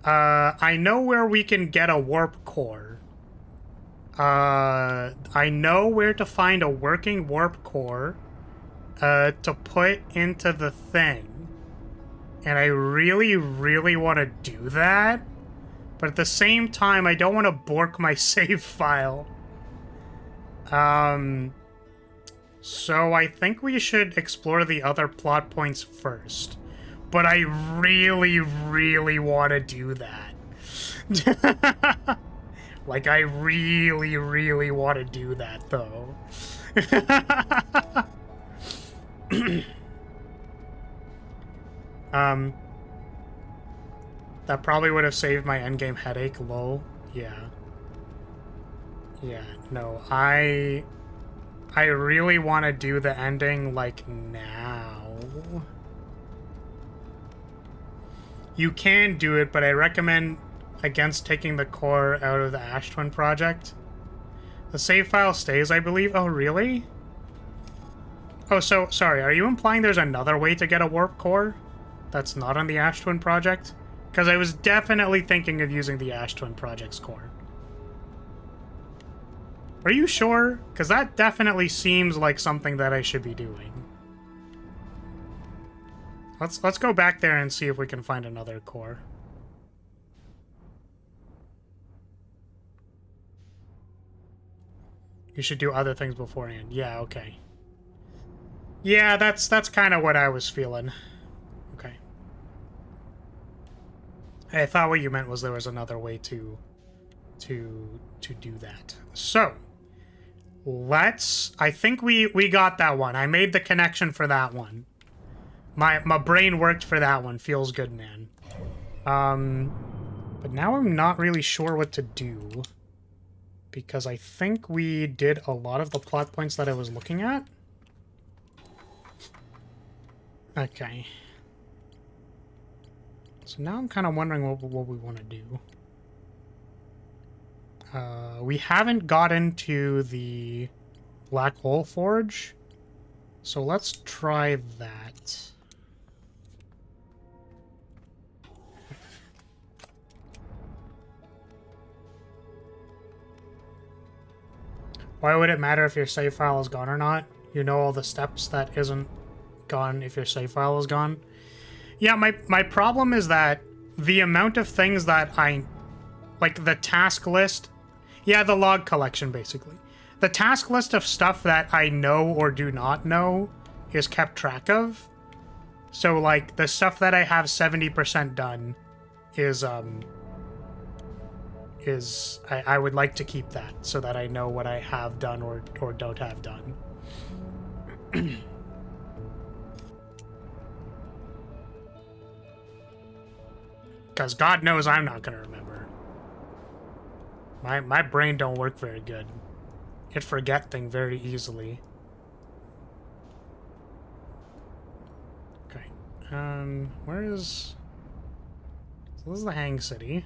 I know where we can get a warp core. I know where to find a working warp core to put into the thing. And I really, really want to do that. But at the same time, I don't want to bork my save file. So I think we should explore the other plot points first. But I really, really want to do that. Like, I really, really want to do that, though. That probably would have saved my endgame headache, lol. Yeah. Yeah, no, I really want to do the ending, like, now. You can do it, but I recommend against taking the core out of the Ash Twin project. The save file stays, I believe. Oh, really? Oh, so, sorry, are you implying there's another way to get a warp core that's not on the Ash Twin project? Because I was definitely thinking of using the Ash Twin project's core. Are you sure? Because that definitely seems like something that I should be doing. Let's go back there and see if we can find another core. You should do other things beforehand. Yeah, okay. Yeah, that's kind of what I was feeling. Okay. I thought what you meant was there was another way to do that. So, I think we got that one. I made the connection for that one. My brain worked for that one. Feels good, man. But now I'm not really sure what to do. Because I think we did a lot of the plot points that I was looking at. Okay. So now I'm kind of wondering what we want to do. We haven't gotten to the Black Hole Forge. So let's try that. Why would it matter if your save file is gone or not? You know all the steps that isn't gone if your save file is gone? Yeah, my problem is that the amount of things that like the task list... Yeah, the log collection, basically. The task list of stuff that I know or do not know is kept track of. So, like, the stuff that I have 70% done is I would like to keep that so that I know what I have done or don't have done. Because God knows I'm not going to remember. My brain don't work very good. It forget things very easily. Okay. Where is... So this is the Hang City.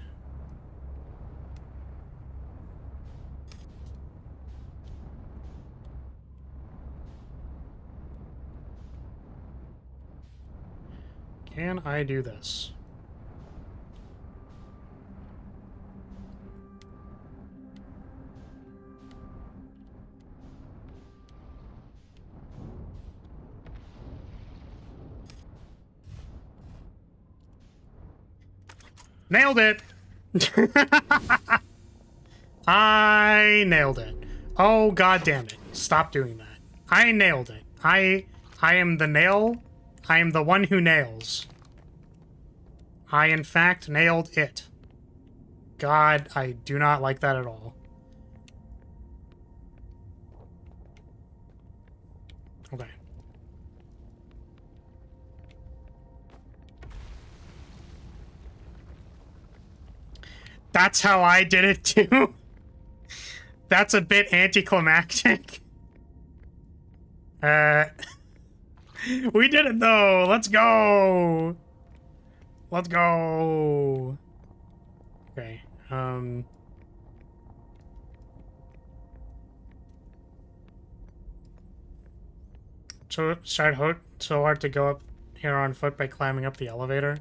Can I do this? Nailed it! I nailed it. Oh, god damn it. Stop doing that. I nailed it. I am the nail. I am the one who nails. I, in fact, nailed it. God, I do not like that at all. Okay. That's how I did it, too. That's a bit anticlimactic. We did it, though. Let's go. Let's go. Okay, So hard to go up here on foot by climbing up the elevator.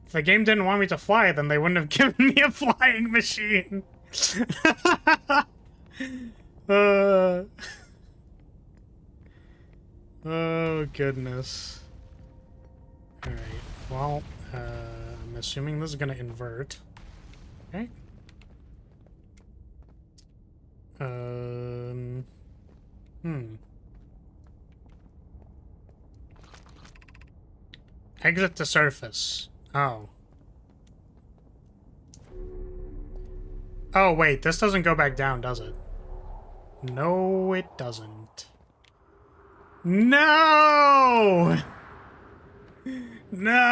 If the game didn't want me to fly, then they wouldn't have given me a flying machine. Oh, goodness. Alright, well, I'm assuming this is gonna invert. Okay. Exit the surface. Oh. Oh, wait, this doesn't go back down, does it? No, it doesn't. No! No!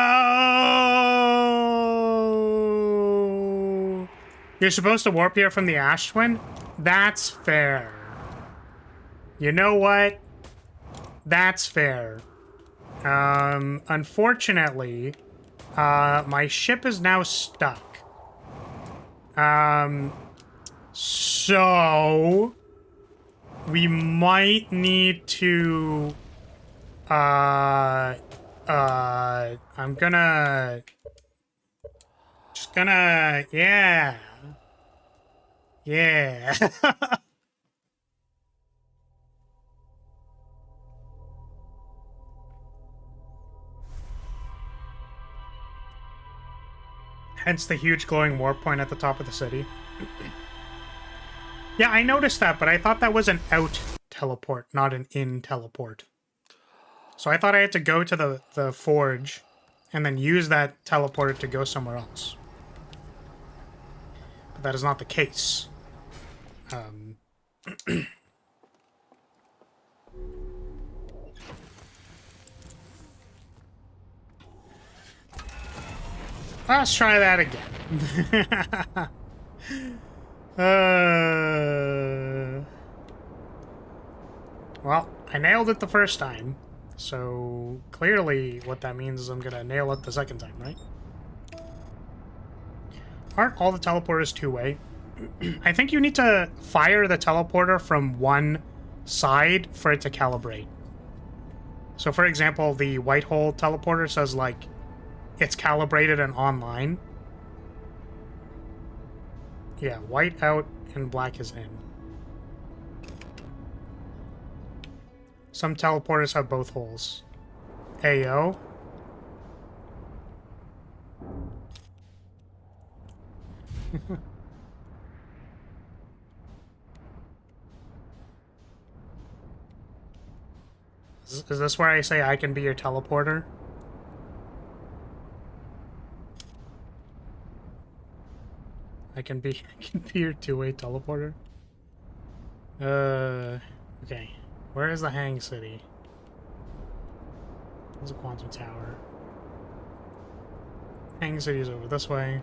You're supposed to warp here from the Ash Twin? That's fair. You know what? That's fair. Unfortunately, my ship is now stuck. So we might need to, I'm gonna, yeah. Yeah. Hence the huge glowing warp point at the top of the city. Yeah, I noticed that, but I thought that was an out teleport, not an in teleport. So I thought I had to go to the forge and then use that teleporter to go somewhere else. But that is not the case. Let's try that again. Well, I nailed it the first time. So clearly what that means is I'm gonna nail it the second time, right? Aren't all the teleporters two-way? I think you need to fire the teleporter from one side for it to calibrate. So for example, the white hole teleporter says like it's calibrated and online. Yeah, white out and black is in. Some teleporters have both holes. Ayo. Is this where I say I can be your teleporter? I can be your two-way teleporter. Okay. Where is the Hang City? There's a quantum tower. Hang City is over this way.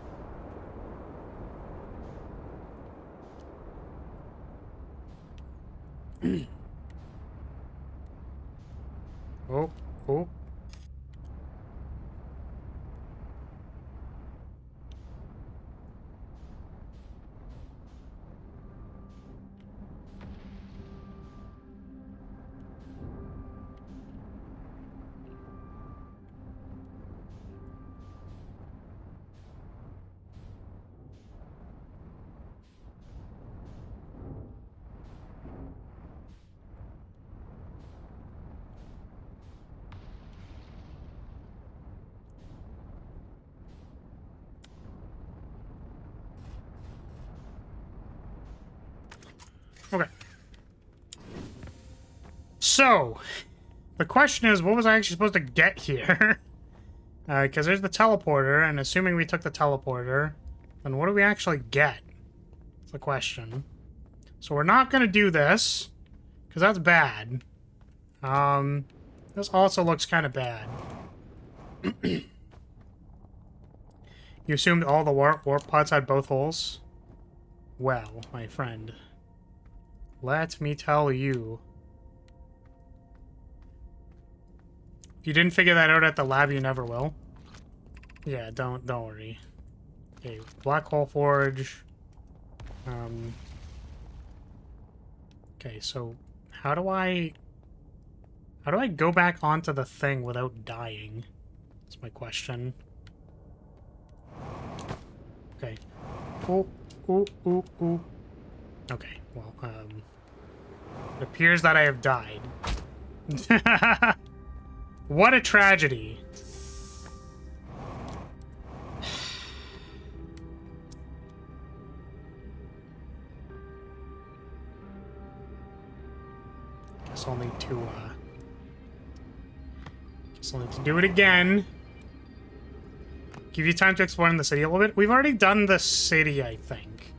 Oh, oh. Okay. So, the question is, what was I actually supposed to get here? Because there's the teleporter, and assuming we took the teleporter, then what do we actually get? That's the question. So we're not going to do this, because that's bad. This also looks kind of bad. You assumed all the warp pods had both holes? Well, my friend, let me tell you. If you didn't figure that out at the lab, you never will. Yeah, don't worry. Okay, black hole forge. Okay, so how do I go back onto the thing without dying? That's my question. Okay. Ooh, ooh, ooh, ooh. Okay, well, it appears that I have died. What a tragedy. Guess I'll need to do it again. Give you time to explore in the city a little bit. We've already done the city, I think.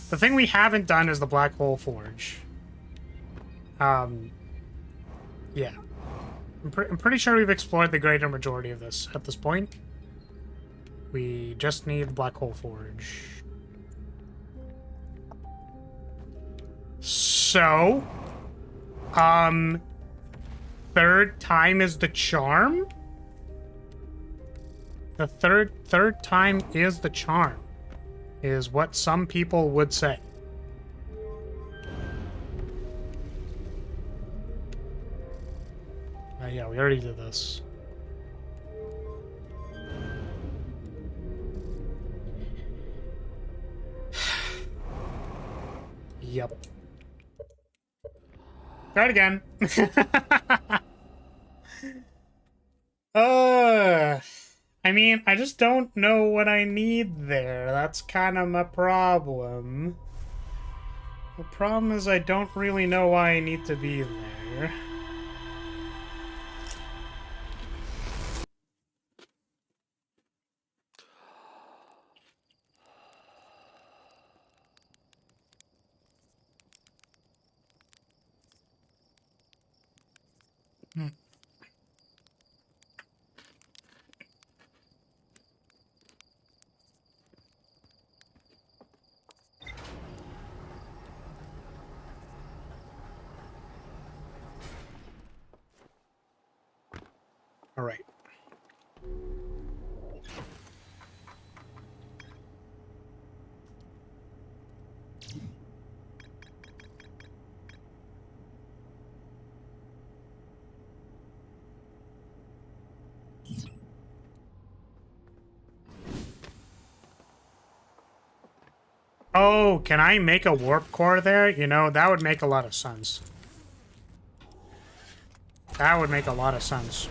The thing we haven't done is the black hole forge. Yeah. I'm pretty sure we've explored the greater majority of this at this point. We just need the black hole forge. So, third time is the charm? The third time is the charm, is what some people would say. Yeah, we already did this. Yep. Try it again. I mean, I just don't know what I need there. That's kind of my problem. The problem is I don't really know why I need to be there. All right. Oh, can I make a warp core there? You know, that would make a lot of sense. That would make a lot of sense.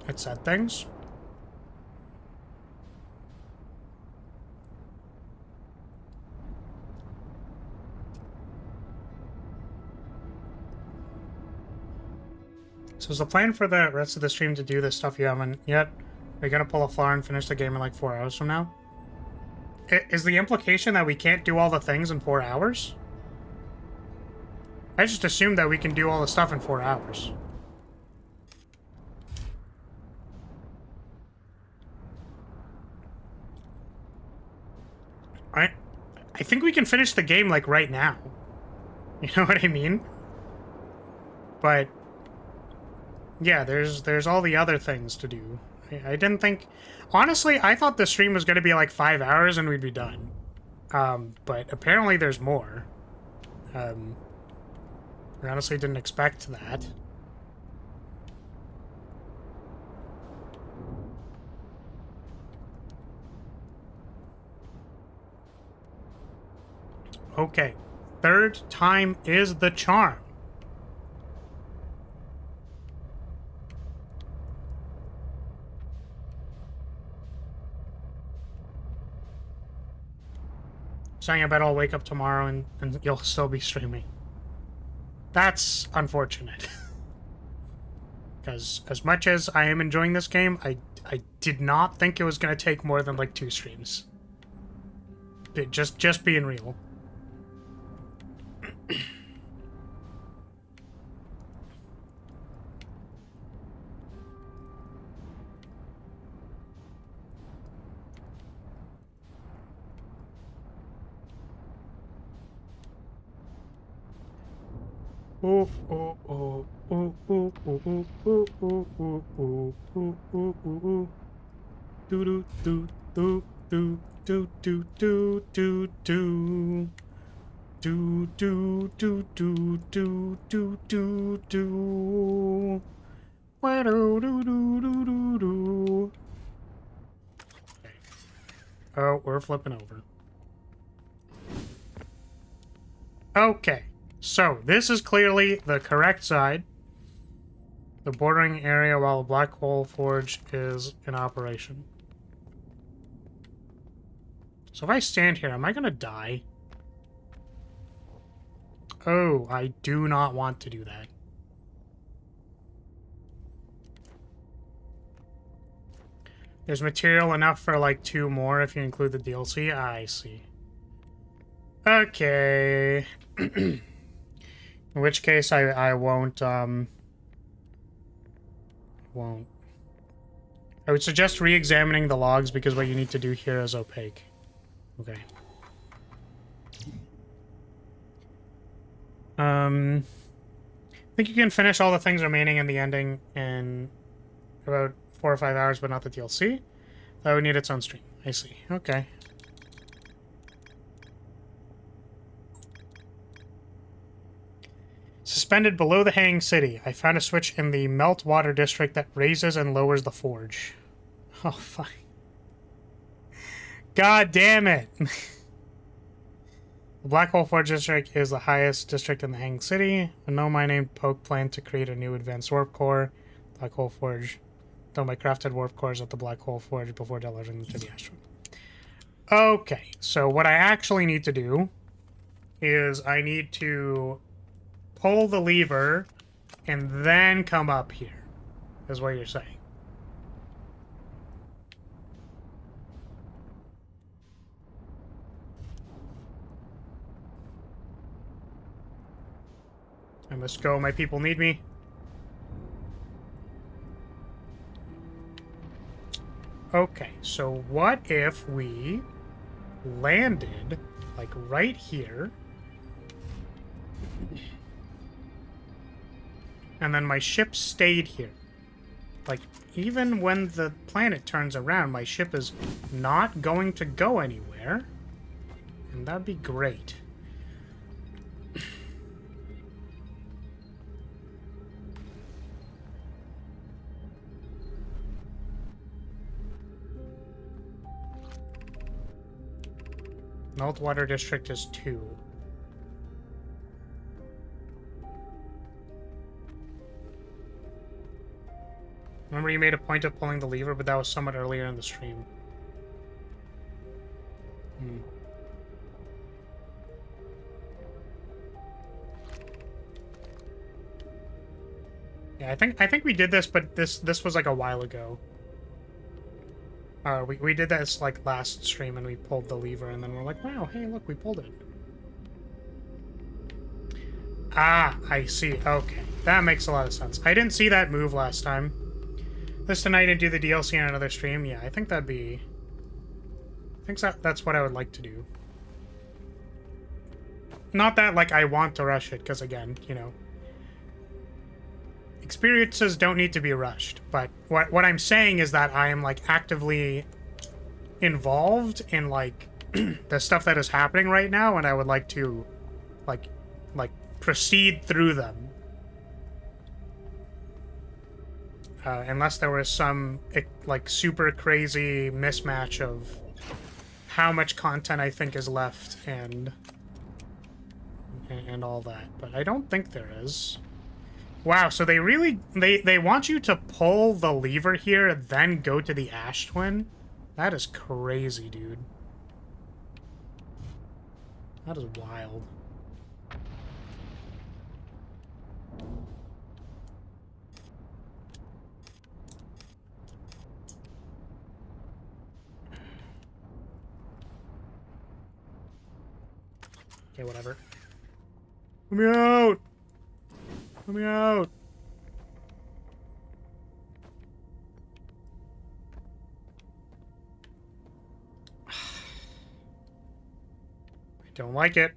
It said things. So is the plan for the rest of the stream to do this stuff you haven't yet? We're gonna pull a flower and finish the game in like 4 hours from now? Is the implication that we can't do all the things in 4 hours? I just assumed that we can do all the stuff in 4 hours. I think we can finish the game like right now. You know what I mean? But yeah, there's all the other things to do. I didn't think... Honestly, I thought the stream was going to be like 5 hours and we'd be done. But apparently there's more. I honestly didn't expect that. Okay. Third time is the charm. Saying I bet I'll wake up tomorrow and you'll still be streaming. That's unfortunate. Because as much as I am enjoying this game, I did not think it was going to take more than like 2 streams. Just being real. Oh, oh, oh, oh, oh, oh, oh, oh, oh, oh, oh, oh, oh, oh, do do do do do do do do do do do do do do do do do do. Wah do do do do do do. Oh, we're flipping over. Okay. So, this is clearly the correct side. The bordering area while the black hole forge is in operation. So if I stand here, am I gonna die? Oh, I do not want to do that. There's material enough for like 2 more if you include the DLC. I see. Okay. In which case, I won't. I would suggest re-examining the logs because what you need to do here is opaque. Okay. I think you can finish all the things remaining in the ending in about 4 or 5 hours, but not the DLC. That would need its own stream. I see. Okay. Suspended below the Hanging City, I found a switch in the Meltwater District that raises and lowers the forge. Oh, fuck. God damn it! The Black Hole Forge District is the highest district in the Hanging City. A no-my-named Poke planned to create a new advanced warp core. Black Hole Forge. Though my crafted warp cores at the Black Hole Forge before delivering them to the asteroid. Okay, so what I actually need to do is I need to pull the lever and then come up here, is what you're saying. I must go, my people need me. Okay, so what if we landed, like, right here, and then my ship stayed here? Like, even when the planet turns around, my ship is not going to go anywhere, and that'd be great. Meltwater District is 2. Remember you made a point of pulling the lever, but that was somewhat earlier in the stream. Yeah, I think we did this, but this was like a while ago. We did this like last stream and we pulled the lever and then we're like, wow, hey, look, we pulled it. Ah, I see. Okay, that makes a lot of sense. I didn't see that move last time. This tonight and do the DLC on another stream. Yeah, I think that'd be... I think that's what I would like to do. Not that, like, I want to rush it, because again, you know, experiences don't need to be rushed. But what I'm saying is that I am, like, actively involved in, like, the stuff that is happening right now, and I would like to, like proceed through them. Unless there was some, like, super crazy mismatch of how much content I think is left and all that. But I don't think there is. Wow, so they really... They want you to pull the lever here, then go to the Ash Twin? That is crazy, dude. That is wild. Okay, whatever. Let me out! Let me out! I don't like it.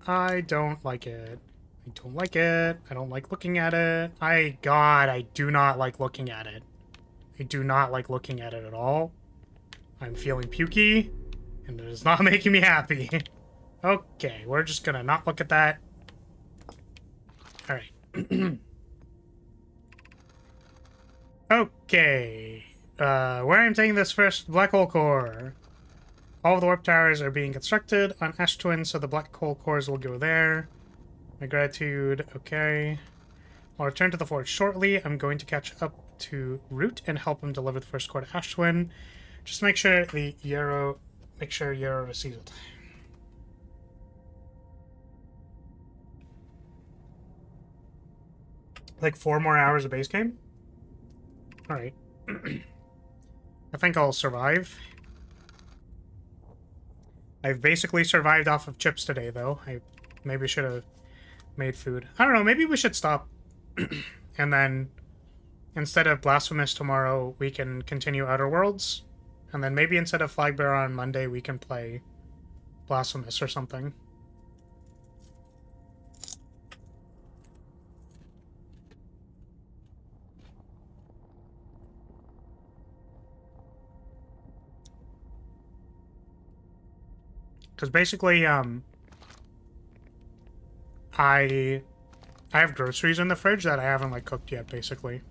I don't like it. I don't like it. I don't like looking at it. God, I do not like looking at it. I do not like looking at it at all. I'm feeling pukey, and it is not making me happy. Okay, we're just gonna not look at that. Alright. Okay. Where I'm taking this first black hole core. All of the warp towers are being constructed on Ash Twin, so the black hole cores will go there. My gratitude. Okay. I'll return to the forge shortly. I'm going to catch up to Root and help him deliver the first core to Ash Twin. Just make sure the Euro... Make sure Euro receives it. Like 4 more hours of base game? Alright. I think I'll survive. I've basically survived off of chips today, though. I maybe should have made food. I don't know, maybe we should stop. And then, instead of Blasphemous tomorrow, we can continue Outer Worlds. And then maybe instead of Flagbearer on Monday, we can play Blasphemous or something. Because basically, I have groceries in the fridge that I haven't, like, cooked yet, basically.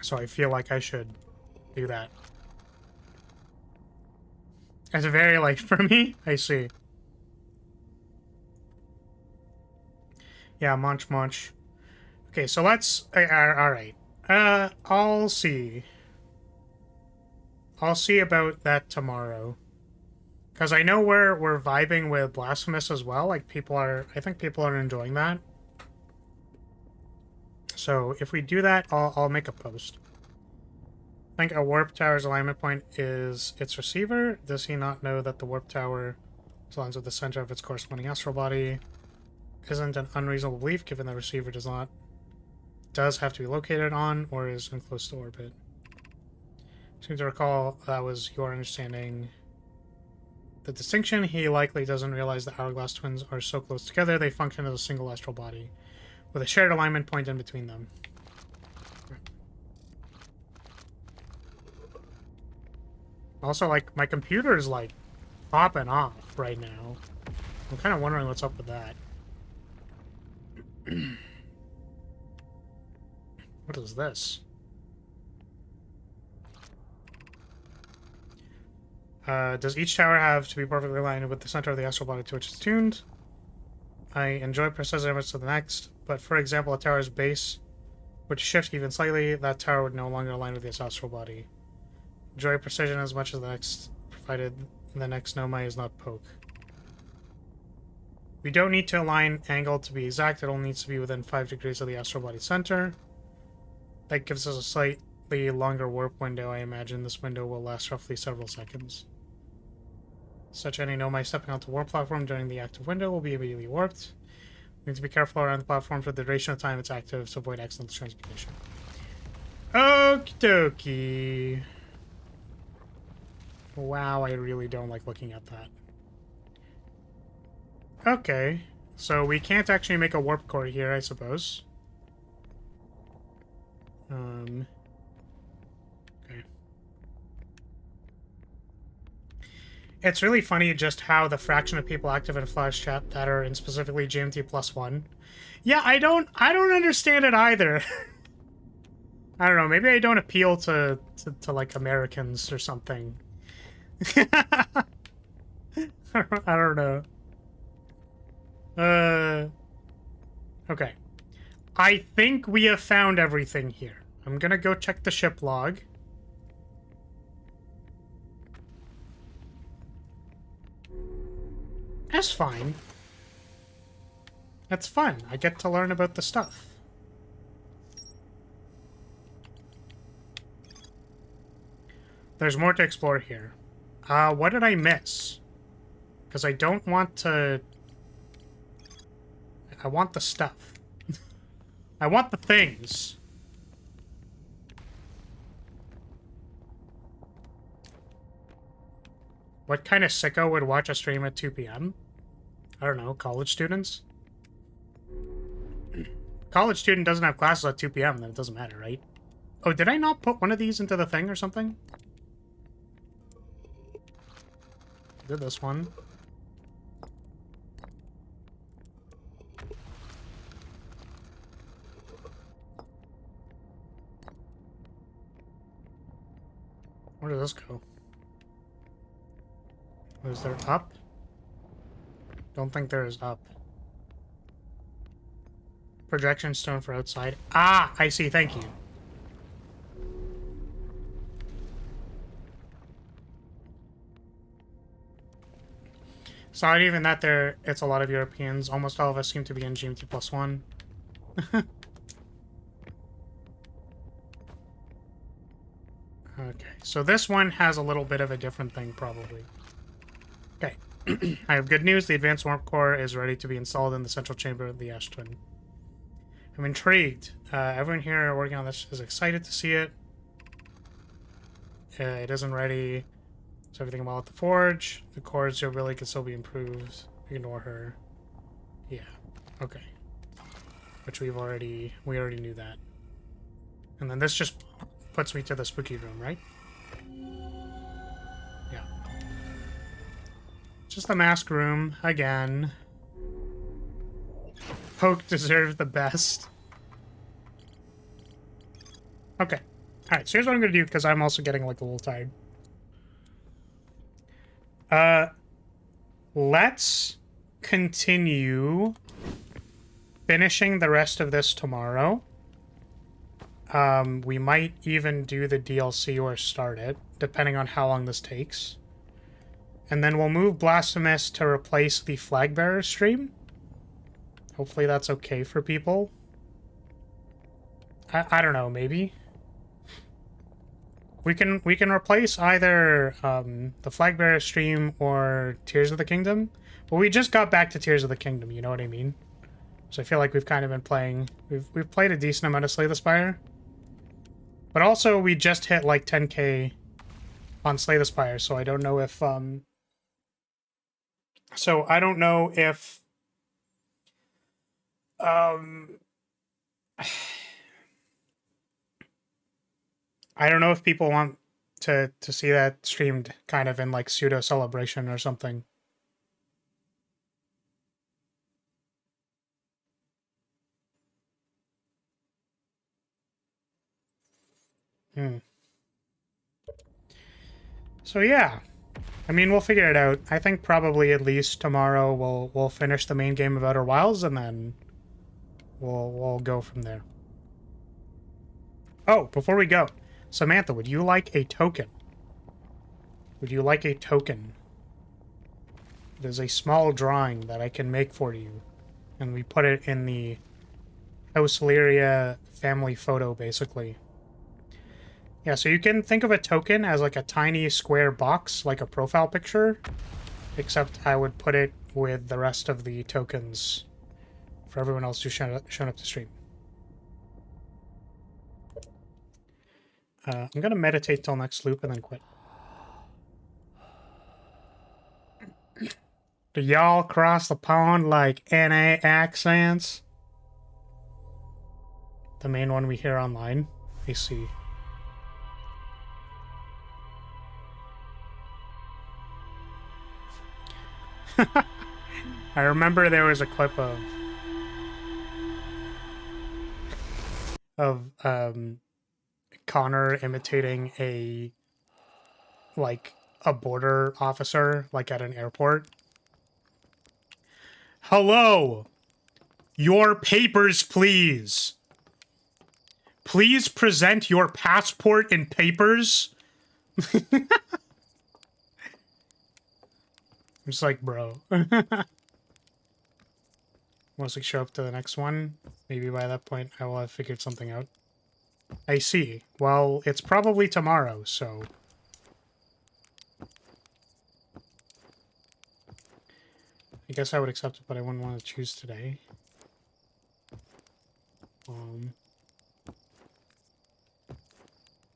So I feel like I should do that. It's very late for me? I see. Yeah, munch, munch. Okay, so let's... alright. I'll see. I'll see about that tomorrow. Because I know we're vibing with Blasphemous as well. Like, people are... I think people are enjoying that. So, if we do that, I'll make a post. I think a warp tower's alignment point is its receiver. Does he not know that the warp tower aligns with the center of its corresponding astral body? Isn't an unreasonable belief, given the receiver does have to be located on, or is in close to orbit. Seem to recall that was your understanding. The distinction, he likely doesn't realize that hourglass twins are so close together they function as a single astral body, with a shared alignment point in between them. Also, like, my computer is, like, popping off right now. I'm kind of wondering what's up with that. What is this? Does each tower have to be perfectly aligned with the center of the astral body to which it's tuned? I enjoy precise limits to the next, but for example, a tower's base would shift even slightly, that tower would no longer align with its astral body. Enjoy precision as much as the next, provided the next Nomai is not poke. We don't need to align angle to be exact. It only needs to be within 5 degrees of the astral body center. That gives us a slightly longer warp window. I imagine this window will last roughly several seconds. Such any know my stepping onto warp platform during the active window will be immediately warped. We need to be careful around the platform for the duration of time it's active to avoid accidental transmutation. Okie dokie. Wow, I really don't like looking at that. Okay, so we can't actually make a warp core here, I suppose. Okay. It's really funny just how the fraction of people active in Flash chat that are in specifically GMT+1. Yeah, I don't understand it either. I don't know, maybe I don't appeal to like Americans or something. I don't know. Okay. I think we have found everything here. I'm gonna go check the ship log. That's fine. That's fun. I get to learn about the stuff. There's more to explore here. What did I miss? Because I don't want to... I want the stuff. I want the things. What kind of sicko would watch a stream at 2 p.m.? I don't know, college students? College student doesn't have classes at 2 p.m., then it doesn't matter, right? Oh, did I not put one of these into the thing or something? Did this one. Where does this go? Is there up? Don't think there is up. Projection stone for outside. Ah, I see. Thank you. It's not even that there. It's a lot of Europeans. Almost all of us seem to be in GMT+1. Okay, so this one has a little bit of a different thing, probably. Okay. I have good news. The advanced warp core is ready to be installed in the central chamber of the Ash Twin. I'm intrigued. Everyone here working on this is excited to see it. It isn't ready. So everything well at the forge. The cores really could still be improved. Ignore her. Yeah. Okay. Which we already knew that. And then this just puts me to the spooky room, right? Yeah. Just the mask room again. Poke deserves the best. Okay. Alright, so here's what I'm gonna do, because I'm also getting like a little tired. Let's continue finishing the rest of this tomorrow. We might even do the DLC or start it, depending on how long this takes. And then we'll move Blasphemous to replace the Flag Bearer stream. Hopefully that's okay for people. I don't know, maybe. We can replace either the Flag Bearer stream or Tears of the Kingdom. Well, we just got back to Tears of the Kingdom, you know what I mean? So I feel like we've kind of been playing... We've played a decent amount of Slay the Spire. But also, we just hit like 10k on Slay the Spire, so I don't know if... So I don't know if... I don't know if people want to see that streamed kind of in like pseudo celebration or something. So yeah, I mean, we'll figure it out. I think probably at least tomorrow we'll finish the main game of Outer Wilds, and then we'll go from there. Oh, before we go, Samantha, would you like a token? Would you like a token? It is a small drawing that I can make for you. And we put it in the House Lyria family photo, basically. Yeah, so you can think of a token as like a tiny square box, like a profile picture, except I would put it with the rest of the tokens for everyone else who's shown up to stream. I'm gonna meditate till next loop and then quit. Do y'all cross the pond like NA accents? The main one we hear online. I see. I remember there was a clip of Connor imitating a border officer like at an airport. Hello! Your papers, please! Please present your passport and papers? I'm just like, bro. Once we show up to the next one, maybe by that point I will have figured something out. I see. Well, it's probably tomorrow, so... I guess I would accept it, but I wouldn't want to choose today.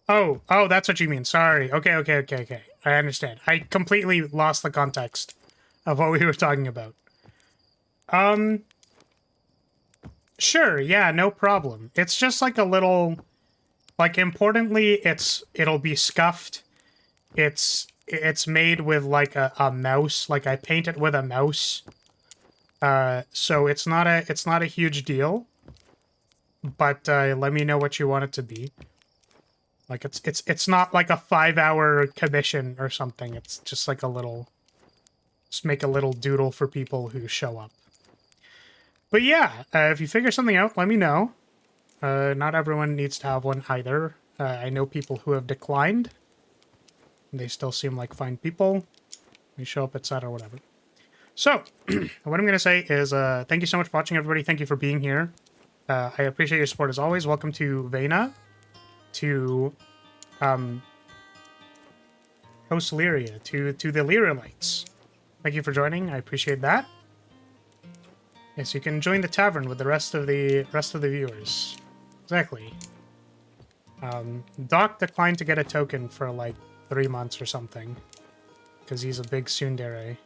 Oh, that's what you mean. Sorry. Okay. I understand. I completely lost the context of what we were talking about. Sure, yeah, no problem. It's just like a little... Like, importantly, it'll be scuffed. It's made with, like, a mouse. Like, I paint it with a mouse. So it's not a huge deal. But, let me know what you want it to be. Like, it's not like a 5-hour commission or something. It's just like a little... Just make a little doodle for people who show up. But yeah, if you figure something out, let me know. Not everyone needs to have one either. I know people who have declined. They still seem like fine people. They show up at set or whatever. So, what I'm going to say is thank you so much for watching, everybody. Thank you for being here. I appreciate your support as always. Welcome to Vena, to House Lyria, to the Lyrilytes. Thank you for joining. I appreciate that. Yes, you can join the tavern with the rest of the viewers. Exactly. Doc declined to get a token for like 3 months or something, because he's a big tsundere.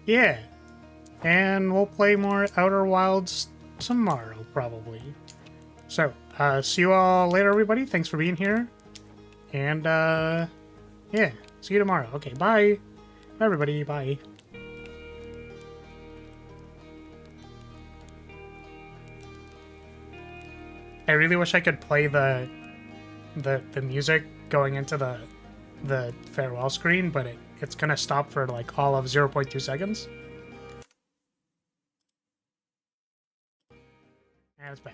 Yeah. And we'll play more Outer Wilds tomorrow, probably. So, see you all later, everybody. Thanks for being here. And, yeah. See you tomorrow. Okay, bye. Bye, everybody. Bye. I really wish I could play the music going into the farewell screen, but it's gonna stop for like all of 0.2 seconds. And it's back.